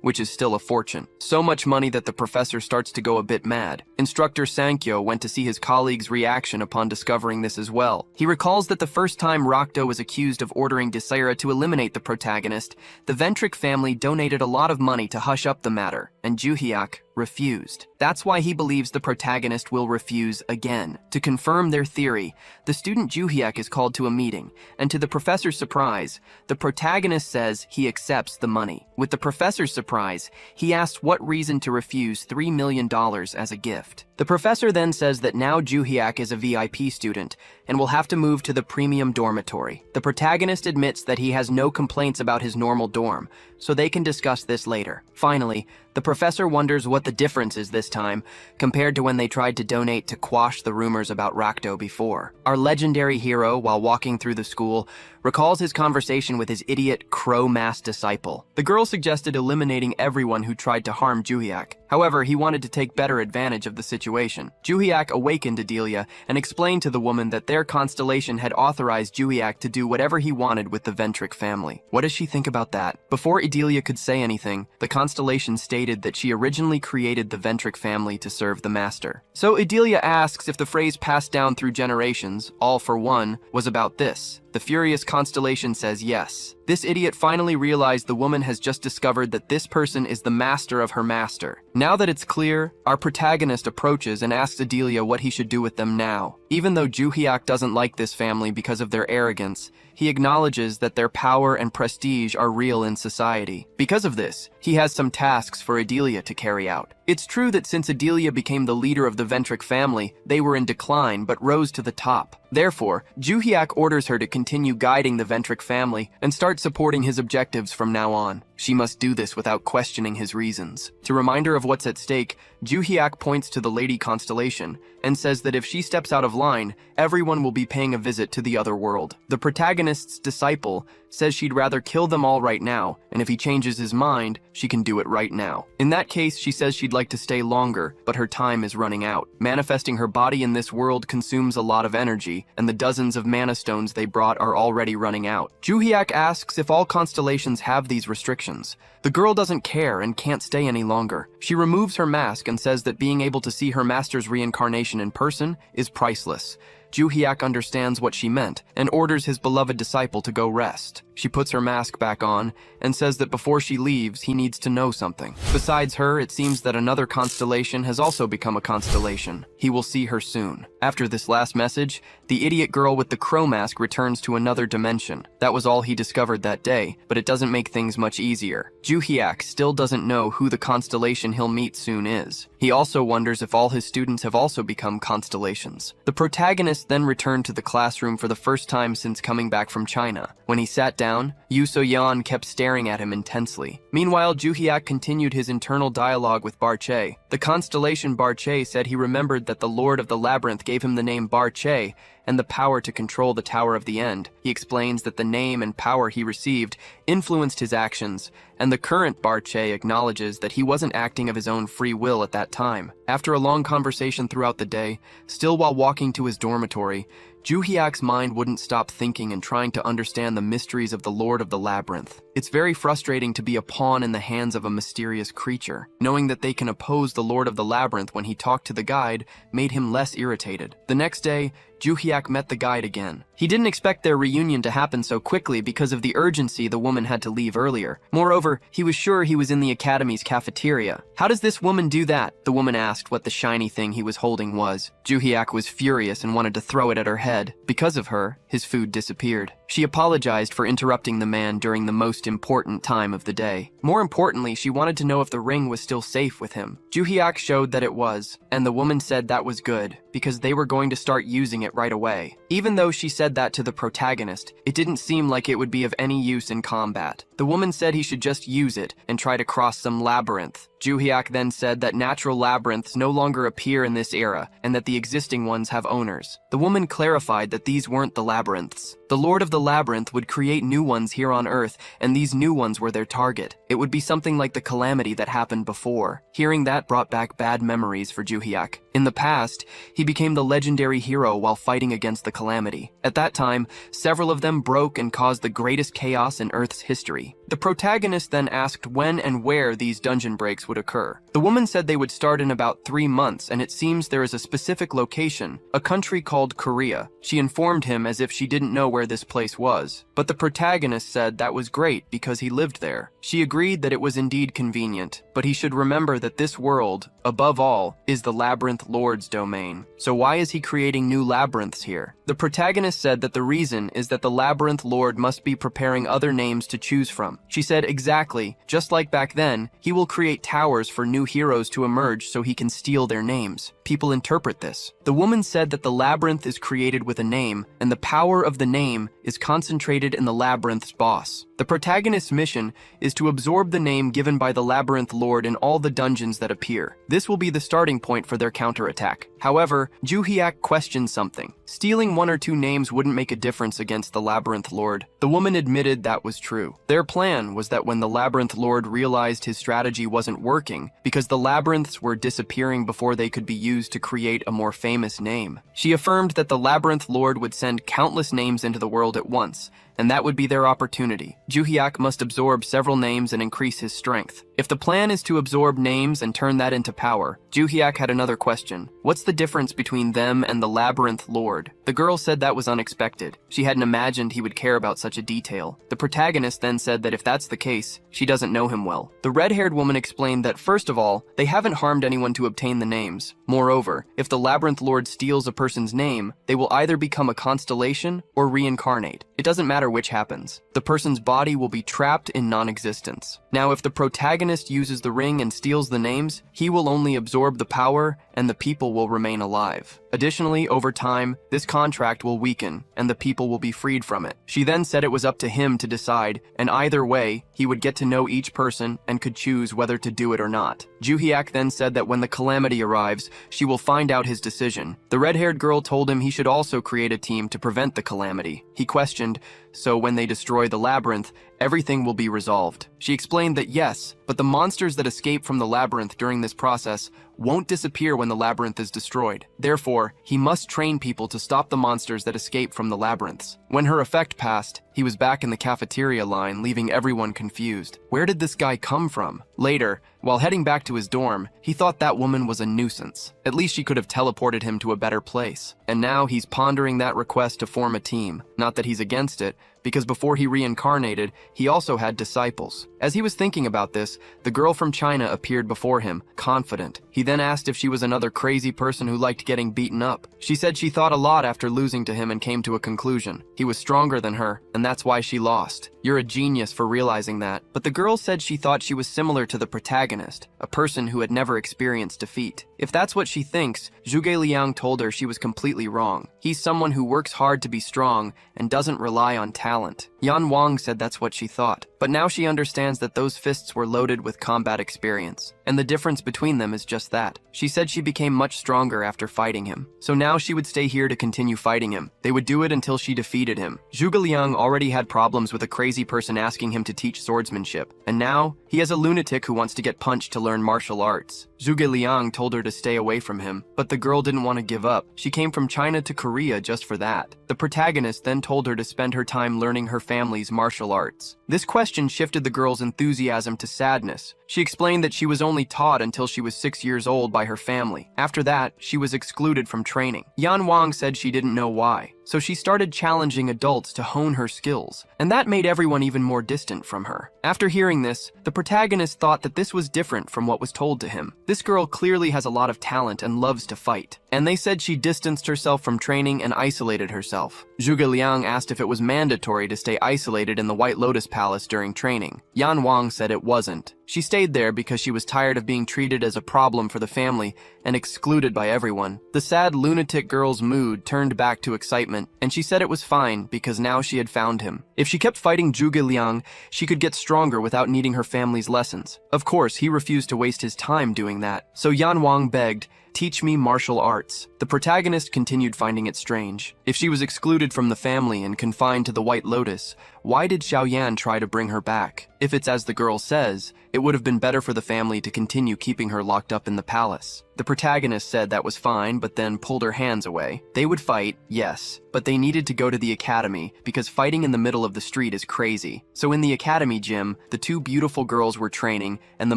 which is still a fortune. So much money that the professor starts to go a bit mad. Instructor Sankyo went to see his colleague's reaction upon discovering this as well. He recalls that the first time Rakdo was accused of ordering Desira to eliminate the protagonist, the Ventric family donated a lot of money to hush up the matter. and Juhyak refused. That's why he believes the protagonist will refuse again. To confirm their theory, the student Juhyak is called to a meeting, and to the professor's surprise, the protagonist says he accepts the money. With the professor's surprise, he asks what reason to refuse $3 million as a gift. The professor then says that now Juhyak is a VIP student and will have to move to the premium dormitory. The protagonist admits that he has no complaints about his normal dorm, so they can discuss this later. Finally, the professor wonders what the difference is this time compared to when they tried to donate to quash the rumors about Rakdo before. Our legendary hero, while walking through the school, recalls his conversation with his idiot crow-masked disciple. The girl suggested eliminating everyone who tried to harm Juhyak. However, he wanted to take better advantage of the situation. Juhyak awakened Adelia and explained to the woman that their constellation had authorized Juhyak to do whatever he wanted with the Ventric family. What does she think about that? Before Adelia could say anything, the constellation stated that she originally created the Ventric family to serve the master. So Adelia asks if the phrase passed down through generations, all for one, was about this. The furious constellation says yes. This idiot finally realized the woman has just discovered that this person is the master of her master. Now that it's clear, our protagonist approaches and asks Adelia what he should do with them now. Even though Juhyak doesn't like this family because of their arrogance, he acknowledges that their power and prestige are real in society. Because of this, he has some tasks for Adelia to carry out. It's true that since Adelia became the leader of the Ventric family, they were in decline but rose to the top. Therefore, Juhyak orders her to continue guiding the Ventric family and start supporting his objectives from now on. She must do this without questioning his reasons. To remind her of what's at stake, Juhyak points to the Lady Constellation and says that if she steps out of line, everyone will be paying a visit to the other world. The protagonist's disciple says she'd rather kill them all right now, and if he changes his mind, she can do it right now. In that case, she says she'd like to stay longer, but her time is running out. Manifesting her body in this world consumes a lot of energy, and the dozens of mana stones they brought are already running out. Juhyak asks if all constellations have these restrictions. The girl doesn't care and can't stay any longer. She removes her mask and says that being able to see her master's reincarnation in person is priceless. Juhyak understands what she meant and orders his beloved disciple to go rest. She puts her mask back on and says that before she leaves, he needs to know something. Besides her, it seems that another constellation has also become a constellation. He will see her soon. After this last message, the idiot girl with the crow mask returns to another dimension. That was all he discovered that day, but it doesn't make things much easier. Juhyak still doesn't know who the constellation he'll meet soon is. He also wonders if all his students have also become constellations. The protagonist then returned to the classroom for the first time since coming back from China. When he sat down, Yu So-yeon kept staring at him intensely. Meanwhile, Juhyak continued his internal dialogue with Barche. The constellation Barche said he remembered that the Lord of the Labyrinth gave him the name Barche and the power to control the Tower of the End. He explains that the name and power he received influenced his actions, and the current Barche acknowledges that he wasn't acting of his own free will at that time. After a long conversation throughout the day, still while walking to his dormitory, Juhyak's mind wouldn't stop thinking and trying to understand the mysteries of the Lord of the Labyrinth. It's very frustrating to be a pawn in the hands of a mysterious creature. Knowing that they can oppose the Lord of the Labyrinth when he talked to the guide made him less irritated. The next day, Juhyak met the guide again. He didn't expect their reunion to happen so quickly because of the urgency the woman had to leave earlier. Moreover, he was sure he was in the academy's cafeteria. How does this woman do that? The woman asked what the shiny thing he was holding was. Juhyak was furious and wanted to throw it at her head. Because of her, his food disappeared. She apologized for interrupting the man during the most important time of the day. More importantly, she wanted to know if the ring was still safe with him. Juhyak showed that it was, and the woman said that was good, because they were going to start using it right away. Even though she said that to the protagonist, it didn't seem like it would be of any use in combat. The woman said he should just use it and try to cross some labyrinth. Juhyak then said that natural labyrinths no longer appear in this era and that the existing ones have owners. The woman clarified that these weren't the labyrinths. The Lord of the Labyrinth would create new ones here on Earth, and these new ones were their target. It would be something like the calamity that happened before. Hearing that brought back bad memories for Juhyak. In the past, he became the legendary hero while fighting against the calamity. At that time, several of them broke and caused the greatest chaos in Earth's history. The protagonist then asked when and where these dungeon breaks would occur. The woman said they would start in about 3 months, and it seems there is a specific location, a country called Korea. She informed him as if she didn't know where this place was. But the protagonist said that was great because he lived there. She agreed that it was indeed convenient, but he should remember that this world, above all, is the Labyrinth Lord's domain. So why is he creating new labyrinths here? The protagonist said that the reason is that the Labyrinth Lord must be preparing other names to choose from. She said exactly, just like back then, he will create towers for new heroes to emerge so he can steal their names. People interpret this. The woman said that the labyrinth is created with a name, and the power of the name is concentrated in the labyrinth's boss. The protagonist's mission is to absorb the name given by the Labyrinth Lord in all the dungeons that appear. This will be the starting point for their counterattack. However, Joo-hyuk questioned something. Stealing 1 or 2 names wouldn't make a difference against the Labyrinth Lord. The woman admitted that was true. Their plan was that when the Labyrinth Lord realized his strategy wasn't working, because the labyrinths were disappearing before they could be used to create a more famous name. She affirmed that the Labyrinth Lord would send countless names into the world at once, and that would be their opportunity. Joo-hyuk must absorb several names and increase his strength. If the plan is to absorb names and turn that into power, Joo-hyuk had another question. What's the difference between them and the Labyrinth Lord? The girl said that was unexpected. She hadn't imagined he would care about such a detail. The protagonist then said that if that's the case, she doesn't know him well. The red-haired woman explained that first of all, they haven't harmed anyone to obtain the names. Moreover, if the Labyrinth Lord steals a person's name, they will either become a constellation or reincarnate. It doesn't matter which happens. The person's body will be trapped in non-existence. Now, if the protagonist uses the ring and steals the names, he will only absorb the power and the people will remain alive. Additionally, over time, this contract will weaken and the people will be freed from it. She then said it was up to him to decide, and either way, he would get to know each person and could choose whether to do it or not. Joo-hyuk then said that when the calamity arrives, she will find out his decision. The red-haired girl told him he should also create a team to prevent the calamity. He questioned, so when they destroy the labyrinth, everything will be resolved. She explained that yes, but the monsters that escape from the labyrinth during this process won't disappear when the labyrinth is destroyed. Therefore, he must train people to stop the monsters that escape from the labyrinths. When her effect passed, he was back in the cafeteria line, leaving everyone confused. Where did this guy come from? Later, while heading back to his dorm, he thought that woman was a nuisance. At least she could have teleported him to a better place. And now he's pondering that request to form a team. Not that he's against it, because before he reincarnated, he also had disciples. As he was thinking about this, the girl from China appeared before him, confident. He then asked if she was another crazy person who liked getting beaten up. She said she thought a lot after losing to him and came to a conclusion. He was stronger than her, and that's why she lost. You're a genius for realizing that. But the girl said she thought she was similar to the protagonist, a person who had never experienced defeat. If that's what she thinks, Zhuge Liang told her she was completely wrong. He's someone who works hard to be strong and doesn't rely on talent. Yan Wang said that's what she thought. But now she understands that those fists were loaded with combat experience, and the difference between them is just that. She said she became much stronger after fighting him. So now she would stay here to continue fighting him. They would do it until she defeated him. Zhuge Liang already had problems with a crazy person asking him to teach swordsmanship, and now he has a lunatic who wants to get punched to learn martial arts. Zhuge Liang told her to stay away from him, but the girl didn't want to give up. She came from China to Korea just for that. The protagonist then told her to spend her time learning her family's martial arts. This question shifted the girl's enthusiasm to sadness. She explained that she was only taught until she was 6 years old by her family. After that, she was excluded from training. Yan Wang said she didn't know why, so she started challenging adults to hone her skills, and that made everyone even more distant from her. After hearing this, the protagonist thought that this was different from what was told to him. This girl clearly has a lot of talent and loves to fight, and they said she distanced herself from training and isolated herself. Zhuge Liang asked if it was mandatory to stay isolated in the White Lotus Palace during training. Yan Wang said it wasn't. She stayed there because she was tired of being treated as a problem for the family and excluded by everyone. The sad lunatic girl's mood turned back to excitement, and she said it was fine because now she had found him. If she kept fighting Zhuge Liang, she could get stronger without needing her family's lessons. Of course, he refused to waste his time doing that, so Yan Wang begged, "Teach me martial arts." The protagonist continued finding it strange. If she was excluded from the family and confined to the White Lotus, why did Xiao Yan try to bring her back? If it's as the girl says, it would have been better for the family to continue keeping her locked up in the palace. The protagonist said that was fine, but then pulled her hands away. They would fight, yes, but they needed to go to the academy because fighting in the middle of the street is crazy. So in the academy gym, the two beautiful girls were training and the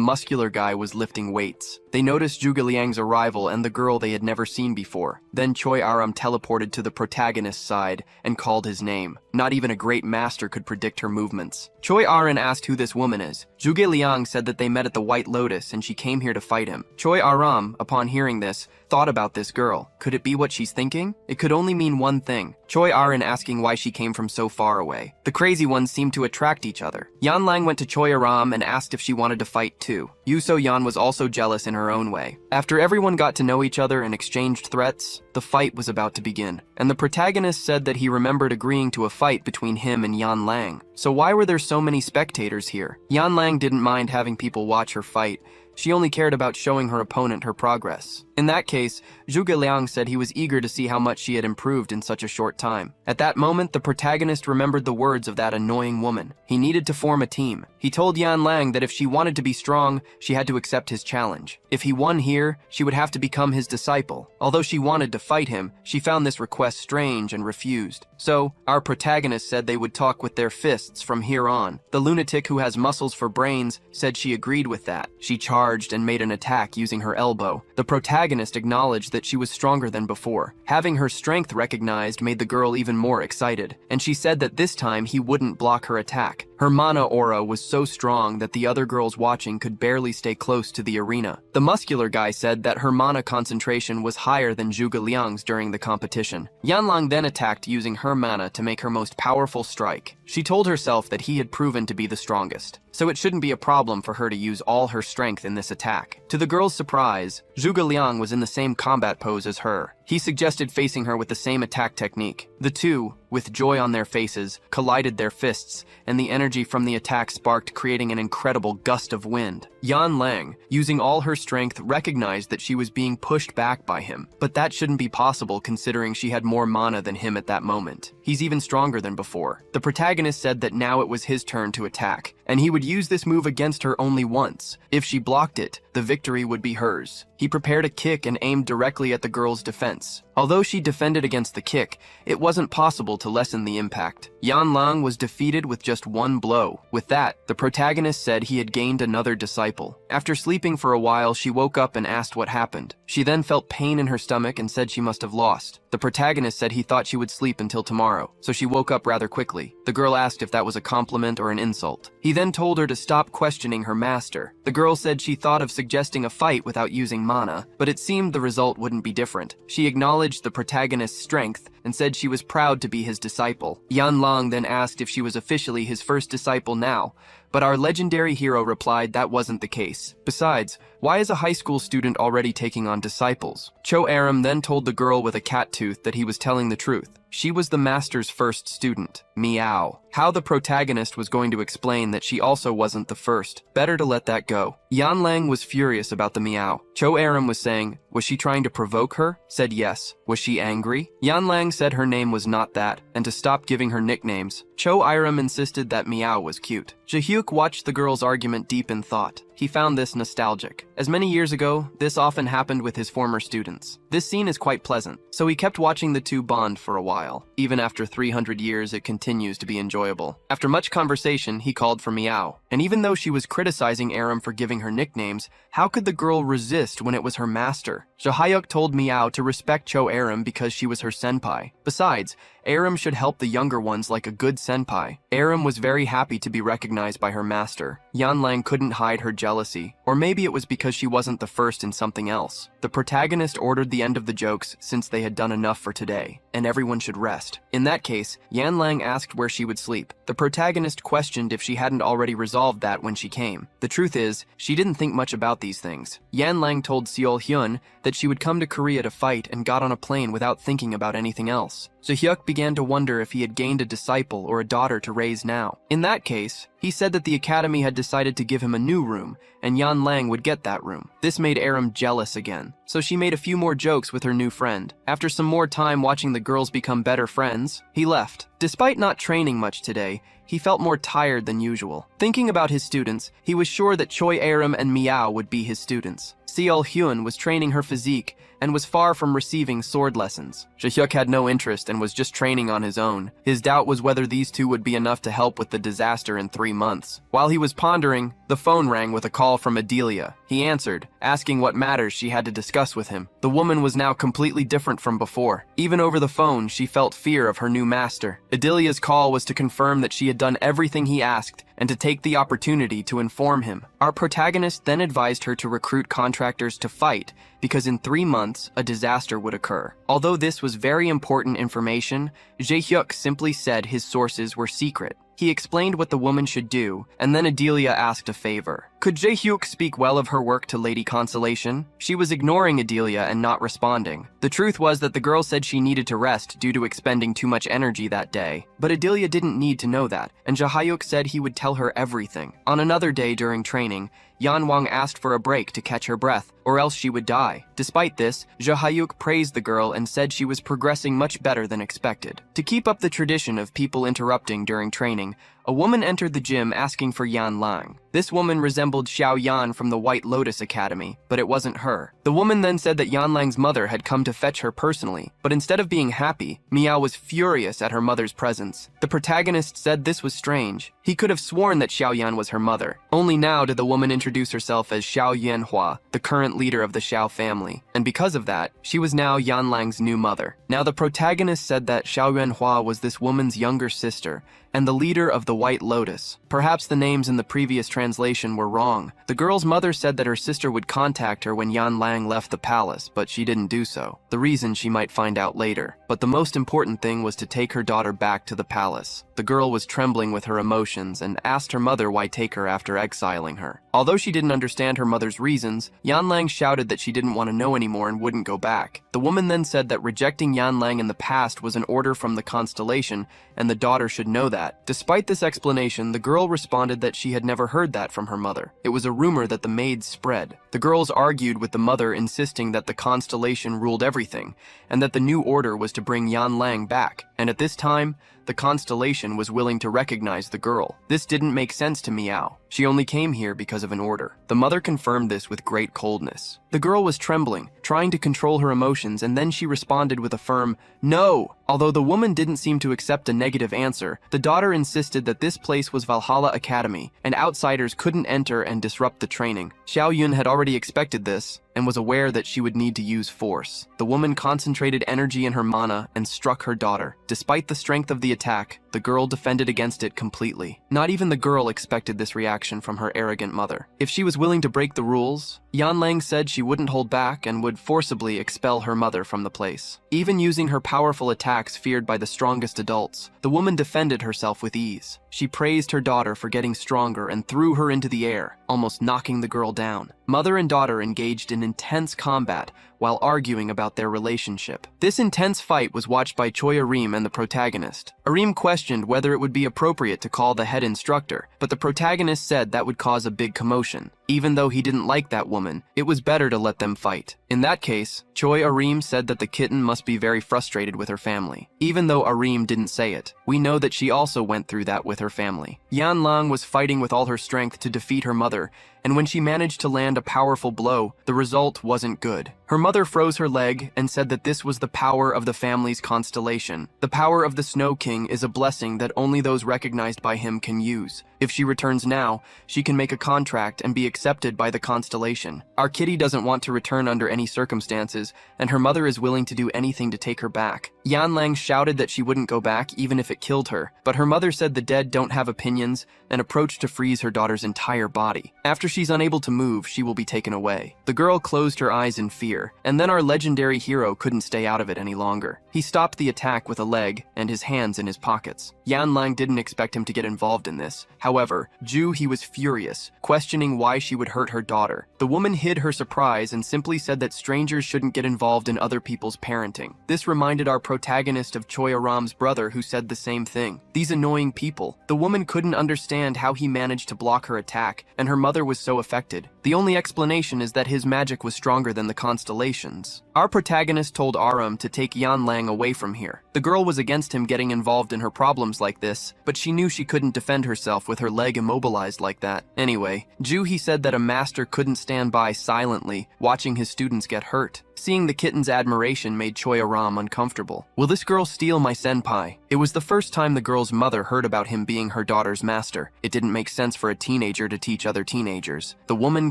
muscular guy was lifting weights. They noticed Zhuge Liang's arrival and the girl they had never seen before. Then Choi Aram teleported to the protagonist's side and called his name. Not even a great master could predict her movements. Choi Aran asked who this woman is. Zhuge Liang said that they met at the White Lotus and she came here to fight him. Choi Aram, upon hearing this, thought about this girl. Could it be what she's thinking? It could only mean one thing. Choi Aran asking why she came from so far away. The crazy ones seemed to attract each other. Yan Lang went to Choi Aram and asked if she wanted to fight too. Yu So Yan was also jealous in her own way. After everyone got to know each other and exchanged threats, the fight was about to begin. And the protagonist said that he remembered agreeing to a fight between him and Yan Lang. So why were there so many spectators here? Yan Lang didn't mind having people watch her fight. She only cared about showing her opponent her progress. In that case, Zhuge Liang said he was eager to see how much she had improved in such a short time. At that moment, the protagonist remembered the words of that annoying woman. He needed to form a team. He told Yan Lang that if she wanted to be strong, she had to accept his challenge. If he won here, she would have to become his disciple. Although she wanted to fight him, she found this request strange and refused. So, our protagonist said they would talk with their fists from here on. The lunatic who has muscles for brains said she agreed with that. She charged and made an attack using her elbow. The protagonist acknowledged that she was stronger than before. Having her strength recognized made the girl even more excited, and she said that this time he wouldn't block her attack. Her mana aura was so strong that the other girls watching could barely stay close to the arena. The muscular guy said that her mana concentration was higher than Zhuge Liang's during the competition. Yan Lang then attacked using her mana to make her most powerful strike. She told herself that he had proven to be the strongest, so it shouldn't be a problem for her to use all her strength in this attack. To the girl's surprise, Zhuge Liang was in the same combat pose as her. He suggested facing her with the same attack technique. The two, with joy on their faces, collided their fists, and the energy from the attack sparked, creating an incredible gust of wind. Yan Lang, using all her strength, recognized that she was being pushed back by him, but that shouldn't be possible considering she had more mana than him at that moment. He's even stronger than before. The protagonist said that now it was his turn to attack, and he would use this move against her only once. If she blocked it, the victory would be hers. He prepared a kick and aimed directly at the girl's defense. Although she defended against the kick, it wasn't possible to lessen the impact. Yan Lang was defeated with just one blow. With that, the protagonist said he had gained another disciple. After sleeping for a while, she woke up and asked what happened. She then felt pain in her stomach and said she must have lost. The protagonist said he thought she would sleep until tomorrow, so she woke up rather quickly. The girl asked if that was a compliment or an insult. He then told her to stop questioning her master. The girl said she thought of suggesting a fight without using mana, but it seemed the result wouldn't be different. She acknowledged the protagonist's strength and said she was proud to be his disciple. Yan Lang then asked if she was officially his first disciple now, but our legendary hero replied that wasn't the case. Besides, why is a high school student already taking on disciples? Cho Aram then told the girl with a cat tooth that he was telling the truth. She was the master's first student, Meow. How the protagonist was going to explain that she also wasn't the first. Better to let that go. Yan Lang was furious about the Meow. Cho Aram was saying, was she trying to provoke her? Said yes. Was she angry? Yan Lang said her name was not that, and to stop giving her nicknames. Cho Aram insisted that Meow was cute. Jahyuk watched the girl's argument deep in thought. He found this nostalgic. As many years ago, this often happened with his former students. This scene is quite pleasant, so he kept watching the two bond for a while. Even after 300 years, it continues to be enjoyable. After much conversation, he called for Meow. And even though she was criticizing Aram for giving her nicknames, how could the girl resist when it was her master? Jahyuk told Meow to respect Cho Aram because she was her senpai. Besides, Aram should help the younger ones like a good senpai. Aram was very happy to be recognized by her master. Yan Lang couldn't hide her jealousy, or maybe it was because she wasn't the first in something else. The protagonist ordered the end of the jokes since they had done enough for today, and everyone should rest. In that case, Yan Lang asked where she would sleep. The protagonist questioned if she hadn't already resolved that when she came. The truth is, she didn't think much about these things. Yan Lang told Seol Hyun that she would come to Korea to fight and got on a plane without thinking about anything else. Jahyuk began to wonder if he had gained a disciple or a daughter to raise now. In that case, He said that the academy had decided to give him a new room, and Yan Lang would get that room. This made Aram jealous again, so she made a few more jokes with her new friend. After some more time watching the girls become better friends, he left. Despite not training much today, he felt more tired than usual. Thinking about his students, he was sure that Choi Aram and Miao would be his students. Seol Hyun was training her physique and was far from receiving sword lessons. Jaehyuk had no interest and was just training on his own. His doubt was whether these two would be enough to help with the disaster in 3 months. While he was pondering, the phone rang with a call from Adelia. He answered, asking what matters she had to discuss with him. The woman was now completely different from before. Even over the phone, she felt fear of her new master. Adelia's call was to confirm that she had done everything he asked and to take the opportunity to inform him. Our protagonist then advised her to recruit contractors to fight because in 3 months, a disaster would occur. Although this was very important information, Jaehyuk simply said his sources were secret. He explained what the woman should do, and then Adelia asked a favor. Could Jaehyuk speak well of her work to Lady Consolation? She was ignoring Adelia and not responding. The truth was that the girl said she needed to rest due to expending too much energy that day. But Adelia didn't need to know that, and Jaehyuk said he would tell her everything. On another day during training, Yan Wang asked for a break to catch her breath, or else she would die. Despite this, Jaehyuk praised the girl and said she was progressing much better than expected. To keep up the tradition of people interrupting during training, a woman entered the gym asking for Yan Lang. This woman resembled Xiao Yan from the White Lotus Academy, but it wasn't her. The woman then said that Yan Lang's mother had come to fetch her personally, but instead of being happy, Miao was furious at her mother's presence. The protagonist said this was strange. He could have sworn that Xiao Yan was her mother. Only now did the woman introduce herself as Xiao Yanhua, the current leader of the Xiao family, and because of that, she was now Yan Lang's new mother. Now the protagonist said that Xiao Yanhua was this woman's younger sister, and the leader of the White Lotus. Perhaps the names in the previous translation were wrong. The girl's mother said that her sister would contact her when Yan Lang left the palace, but she didn't do so. The reason she might find out later. But the most important thing was to take her daughter back to the palace. The girl was trembling with her emotions and asked her mother why take her after exiling her. Although she didn't understand her mother's reasons, Yan Lang shouted that she didn't want to know anymore and wouldn't go back. The woman then said that rejecting Yan Lang in the past was an order from the constellation, and the daughter should know that. Despite this explanation, the girl responded that she had never heard that from her mother. It was a rumor that the maids spread. The girls argued with the mother, insisting that the constellation ruled everything, and that the new order was to bring Yan Lang back. And at this time, the constellation was willing to recognize the girl. This didn't make sense to Miao. She only came here because of an order. The mother confirmed this with great coldness. The girl was trembling, trying to control her emotions, and then she responded with a firm, "No!" Although the woman didn't seem to accept a negative answer, the daughter insisted that this place was Valhalla Academy, and outsiders couldn't enter and disrupt the training. Xiao Yun had already expected this, and was aware that she would need to use force. The woman concentrated energy in her mana and struck her daughter. Despite the strength of the attack, the girl defended against it completely. Not even the girl expected this reaction from her arrogant mother. If she was willing to break the rules, Yan Lang said she wouldn't hold back and would forcibly expel her mother from the place. Even using her powerful attacks feared by the strongest adults, the woman defended herself with ease. She praised her daughter for getting stronger and threw her into the air, almost knocking the girl down. Mother and daughter engaged in intense combat while arguing about their relationship. This intense fight was watched by Choi Arim and the protagonist. Arim questioned whether it would be appropriate to call the head instructor, but the protagonist said that would cause a big commotion. Even though he didn't like that woman, it was better to let them fight. In that case, Choi Arim said that the kitten must be very frustrated with her family. Even though Arim didn't say it, we know that she also went through that with her family. Yan Lang was fighting with all her strength to defeat her mother, and when she managed to land a powerful blow, the result wasn't good. Her mother froze her leg and said that this was the power of the family's constellation. The power of the Snow King is a blessing that only those recognized by him can use. If she returns now, she can make a contract and be accepted by the constellation. Our kitty doesn't want to return under any circumstances, and her mother is willing to do anything to take her back. Yan Lang shouted that she wouldn't go back even if it killed her, but her mother said the dead don't have opinions and approached to freeze her daughter's entire body. After she's unable to move, she will be taken away. The girl closed her eyes in fear, and then our legendary hero couldn't stay out of it any longer. He stopped the attack with a leg and his hands in his pockets. Yan Lang didn't expect him to get involved in this. However, However, he was furious, questioning why she would hurt her daughter. The woman hid her surprise and simply said that strangers shouldn't get involved in other people's parenting. This reminded our protagonist of Choyaram's brother, who said the same thing. These annoying people. The woman couldn't understand how he managed to block her attack, and her mother was so affected. The only explanation is that his magic was stronger than the constellations. Our protagonist told Aram to take Yanlang away from here. The girl was against him getting involved in her problems like this, but she knew she couldn't defend herself with her leg immobilized like that. Anyway, he said that a master couldn't stand by silently, watching his students get hurt. Seeing the kitten's admiration made Choyaram uncomfortable. Will this girl steal my senpai? It was the first time the girl's mother heard about him being her daughter's master. It didn't make sense for a teenager to teach other teenagers. The woman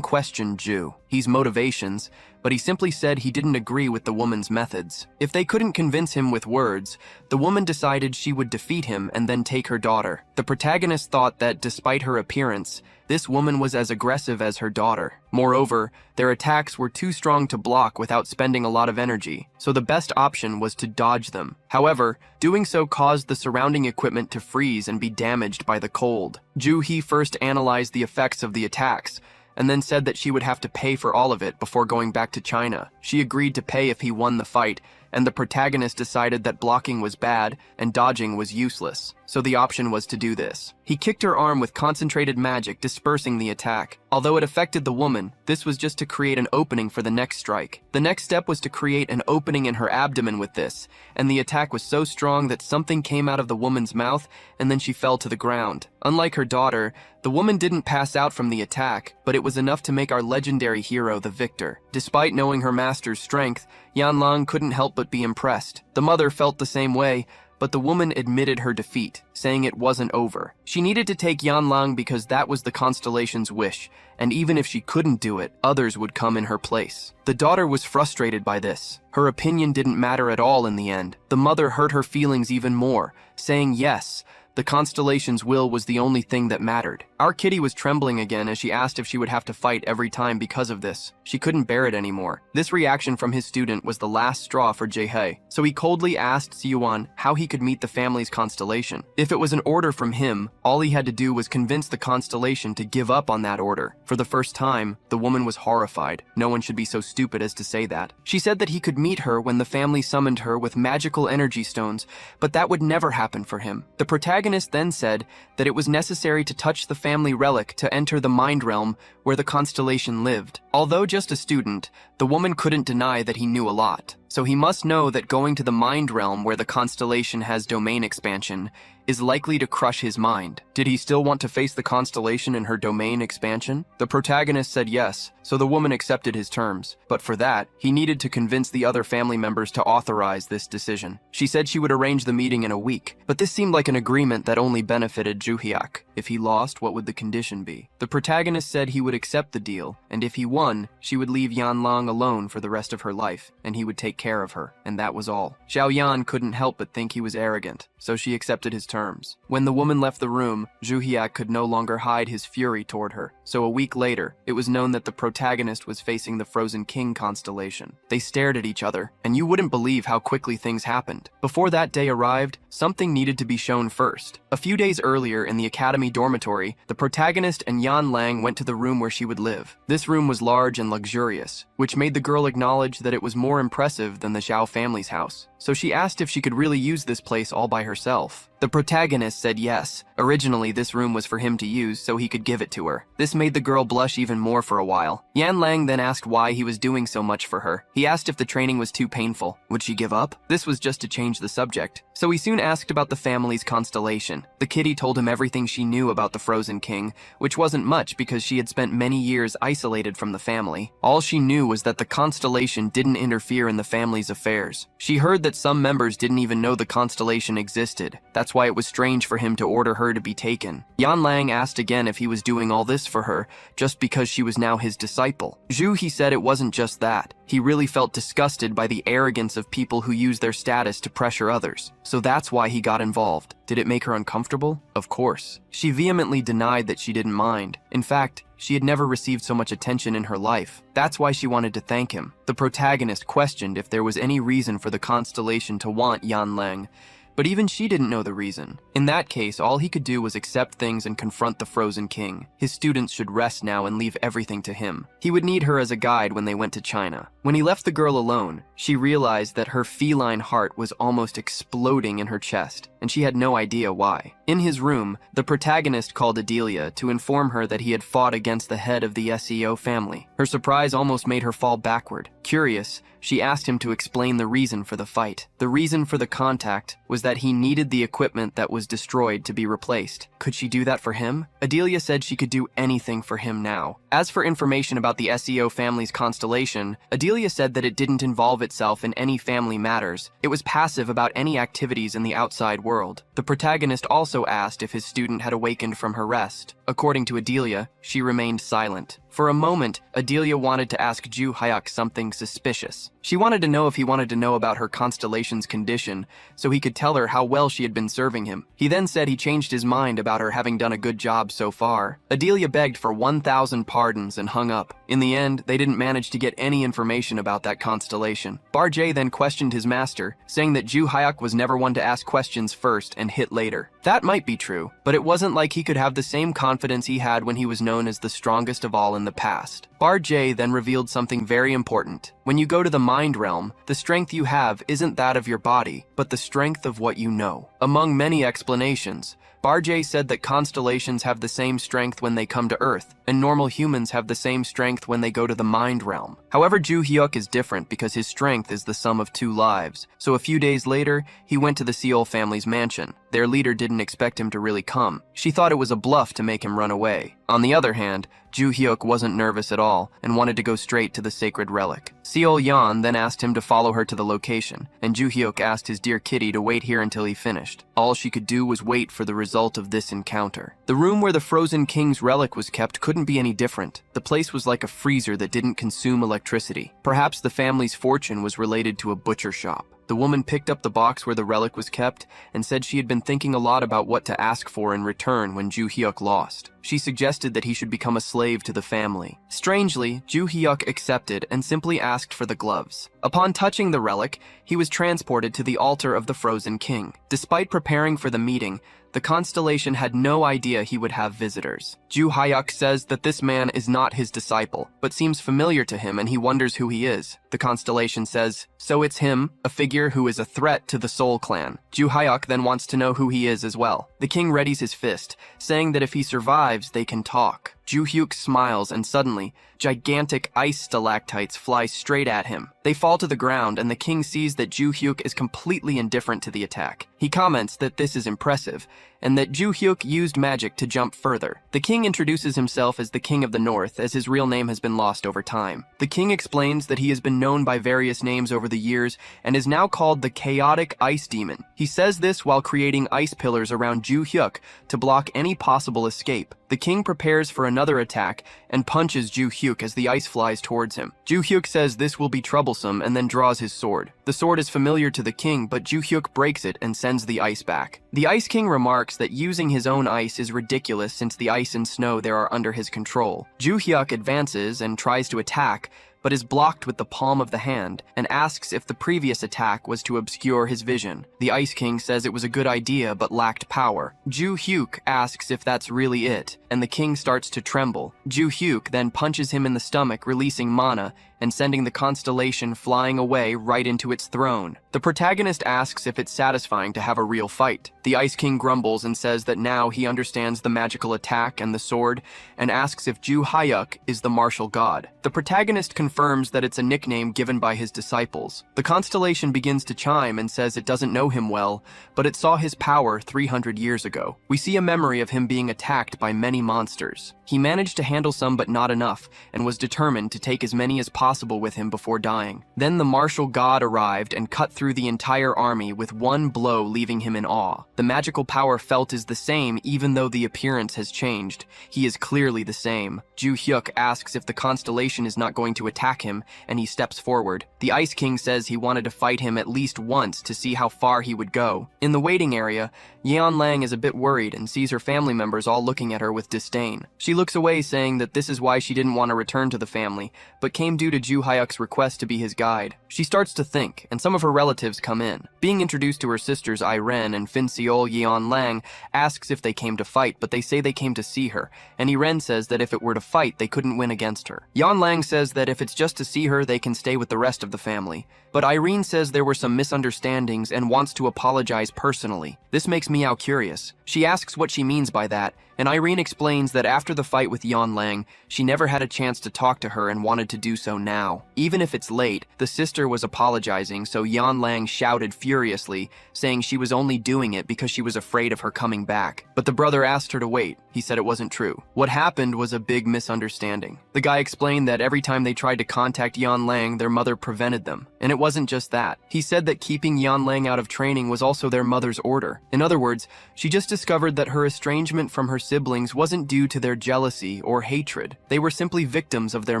questioned his motivations, but he simply said he didn't agree with the woman's methods. If they couldn't convince him with words, the woman decided she would defeat him and then take her daughter. The protagonist thought that, despite her appearance, this woman was as aggressive as her daughter. Moreover, their attacks were too strong to block without spending a lot of energy, so the best option was to dodge them. However, doing so caused the surrounding equipment to freeze and be damaged by the cold. He first analyzed the effects of the attacks, and then said that she would have to pay for all of it before going back to China. She agreed to pay if he won the fight, and the protagonist decided that blocking was bad and dodging was useless, so the option was to do this. He kicked her arm with concentrated magic, dispersing the attack. Although it affected the woman, this was just to create an opening for the next strike. The next step was to create an opening in her abdomen with this, and the attack was so strong that something came out of the woman's mouth, and then she fell to the ground. Unlike her daughter, the woman didn't pass out from the attack, but it was enough to make our legendary hero the victor. Despite knowing her master's strength, Yanlang couldn't help but be impressed. The mother felt the same way, but the woman admitted her defeat, saying it wasn't over. She needed to take Yanlang because that was the constellation's wish, and even if she couldn't do it, others would come in her place. The daughter was frustrated by this. Her opinion didn't matter at all in the end. The mother hurt her feelings even more, saying yes, the constellation's will was the only thing that mattered. Our kitty was trembling again as she asked if she would have to fight every time because of this. She couldn't bear it anymore. This reaction from his student was the last straw for Jae-hye, so he coldly asked Siyuan how he could meet the family's constellation. If it was an order from him, all he had to do was convince the constellation to give up on that order. For the first time, the woman was horrified. No one should be so stupid as to say that. She said that he could meet her when the family summoned her with magical energy stones, but that would never happen for him. The protagonist then said that it was necessary to touch the family relic to enter the mind realm where the constellation lived. Although just a student, the woman couldn't deny that he knew a lot. So he must know that going to the mind realm where the constellation has domain expansion is likely to crush his mind. Did he still want to face the constellation in her domain expansion? The protagonist said yes, so the woman accepted his terms. But for that, he needed to convince the other family members to authorize this decision. She said she would arrange the meeting in a week, but this seemed like an agreement that only benefited Juhyuk. If he lost, what would the condition be? The protagonist said he would accept the deal, and if he won, she would leave Yanlang alone for the rest of her life, and he would take care of her, and that was all. Xiaoyan couldn't help but think he was arrogant, so she accepted his terms. When the woman left the room, Juhyuk could no longer hide his fury toward her, so a week later, it was known that the protagonist was facing the Frozen King constellation. They stared at each other, and you wouldn't believe how quickly things happened. Before that day arrived, something needed to be shown first. A few days earlier in the academy dormitory, the protagonist and Yanlang went to the room where she would live. This room was large and luxurious, which made the girl acknowledge that it was more impressive than the Zhao family's house. So she asked if she could really use this place all by herself. The protagonist said yes. Originally, this room was for him to use so he could give it to her. This made the girl blush even more for a while. Yanlang then asked why he was doing so much for her. He asked if the training was too painful. Would she give up? This was just to change the subject. So he soon asked about the family's constellation. The kitty told him everything she knew about the Frozen King, which wasn't much because she had spent many years isolated from the family. All she knew was that the constellation didn't interfere in the family's affairs. She heard that some members didn't even know the constellation existed. That's why it was strange for him to order her to be taken. Yanlang asked again if he was doing all this for her, just because she was now his disciple. He said it wasn't just that. He really felt disgusted by the arrogance of people who use their status to pressure others. So that's why he got involved. Did it make her uncomfortable? Of course. She vehemently denied that she didn't mind. In fact, she had never received so much attention in her life. That's why she wanted to thank him. The protagonist questioned if there was any reason for the constellation to want Yanlang, but even she didn't know the reason. In that case, all he could do was accept things and confront the Frozen King. His students should rest now and leave everything to him. He would need her as a guide when they went to China. When he left the girl alone, she realized that her feline heart was almost exploding in her chest, and she had no idea why. In his room, the protagonist called Adelia to inform her that he had fought against the head of the SEO family. Her surprise almost made her fall backward. Curious, she asked him to explain the reason for the fight. The reason for the contact was that he needed the equipment that was destroyed to be replaced. Could she do that for him? Adelia said she could do anything for him now. As for information about the SEO family's constellation, Adelia said that it didn't involve itself in any family matters. It was passive about any activities in the outside world. The protagonist also asked if his student had awakened from her rest. According to Adelia, she remained silent. For a moment, Adelia wanted to ask Ju Hyuk something suspicious. She wanted to know if he wanted to know about her constellation's condition, so he could tell her how well she had been serving him. He then said he changed his mind about her having done a good job so far. Adelia begged for 1,000 pardons and hung up. In the end, they didn't manage to get any information about that constellation. Bar-J then questioned his master, saying that Ju Hyuk was never one to ask questions first and hit later. That might be true, but it wasn't like he could have the same confidence he had when he was known as the strongest of all in the past. Bar-J then revealed something very important. When you go to the mind realm, the strength you have isn't that of your body, but the strength of what you know. Among many explanations, Bar-J said that constellations have the same strength when they come to Earth, and normal humans have the same strength when they go to the mind realm. However, Ju Hyuk is different because his strength is the sum of 2 lives. So a few days later, he went to the Seol family's mansion. Their leader didn't expect him to really come. She thought it was a bluff to make him run away. On the other hand, Ju Hyuk wasn't nervous at all and wanted to go straight to the sacred relic. Seol Yan then asked him to follow her to the location, and Ju Hyuk asked his dear kitty to wait here until he finished. All she could do was wait for the result of this encounter. The room where the Frozen King's relic was kept couldn't be any different. The place was like a freezer that didn't consume electricity. Perhaps the family's fortune was related to a butcher shop. The woman picked up the box where the relic was kept and said she had been thinking a lot about what to ask for in return when Ju Hyuk lost. She suggested that he should become a slave to the family. Strangely, Ju Hyuk accepted and simply asked for the gloves. Upon touching the relic, he was transported to the altar of the Frozen King. Despite preparing for the meeting, the constellation had no idea he would have visitors. Ju Hyuk says that this man is not his disciple, but seems familiar to him and he wonders who he is. The constellation says, so it's him, a figure who is a threat to the Seoul clan. Ju Hyuk then wants to know who he is as well. The king readies his fist, saying that if he survives, they can talk. Ju Hyuk smiles and suddenly, gigantic ice stalactites fly straight at him. They fall to the ground and the king sees that Ju Hyuk is completely indifferent to the attack. He comments that this is impressive and that Ju Hyuk used magic to jump further. The king introduces himself as the King of the North, as his real name has been lost over time. The king explains that he has been known by various names over the years and is now called the Chaotic Ice Demon. He says this while creating ice pillars around Ju Hyuk to block any possible escape. The king prepares for another attack and punches Ju Hyuk as the ice flies towards him. Ju Hyuk says this will be troublesome and then draws his sword. The sword is familiar to the king, but Ju Hyuk breaks it and sends the ice back. The Ice King remarks that using his own ice is ridiculous since the ice and snow there are under his control. Ju Hyuk advances and tries to attack, but is blocked with the palm of the hand and asks if the previous attack was to obscure his vision. The Ice King says it was a good idea but lacked power. Ju Hyuk asks if that's really it, and the king starts to tremble. Ju Hyuk then punches him in the stomach, releasing mana and sending the constellation flying away right into its throne. The protagonist asks if it's satisfying to have a real fight. The Ice King grumbles and says that now he understands the magical attack and the sword, and asks if Ju Hyuk is the martial god. The protagonist confirms that it's a nickname given by his disciples. The constellation begins to chime and says it doesn't know him well, but it saw his power 300 years ago. We see a memory of him being attacked by many monsters. He managed to handle some but not enough, and was determined to take as many as possible with him before dying. Then the martial god arrived and cut through the entire army with one blow, leaving him in awe. The magical power felt is the same even though the appearance has changed. He is clearly the same. Ju Hyuk asks if the constellation is not going to attack him, and he steps forward. The Ice King says he wanted to fight him at least once to see how far he would go. In the waiting area, Yeon Lang is a bit worried and sees her family members all looking at her with disdain. She She looks away, saying that this is why she didn't want to return to the family, but came due to Ju Hyuk's request to be his guide. She starts to think, and some of her relatives come in. Being introduced to her sisters Iren and Fin Seol, Yeon Lang asks if they came to fight, but they say they came to see her, and Iren says that if it were to fight, they couldn't win against her. Yeon Lang says that if it's just to see her, they can stay with the rest of the family. But Irene says there were some misunderstandings and wants to apologize personally. This makes Meow curious. She asks what she means by that, and Irene explains that after the fight with Yeon Lang, she never had a chance to talk to her and wanted to do so now. Even if it's late, the sister was apologizing, so Yeon Lang shouted furiously, saying she was only doing it because she was afraid of her coming back. But the brother asked her to wait. He said it wasn't true. What happened was a big misunderstanding. The guy explained that every time they tried to contact Yeon Lang, their mother prevented them. And it wasn't just that. He said that keeping Yeon Lang out of training was also their mother's order. In other words, she just discovered that her estrangement from her siblings wasn't due to their jealousy or hatred. They were simply victims of their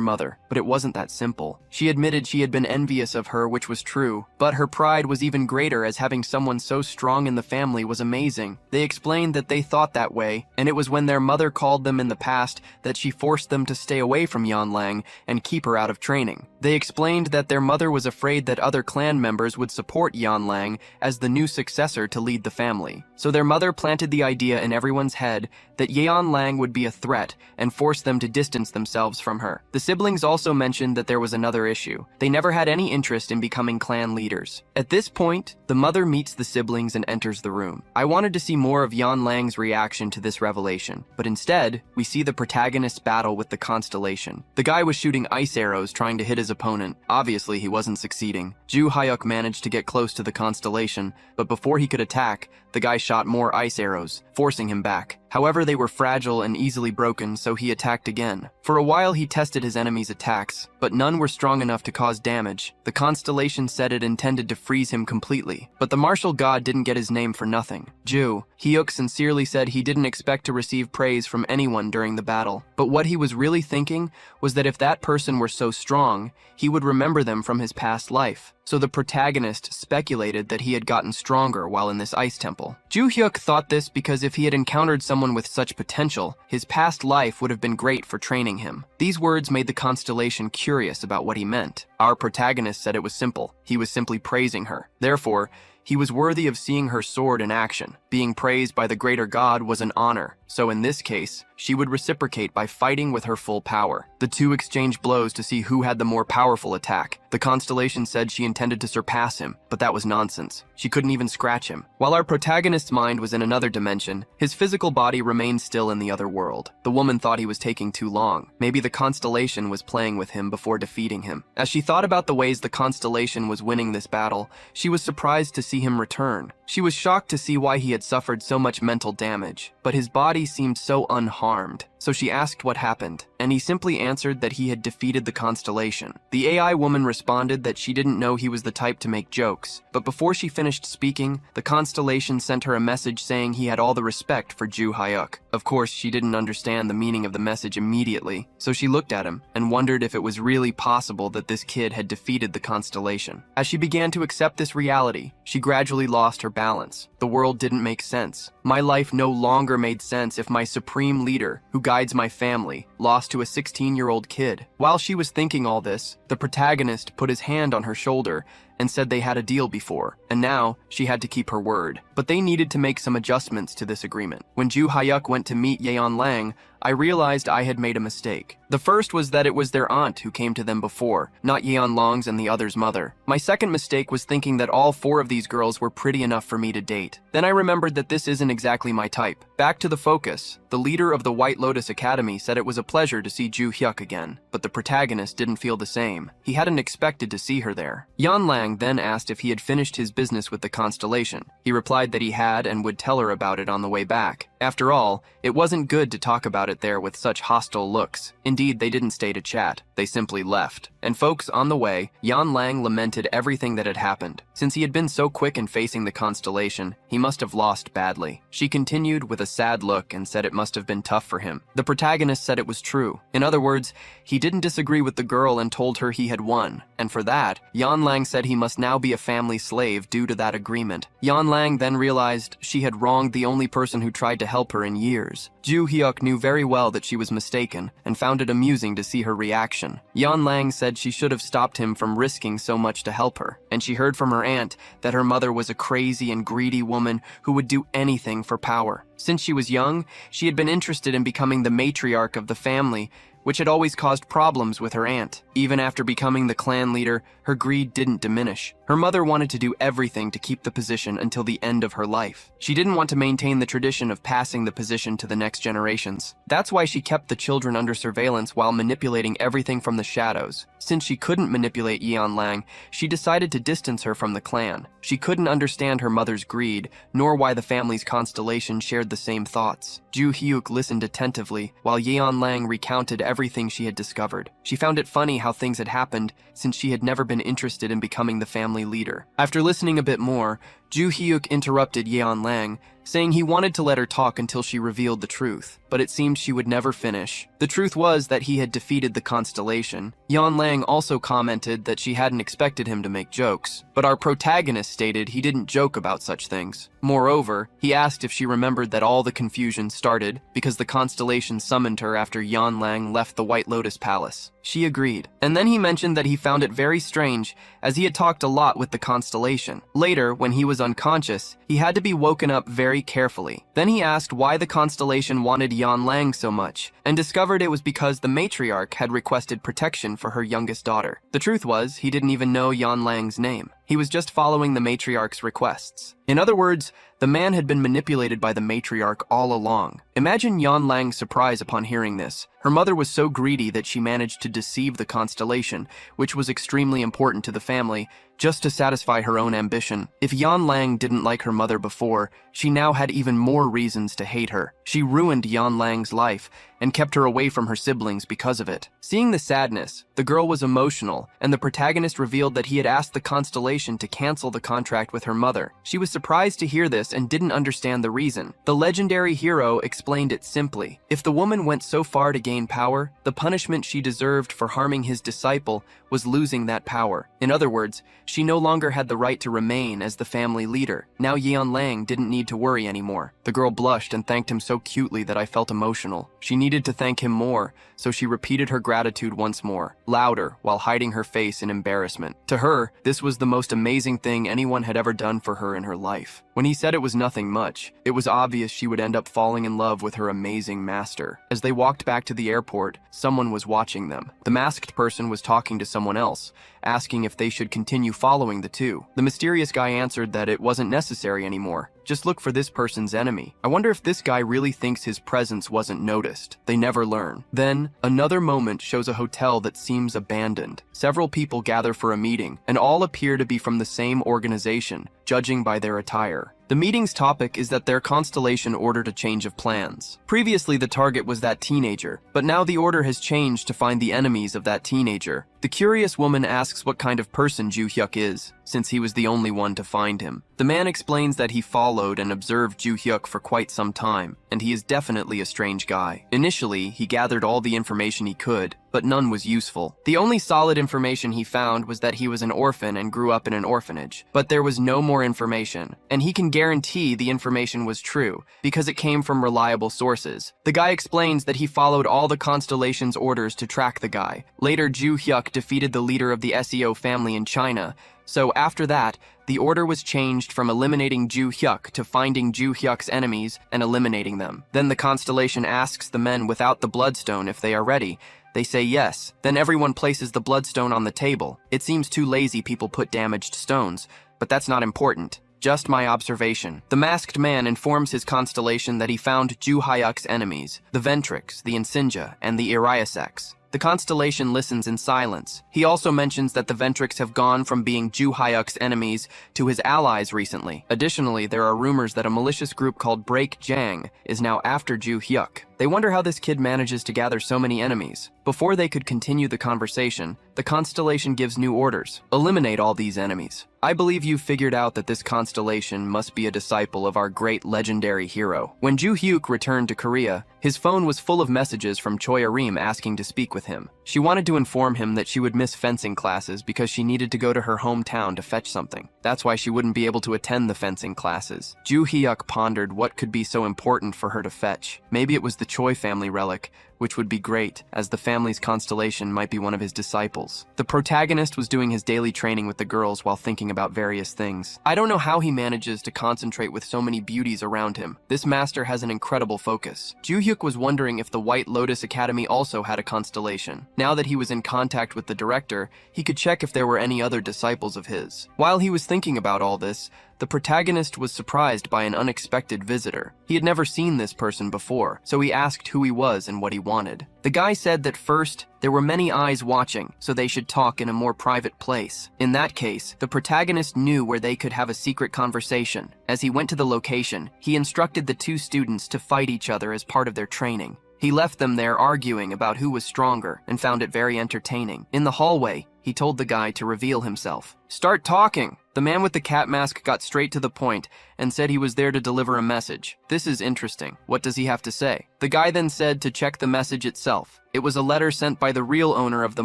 mother. But it wasn't that simple. She admitted she had been envious of her, which was true. But her pride was even greater, as having someone so strong in the family was amazing. They explained that they thought that way, and it was when their mother called them in the past that she forced them to stay away from Yeon Lang and keep her out of training. They explained that their mother was afraid that other clan members would support Yeon Lang as the new successor to lead the family. So their mother planted the idea in everyone's head that Yeon Lang would be a threat and force them to distance themselves from her. The siblings also mentioned that there was another issue. They never had any interest in becoming clan leaders. At this point, the mother meets the siblings and enters the room. I wanted to see more of Yeon Lang's reaction to this revelation, but instead, we see the protagonist's battle with the constellation. The guy was shooting ice arrows trying to hit his opponent. Obviously, he wasn't succeeding. Ju Hyuk managed to get close to the constellation, but before he could attack, the guy shot more ice arrows, forcing him back. However, they were fragile and easily broken, so he attacked again. For a while, he tested his enemy's attacks, but none were strong enough to cause damage. The constellation said it intended to freeze him completely, but the martial god didn't get his name for nothing. Ju Hyuk sincerely said he didn't expect to receive praise from anyone during the battle, but what he was really thinking was that if that person were so strong, he would remember them from his past life. So the protagonist speculated that he had gotten stronger while in this ice temple. Ju Hyuk thought this because if he had encountered someone with such potential, his past life would have been great for training him. These words made the constellation curious about what he meant. Our protagonist said it was simple. He was simply praising her. Therefore, he was worthy of seeing her sword in action. Being praised by the greater god was an honor, so in this case, she would reciprocate by fighting with her full power. The two exchanged blows to see who had the more powerful attack. The constellation said she intended to surpass him, but that was nonsense. She couldn't even scratch him. While our protagonist's mind was in another dimension, his physical body remained still in the other world. The woman thought he was taking too long. Maybe the constellation was playing with him before defeating him. As she thought about the ways the constellation was winning this battle, she was surprised to see him return. She was shocked to see why he had suffered so much mental damage, but his body seemed so unharmed. So she asked what happened, and he simply answered that he had defeated the constellation. The AI woman responded that she didn't know he was the type to make jokes, but before she finished speaking, the constellation sent her a message saying he had all the respect for Ju Hyuk. Of course, she didn't understand the meaning of the message immediately, so she looked at him and wondered if it was really possible that this kid had defeated the constellation. As she began to accept this reality, she gradually lost her balance. The world didn't make sense. My life no longer made sense if my supreme leader, who guides my family, lost to a 16-year-old kid. While she was thinking all this, the protagonist put his hand on her shoulder and said they had a deal before, and now she had to keep her word. But they needed to make some adjustments to this agreement. When Ju Hyuk went to meet Yeon Lang, I realized I had made a mistake. The first was that it was their aunt who came to them before, not Yeon Lang's and the other's mother. My second mistake was thinking that all four of these girls were pretty enough for me to date. Then I remembered that this isn't exactly my type. Back to the focus. The leader of the White Lotus Academy said it was a pleasure to see Ju Hyuk again, but the protagonist didn't feel the same. He hadn't expected to see her there. Yeon Lang then asked if he had finished his business with the constellation. He replied that he had and would tell her about it on the way back. After all, it wasn't good to talk about it there with such hostile looks. Indeed, they didn't stay to chat. They simply left. And folks, on the way, Yeon Lang lamented everything that had happened. Since he had been so quick in facing the constellation, he must have lost badly. She continued with a sad look and said it must have been tough for him. The protagonist said it was true. In other words, he didn't disagree with the girl and told her he had won. And for that, Yeon Lang said he must now be a family slave due to that agreement. Yeon Lang then realized she had wronged the only person who tried to help her in years. Ju Hyuk knew very well that she was mistaken and found it amusing to see her reaction. Yan Lang said she should have stopped him from risking so much to help her, and she heard from her aunt that her mother was a crazy and greedy woman who would do anything for power. Since she was young, she had been interested in becoming the matriarch of the family, which had always caused problems with her aunt. Even after becoming the clan leader, her greed didn't diminish. Her mother wanted to do everything to keep the position until the end of her life. She didn't want to maintain the tradition of passing the position to the next generations. That's why she kept the children under surveillance while manipulating everything from the shadows. Since she couldn't manipulate Yan Lang, she decided to distance her from the clan. She couldn't understand her mother's greed, nor why the family's constellation shared the same thoughts. Ju Hyuk listened attentively while Yan Lang recounted everything she had discovered. She found it funny how things had happened since she had never been interested in becoming the family leader. After listening a bit more, Ju Hyuk interrupted Yan Lang, saying he wanted to let her talk until she revealed the truth, but it seemed she would never finish. The truth was that he had defeated the constellation. Yan Lang also commented that she hadn't expected him to make jokes, but our protagonist stated he didn't joke about such things. Moreover, he asked if she remembered that all the confusion started because the constellation summoned her after Yan Lang left the White Lotus Palace. She agreed, and then he mentioned that he found it very strange as he had talked a lot with the constellation. Later, when he was unconscious, he had to be woken up very carefully. Then he asked why the constellation wanted Yan Lang so much, and discovered it was because the matriarch had requested protection for her youngest daughter. The truth was, he didn't even know Yan Lang's name. He was just following the matriarch's requests. In other words, the man had been manipulated by the matriarch all along. Imagine Yan Lang's surprise upon hearing this. Her mother was so greedy that she managed to deceive the constellation, which was extremely important to the family, just to satisfy her own ambition. If Yan Lang didn't like her mother before, she now had even more reasons to hate her. She ruined Yan Lang's life and kept her away from her siblings because of it. Seeing the sadness, the girl was emotional, and the protagonist revealed that he had asked the constellation to cancel the contract with her mother. She was surprised to hear this and didn't understand the reason. The legendary hero explained it simply. If the woman went so far to gain power, the punishment she deserved for harming his disciple was losing that power. In other words, she no longer had the right to remain as the family leader. Now Yan Lang didn't need to worry anymore. The girl blushed and thanked him so cutely that I felt emotional. She needed to thank him more, so she repeated her gratitude once more, louder, while hiding her face in embarrassment. To her, this was the most amazing thing anyone had ever done for her in her life. When he said it was nothing much, it was obvious she would end up falling in love with her amazing master. As they walked back to the airport, someone was watching them. The masked person was talking to someone else, asking if they should continue following the two. The mysterious guy answered that it wasn't necessary anymore. Just look for this person's enemy. I wonder if this guy really thinks his presence wasn't noticed. They never learn. Then, another moment shows a hotel that seems abandoned. Several people gather for a meeting, and all appear to be from the same organization, judging by their attire. The meeting's topic is that their constellation ordered a change of plans. Previously, the target was that teenager, but now the order has changed to find the enemies of that teenager. The curious woman asks what kind of person Ju Hyuk is, since he was the only one to find him. The man explains that he followed and observed Ju Hyuk for quite some time, and he is definitely a strange guy. Initially, he gathered all the information he could, but none was useful. The only solid information he found was that he was an orphan and grew up in an orphanage, but there was no more information, and he can guarantee the information was true, because it came from reliable sources. The guy explains that he followed all the constellation's orders to track the guy. Later, Ju Hyuk defeated the leader of the SEO family in China, so after that, the order was changed from eliminating Ju Hyuk to finding Ju Hyuk's enemies and eliminating them. Then the constellation asks the men without the bloodstone if they are ready. They say yes. Then everyone places the bloodstone on the table. It seems too lazy people put damaged stones, but that's not important. Just my observation. The masked man informs his constellation that he found Ju Hyuk's enemies, the Ventrix, the Insinja, and the Iriasex. The constellation listens in silence. He also mentions that the Ventrix have gone from being Ju Hyuk's enemies to his allies recently. Additionally, there are rumors that a malicious group called Break Jang is now after Ju Hyuk. They wonder how this kid manages to gather so many enemies. Before they could continue the conversation, the constellation gives new orders. Eliminate all these enemies. I believe you've figured out that this constellation must be a disciple of our great legendary hero. When Ju Hyuk returned to Korea, his phone was full of messages from Choi Arim asking to speak with him. She wanted to inform him that she would miss fencing classes because she needed to go to her hometown to fetch something. That's why she wouldn't be able to attend the fencing classes. Ju Hyuk pondered what could be so important for her to fetch. Maybe it was the Choi family relic, which would be great, as the family's constellation might be one of his disciples. The protagonist was doing his daily training with the girls while thinking about various things. I don't know how he manages to concentrate with so many beauties around him. This master has an incredible focus. Ju Hyuk was wondering if the White Lotus Academy also had a constellation. Now that he was in contact with the director, he could check if there were any other disciples of his. While he was thinking about all this, the protagonist was surprised by an unexpected visitor. He had never seen this person before, so he asked who he was and what he wanted. The guy said that first, there were many eyes watching, so they should talk in a more private place. In that case, the protagonist knew where they could have a secret conversation. As he went to the location, he instructed the two students to fight each other as part of their training. He left them there arguing about who was stronger and found it very entertaining. In the hallway, he told the guy to reveal himself. "Start talking!" The man with the cat mask got straight to the point and said he was there to deliver a message. This is interesting. What does he have to say? The guy then said to check the message itself. It was a letter sent by the real owner of the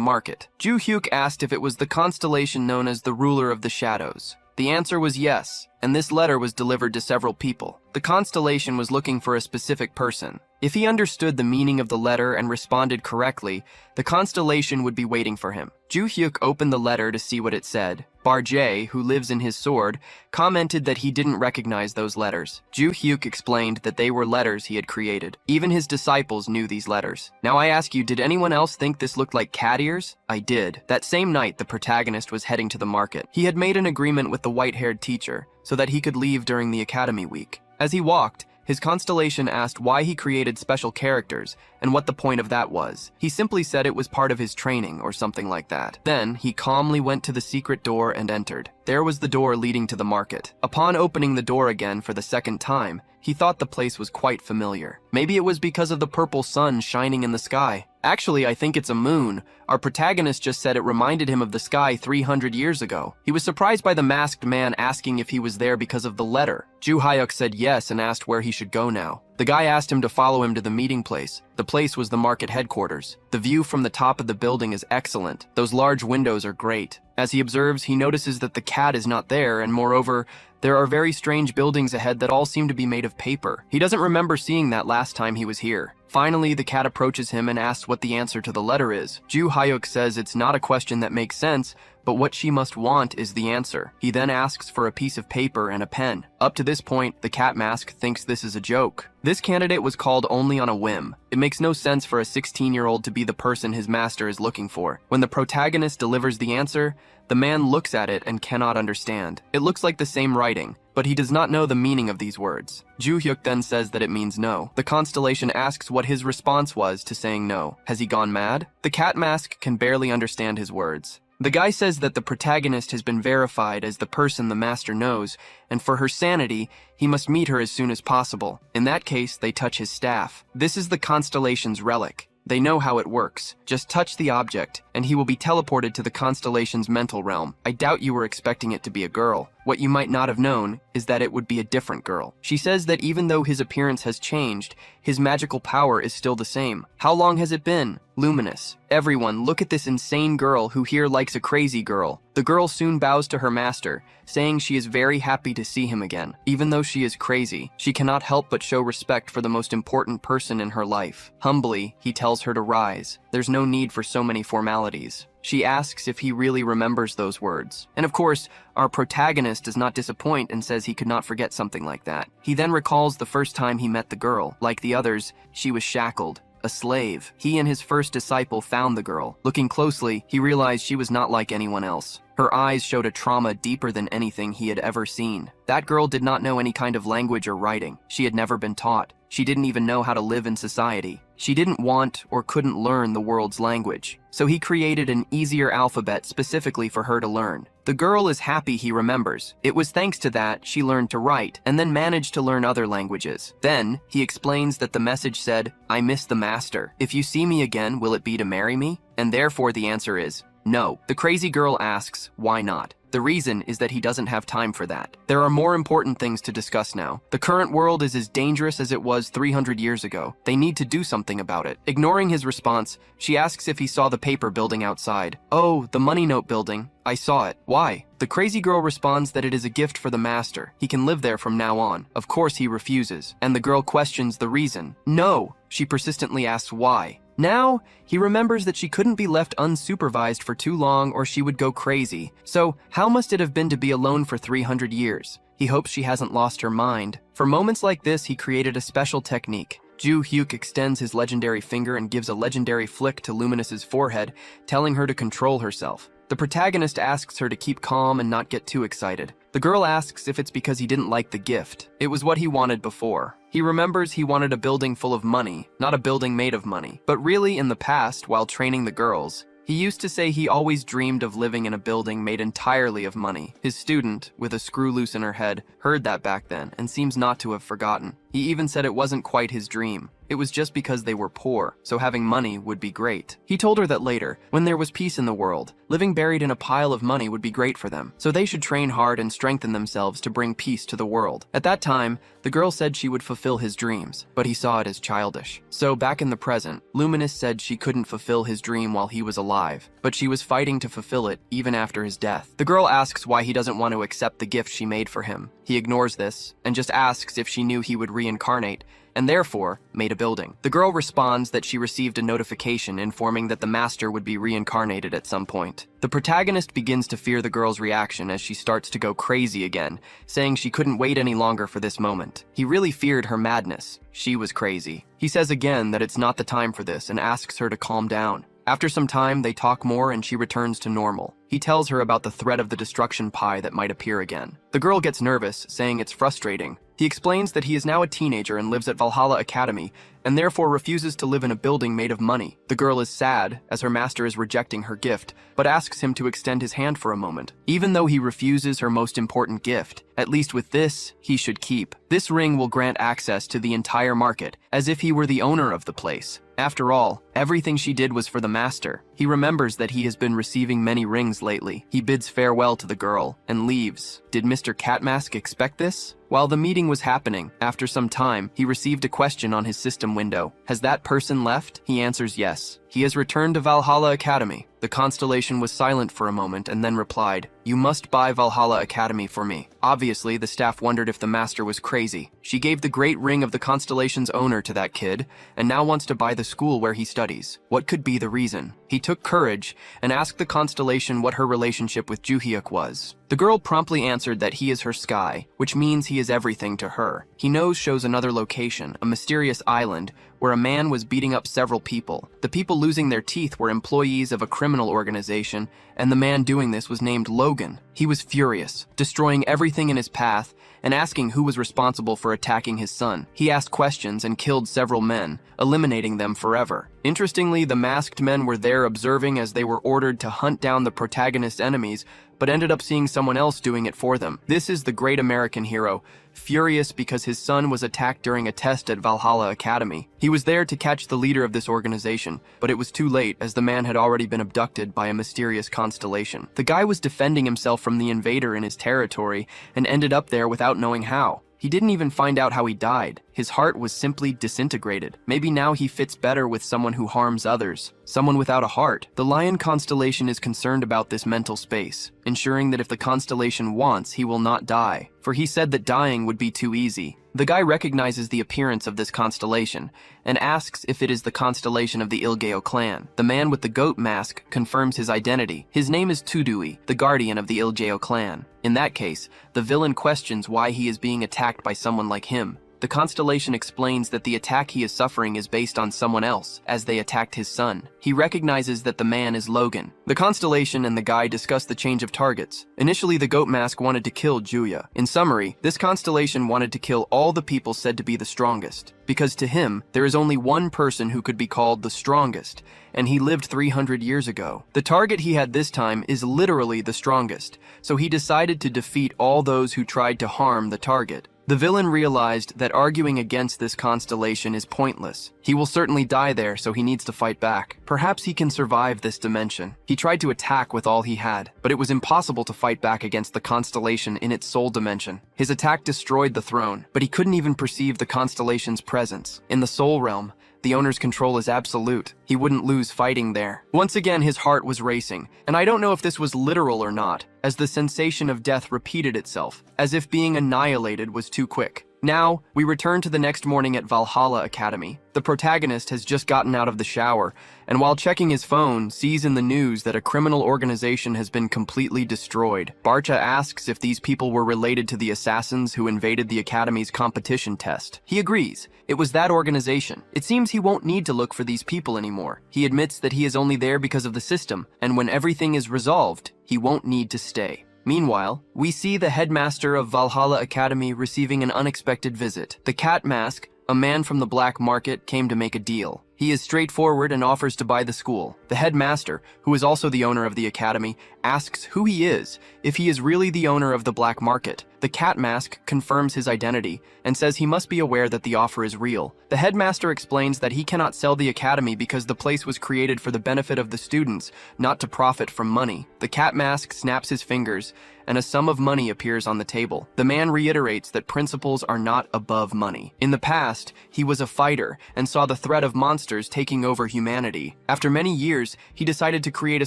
market. Ju Hyuk asked if it was the constellation known as the Ruler of the Shadows. The answer was yes, and this letter was delivered to several people. The constellation was looking for a specific person. If he understood the meaning of the letter and responded correctly, the constellation would be waiting for him. Ju Hyuk opened the letter to see what it said. Bar J, who lives in his sword, commented that he didn't recognize those letters. Ju Hyuk explained that they were letters he had created. Even his disciples knew these letters. Now I ask you, did anyone else think this looked like cat ears? I did. That same night, the protagonist was heading to the market. He had made an agreement with the white-haired teacher so that he could leave during the academy week. As he walked, his constellation asked why he created special characters and what the point of that was. He simply said it was part of his training or something like that. Then, he calmly went to the secret door and entered. There was the door leading to the market. Upon opening the door again for the second time, he thought the place was quite familiar. Maybe it was because of the purple sun shining in the sky. Actually, I think it's a moon. Our protagonist just said it reminded him of the sky 300 years ago. He was surprised by the masked man asking if he was there because of the letter. Ju Hyuk said yes and asked where he should go now. The guy asked him to follow him to the meeting place. The place was the market headquarters. The view from the top of the building is excellent. Those large windows are great. As he observes, he notices that the cat is not there, and moreover, there are very strange buildings ahead that all seem to be made of paper. He doesn't remember seeing that last time he was here. Finally, the cat approaches him and asks what the answer to the letter is. Ju Hyuk says it's not a question that makes sense, but what she must want is the answer. He then asks for a piece of paper and a pen. Up to this point, the cat mask thinks this is a joke. This candidate was called only on a whim. It makes no sense for a 16-year-old to be the person his master is looking for. When the protagonist delivers the answer, the man looks at it and cannot understand. It looks like the same writing, but he does not know the meaning of these words. Ju Hyuk then says that it means no. The constellation asks what his response was to saying no. Has he gone mad? The cat mask can barely understand his words. The guy says that the protagonist has been verified as the person the master knows, and for her sanity, he must meet her as soon as possible. In that case, they touch his staff. This is the constellation's relic. They know how it works. Just touch the object, and he will be teleported to the constellation's mental realm. I doubt you were expecting it to be a girl. What you might not have known is that it would be a different girl. She says that even though his appearance has changed, his magical power is still the same. How long has it been? Luminous. Everyone, look at this insane girl who here likes a crazy girl. The girl soon bows to her master, saying she is very happy to see him again. Even though she is crazy, she cannot help but show respect for the most important person in her life. Humbly, he tells her to rise. There's no need for so many formalities. She asks if he really remembers those words. And of course, our protagonist does not disappoint and says he could not forget something like that. He then recalls the first time he met the girl. Like the others, she was shackled. A slave. He and his first disciple found the girl. Looking closely, he realized she was not like anyone else. Her eyes showed a trauma deeper than anything he had ever seen. That girl did not know any kind of language or writing. She had never been taught. She didn't even know how to live in society. She didn't want or couldn't learn the world's language. So he created an easier alphabet specifically for her to learn. The girl is happy he remembers. It was thanks to that she learned to write, and then managed to learn other languages. Then, he explains that the message said, "I miss the master. If you see me again, will it be to marry me?" And therefore the answer is, no. The crazy girl asks, why not? The reason is that he doesn't have time for that. There are more important things to discuss now. The current world is as dangerous as it was 300 years ago. They need to do something about it. Ignoring his response, she asks if he saw the paper building outside. Oh, the money note building. I saw it. Why? The crazy girl responds that it is a gift for the master. He can live there from now on. Of course he refuses. And the girl questions the reason. No. She persistently asks why. Now, he remembers that she couldn't be left unsupervised for too long or she would go crazy. So, how must it have been to be alone for 300 years? He hopes she hasn't lost her mind. For moments like this, he created a special technique. Ju Hyuk extends his legendary finger and gives a legendary flick to Luminous's forehead, telling her to control herself. The protagonist asks her to keep calm and not get too excited. The girl asks if it's because he didn't like the gift. It was what he wanted before. He remembers he wanted a building full of money, not a building made of money. But really, in the past, while training the girls, he used to say he always dreamed of living in a building made entirely of money. His student, with a screw loose in her head, heard that back then and seems not to have forgotten. He even said it wasn't quite his dream. It was just because they were poor, so having money would be great. He told her that later, when there was peace in the world, living buried in a pile of money would be great for them, so they should train hard and strengthen themselves to bring peace to the world. At that time, the girl said she would fulfill his dreams, but he saw it as childish. So back in the present, Luminous said she couldn't fulfill his dream while he was alive, but she was fighting to fulfill it even after his death. The girl asks why he doesn't want to accept the gift she made for him. He ignores this, and just asks if she knew he would reincarnate, and therefore made a building. The girl responds that she received a notification informing that the master would be reincarnated at some point. The protagonist begins to fear the girl's reaction as she starts to go crazy again, saying she couldn't wait any longer for this moment. He really feared her madness. She was crazy. He says again that it's not the time for this and asks her to calm down. After some time, they talk more and she returns to normal. He tells her about the threat of the destruction pie that might appear again. The girl gets nervous, saying it's frustrating. He explains that he is now a teenager and lives at Valhalla Academy, and therefore refuses to live in a building made of money. The girl is sad, as her master is rejecting her gift, but asks him to extend his hand for a moment. Even though he refuses her most important gift, at least with this, he should keep. This ring will grant access to the entire market, as if he were the owner of the place. After all, everything she did was for the master. He remembers that he has been receiving many rings lately. He bids farewell to the girl and leaves. Did Mr. Catmask expect this? While the meeting was happening, after some time, he received a question on his system window. Has that person left? He answers yes. He has returned to Valhalla Academy. The constellation was silent for a moment and then replied, "You must buy Valhalla Academy for me." Obviously, the staff wondered if the master was crazy. She gave the great ring of the constellation's owner to that kid, and now wants to buy the school where he studies. What could be the reason? He took courage and asked the constellation what her relationship with Juhyuk was. The girl promptly answered that he is her sky, which means he is everything to her. He shows another location, a mysterious island, where a man was beating up several people. The people losing their teeth were employees of a criminal organization, and the man doing this was named Logan. He was furious, destroying everything in his path and asking who was responsible for attacking his son. He asked questions and killed several men, eliminating them forever. Interestingly, the masked men were there observing as they were ordered to hunt down the protagonist's enemies, but ended up seeing someone else doing it for them. This is the great American hero, furious because his son was attacked during a test at Valhalla Academy. He was there to catch the leader of this organization, but it was too late as the man had already been abducted by a mysterious constellation. The guy was defending himself from the invader in his territory and ended up there without knowing how. He didn't even find out how he died. His heart was simply disintegrated. Maybe now he fits better with someone who harms others, someone without a heart. The Lion constellation is concerned about this mental space, ensuring that if the constellation wants, he will not die, for he said that dying would be too easy. The guy recognizes the appearance of this constellation and asks if it is the constellation of the Ilgeo clan. The man with the goat mask confirms his identity. His name is Tudui, the guardian of the Ilgeo clan. In that case, the villain questions why he is being attacked by someone like him. the constellation explains that the attack he is suffering is based on someone else, as they attacked his son. He recognizes that the man is Logan. The constellation and the guy discuss the change of targets. Initially, the goat mask wanted to kill Juya. In summary, this constellation wanted to kill all the people said to be the strongest, because to him, there is only one person who could be called the strongest, and he lived 300 years ago. The target he had this time is literally the strongest, so he decided to defeat all those who tried to harm the target. The villain realized that arguing against this constellation is pointless. He will certainly die there, so he needs to fight back. Perhaps he can survive this dimension. He tried to attack with all he had, but it was impossible to fight back against the constellation in its soul dimension. His attack destroyed the throne, but he couldn't even perceive the constellation's presence. In the soul realm, the owner's control is absolute. He wouldn't lose fighting there. Once again, his heart was racing, and I don't know if this was literal or not, as the sensation of death repeated itself, as if being annihilated was too quick. Now, we return to the next morning at Valhalla Academy. The protagonist has just gotten out of the shower, and while checking his phone, sees in the news that a criminal organization has been completely destroyed. Barcha asks if these people were related to the assassins who invaded the Academy's competition test. He agrees. It was that organization. It seems he won't need to look for these people anymore. He admits that he is only there because of the system, and when everything is resolved, he won't need to stay. Meanwhile, we see the headmaster of Valhalla Academy receiving an unexpected visit. The Cat Mask, a man from the black market, came to make a deal. He is straightforward and offers to buy the school. The headmaster, who is also the owner of the academy, asks who he is, if he is really the owner of the black market. The Cat Mask confirms his identity and says he must be aware that the offer is real. The headmaster explains that he cannot sell the academy because the place was created for the benefit of the students, not to profit from money. The Cat Mask snaps his fingers, and a sum of money appears on the table. The man reiterates that principles are not above money. In the past, he was a fighter and saw the threat of monsters taking over humanity. After many years, he decided to create a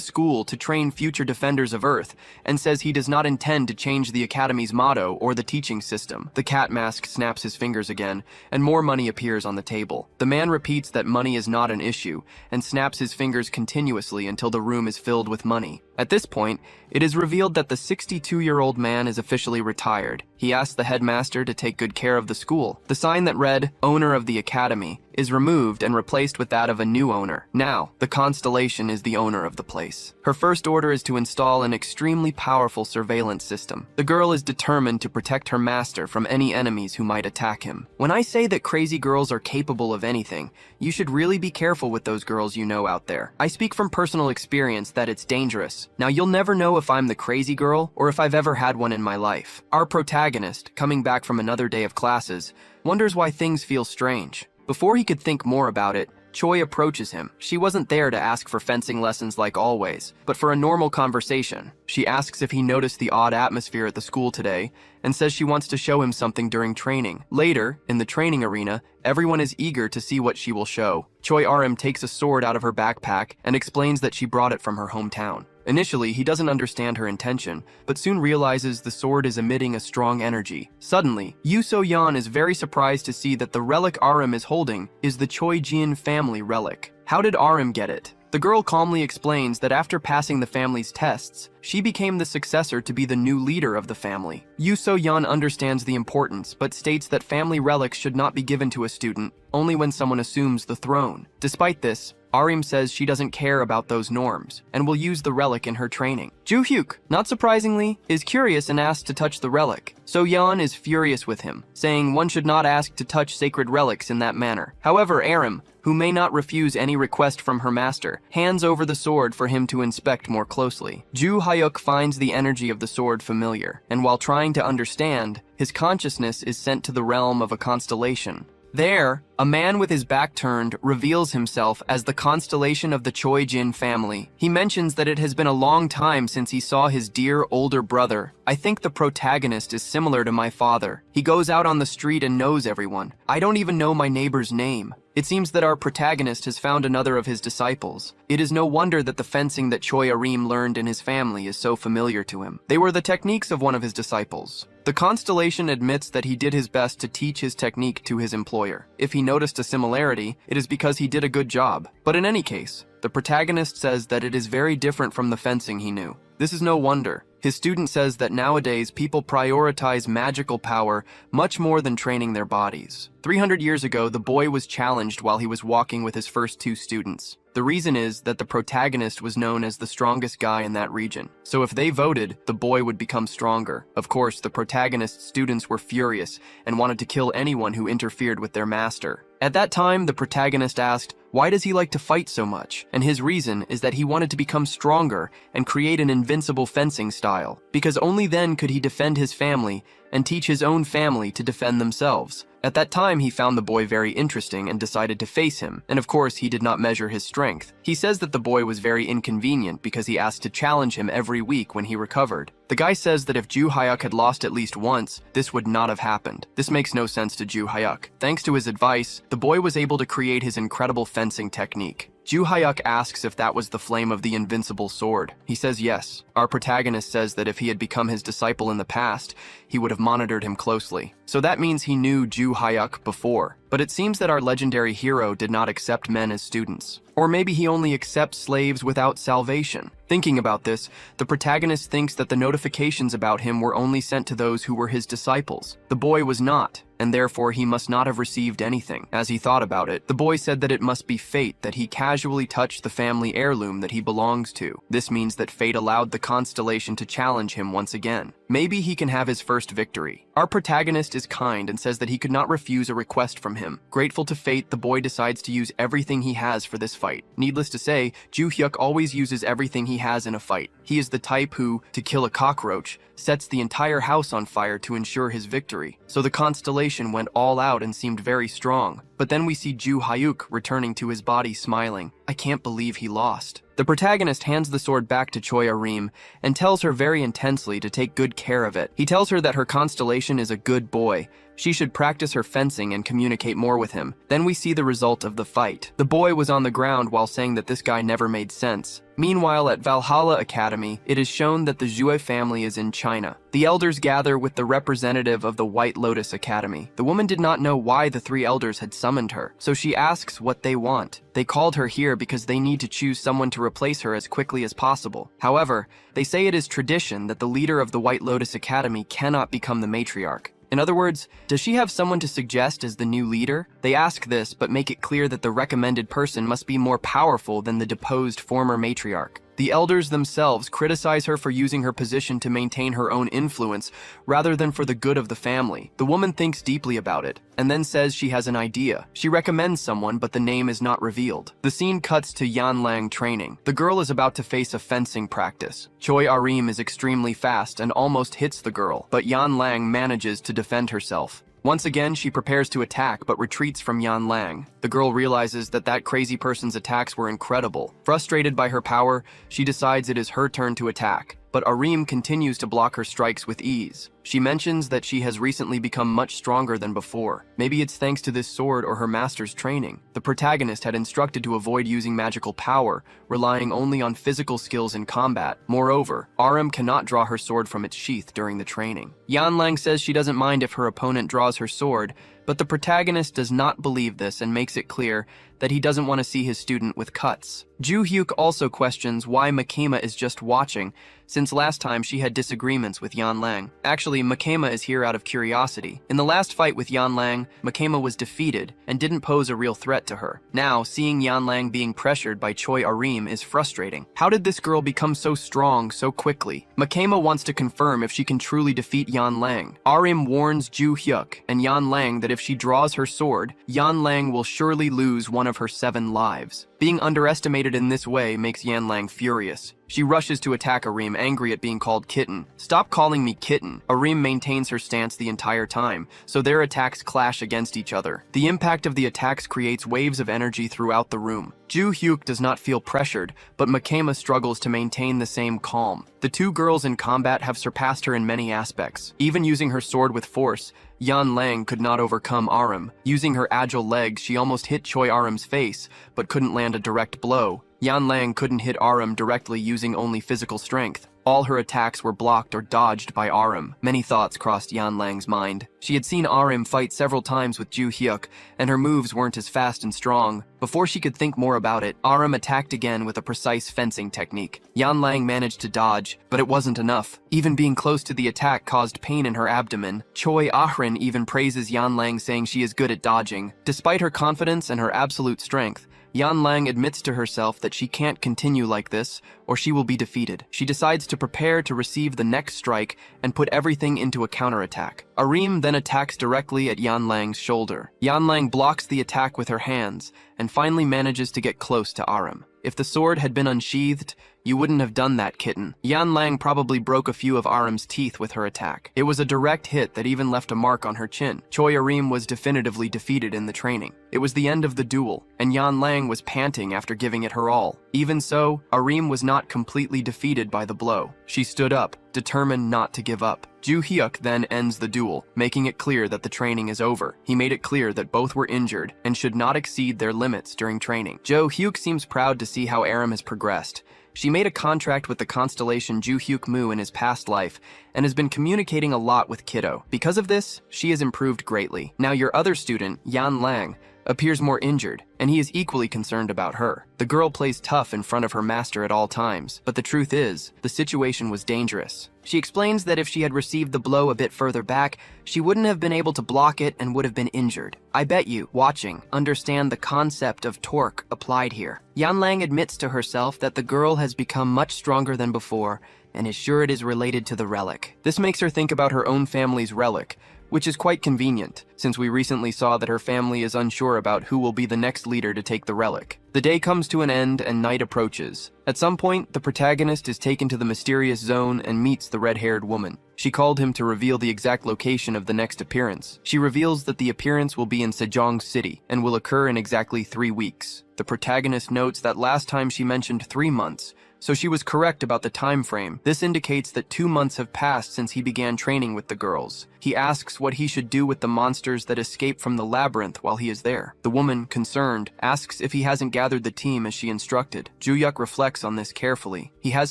school to train future defenders of Earth, and says he does not intend to change the academy's motto or the teaching system. The Cat Mask snaps his fingers again, and more money appears on the table. The man repeats that money is not an issue, and snaps his fingers continuously until the room is filled with money. At this point, it is revealed that the 62-year-old man is officially retired. He asks the headmaster to take good care of the school. The sign that read, "Owner of the Academy," is removed and replaced with that of a new owner. Now, the constellation is the owner of the place. Her first order is to install an extremely powerful surveillance system. The girl is determined to protect her master from any enemies who might attack him. When I say that crazy girls are capable of anything, you should really be careful with those girls you know out there. I speak from personal experience that it's dangerous. Now, you'll never know if I'm the crazy girl or if I've ever had one in my life. Our protagonist, coming back from another day of classes, wonders why things feel strange. Before he could think more about it, Choi approaches him. She wasn't there to ask for fencing lessons like always, but for a normal conversation. She asks if he noticed the odd atmosphere at the school today, and says she wants to show him something during training. Later, in the training arena, everyone is eager to see what she will show. Choi RM takes a sword out of her backpack and explains that she brought it from her hometown. Initially, he doesn't understand her intention, but soon realizes the sword is emitting a strong energy. Suddenly, Yoo So-yeon is very surprised to see that the relic RM is holding is the Choi Jin family relic. How did RM get it? The girl calmly explains that after passing the family's tests, she became the successor to be the new leader of the family. Yoo So-yeon understands the importance, but states that family relics should not be given to a student, only when someone assumes the throne. Despite this, Arim says she doesn't care about those norms, and will use the relic in her training. Joo-hyuk, not surprisingly, is curious and asks to touch the relic. So-yeon is furious with him, saying one should not ask to touch sacred relics in that manner. However, Arim, who may not refuse any request from her master, hands over the sword for him to inspect more closely. Joo Hyuk finds the energy of the sword familiar, and while trying to understand, his consciousness is sent to the realm of a constellation. There, a man with his back turned reveals himself as the constellation of the Choi Jin family. He mentions that it has been a long time since he saw his dear older brother. I think the protagonist is similar to my father. He goes out on the street and knows everyone. I don't even know my neighbor's name. It seems that our protagonist has found another of his disciples. It is no wonder that the fencing that Choi Arim learned in his family is so familiar to him. They were the techniques of one of his disciples. The constellation admits that he did his best to teach his technique to his employer. If he noticed a similarity, it is because he did a good job. But in any case, the protagonist says that it is very different from the fencing he knew. This is no wonder. His student says that nowadays people prioritize magical power much more than training their bodies. 300 years ago, the boy was challenged while he was walking with his first two students. The reason is that the protagonist was known as the strongest guy in that region. So if they voted, the boy would become stronger. Of course, the protagonist's students were furious and wanted to kill anyone who interfered with their master. At that time, the protagonist asked, why does he like to fight so much? And his reason is that he wanted to become stronger and create an invincible fencing style, because only then could he defend his family and teach his own family to defend themselves. At that time, he found the boy very interesting and decided to face him, and of course, he did not measure his strength. He says that the boy was very inconvenient because he asked to challenge him every week when he recovered. The guy says that if Ju Hyuk had lost at least once, this would not have happened. This makes no sense to Ju Hyuk. Thanks to his advice, the boy was able to create his incredible fencing technique. Ju Hyuk asks if that was the flame of the invincible sword. He says yes. Our protagonist says that if he had become his disciple in the past, he would have monitored him closely. So that means he knew Ju Hyuk before. But it seems that our legendary hero did not accept men as students. Or maybe he only accepts slaves without salvation. Thinking about this, the protagonist thinks that the notifications about him were only sent to those who were his disciples. The boy was not, and therefore he must not have received anything. As he thought about it, the boy said that it must be fate that he casually touched the family heirloom that he belongs to. This means that fate allowed the constellation to challenge him once again. Maybe he can have his first victory. Our protagonist is kind and says that he could not refuse a request from him. Grateful to fate, the boy decides to use everything he has for this fight. Needless to say, Ju Hyuk always uses everything he has in a fight. He is the type who, to kill a cockroach, sets the entire house on fire to ensure his victory. So the constellation went all out and seemed very strong. But then we see Ju Hyuk returning to his body smiling. I can't believe he lost. The protagonist hands the sword back to Choi Arim and tells her very intensely to take good care of it. He tells her that her constellation is a good boy. She should practice her fencing and communicate more with him. Then we see the result of the fight. The boy was on the ground while saying that this guy never made sense. Meanwhile, at Valhalla Academy, it is shown that the Zhue family is in China. The elders gather with the representative of the White Lotus Academy. The woman did not know why the three elders had summoned her, so she asks what they want. They called her here because they need to choose someone to replace her as quickly as possible. However, they say it is tradition that the leader of the White Lotus Academy cannot become the matriarch. In other words, does she have someone to suggest as the new leader? They ask this, but make it clear that the recommended person must be more powerful than the deposed former matriarch. The elders themselves criticize her for using her position to maintain her own influence rather than for the good of the family. The woman thinks deeply about it and then says she has an idea. She recommends someone, but the name is not revealed. The scene cuts to Yan Lang training. The girl is about to face a fencing practice. Choi Arim is extremely fast and almost hits the girl, but Yan Lang manages to defend herself. Once again, she prepares to attack but retreats from Yan Lang. The girl realizes that that crazy person's attacks were incredible. Frustrated by her power, she decides it is her turn to attack. But Arim continues to block her strikes with ease. She mentions that she has recently become much stronger than before. Maybe it's thanks to this sword or her master's training. The protagonist had instructed to avoid using magical power, relying only on physical skills in combat. Moreover, Arim cannot draw her sword from its sheath during the training. Yan Lang says she doesn't mind if her opponent draws her sword, but the protagonist does not believe this and makes it clear that he doesn't want to see his student with cuts. Ju Hyuk also questions why Makema is just watching, since last time she had disagreements with Yan Lang. Actually, Makema is here out of curiosity. In the last fight with Yan Lang, Makema was defeated and didn't pose a real threat to her. Now, seeing Yan Lang being pressured by Choi Arim is frustrating. How did this girl become so strong so quickly? Makema wants to confirm if she can truly defeat Yan Lang. Arim warns Ju Hyuk and Yan Lang that if she draws her sword, Yan Lang will surely lose one of her 7 lives. Being underestimated in this way makes Yan Lang furious. She rushes to attack Arim, angry at being called kitten. Stop calling me kitten. Arim maintains her stance the entire time, so their attacks clash against each other. The impact of the attacks creates waves of energy throughout the room. Ju Hyuk does not feel pressured, but Makema struggles to maintain the same calm. The two girls in combat have surpassed her in many aspects. Even using her sword with force, Yan Lang could not overcome Arim. Using her agile legs, she almost hit Choi Arim's face, but couldn't land a direct blow. Yan Lang couldn't hit Arim directly using only physical strength. All her attacks were blocked or dodged by Arim. Many thoughts crossed Yanlang's mind. She had seen Arim fight several times with Ju Hyuk, and her moves weren't as fast and strong. Before she could think more about it, Arim attacked again with a precise fencing technique. Yanlang managed to dodge, but it wasn't enough. Even being close to the attack caused pain in her abdomen. Choi Ahrin even praises Yanlang, saying she is good at dodging. Despite her confidence and her absolute strength, Yanlang admits to herself that she can't continue like this, or she will be defeated. She decides to prepare to receive the next strike and put everything into a counterattack. Arim then attacks directly at Yanlang's shoulder. Yanlang blocks the attack with her hands, and finally manages to get close to Arim. If the sword had been unsheathed, you wouldn't have done that, kitten. Yanlang probably broke a few of Arim's teeth with her attack. It was a direct hit that even left a mark on her chin. Choi Arim was definitively defeated in the training. It was the end of the duel, and Yanlang was panting after giving it her all. Even so, Arim was not completely defeated by the blow. She stood up, determined not to give up. Ju Hyuk then ends the duel, making it clear that the training is over. He made it clear that both were injured and should not exceed their limits during training. Jo Hyuk seems proud to see how Arim has progressed. She made a contract with the constellation Ju Hyuk Mu in his past life and has been communicating a lot with Kiddo. Because of this, she has improved greatly. Now your other student, Yan Lang, appears more injured, and he is equally concerned about her. The girl plays tough in front of her master at all times, but the truth is, the situation was dangerous. She explains that if she had received the blow a bit further back, she wouldn't have been able to block it and would have been injured. I bet you, watching, understand the concept of torque applied here. Yanlang admits to herself that the girl has become much stronger than before, and is sure it is related to the relic. This makes her think about her own family's relic, which is quite convenient, since we recently saw that her family is unsure about who will be the next leader to take the relic. The day comes to an end and night approaches. At some point, the protagonist is taken to the mysterious zone and meets the red-haired woman. She called him to reveal the exact location of the next appearance. She reveals that the appearance will be in Sejong City and will occur in exactly 3 weeks. The protagonist notes that last time she mentioned 3 months, so she was correct about the time frame. This indicates that 2 months have passed since he began training with the girls. He asks what he should do with the monsters that escape from the labyrinth while he is there. The woman, concerned, asks if he hasn't gathered the team as she instructed. Ju-yuk reflects on this carefully. He has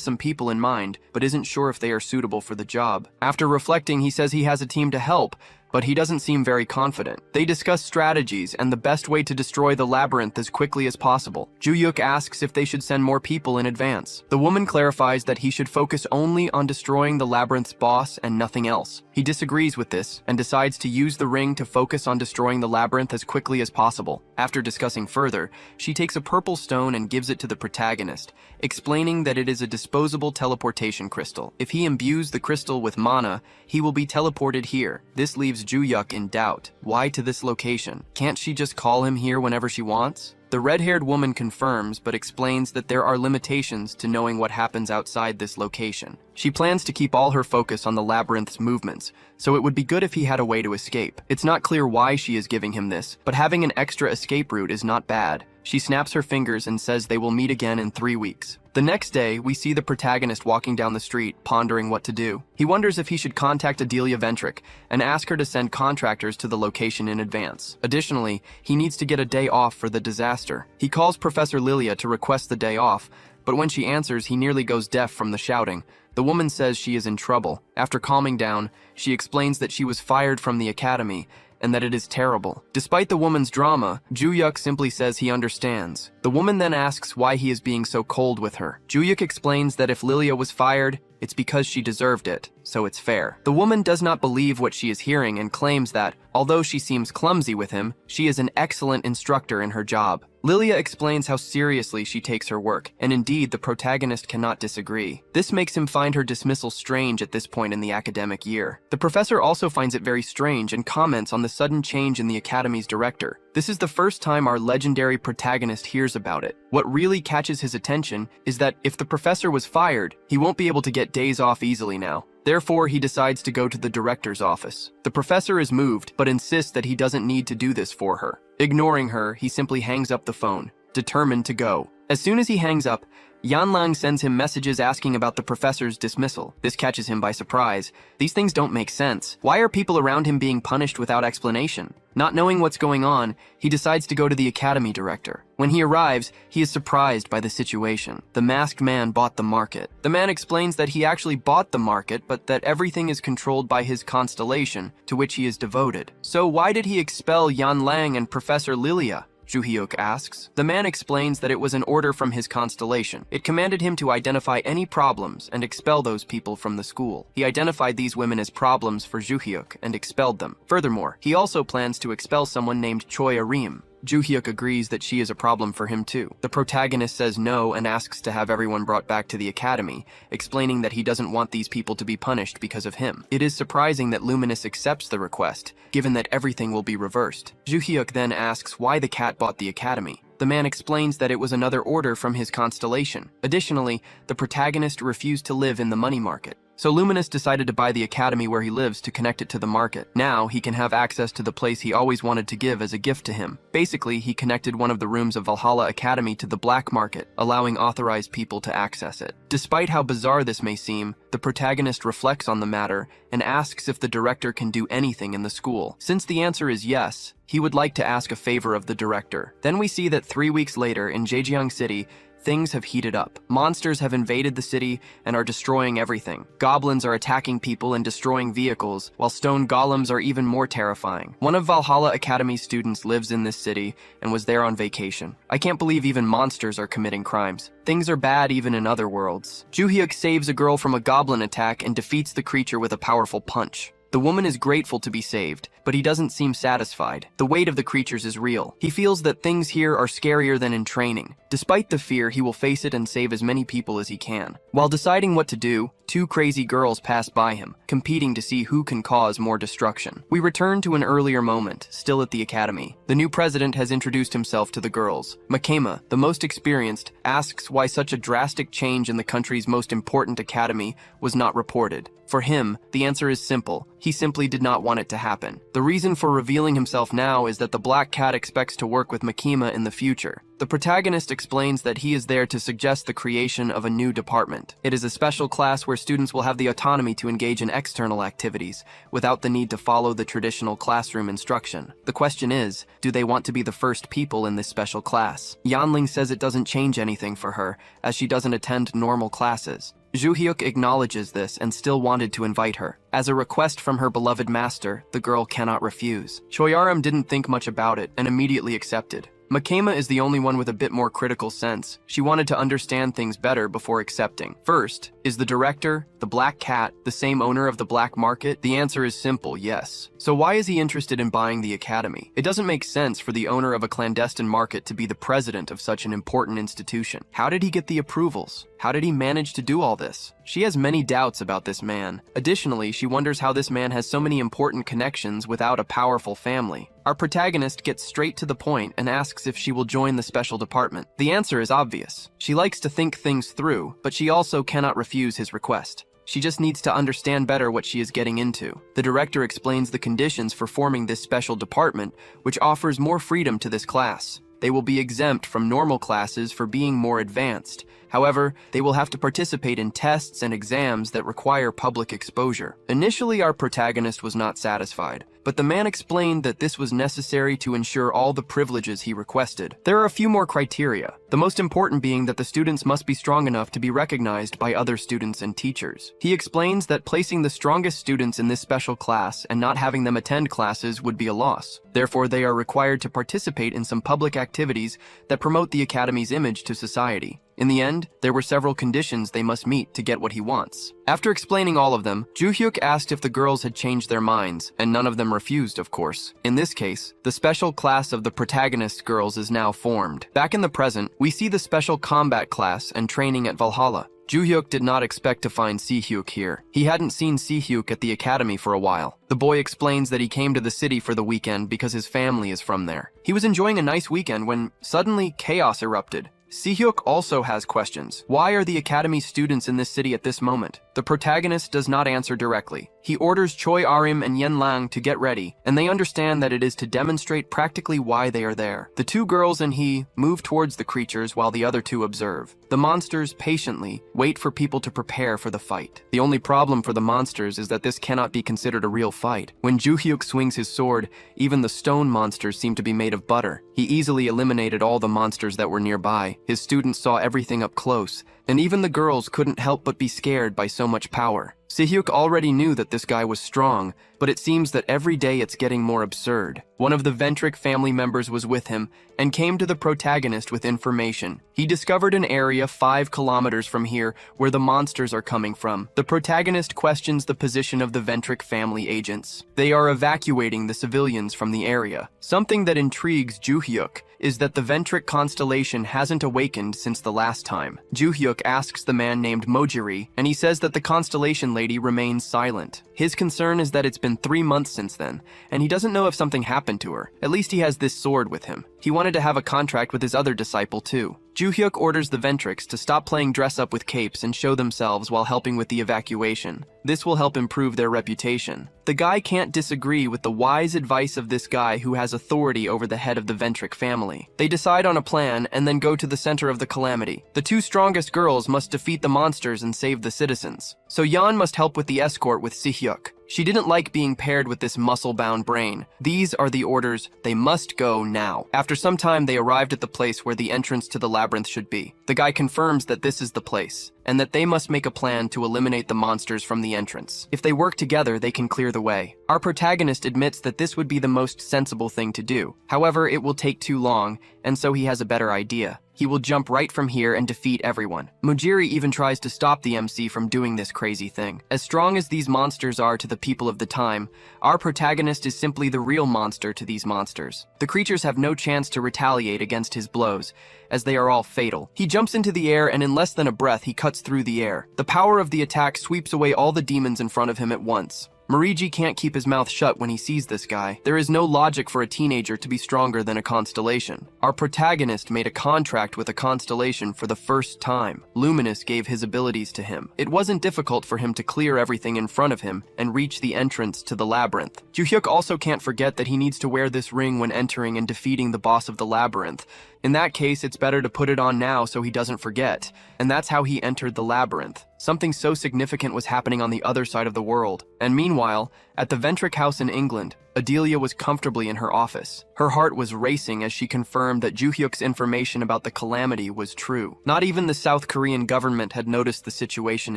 some people in mind, but isn't sure if they are suitable for the job. After reflecting, he says he has a team to help, but he doesn't seem very confident. They discuss strategies and the best way to destroy the labyrinth as quickly as possible. Ju-yuk asks if they should send more people in advance. The woman clarifies that he should focus only on destroying the labyrinth's boss and nothing else. He disagrees with this and decides to use the ring to focus on destroying the labyrinth as quickly as possible. After discussing further, she takes a purple stone and gives it to the protagonist, explaining that it is a disposable teleportation crystal. If he imbues the crystal with mana, he will be teleported here. This leaves Ju-yuk in doubt. Why to this location? Can't she just call him here whenever she wants? The red-haired woman confirms but explains that there are limitations to knowing what happens outside this location. She plans to keep all her focus on the labyrinth's movements, so it would be good if he had a way to escape. It's not clear why she is giving him this, but having an extra escape route is not bad. She snaps her fingers and says they will meet again in 3 weeks. The next day, we see the protagonist walking down the street, pondering what to do. He wonders if he should contact Adelia Ventric and ask her to send contractors to the location in advance. Additionally, he needs to get a day off for the disaster. He calls Professor Lilia to request the day off, but when she answers, he nearly goes deaf from the shouting. The woman says she is in trouble. After calming down, she explains that she was fired from the academy and that it is terrible. Despite the woman's drama, Ju-yuk simply says he understands. The woman then asks why he is being so cold with her. Ju-yuk explains that if Lilia was fired, it's because she deserved it, so it's fair. The woman does not believe what she is hearing and claims that, although she seems clumsy with him, she is an excellent instructor in her job. Lilia explains how seriously she takes her work, and indeed the protagonist cannot disagree. This makes him find her dismissal strange at this point in the academic year. The professor also finds it very strange and comments on the sudden change in the academy's director. This is the first time our legendary protagonist hears about it. What really catches his attention is that if the professor was fired, he won't be able to get days off easily now. Therefore, he decides to go to the director's office. The professor is moved, but insists that he doesn't need to do this for her. Ignoring her, he simply hangs up the phone, determined to go. As soon as he hangs up, Yanlang sends him messages asking about the professor's dismissal. This catches him by surprise. These things don't make sense. Why are people around him being punished without explanation? Not knowing what's going on, he decides to go to the academy director. When he arrives, he is surprised by the situation. The masked man bought the market. The man explains that he actually bought the market, but that everything is controlled by his constellation, to which he is devoted. So why did he expel Yanlang and Professor Lilia? Ju-hyuk asks. The man explains that it was an order from his constellation. It commanded him to identify any problems and expel those people from the school. He identified these women as problems for Ju-hyuk and expelled them. Furthermore, he also plans to expel someone named Choi Arim. Ju-hyuk agrees that she is a problem for him too. The protagonist says no and asks to have everyone brought back to the academy, explaining that he doesn't want these people to be punished because of him. It is surprising that Luminous accepts the request, given that everything will be reversed. Ju-hyuk then asks why the cat bought the academy. The man explains that it was another order from his constellation. Additionally, the protagonist refused to live in the money market. So Luminous decided to buy the academy where he lives to connect it to the market. Now he can have access to the place he always wanted to give as a gift to him. Basically, he connected one of the rooms of Valhalla Academy to the black market, allowing authorized people to access it. Despite how bizarre this may seem, the protagonist reflects on the matter and asks if the director can do anything in the school. Since the answer is yes, he would like to ask a favor of the director. Then we see that 3 weeks later in Jejiang City, things have heated up. Monsters have invaded the city and are destroying everything. Goblins are attacking people and destroying vehicles, while stone golems are even more terrifying. One of Valhalla Academy's students lives in this city and was there on vacation. I can't believe even monsters are committing crimes. Things are bad even in other worlds. Ju-hyuk saves a girl from a goblin attack and defeats the creature with a powerful punch. The woman is grateful to be saved, but he doesn't seem satisfied. The weight of the creatures is real. He feels that things here are scarier than in training. Despite the fear, he will face it and save as many people as he can. While deciding what to do, 2 crazy girls pass by him, competing to see who can cause more destruction. We return to an earlier moment, still at the academy. The new president has introduced himself to the girls. Makema, the most experienced, asks why such a drastic change in the country's most important academy was not reported. For him, the answer is simple. He simply did not want it to happen. The reason for revealing himself now is that the Black Cat expects to work with Makema in the future. The protagonist explains that he is there to suggest the creation of a new department. It is a special class where students will have the autonomy to engage in external activities, without the need to follow the traditional classroom instruction. The question is, do they want to be the first people in this special class? Yanling says it doesn't change anything for her, as she doesn't attend normal classes. Ju-hyuk acknowledges this and still wanted to invite her. As a request from her beloved master, the girl cannot refuse. Choyaram didn't think much about it and immediately accepted. Makema is the only one with a bit more critical sense. She wanted to understand things better before accepting. First, is the director, the Black Cat, the same owner of the black market? The answer is simple, yes. So why is he interested in buying the academy? It doesn't make sense for the owner of a clandestine market to be the president of such an important institution. How did he get the approvals? How did he manage to do all this? She has many doubts about this man. Additionally, she wonders how this man has so many important connections without a powerful family. Our protagonist gets straight to the point and asks if she will join the special department. The answer is obvious. She likes to think things through, but she also cannot refuse his request. She just needs to understand better what she is getting into. The director explains the conditions for forming this special department, which offers more freedom to this class. They will be exempt from normal classes for being more advanced. However, they will have to participate in tests and exams that require public exposure. Initially, our protagonist was not satisfied, but the man explained that this was necessary to ensure all the privileges he requested. There are a few more criteria, the most important being that the students must be strong enough to be recognized by other students and teachers. He explains that placing the strongest students in this special class and not having them attend classes would be a loss. Therefore, they are required to participate in some public activities that promote the academy's image to society. In the end, there were several conditions they must meet to get what he wants. After explaining all of them, Ju-hyuk asked if the girls had changed their minds, and none of them refused, of course. In this case, the special class of the protagonist girls is now formed. Back in the present, we see the special combat class and training at Valhalla. Ju-hyuk did not expect to find Si-hyuk here. He hadn't seen Si-hyuk at the academy for a while. The boy explains that he came to the city for the weekend because his family is from there. He was enjoying a nice weekend when suddenly chaos erupted. Si-hyuk also has questions. Why are the academy students in this city at this moment? The protagonist does not answer directly. He orders Choi Arim and Yen Lang to get ready, and they understand that it is to demonstrate practically why they are there. The two girls and he move towards the creatures while the other two observe. The monsters patiently wait for people to prepare for the fight. The only problem for the monsters is that this cannot be considered a real fight. When Ju-hyuk swings his sword, even the stone monsters seem to be made of butter. He easily eliminated all the monsters that were nearby. His students saw everything up close, and even the girls couldn't help but be scared by so much power. Si-hyuk already knew that this guy was strong, but it seems that every day it's getting more absurd. One of the Ventric family members was with him and came to the protagonist with information. He discovered an area 5 kilometers from here where the monsters are coming from. The protagonist questions the position of the Ventric family agents. They are evacuating the civilians from the area. Something that intrigues Ju-hyuk is that the Ventric constellation hasn't awakened since the last time. Ju-hyuk asks the man named Mojiri, and he says that the constellation lady remains silent. His concern is that it's been 3 months since then, and he doesn't know if something happened to her. At least he has this sword with him. He wanted to have a contract with his other disciple too. Ju-hyuk orders the Ventrics to stop playing dress-up with capes and show themselves while helping with the evacuation. This will help improve their reputation. The guy can't disagree with the wise advice of this guy who has authority over the head of the Ventric family. They decide on a plan and then go to the center of the calamity. The 2 strongest girls must defeat the monsters and save the citizens. So Yan must help with the escort with Si-hyuk. She didn't like being paired with this muscle-bound brain. These are the orders. They must go now. After some time, they arrived at the place where the entrance to the labyrinth should be. The guy confirms that this is the place, and that they must make a plan to eliminate the monsters from the entrance. If they work together, they can clear the way. Our protagonist admits that this would be the most sensible thing to do. However, it will take too long, and so he has a better idea. He will jump right from here and defeat everyone. Mojiri even tries to stop the MC from doing this crazy thing. As strong as these monsters are to the people of the time, our protagonist is simply the real monster to these monsters. The creatures have no chance to retaliate against his blows, as they are all fatal. He jumps into the air and in less than a breath he cuts through the air. The power of the attack sweeps away all the demons in front of him at once. Moriji can't keep his mouth shut when he sees this guy. There is no logic for a teenager to be stronger than a constellation. Our protagonist made a contract with a constellation for the first time. Luminous gave his abilities to him. It wasn't difficult for him to clear everything in front of him and reach the entrance to the labyrinth. Ju-hyuk also can't forget that he needs to wear this ring when entering and defeating the boss of the labyrinth. In that case, it's better to put it on now so he doesn't forget. And that's how he entered the labyrinth. Something so significant was happening on the other side of the world. And meanwhile, at the Ventric house in England, Adelia was comfortably in her office. Her heart was racing as she confirmed that Ju-hyuk's information about the calamity was true. Not even the South Korean government had noticed the situation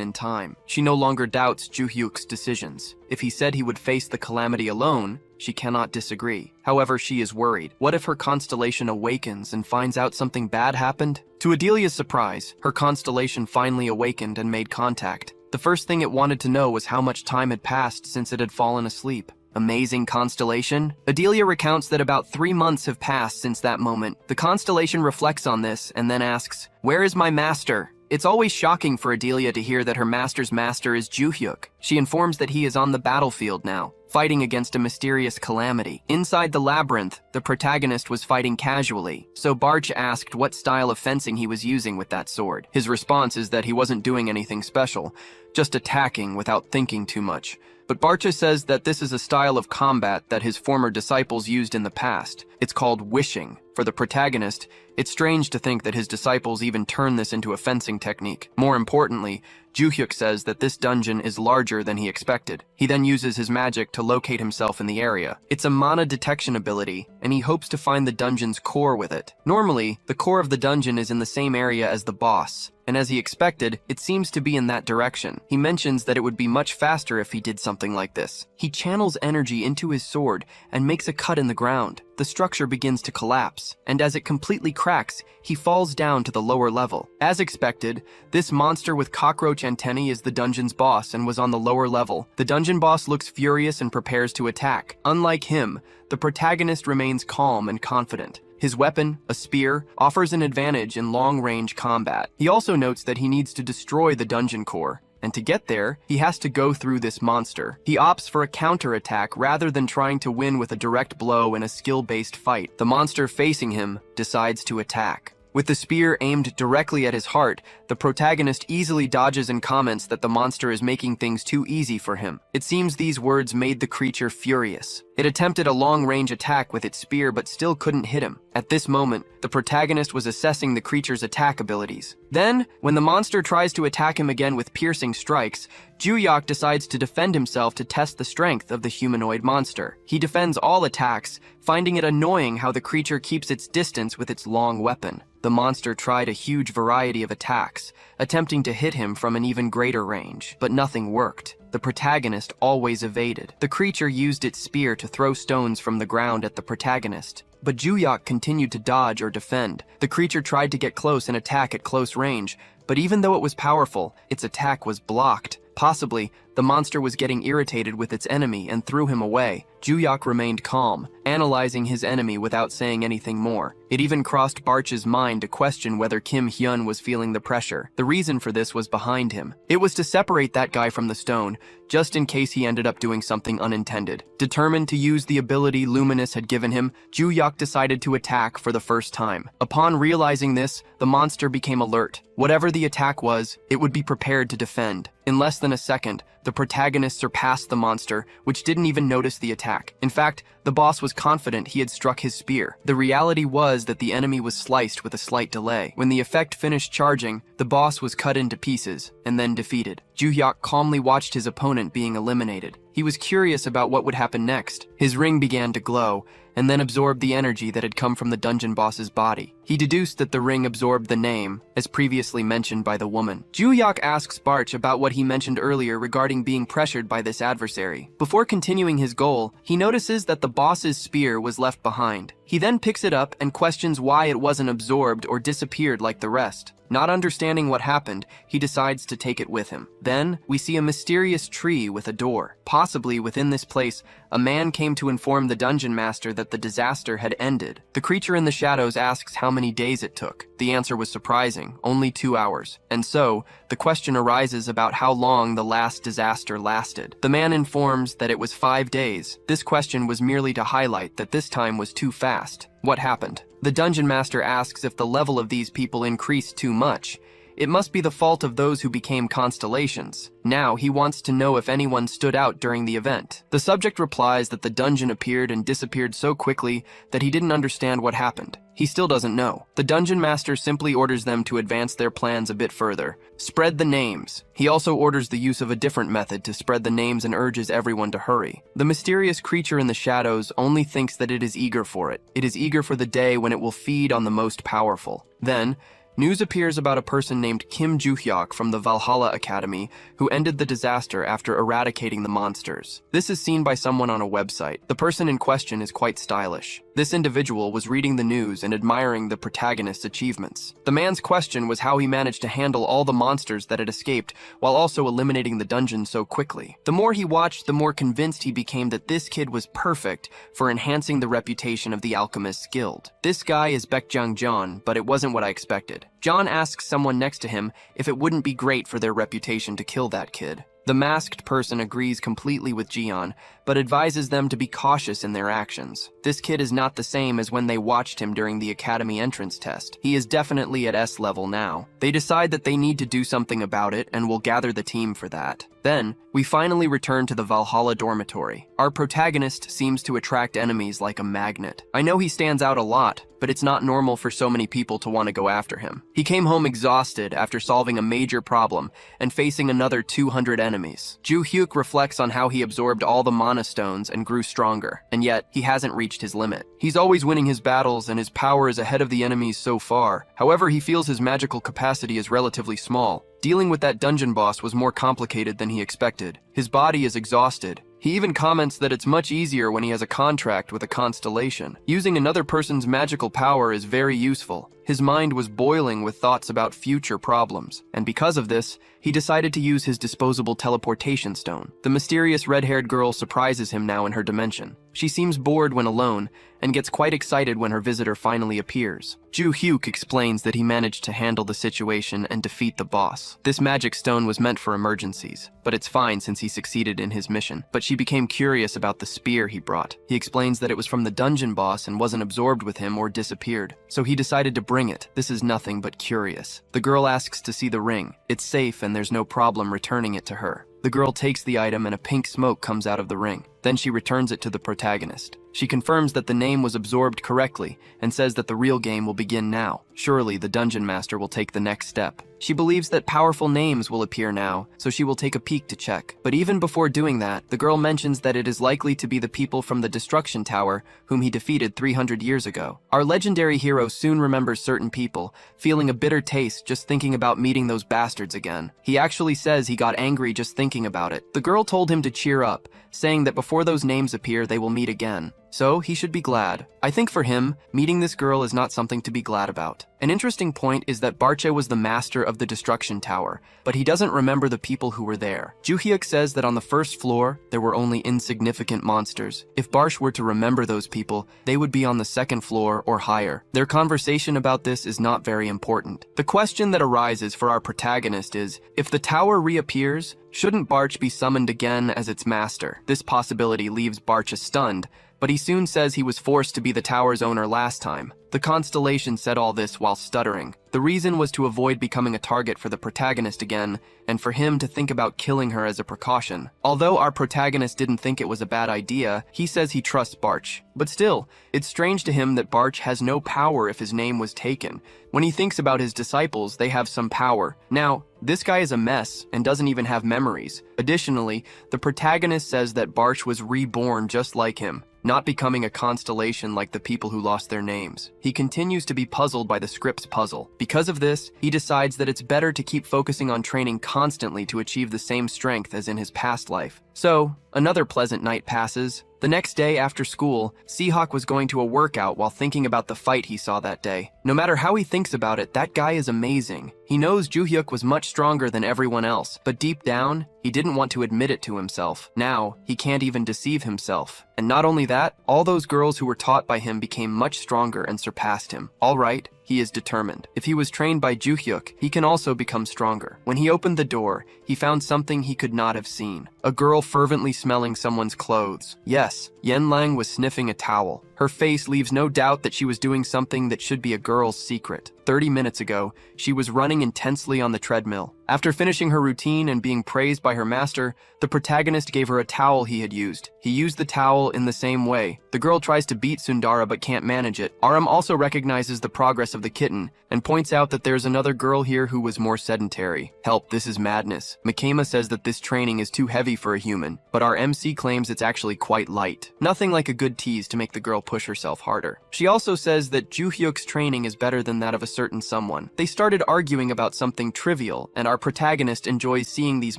in time. She no longer doubts Ju-hyuk's decisions. If he said he would face the calamity alone, she cannot disagree. However, she is worried. What if her constellation awakens and finds out something bad happened? To Adelia's surprise, her constellation finally awakened and made contact. The first thing it wanted to know was how much time had passed since it had fallen asleep. Amazing constellation? Adelia recounts that about 3 months have passed since that moment. The constellation reflects on this and then asks, "Where is my master?" It's always shocking for Adelia to hear that her master's master is Ju-hyuk. She informs that he is on the battlefield now, fighting against a mysterious calamity. Inside the labyrinth, the protagonist was fighting casually, so Barch asked what style of fencing he was using with that sword. His response is that he wasn't doing anything special, just attacking without thinking too much. But Barcha says that this is a style of combat that his former disciples used in the past. It's called wishing. For the protagonist, it's strange to think that his disciples even turn this into a fencing technique. More importantly, Ju-hyuk says that this dungeon is larger than he expected. He then uses his magic to locate himself in the area. It's a mana detection ability, and he hopes to find the dungeon's core with it. Normally, the core of the dungeon is in the same area as the boss, and as he expected, it seems to be in that direction. He mentions that it would be much faster if he did something like this. He channels energy into his sword and makes a cut in the ground. The structure begins to collapse, and as it completely cracks, he falls down to the lower level. As expected, this monster with cockroach antennae is the dungeon's boss and was on the lower level. The dungeon boss looks furious and prepares to attack. Unlike him, the protagonist remains calm and confident. His weapon, a spear, offers an advantage in long-range combat. He also notes that he needs to destroy the dungeon core, and to get there, he has to go through this monster. He opts for a counterattack rather than trying to win with a direct blow in a skill-based fight. The monster facing him decides to attack. With the spear aimed directly at his heart, the protagonist easily dodges and comments that the monster is making things too easy for him. It seems these words made the creature furious. It attempted a long-range attack with its spear but still couldn't hit him. At this moment, the protagonist was assessing the creature's attack abilities. Then, when the monster tries to attack him again with piercing strikes, Juhyok decides to defend himself to test the strength of the humanoid monster. He defends all attacks, finding it annoying how the creature keeps its distance with its long weapon. The monster tried a huge variety of attacks, attempting to hit him from an even greater range, but nothing worked. The protagonist always evaded. The creature used its spear to throw stones from the ground at the protagonist, but Juhyok continued to dodge or defend. The creature tried to get close and attack at close range, but even though it was powerful, its attack was blocked. Possibly, the monster was getting irritated with its enemy and threw him away. Juhyok remained calm, analyzing his enemy without saying anything more. It even crossed Barch's mind to question whether Kim Hyun was feeling the pressure. The reason for this was behind him. It was to separate that guy from the stone, just in case he ended up doing something unintended. Determined to use the ability Luminous had given him, Juhyok decided to attack for the first time. Upon realizing this, the monster became alert. Whatever the attack was, it would be prepared to defend. In less than a second, the protagonist surpassed the monster, which didn't even notice the attack. In fact, the boss was confident he had struck his spear. The reality was that the enemy was sliced with a slight delay. When the effect finished charging, the boss was cut into pieces, and then defeated. Juhyok calmly watched his opponent being eliminated. He was curious about what would happen next. His ring began to glow, and then absorbed the energy that had come from the dungeon boss's body. He deduced that the ring absorbed the name, as previously mentioned by the woman. Juhyok asks Barch about what he mentioned earlier regarding being pressured by this adversary. Before continuing his goal, he notices that the boss's spear was left behind. He then picks it up and questions why it wasn't absorbed or disappeared like the rest. Not understanding what happened, he decides to take it with him. Then, we see a mysterious tree with a door. Possibly within this place, a man came to inform the dungeon master that the disaster had ended. The creature in the shadows asks how many days it took. The answer was surprising, only 2 hours. And so, the question arises about how long the last disaster lasted. The man informs that it was 5 days. This question was merely to highlight that this time was too fast. What happened? The dungeon master asks if the level of these people increased too much. It must be the fault of those who became constellations. Now he wants to know if anyone stood out during the event. The subject replies that the dungeon appeared and disappeared so quickly that he didn't understand what happened. He still doesn't know. The dungeon master simply orders them to advance their plans a bit further. Spread the names. He also orders the use of a different method to spread the names and urges everyone to hurry. The mysterious creature in the shadows only thinks that it is eager for it. It is eager for the day when it will feed on the most powerful. Then, news appears about a person named Kim Juhyok from the Valhalla Academy who ended the disaster after eradicating the monsters. This is seen by someone on a website. The person in question is quite stylish. This individual was reading the news and admiring the protagonist's achievements. The man's question was how he managed to handle all the monsters that had escaped while also eliminating the dungeon so quickly. The more he watched, the more convinced he became that this kid was perfect for enhancing the reputation of the Alchemist's Guild. This guy is Baekjang John, but it wasn't what I expected. John asks someone next to him if it wouldn't be great for their reputation to kill that kid. The masked person agrees completely with Jian, but advises them to be cautious in their actions. This kid is not the same as when they watched him during the academy entrance test. He is definitely at S level now. They decide that they need to do something about it and will gather the team for that. Then, we finally return to the Valhalla dormitory. Our protagonist seems to attract enemies like a magnet. I know he stands out a lot, but it's not normal for so many people to want to go after him. He came home exhausted after solving a major problem and facing another 200 enemies. Juhyuk reflects on how he absorbed all the mana stones and grew stronger, and yet he hasn't reached his limit. He's always winning his battles and his power is ahead of the enemies so far. However, he feels his magical capacity is relatively small. Dealing with that dungeon boss was more complicated than he expected. His body is exhausted. He even comments that it's much easier when he has a contract with a constellation. Using another person's magical power is very useful. His mind was boiling with thoughts about future problems, and because of this, he decided to use his disposable teleportation stone. The mysterious red-haired girl surprises him now in her dimension. She seems bored when alone, and gets quite excited when her visitor finally appears. Juhyuk explains that he managed to handle the situation and defeat the boss. This magic stone was meant for emergencies, but it's fine since he succeeded in his mission. But she became curious about the spear he brought. He explains that it was from the dungeon boss and wasn't absorbed with him or disappeared, so he decided to bring bring it. This is nothing but curious. The girl asks to see the ring. It's safe and there's no problem returning it to her. The girl takes the item and a pink smoke comes out of the ring. Then she returns it to the protagonist. She confirms that the name was absorbed correctly and says that the real game will begin now. Surely the dungeon master will take the next step. She believes that powerful names will appear now, so she will take a peek to check. But even before doing that, the girl mentions that it is likely to be the people from the Destruction Tower whom he defeated 300 years ago. Our legendary hero soon remembers certain people, feeling a bitter taste just thinking about meeting those bastards again. He actually says he got angry just thinking about it. The girl told him to cheer up, saying that before those names appear, they will meet again. So he should be glad. I think for him, meeting this girl is not something to be glad about. An interesting point is that Barche was the master of the Destruction Tower, but he doesn't remember the people who were there. Juhyuk says that on the first floor, there were only insignificant monsters. If Barche were to remember those people, they would be on the second floor or higher. Their conversation about this is not very important. The question that arises for our protagonist is, if the tower reappears, shouldn't Barche be summoned again as its master? This possibility leaves Barche stunned, but he soon says he was forced to be the tower's owner last time. The constellation said all this while stuttering. The reason was to avoid becoming a target for the protagonist again, and for him to think about killing her as a precaution. Although our protagonist didn't think it was a bad idea, he says he trusts Barche. But still, it's strange to him that Barche has no power if his name was taken. When he thinks about his disciples, they have some power. Now, this guy is a mess and doesn't even have memories. Additionally, the protagonist says that Barche was reborn just like him, not becoming a constellation like the people who lost their names. He continues to be puzzled by the script's puzzle. Because of this, he decides that it's better to keep focusing on training constantly to achieve the same strength as in his past life. So, another pleasant night passes. The next day after school, Seahawk was going to a workout while thinking about the fight he saw that day. No matter how he thinks about it, that guy is amazing. He knows Juhyuk was much stronger than everyone else, but deep down, he didn't want to admit it to himself. Now, he can't even deceive himself. And not only that, all those girls who were taught by him became much stronger and surpassed him. All right, he is determined. If he was trained by Juhyuk, he can also become stronger. When he opened the door, he found something he could not have seen. A girl fervently smelling someone's clothes. Yes, Yenlang was sniffing a towel. Her face leaves no doubt that she was doing something that should be a girl's secret. 30 minutes ago, she was running intensely on the treadmill. After finishing her routine and being praised by her master, the protagonist gave her a towel he had used. He used the towel in the same way. The girl tries to beat Sundara but can't manage it. Aram also recognizes the progress of the kitten and points out that there's another girl here who was more sedentary. Help, this is madness. Mikema says that this training is too heavy for a human, but our MC claims it's actually quite light. Nothing like a good tease to make the girl push herself harder. She also says that Juhyuk's training is better than that of a certain someone. They started arguing about something trivial, and our protagonist enjoys seeing these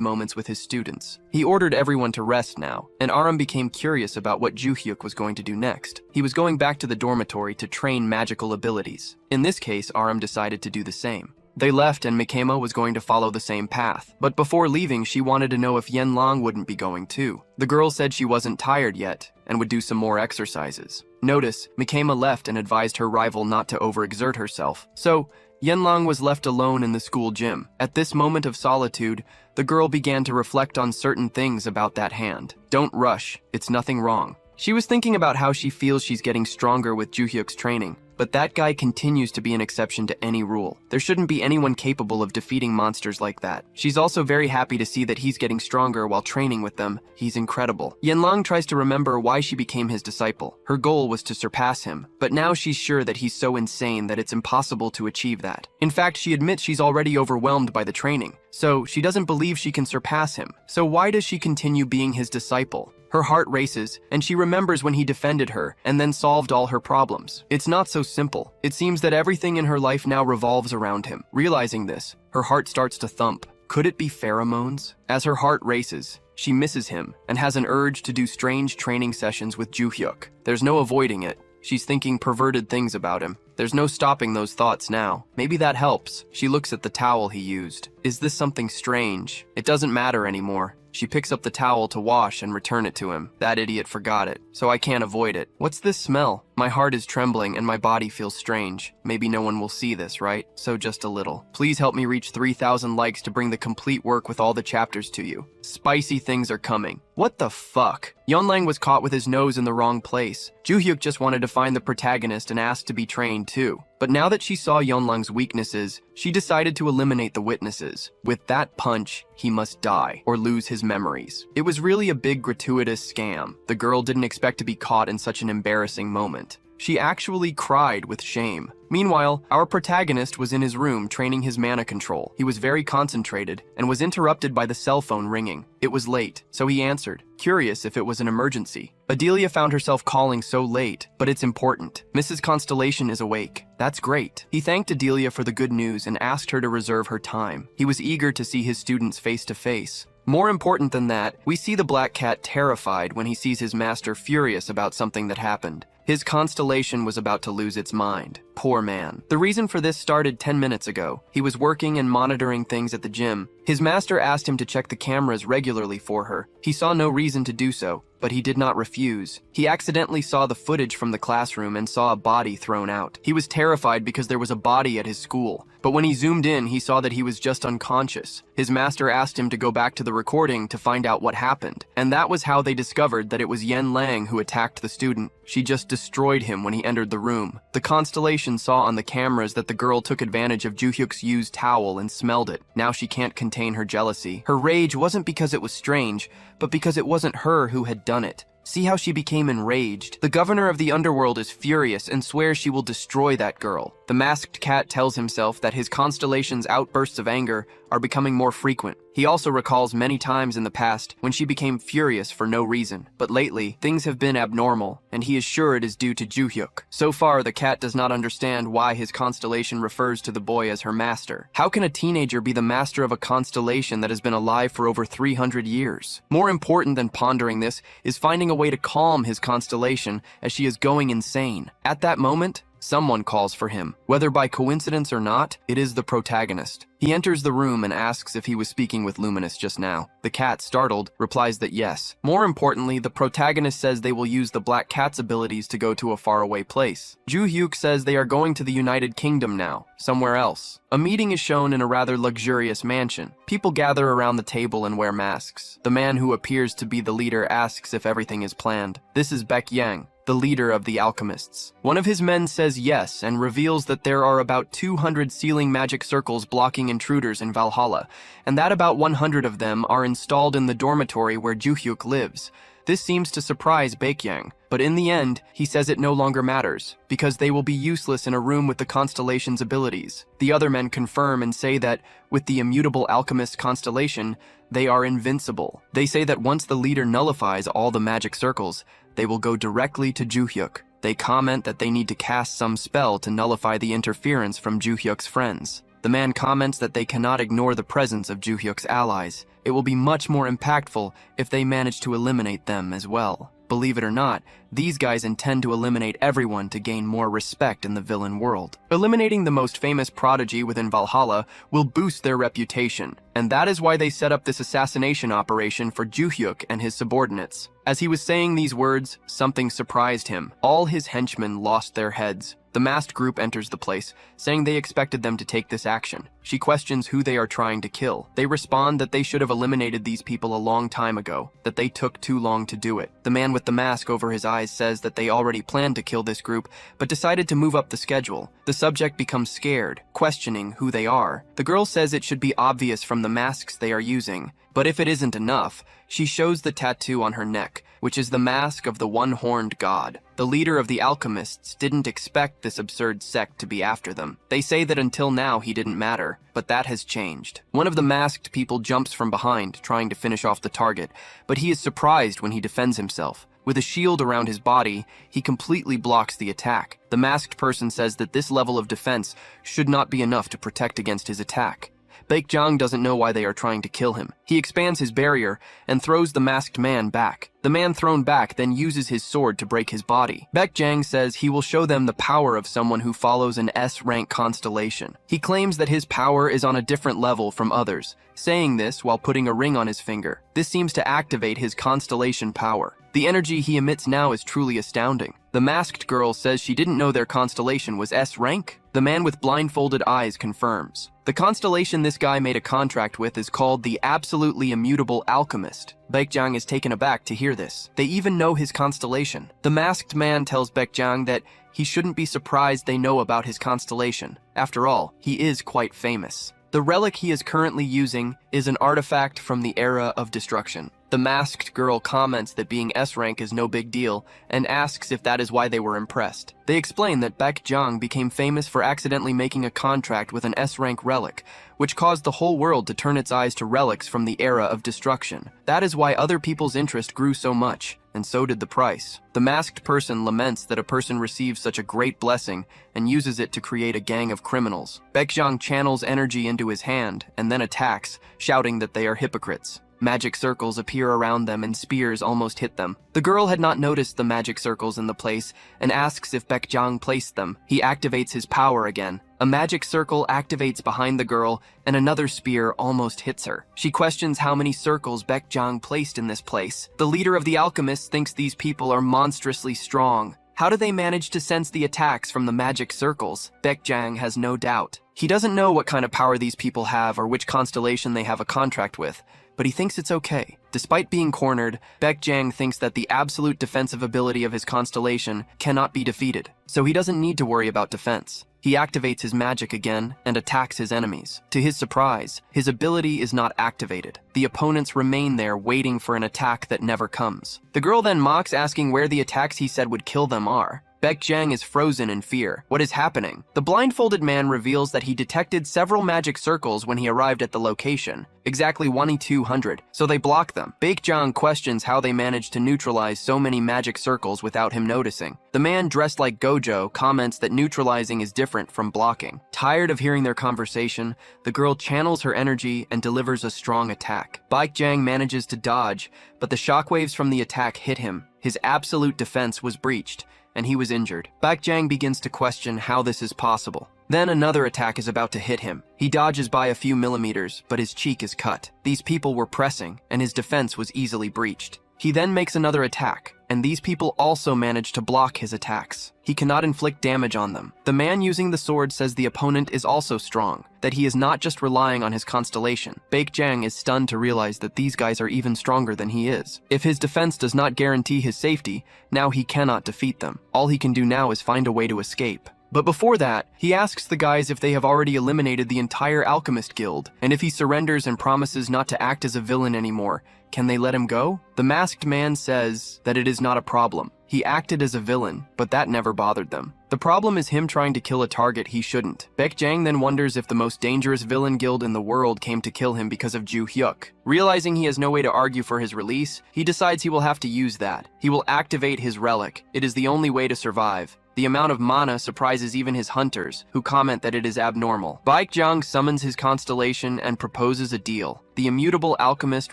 moments with his students. He ordered everyone to rest now, and Aram became curious about what Juhyuk was going to do next. He was going back to the dormitory to train magical abilities. In this case, Aram decided to do the same. They left and Mikema was going to follow the same path. But before leaving, she wanted to know if Yenlang wouldn't be going too. The girl said she wasn't tired yet and would do some more exercises. Notice, Mikema left and advised her rival not to overexert herself. So, Yenlang was left alone in the school gym. At this moment of solitude, the girl began to reflect on certain things about that hand. Don't rush, it's nothing wrong. She was thinking about how she feels she's getting stronger with Juhyuk's training. But that guy continues to be an exception to any rule. There shouldn't be anyone capable of defeating monsters like that. She's also very happy to see that he's getting stronger while training with them. He's incredible. Yenlang tries to remember why she became his disciple. Her goal was to surpass him, but now she's sure that he's so insane that it's impossible to achieve that. In fact, she admits she's already overwhelmed by the training, so she doesn't believe she can surpass him. So why does she continue being his disciple? Her heart races, and she remembers when he defended her and then solved all her problems. It's not so simple. It seems that everything in her life now revolves around him. Realizing this, her heart starts to thump. Could it be pheromones? As her heart races, she misses him and has an urge to do strange training sessions with Juhyuk. There's no avoiding it. She's thinking perverted things about him. There's no stopping those thoughts now. Maybe that helps. She looks at the towel he used. Is this something strange? It doesn't matter anymore. She picks up the towel to wash and return it to him. That idiot forgot it, so I can't avoid it. What's this smell? My heart is trembling and my body feels strange. Maybe no one will see this, right? So just a little. Please help me reach 3,000 likes to bring the complete work with all the chapters to you. Spicy things are coming. What the fuck? Yeonlang was caught with his nose in the wrong place. Joo-hyuk just wanted to find the protagonist and asked to be trained too. But now that she saw Yeonlang's weaknesses, she decided to eliminate the witnesses. With that punch, he must die or lose his memories. It was really a big gratuitous scam. The girl didn't expect to be caught in such an embarrassing moment. She actually cried with shame. Meanwhile, our protagonist was in his room training his mana control. He was very concentrated and was interrupted by the cell phone ringing. It was late, so he answered, curious if it was an emergency. Adelia found herself calling so late, but it's important. Mrs. Constellation is awake. That's great. He thanked Adelia for the good news and asked her to reserve her time. He was eager to see his students face to face. More important than that, we see the black cat terrified when he sees his master furious about something that happened. His constellation was about to lose its mind. Poor man. The reason for this started 10 minutes ago. He was working and monitoring things at the gym. His master asked him to check the cameras regularly for her. He saw no reason to do so, but he did not refuse. He accidentally saw the footage from the classroom and saw a body thrown out. He was terrified because there was a body at his school, but when he zoomed in, he saw that he was just unconscious. His master asked him to go back to the recording to find out what happened, and that was how they discovered that it was Yen Lang who attacked the student. She just destroyed him when he entered the room. The constellation saw on the cameras that the girl took advantage of Joo-hyuk's used towel and smelled it. Now she can't contain her jealousy. Her rage wasn't because it was strange, but because it wasn't her who had done it. See how she became enraged? The governor of the underworld is furious and swears she will destroy that girl. The masked cat tells himself that his constellation's outbursts of anger are becoming more frequent. He also recalls many times in the past when she became furious for no reason. But lately, things have been abnormal, and he is sure it is due to Joo-hyuk. So far, the cat does not understand why his constellation refers to the boy as her master. How can a teenager be the master of a constellation that has been alive for over 300 years? More important than pondering this is finding a way to calm his constellation as she is going insane. At that moment, someone calls for him. Whether by coincidence or not, it is the protagonist. He enters the room and asks if he was speaking with Luminous just now. The cat, startled, replies that yes. More importantly, the protagonist says they will use the black cat's abilities to go to a faraway place. Joo-hyuk says they are going to the United Kingdom now, somewhere else. A meeting is shown in a rather luxurious mansion. People gather around the table and wear masks. The man who appears to be the leader asks if everything is planned. This is Baek Yang, the leader of the alchemists. One of his men says yes and reveals that there are about 200 sealing magic circles blocking intruders in Valhalla, and that about 100 of them are installed in the dormitory where Joo-hyuk lives. This seems to surprise Baek Yang, but in the end, he says it no longer matters, because they will be useless in a room with the constellation's abilities. The other men confirm and say that, with the immutable alchemist constellation, they are invincible. They say that once the leader nullifies all the magic circles, they will go directly to Joo-hyuk. They comment that they need to cast some spell to nullify the interference from Joo-hyuk's friends. The man comments that they cannot ignore the presence of Joo-hyuk's allies. It will be much more impactful if they manage to eliminate them as well. Believe it or not, these guys intend to eliminate everyone to gain more respect in the villain world. Eliminating the most famous prodigy within Valhalla will boost their reputation, and that is why they set up this assassination operation for Joo-hyuk and his subordinates. As he was saying these words, something surprised him. All his henchmen lost their heads. The masked group enters the place, saying they expected them to take this action. She questions who they are trying to kill. They respond that they should have eliminated these people a long time ago, that they took too long to do it. The man with the mask over his eyes says that they already planned to kill this group, but decided to move up the schedule. The subject becomes scared, questioning who they are. The girl says it should be obvious from the masks they are using, but if it isn't enough, she shows the tattoo on her neck, which is the mask of the one-horned god. The leader of the alchemists didn't expect this absurd sect to be after them. They say that until now he didn't matter, but that has changed. One of the masked people jumps from behind, trying to finish off the target, but he is surprised when he defends himself. With a shield around his body, he completely blocks the attack. The masked person says that this level of defense should not be enough to protect against his attack. Baek Yang doesn't know why they are trying to kill him. He expands his barrier and throws the masked man back. The man thrown back then uses his sword to break his body. Baek Yang says he will show them the power of someone who follows an S-rank constellation. He claims that his power is on a different level from others, saying this while putting a ring on his finger. This seems to activate his constellation power. The energy he emits now is truly astounding. The masked girl says she didn't know their constellation was S rank. The man with blindfolded eyes confirms. The constellation this guy made a contract with is called the Absolutely Immutable Alchemist. Baekjang is taken aback to hear this. They even know his constellation. The masked man tells Baekjang that he shouldn't be surprised they know about his constellation. After all, he is quite famous. The relic he is currently using is an artifact from the era of destruction. The masked girl comments that being S rank is no big deal and asks if that is why they were impressed. They explain that Baekjang became famous for accidentally making a contract with an S rank relic, which caused the whole world to turn its eyes to relics from the era of destruction. That is why other people's interest grew so much, and so did the price. The masked person laments that a person receives such a great blessing and uses it to create a gang of criminals. Baekjang channels energy into his hand and then attacks, shouting that they are hypocrites. Magic circles appear around them and spears almost hit them. The girl had not noticed the magic circles in the place and asks if Baekjang placed them. He activates his power again. A magic circle activates behind the girl and another spear almost hits her. She questions how many circles Baekjang placed in this place. The leader of the alchemists thinks these people are monstrously strong. How do they manage to sense the attacks from the magic circles? Baekjang has no doubt. He doesn't know what kind of power these people have or which constellation they have a contract with, but he thinks it's okay. Despite being cornered, Baekjang thinks that the absolute defensive ability of his constellation cannot be defeated, so he doesn't need to worry about defense. He activates his magic again and attacks his enemies. To his surprise, his ability is not activated. The opponents remain there waiting for an attack that never comes. The girl then mocks, asking where the attacks he said would kill them are. Baekjang is frozen in fear. What is happening? The blindfolded man reveals that he detected several magic circles when he arrived at the location, exactly 1200, so they block them. Baekjang questions how they managed to neutralize so many magic circles without him noticing. The man dressed like Gojo comments that neutralizing is different from blocking. Tired of hearing their conversation, the girl channels her energy and delivers a strong attack. Baekjang manages to dodge, but the shockwaves from the attack hit him. His absolute defense was breached, and he was injured. Baekjang begins to question how this is possible. Then another attack is about to hit him. He dodges by a few millimeters, but his cheek is cut. These people were pressing, and his defense was easily breached. He then makes another attack, and these people also manage to block his attacks. He cannot inflict damage on them. The man using the sword says the opponent is also strong, that he is not just relying on his constellation. Baekjang is stunned to realize that these guys are even stronger than he is. If his defense does not guarantee his safety, now he cannot defeat them. All he can do now is find a way to escape. But before that, he asks the guys if they have already eliminated the entire alchemist guild, and if he surrenders and promises not to act as a villain anymore, can they let him go? The masked man says that it is not a problem. He acted as a villain, but that never bothered them. The problem is him trying to kill a target he shouldn't. Baekjang then wonders if the most dangerous villain guild in the world came to kill him because of Ju Hyuk. Realizing he has no way to argue for his release, he decides he will have to use that. He will activate his relic. It is the only way to survive. The amount of mana surprises even his hunters, who comment that it is abnormal. Baekjang summons his constellation and proposes a deal. The immutable alchemist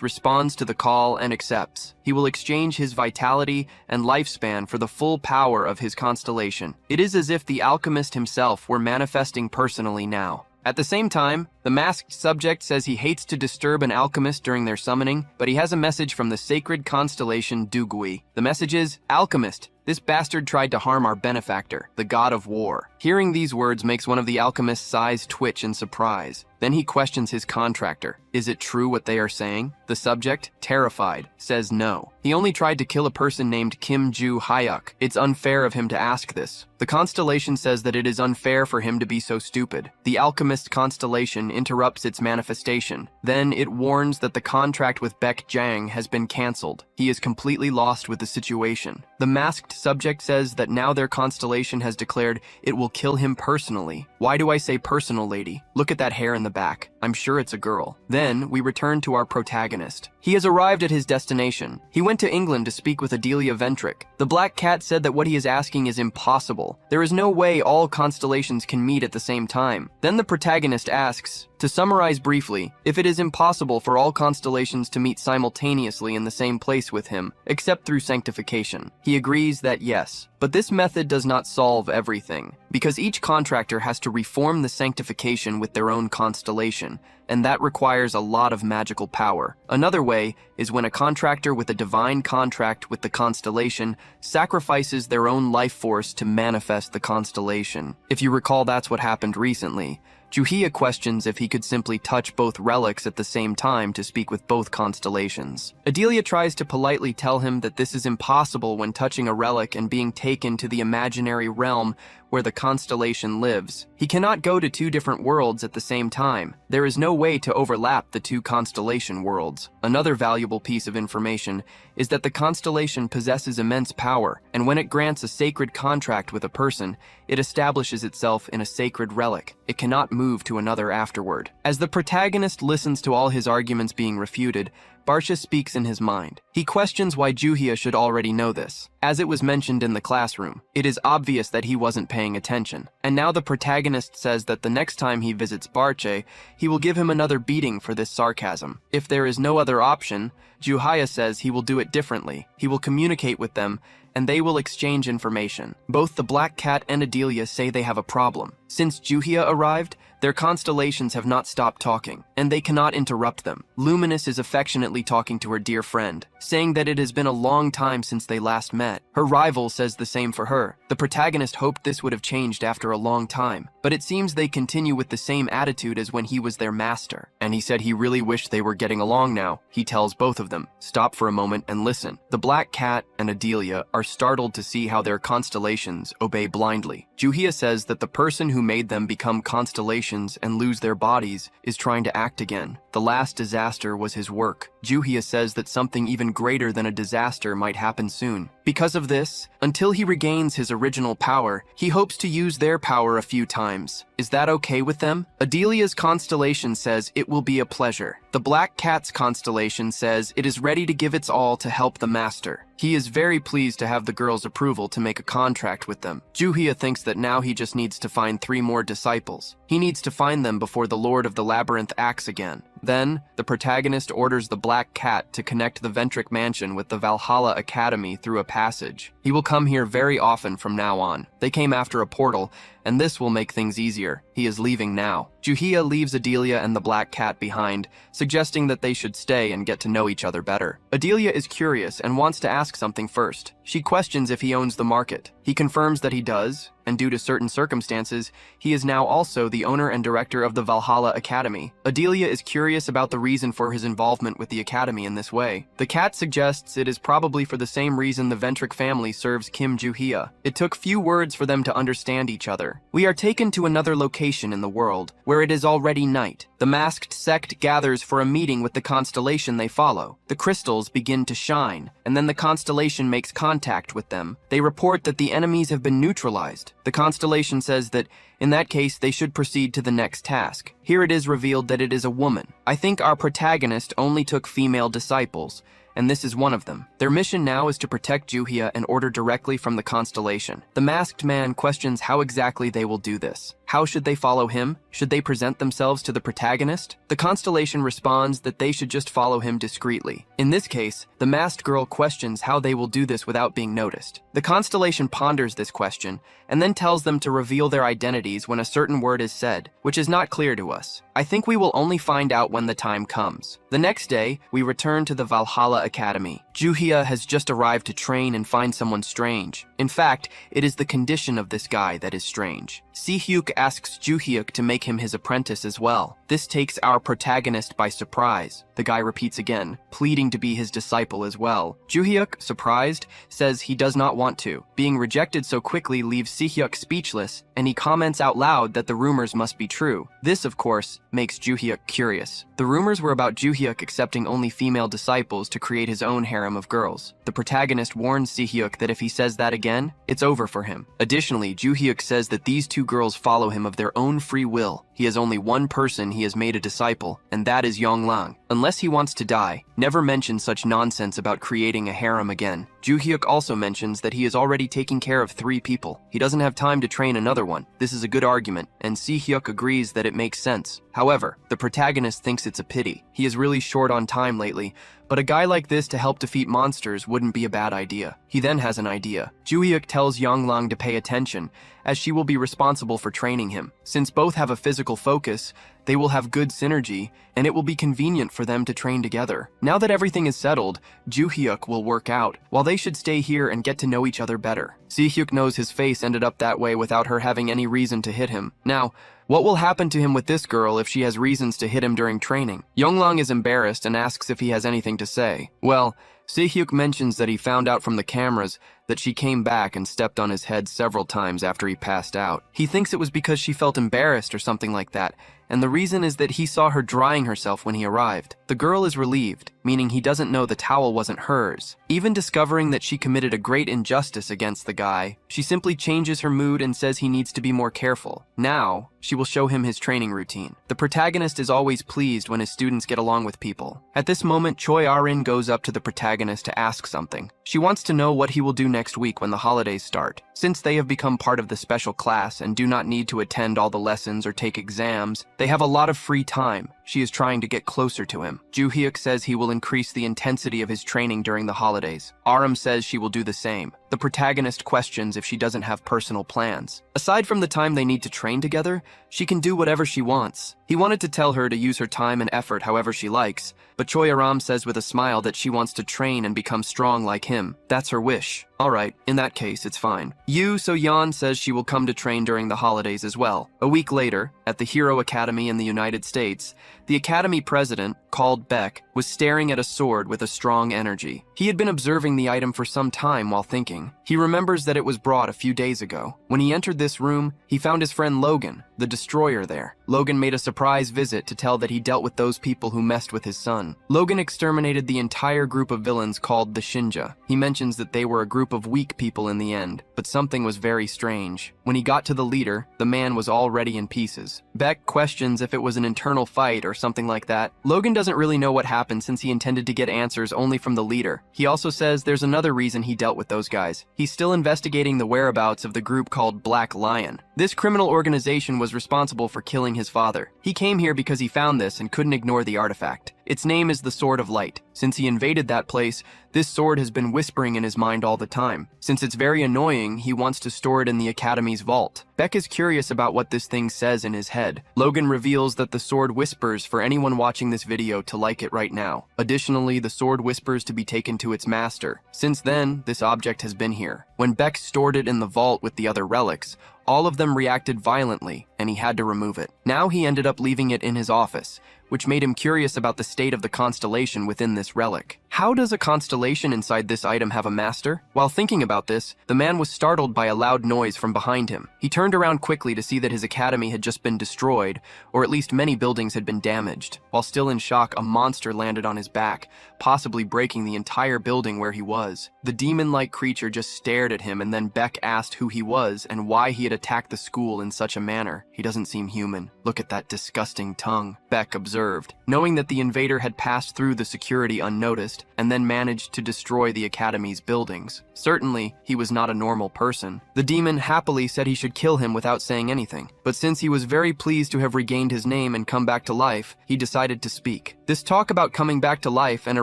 responds to the call and accepts. He will exchange his vitality and lifespan for the full power of his constellation. It is as if the alchemist himself were manifesting personally now. At the same time, the masked subject says he hates to disturb an alchemist during their summoning, but he has a message from the sacred constellation Dugui. The message is, "Alchemist, this bastard tried to harm our benefactor, the god of war." Hearing these words makes one of the alchemist's eyes twitch in surprise. Then he questions his contractor. Is it true what they are saying? The subject, terrified, says no. He only tried to kill a person named Kim Ju Hyuk. It's unfair of him to ask this. The constellation says that it is unfair for him to be so stupid. The alchemist constellation interrupts its manifestation. Then it warns that the contract with Baekjang has been cancelled. He is completely lost with the situation. The masked subject says that now their constellation has declared it will kill him personally. Why do I say personal, lady? Look at that hair in the back. I'm sure it's a girl. Then we return to our protagonist. He has arrived at his destination. He went to England to speak with Adelia Ventrick. The Black Cat said that what he is asking is impossible. There is no way all constellations can meet at the same time. Then the protagonist asks, To summarize briefly, if it is impossible for all constellations to meet simultaneously in the same place with him, except through sanctification, he agrees that yes. But this method does not solve everything, because each contractor has to reform the sanctification with their own constellation, and that requires a lot of magical power. Another way is when a contractor with a divine contract with the constellation sacrifices their own life force to manifest the constellation. If you recall, that's what happened recently. Juhia questions if he could simply touch both relics at the same time to speak with both constellations. Adelia tries to politely tell him that this is impossible when touching a relic and being taken to the imaginary realm where the constellation lives. He cannot go to two different worlds at the same time. There is no way to overlap the two constellation worlds. Another valuable piece of information is that the constellation possesses immense power, and when it grants a sacred contract with a person, it establishes itself in a sacred relic. It cannot move to another afterward. As the protagonist listens to all his arguments being refuted, Barsha speaks in his mind. He questions why Juhia should already know this. As it was mentioned in the classroom, it is obvious that he wasn't paying attention. And now the protagonist says that the next time he visits Barche, he will give him another beating for this sarcasm. If there is no other option, Juhia says he will do it differently. He will communicate with them, and they will exchange information. Both the Black Cat and Adelia say they have a problem. Since Juhia arrived, their constellations have not stopped talking, and they cannot interrupt them. Luminous is affectionately talking to her dear friend, saying that it has been a long time since they last met. Her rival says the same for her. The protagonist hoped this would have changed after a long time, but it seems they continue with the same attitude as when he was their master. And he said he really wished they were getting along now. He tells both of them, stop for a moment and listen. The Black Cat and Adelia are startled to see how their constellations obey blindly. Juhia says that the person who made them become constellations and lose their bodies is trying to act again. The last disaster was his work. Juhia says that something even greater than a disaster might happen soon. Because of this, until he regains his original power, he hopes to use their power a few times. Is that okay with them? Adelia's constellation says it will be a pleasure. The Black Cat's constellation says it is ready to give its all to help the master. He is very pleased to have the girl's approval to make a contract with them. Juhia thinks that now he just needs to find 3 more disciples. He needs to find them before the Lord of the Labyrinth acts again. Then, the protagonist orders the Black Cat to connect the Ventric Mansion with the Valhalla Academy through a passage. He will come here very often from now on. They came after a portal, and this will make things easier. He is leaving now. Juhia leaves Adelia and the Black Cat behind, suggesting that they should stay and get to know each other better. Adelia is curious and wants to ask something first. She questions if he owns the market. He confirms that he does, and due to certain circumstances, he is now also the owner and director of the Valhalla Academy. Adelia is curious about the reason for his involvement with the academy in this way. The cat suggests it is probably for the same reason the Ventric family serves Kim Juhia. It took few words for them to understand each other. We are taken to another location in the world, where it is already night. The masked sect gathers for a meeting with the constellation they follow. The crystals begin to shine, and then the constellation makes contact with them. They report that the enemies have been neutralized. The constellation says that, in that case, they should proceed to the next task. Here it is revealed that it is a woman. I think our protagonist only took female disciples, and this is one of them. Their mission now is to protect Juhia and order directly from the constellation. The masked man questions how exactly they will do this. How should they follow him? Should they present themselves to the protagonist? The constellation responds that they should just follow him discreetly. In this case, the masked girl questions how they will do this without being noticed. The constellation ponders this question and then tells them to reveal their identities when a certain word is said, which is not clear to us. I think we will only find out when the time comes. The next day, we return to the Valhalla Academy. Juhia has just arrived to train and find someone strange. In fact, it is the condition of this guy that is strange. Si-hyuk asks Juhyuk to make him his apprentice as well. This takes our protagonist by surprise. The guy repeats again, pleading to be his disciple as well. Juhyuk, surprised, says he does not want to. Being rejected so quickly leaves Si-hyuk speechless, and he comments out loud that the rumors must be true. This, of course, makes Juhyuk curious. The rumors were about Ju-hyuk accepting only female disciples to create his own harem of girls. The protagonist warns Si-hyuk that if he says that again, it's over for him. Additionally, Ju-hyuk says that these two girls follow him of their own free will. He has only one person he has made a disciple, and that is Yong-lang. Unless he wants to die, never mention such nonsense about creating a harem again. Ju-hyuk also mentions that he is already taking care of 3 people. He doesn't have time to train another one. This is a good argument, and Si-hyuk agrees that it makes sense. However, the protagonist thinks it's a pity. He is really short on time lately, but a guy like this to help defeat monsters wouldn't be a bad idea. He then has an idea. Ju-hyuk tells Yong-lang to pay attention, as she will be responsible for training him. Since both have a physical focus, they will have good synergy, and it will be convenient for them to train together. Now that everything is settled, Ju-hyuk will work out, while they should stay here and get to know each other better. Si-hyuk knows his face ended up that way without her having any reason to hit him. Now, what will happen to him with this girl if she has reasons to hit him during training? Yong-lang is embarrassed and asks if he has anything to say. Well, Si-hyuk mentions that he found out from the cameras that she came back and stepped on his head several times after he passed out. He thinks it was because she felt embarrassed or something like that, and the reason is that he saw her drying herself when he arrived. The girl is relieved, meaning he doesn't know the towel wasn't hers. Even discovering that she committed a great injustice against the guy, she simply changes her mood and says he needs to be more careful. Now, she will show him his training routine. The protagonist is always pleased when his students get along with people. At this moment, Choi Arin goes up to the protagonist to ask something. She wants to know what he will do next week when the holidays start. Since they have become part of the special class and do not need to attend all the lessons or take exams, they have a lot of free time. She is trying to get closer to him. Ju-hyuk says he will increase the intensity of his training during the holidays. Aram says she will do the same. The protagonist questions if she doesn't have personal plans. Aside from the time they need to train together, she can do whatever she wants. He wanted to tell her to use her time and effort however she likes, but Choi Aram says with a smile that she wants to train and become strong like him. That's her wish. Alright, in that case, it's fine. Yoo So-yeon says she will come to train during the holidays as well. A week later, at the Hero Academy in the United States, the Academy president, called Beck, was staring at a sword with a strong energy. He had been observing the item for some time while thinking. He remembers that it was brought a few days ago. When he entered this room, he found his friend Logan, the destroyer, there. Logan made a surprise visit to tell that he dealt with those people who messed with his son. Logan exterminated the entire group of villains called the Shinja. He mentions that they were a group of weak people in the end, but something was very strange. When he got to the leader, the man was already in pieces. Beck questions if it was an internal fight or something like that. Logan doesn't really know what happened since he intended to get answers only from the leader. He also says there's another reason he dealt with those guys. He's still investigating the whereabouts of the group called Black Lion. This criminal organization was responsible for killing his father. He came here because he found this and couldn't ignore the artifact. Its name is the Sword of Light. Since he invaded that place, this sword has been whispering in his mind all the time. Since it's very annoying, he wants to store it in the Academy's vault. Beck is curious about what this thing says in his head. Logan reveals that the sword whispers for anyone watching this video to like it right now. Additionally, the sword whispers to be taken to its master. Since then, this object has been here. When Beck stored it in the vault with the other relics, all of them reacted violently, and he had to remove it. Now he ended up leaving it in his office, which made him curious about the state of the constellation within this relic. How does a constellation inside this item have a master? While thinking about this, the man was startled by a loud noise from behind him. He turned around quickly to see that his academy had just been destroyed, or at least many buildings had been damaged. While still in shock, a monster landed on his back, possibly breaking the entire building where he was. The demon-like creature just stared at him, and then Beck asked who he was and why he had attacked the school in such a manner. He doesn't seem human. Look at that disgusting tongue, Beck observed. Knowing that the invader had passed through the security unnoticed, and then managed to destroy the Academy's buildings. Certainly, he was not a normal person. The demon happily said he should kill him without saying anything, but since he was very pleased to have regained his name and come back to life, he decided to speak. This talk about coming back to life and a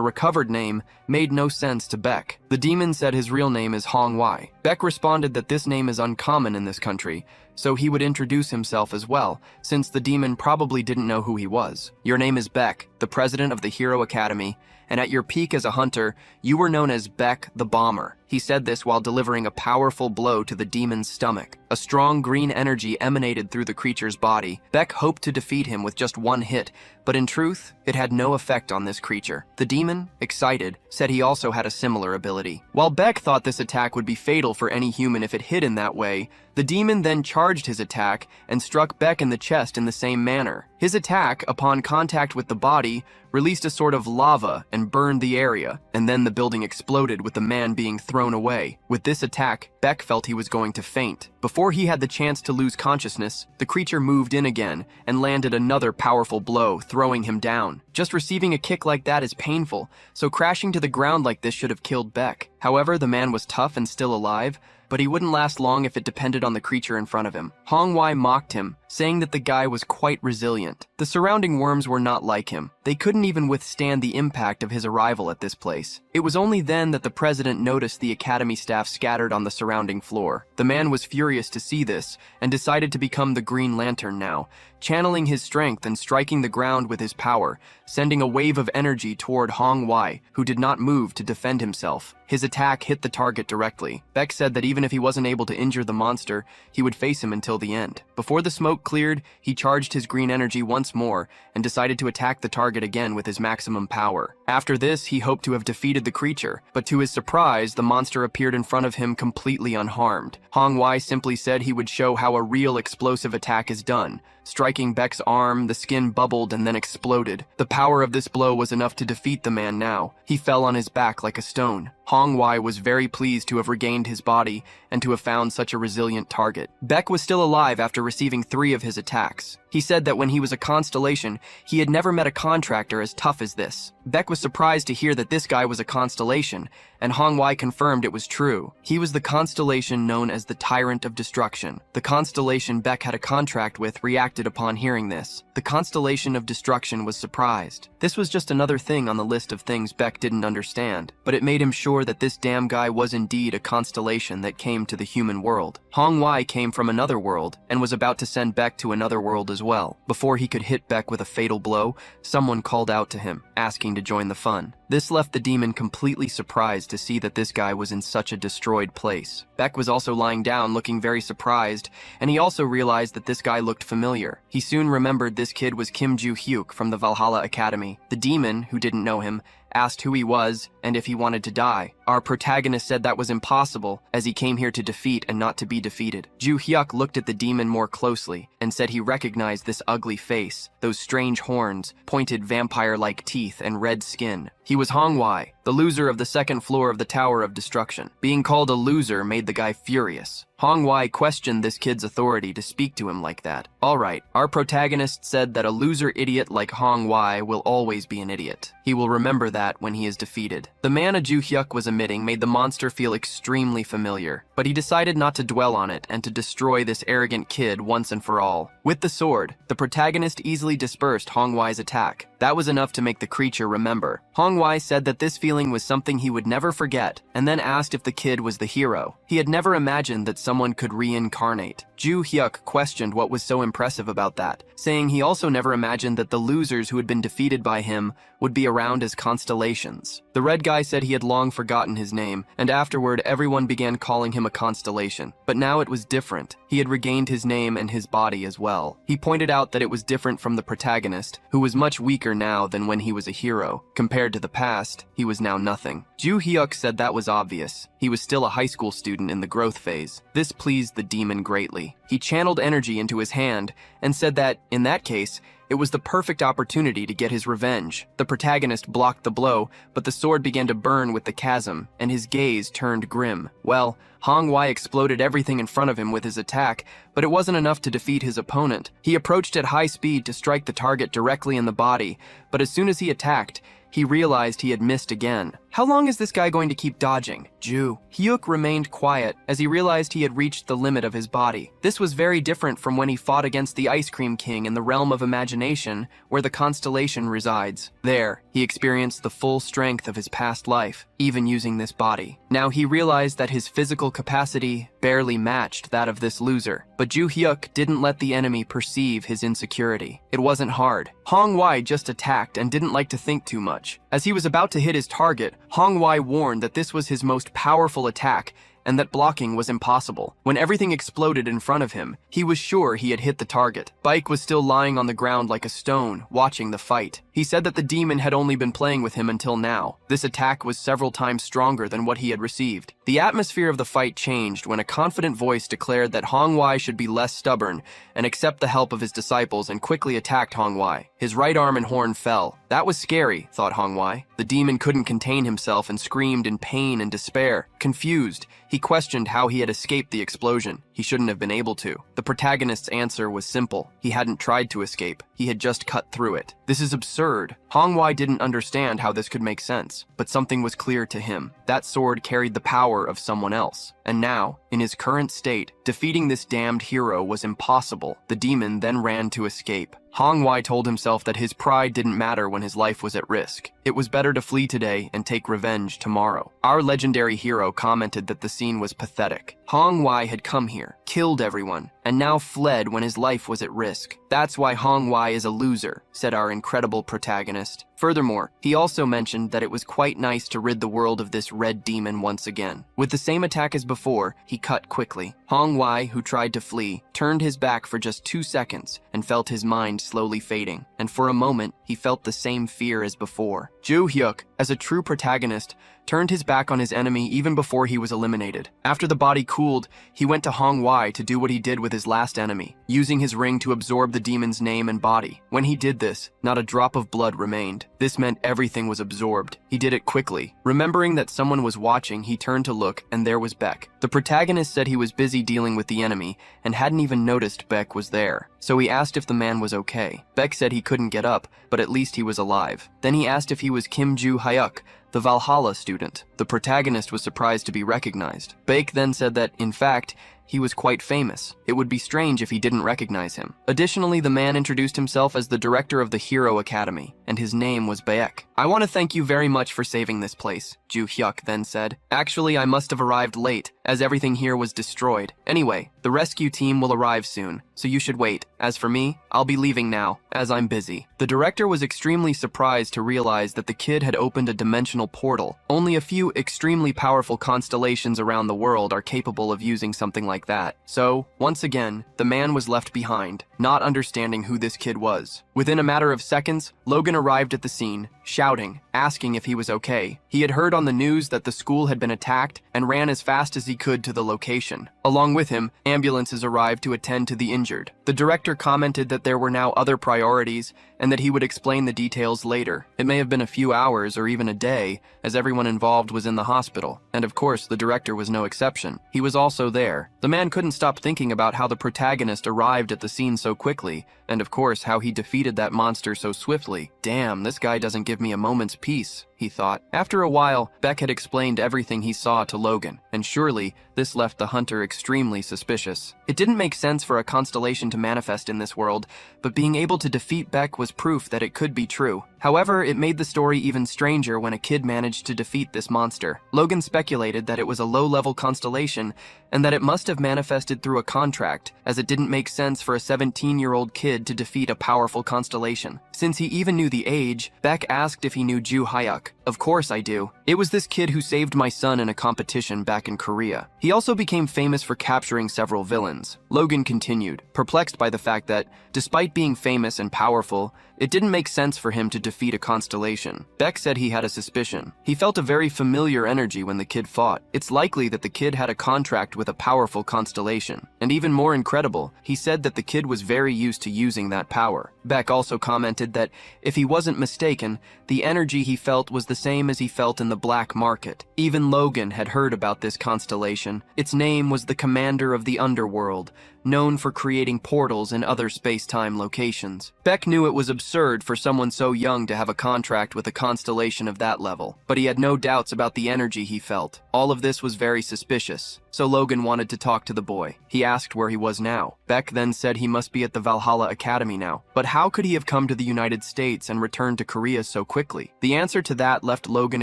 recovered name made no sense to Beck. The demon said his real name is Hong Wai. Beck responded that this name is uncommon in this country, so he would introduce himself as well, since the demon probably didn't know who he was. Your name is Beck, the president of the Hero Academy, and at your peak as a hunter, you were known as Beck the Bomber. He said this while delivering a powerful blow to the demon's stomach. A strong green energy emanated through the creature's body. Beck hoped to defeat him with just one hit, but in truth, it had no effect on this creature. The demon, excited, said he also had a similar ability. While Beck thought this attack would be fatal for any human if it hit in that way, the demon then charged his attack and struck Beck in the chest in the same manner. His attack, upon contact with the body, released a sort of lava and burned the area, and then the building exploded with the man being thrown away. With this attack, Beck felt he was going to faint. Before he had the chance to lose consciousness, the creature moved in again and landed another powerful blow, throwing him down. Just receiving a kick like that is painful, so crashing to the ground like this should have killed Beck. However, the man was tough and still alive, but he wouldn't last long if it depended on the creature in front of him. Hongwei mocked him, saying that the guy was quite resilient. The surrounding worms were not like him. They couldn't even withstand the impact of his arrival at this place. It was only then that the president noticed the academy staff scattered on the surrounding floor. The man was furious to see this and decided to become the Green Lantern now, channeling his strength and striking the ground with his power, sending a wave of energy toward Hongwei, who did not move to defend himself. His attack hit the target directly. Beck said that even if he wasn't able to injure the monster, he would face him until the end. Before the smoke cleared, he charged his green energy once more and decided to attack the target again with his maximum power. After this, he hoped to have defeated the creature, but to his surprise, the monster appeared in front of him completely unharmed. Hongwei simply said he would show how a real explosive attack is done. Striking Beck's arm, the skin bubbled and then exploded. The power of this blow was enough to defeat the man now. He fell on his back like a stone. Hongwei was very pleased to have regained his body and to have found such a resilient target. Beck was still alive after receiving 3 of his attacks. He said that when he was a constellation, he had never met a contractor as tough as this. Beck was surprised to hear that this guy was a constellation, and Hongwei confirmed it was true. He was the constellation known as the Tyrant of Destruction. The constellation Beck had a contract with reacted upon hearing this. The constellation of Destruction was surprised. This was just another thing on the list of things Beck didn't understand, but it made him sure that this damn guy was indeed a constellation that came to the human world. Hongwei came from another world and was about to send Beck to another world as well. Before he could hit Beck with a fatal blow, someone called out to him, asking to join the fun. This left the demon completely surprised to see that this guy was in such a destroyed place. Beck was also lying down looking very surprised, and he also realized that this guy looked familiar. He soon remembered this kid was Kim Ju-hyuk from the Valhalla Academy. The demon, who didn't know him, asked who he was and if he wanted to die. Our protagonist said that was impossible, as he came here to defeat and not to be defeated. Ju-hyuk looked at the demon more closely and said he recognized this ugly face, those strange horns, pointed vampire-like teeth, and red skin. He was Hongwei, the loser of the second floor of the Tower of Destruction. Being called a loser made the guy furious. Hongwei questioned this kid's authority to speak to him like that. Alright, our protagonist said that a loser idiot like Hongwei will always be an idiot. He will remember that when he is defeated. The mana Ju-hyuk was emitting made the monster feel extremely familiar, but he decided not to dwell on it and to destroy this arrogant kid once and for all. With the sword, the protagonist easily dispersed Hongwei's attack. That was enough to make the creature remember. Hongwei said that this feeling was something he would never forget, and then asked if the kid was the hero. He had never imagined that someone could reincarnate. Ju-hyuk questioned what was so impressive about that, saying he also never imagined that the losers who had been defeated by him would be around as constellations. The red guy said he had long forgotten his name, and afterward everyone began calling him a constellation. But now it was different. He had regained his name and his body as well. He pointed out that it was different from the protagonist, who was much weaker now than when he was a hero. Compared to the past, he was now nothing. Ju-hyuk said that was obvious. He was still a high school student in the growth phase. This pleased the demon greatly. He channeled energy into his hand and said that, in that case, it was the perfect opportunity to get his revenge. The protagonist blocked the blow, but the sword began to burn with the chasm, and his gaze turned grim. Well, Hongwei exploded everything in front of him with his attack, but it wasn't enough to defeat his opponent. He approached at high speed to strike the target directly in the body, but as soon as he attacked, he realized he had missed again. How long is this guy going to keep dodging? Ju-hyuk remained quiet as he realized he had reached the limit of his body. This was very different from when he fought against the Ice Cream King in the realm of imagination, where the constellation resides. There, he experienced the full strength of his past life, even using this body. Now he realized that his physical capacity barely matched that of this loser. But Ju-hyuk didn't let the enemy perceive his insecurity. It wasn't hard. Hong Wai just attacked and didn't like to think too much. As he was about to hit his target, Hong Wai warned that this was his most powerful attack and that blocking was impossible. When everything exploded in front of him, he was sure he had hit the target. Baek was still lying on the ground like a stone, watching the fight. He said that the demon had only been playing with him until now. This attack was several times stronger than what he had received. The atmosphere of the fight changed when a confident voice declared that Hong Wai should be less stubborn and accept the help of his disciples, and quickly attacked Hong Wai. His right arm and horn fell. That was scary, thought Hong Wai. The demon couldn't contain himself and screamed in pain and despair. Confused, he questioned how he had escaped the explosion. He shouldn't have been able to. The protagonist's answer was simple. He hadn't tried to escape. He had just cut through it. This is absurd. Hong Wai didn't understand how this could make sense, but something was clear to him. That sword carried the power of someone else. And now, in his current state, defeating this damned hero was impossible. The demon then ran to escape. Hong Wai told himself that his pride didn't matter when his life was at risk. It was better to flee today and take revenge tomorrow. Our legendary hero commented that the scene was pathetic. Hong Wai had come here, killed everyone, and now fled when his life was at risk. That's why Hong Wai is a loser, said our incredible protagonist. Furthermore, he also mentioned that it was quite nice to rid the world of this red demon once again. With the same attack as before, he cut quickly. Hong Wai, who tried to flee, turned his back for just 2 seconds and felt his mind slowly fading. And for a moment, he felt the same fear as before. Ju Hyuk, as a true protagonist, turned his back on his enemy even before he was eliminated. After the body cooled, he went to Hong Wai to do what he did with his last enemy, using his ring to absorb the demon's name and body. When he did this, not a drop of blood remained. This meant everything was absorbed. He did it quickly. Remembering that someone was watching, he turned to look, and there was Baek. The protagonist said he was busy dealing with the enemy and hadn't even noticed Baek was there. So he asked if the man was okay. Baek said he couldn't get up, but at least he was alive. Then he asked if he was Kim Ju Hyuk, the Valhalla student. The protagonist was surprised to be recognized. Baek then said that, in fact, he was quite famous. It would be strange if he didn't recognize him. Additionally, the man introduced himself as the director of the Hero Academy, and his name was Baek. I want to thank you very much for saving this place, Ju Hyuk then said. Actually, I must have arrived late, as everything here was destroyed. Anyway, the rescue team will arrive soon, so you should wait. As for me, I'll be leaving now, as I'm busy. The director was extremely surprised to realize that the kid had opened a dimensional portal. Only a few extremely powerful constellations around the world are capable of using something like that. So, once again, the man was left behind, not understanding who this kid was. Within a matter of seconds, Logan arrived at the scene, shouting, asking if he was okay. He had heard on the news that the school had been attacked and ran as fast as he could to the location. Along with him, ambulances arrived to attend to the injured. The director commented that there were now other priorities and that he would explain the details later. It may have been a few hours or even a day, as everyone involved was in the hospital. And of course, the director was no exception. He was also there. The man couldn't stop thinking about how the protagonist arrived at the scene so quickly, and of course how he defeated that monster so swiftly. Damn, this guy doesn't give me a moment's peace, he thought. After a while, Baek had explained everything he saw to Logan, and surely this left the hunter extremely suspicious. It didn't make sense for a constellation to manifest in this world, but being able to defeat Baek was proof that it could be true. However, it made the story even stranger when a kid managed to defeat this monster. Logan speculated that it was a low-level constellation and that it must have manifested through a contract, as it didn't make sense for a 17-year-old kid to defeat a powerful constellation. Since he even knew the age, Baek asked if he knew Ju Hyuk. Of course I do. It was this kid who saved my son in a competition back in Korea. He also became famous for capturing several villains. Logan continued, perplexed by the fact that, despite being famous and powerful, it didn't make sense for him to defeat a constellation. Baek said he had a suspicion. He felt a very familiar energy when the kid fought. It's likely that the kid had a contract with a powerful constellation. And even more incredible, he said that the kid was very used to using that power. Baek also commented that, if he wasn't mistaken, the energy he felt was the same as he felt in the black market. Even Logan had heard about this constellation. Its name was the Commander of the Underworld, known for creating portals in other space-time locations. Baek knew it was absurd for someone so young to have a contract with a constellation of that level, but he had no doubts about the energy he felt. All of this was very suspicious, so Logan wanted to talk to the boy. He asked where he was now. Beck then said he must be at the Valhalla Academy now. But how could he have come to the United States and returned to Korea so quickly? The answer to that left Logan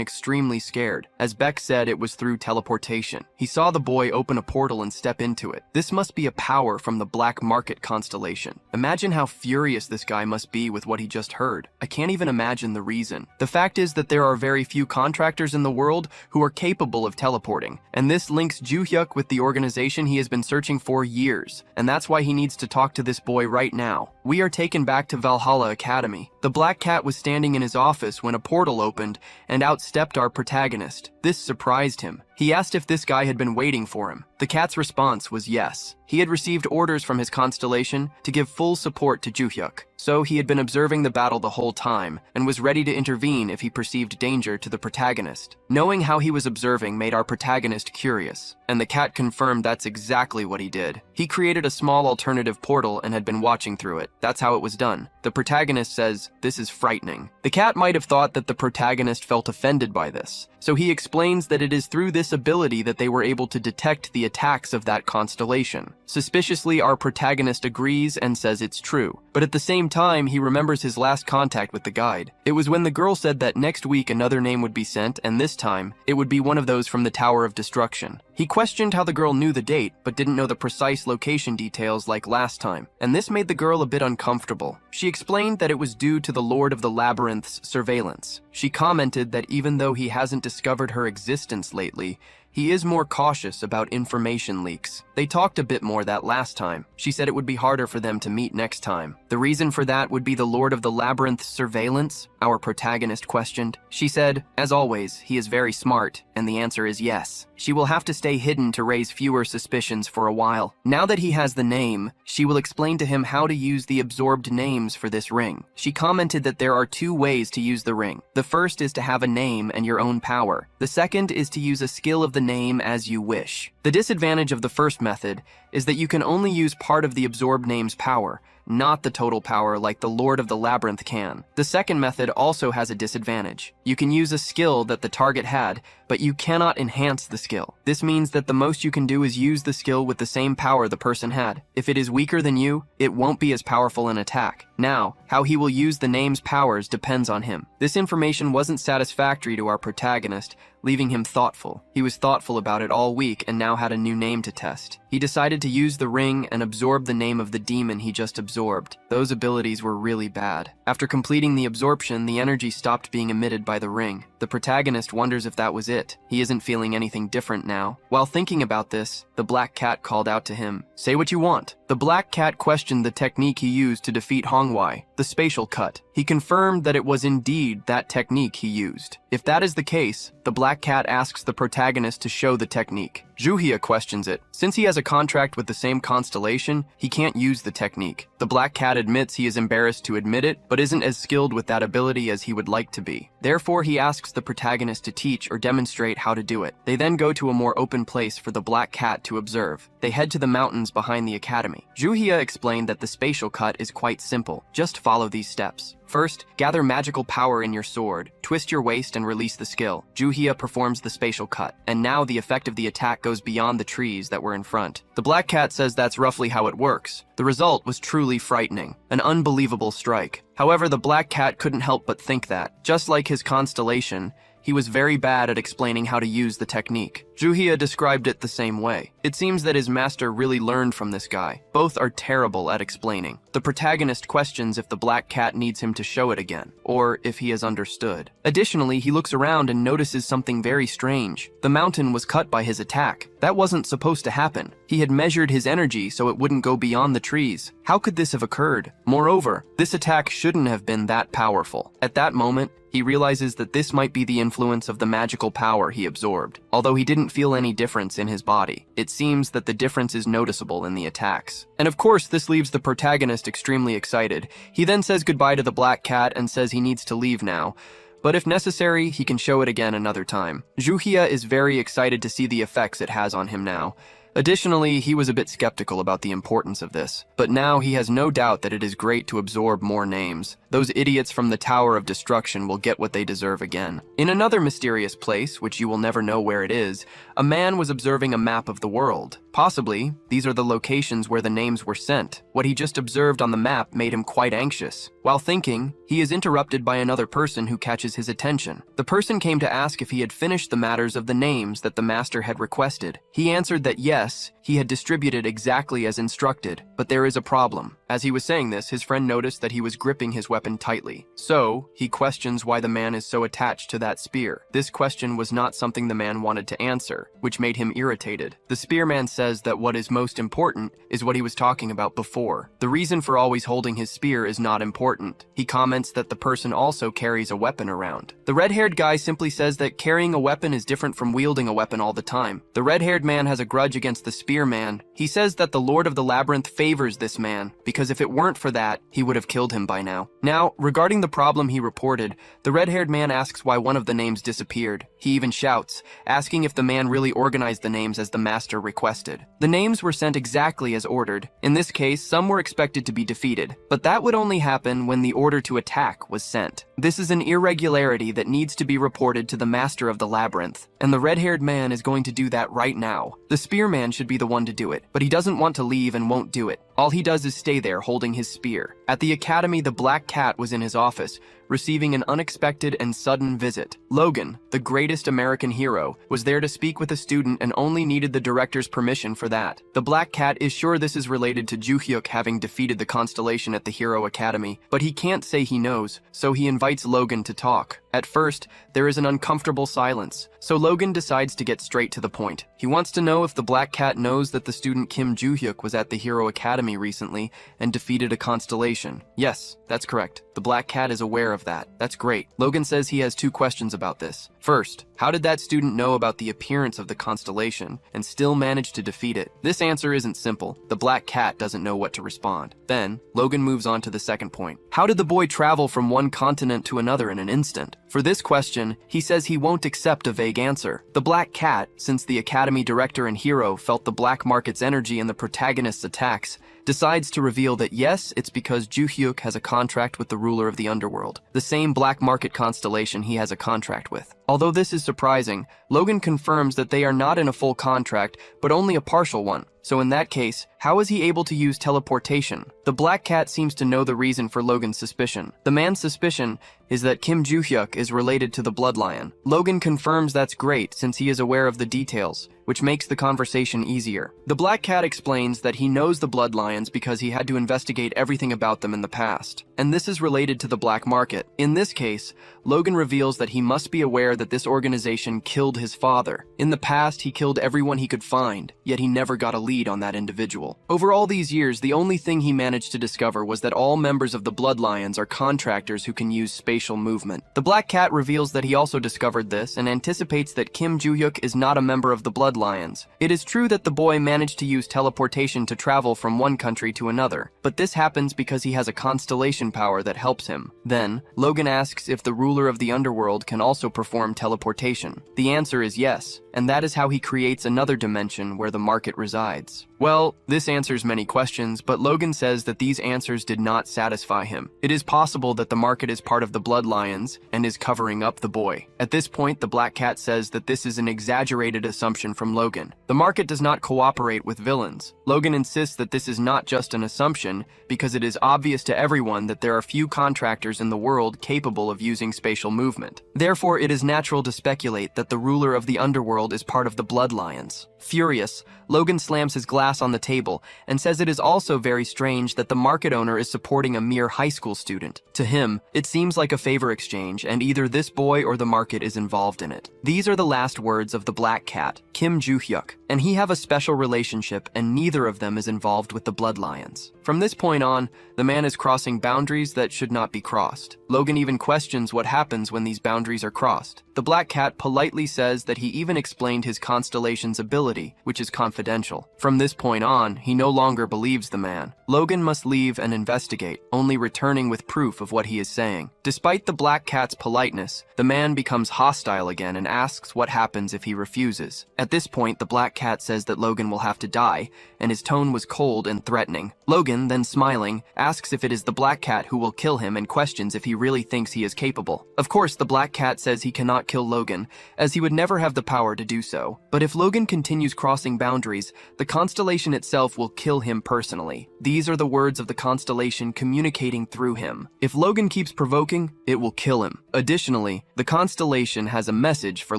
extremely scared. As Beck said, it was through teleportation. He saw the boy open a portal and step into it. This must be a power from the Black Market constellation. Imagine how furious this guy must be with what he just heard. I can't even imagine the reason. The fact is that there are very few contractors in the world who are capable of teleporting, and this links Joo-hyuk with the organization he has been searching for years, and that's why he needs to talk to this boy right now. We are taken back to Valhalla Academy. The Black Cat was standing in his office when a portal opened, and out stepped our protagonist. This surprised him. He asked if this guy had been waiting for him. The cat's response was yes. He had received orders from his constellation to give full support to Joo-hyuk, so he had been observing the battle the whole time and was ready to intervene if he perceived danger to the protagonist. Knowing how he was observing made our protagonist curious, and the cat confirmed that's exactly what he did. He created a small alternative portal and had been watching through it. That's how it was done. The protagonist says, "This is frightening." The cat might have thought that the protagonist felt offended by this, so he explains that it is through this ability that they were able to detect the attacks of that constellation. Suspiciously, our protagonist agrees and says it's true, but at the same time, he remembers his last contact with the guide. It was when the girl said that next week another name would be sent, and this time, it would be one of those from the Tower of Destruction. He questioned how the girl knew the date, but didn't know the precise location details like last time, and this made the girl a bit uncomfortable. She explained that it was due to the Lord of the Labyrinth's surveillance. She commented that even though he hasn't discovered her existence lately, he is more cautious about information leaks. They talked a bit more that last time. She said it would be harder for them to meet next time. The reason for that would be the Lord of the Labyrinth's surveillance? Our protagonist questioned. She said, as always, he is very smart, and the answer is yes. She will have to stay hidden to raise fewer suspicions for a while. Now that he has the name, she will explain to him how to use the absorbed names for this ring. She commented that there are two ways to use the ring. The first is to have a name and your own power. The second is to use a skill of the name as you wish. The disadvantage of the first method is that you can only use part of the absorbed name's power, not the total power like the Lord of the Labyrinth can. The second method also has a disadvantage. You can use a skill that the target had, but you cannot enhance the skill. This means that the most you can do is use the skill with the same power the person had. If it is weaker than you, it won't be as powerful an attack. Now, how he will use the name's powers depends on him. This information wasn't satisfactory to our protagonist, leaving him thoughtful. He was thoughtful about it all week and now had a new name to test. He decided to use the ring and absorb the name of the demon he just absorbed. Those abilities were really bad. After completing the absorption, the energy stopped being emitted by the ring. The protagonist wonders if that was it. He isn't feeling anything different now. While thinking about this, the Black Cat called out to him, "Say what you want." The Black Cat questioned the technique he used to defeat Hongwei, the spatial cut. He confirmed that it was indeed that technique he used. If that is the case, the Black Cat asks the protagonist to show the technique. Joo-hyuk questions it. Since he has a contract with the same constellation, he can't use the technique. The Black Cat admits he is embarrassed to admit it, but isn't as skilled with that ability as he would like to be. Therefore, he asks the protagonist to teach or demonstrate how to do it. They then go to a more open place for the Black Cat to observe. They head to the mountains behind the academy. Joo-hyuk explained that the spatial cut is quite simple. Just follow these steps. First, gather magical power in your sword, twist your waist and release the skill. Joo-hyuk performs the spatial cut, and now the effect of the attack goes beyond the trees that were in front. The Black Cat says that's roughly how it works. The result was truly frightening, an unbelievable strike. However, the Black Cat couldn't help but think that, just like his constellation, he was very bad at explaining how to use the technique. Joo-hyuk described it the same way. It seems that his master really learned from this guy. Both are terrible at explaining. The protagonist questions if the Black Cat needs him to show it again, or if he has understood. Additionally, he looks around and notices something very strange. The mountain was cut by his attack. That wasn't supposed to happen. He had measured his energy so it wouldn't go beyond the trees. How could this have occurred? Moreover, this attack shouldn't have been that powerful. At that moment, he realizes that this might be the influence of the magical power he absorbed. Although he didn't feel any difference in his body, it seems that the difference is noticeable in the attacks. And of course, this leaves the protagonist extremely excited. He then says goodbye to the Black Cat and says he needs to leave now. But if necessary, he can show it again another time. Joo-hyuk is very excited to see the effects it has on him now. Additionally, he was a bit skeptical about the importance of this, but now he has no doubt that it is great to absorb more names. Those idiots from the Tower of Destruction will get what they deserve again. In another mysterious place, which you will never know where it is, a man was observing a map of the world. Possibly, these are the locations where the names were sent. What he just observed on the map made him quite anxious. While thinking, he is interrupted by another person who catches his attention. The person came to ask if he had finished the matters of the names that the master had requested. He answered that yes, he had distributed exactly as instructed, but there is a problem. As he was saying this, his friend noticed that he was gripping his weapon tightly. So, he questions why the man is so attached to that spear. This question was not something the man wanted to answer, which made him irritated. The spearman says that what is most important is what he was talking about before. The reason for always holding his spear is not important. He comments that the person also carries a weapon around. The red-haired guy simply says that carrying a weapon is different from wielding a weapon all the time. The red-haired man has a grudge against the spearman. He says that the Lord of the Labyrinth favors this man, because if it weren't for that, he would have killed him by now. Now, regarding the problem he reported, the red-haired man asks why one of the names disappeared. He even shouts, asking if the man really organized the names as the master requested. The names were sent exactly as ordered. In this case, some were expected to be defeated, but that would only happen when the order to attack was sent. This is an irregularity that needs to be reported to the master of the labyrinth, and the red-haired man is going to do that right now. The spearman should be the one to do it, but he doesn't want to leave and won't do it. All he does is stay there holding his spear. At the academy, the black cat was in his office, receiving an unexpected and sudden visit. Logan, the greatest American hero, was there to speak with a student and only needed the director's permission for that. The black cat is sure this is related to Juhyuk having defeated the constellation at the Hero Academy, but he can't say he knows, so he invites Logan to talk. At first, there is an uncomfortable silence, so Logan decides to get straight to the point. He wants to know if the black cat knows that the student Kim Juhyuk was at the Hero Academy recently and defeated a constellation. Yes, that's correct. The black cat is aware of that. That's great. Logan says he has two questions about this. First, how did that student know about the appearance of the constellation and still manage to defeat it? This answer isn't simple. The black cat doesn't know what to respond. Then, Logan moves on to the second point. How did the boy travel from one continent to another in an instant? For this question, he says he won't accept a vague answer. The black cat, since the academy director and hero felt the black market's energy in the protagonist's attacks, decides to reveal that yes, it's because Juhyuk has a contract with the ruler of the underworld, the same black market constellation he has a contract with. Although this is surprising, Logan confirms that they are not in a full contract, but only a partial one. So in that case, how is he able to use teleportation? The black cat seems to know the reason for Logan's suspicion. The man's suspicion is that Kim Juhyuk is related to the Blood Lion. Logan confirms that's great since he is aware of the details, which makes the conversation easier. The black cat explains that he knows the Blood Lions because he had to investigate everything about them in the past, and this is related to the black market. In this case, Logan reveals that he must be aware that this organization killed his father. In the past, he killed everyone he could find, yet he never got a lead on that individual. Over all these years, the only thing he managed to discover was that all members of the Blood Lions are contractors who can use spatial movement. The black cat reveals that he also discovered this and anticipates that Kim Juhyuk is not a member of the Blood Lions. It is true that the boy managed to use teleportation to travel from one country to another, but this happens because he has a constellation power that helps him. Then, Logan asks if the ruler of the underworld can also perform teleportation. The answer is yes, and that is how he creates another dimension where the market resides. Well, this answers many questions, but Logan says that these answers did not satisfy him. It is possible that the market is part of the Blood Lions and is covering up the boy. At this point, the black cat says that this is an exaggerated assumption from Logan. The market does not cooperate with villains. Logan insists that this is not just an assumption because it is obvious to everyone that there are few contractors in the world capable of using spatial movement. Therefore, it is natural to speculate that the ruler of the underworld is part of the Blood Lions. Furious, Logan slams his glass on the table and says it is also very strange that the market owner is supporting a mere high school student. To him, it seems like a favor exchange, and either this boy or the market is involved in it. These are the last words of the black cat, Kim Juhyuk, and he have a special relationship, and neither of them is involved with the Blood Lions. From this point on, the man is crossing boundaries that should not be crossed. Logan even questions what happens when these boundaries are crossed. The black cat politely says that he even explained his constellation's ability, which is confidential. From this point on, on, he no longer believes the man. Logan must leave and investigate, only returning with proof of what he is saying. Despite the black cat's politeness, the man becomes hostile again and asks what happens if he refuses. At this point, the black cat says that Logan will have to die, and his tone was cold and threatening. Logan, then smiling, asks if it is the black cat who will kill him and questions if he really thinks he is capable. Of course, the black cat says he cannot kill Logan, as he would never have the power to do so. But if Logan continues crossing boundaries, the constellation itself will kill him personally. These are the words of the constellation communicating through him. If Logan keeps provoking, it will kill him. Additionally, the constellation has a message for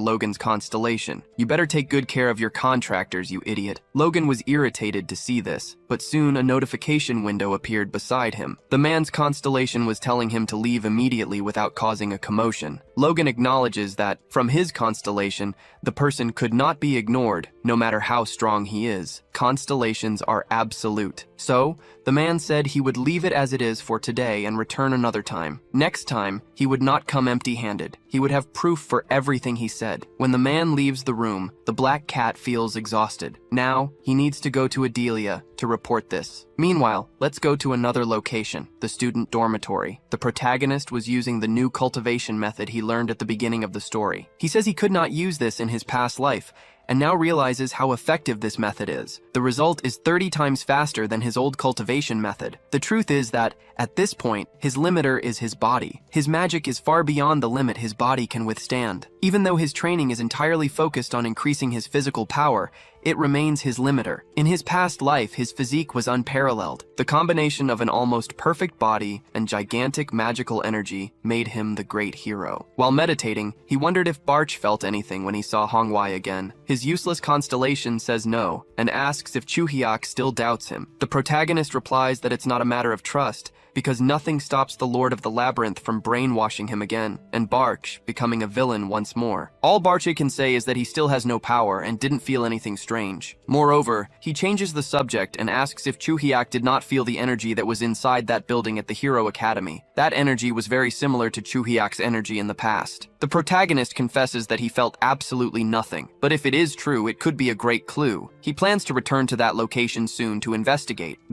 Logan's constellation. You better take good care of your contractors, you idiot. Logan was irritated to see this, but soon a notification window appeared beside him. The man's constellation was telling him to leave immediately without causing a commotion. Logan acknowledges that, from his constellation, the person could not be ignored, no matter how strong he is. Constellations are absolute. So, the man said he would leave it as it is for today and return another time. Next time, he would not come empty-handed. He would have proof for everything he said. When the man leaves the room, the black cat feels exhausted. Now, he needs to go to Adelia to report this. Meanwhile, let's go to another location, the student dormitory. The protagonist was using the new cultivation method he learned at the beginning of the story. He says he could not use this in his past life, and now realizes how effective this method is. The result is 30 times faster than his old cultivation method. The truth is that, at this point, his limiter is his body. His magic is far beyond the limit his body can withstand. Even though his training is entirely focused on increasing his physical power, it remains his limiter. In his past life, his physique was unparalleled. The combination of an almost perfect body and gigantic magical energy made him the great hero. While meditating, he wondered if Barch felt anything when he saw Hongwei again. His useless constellation says no, and asks if Chuhyuk still doubts him. The protagonist replies that it's not a matter of trust, because nothing stops the Lord of the Labyrinth from brainwashing him again, and Barch becoming a villain once more. All Barch can say is that he still has no power and didn't feel anything strange. Moreover, he changes the subject and asks if Chuhyuk did not feel the energy that was inside that building at the Hero Academy. That energy was very similar to Chuhyuk's energy in the past. The protagonist confesses that he felt absolutely nothing, but if it is true, it could be a great clue. He plans to return to that location soon to investigate.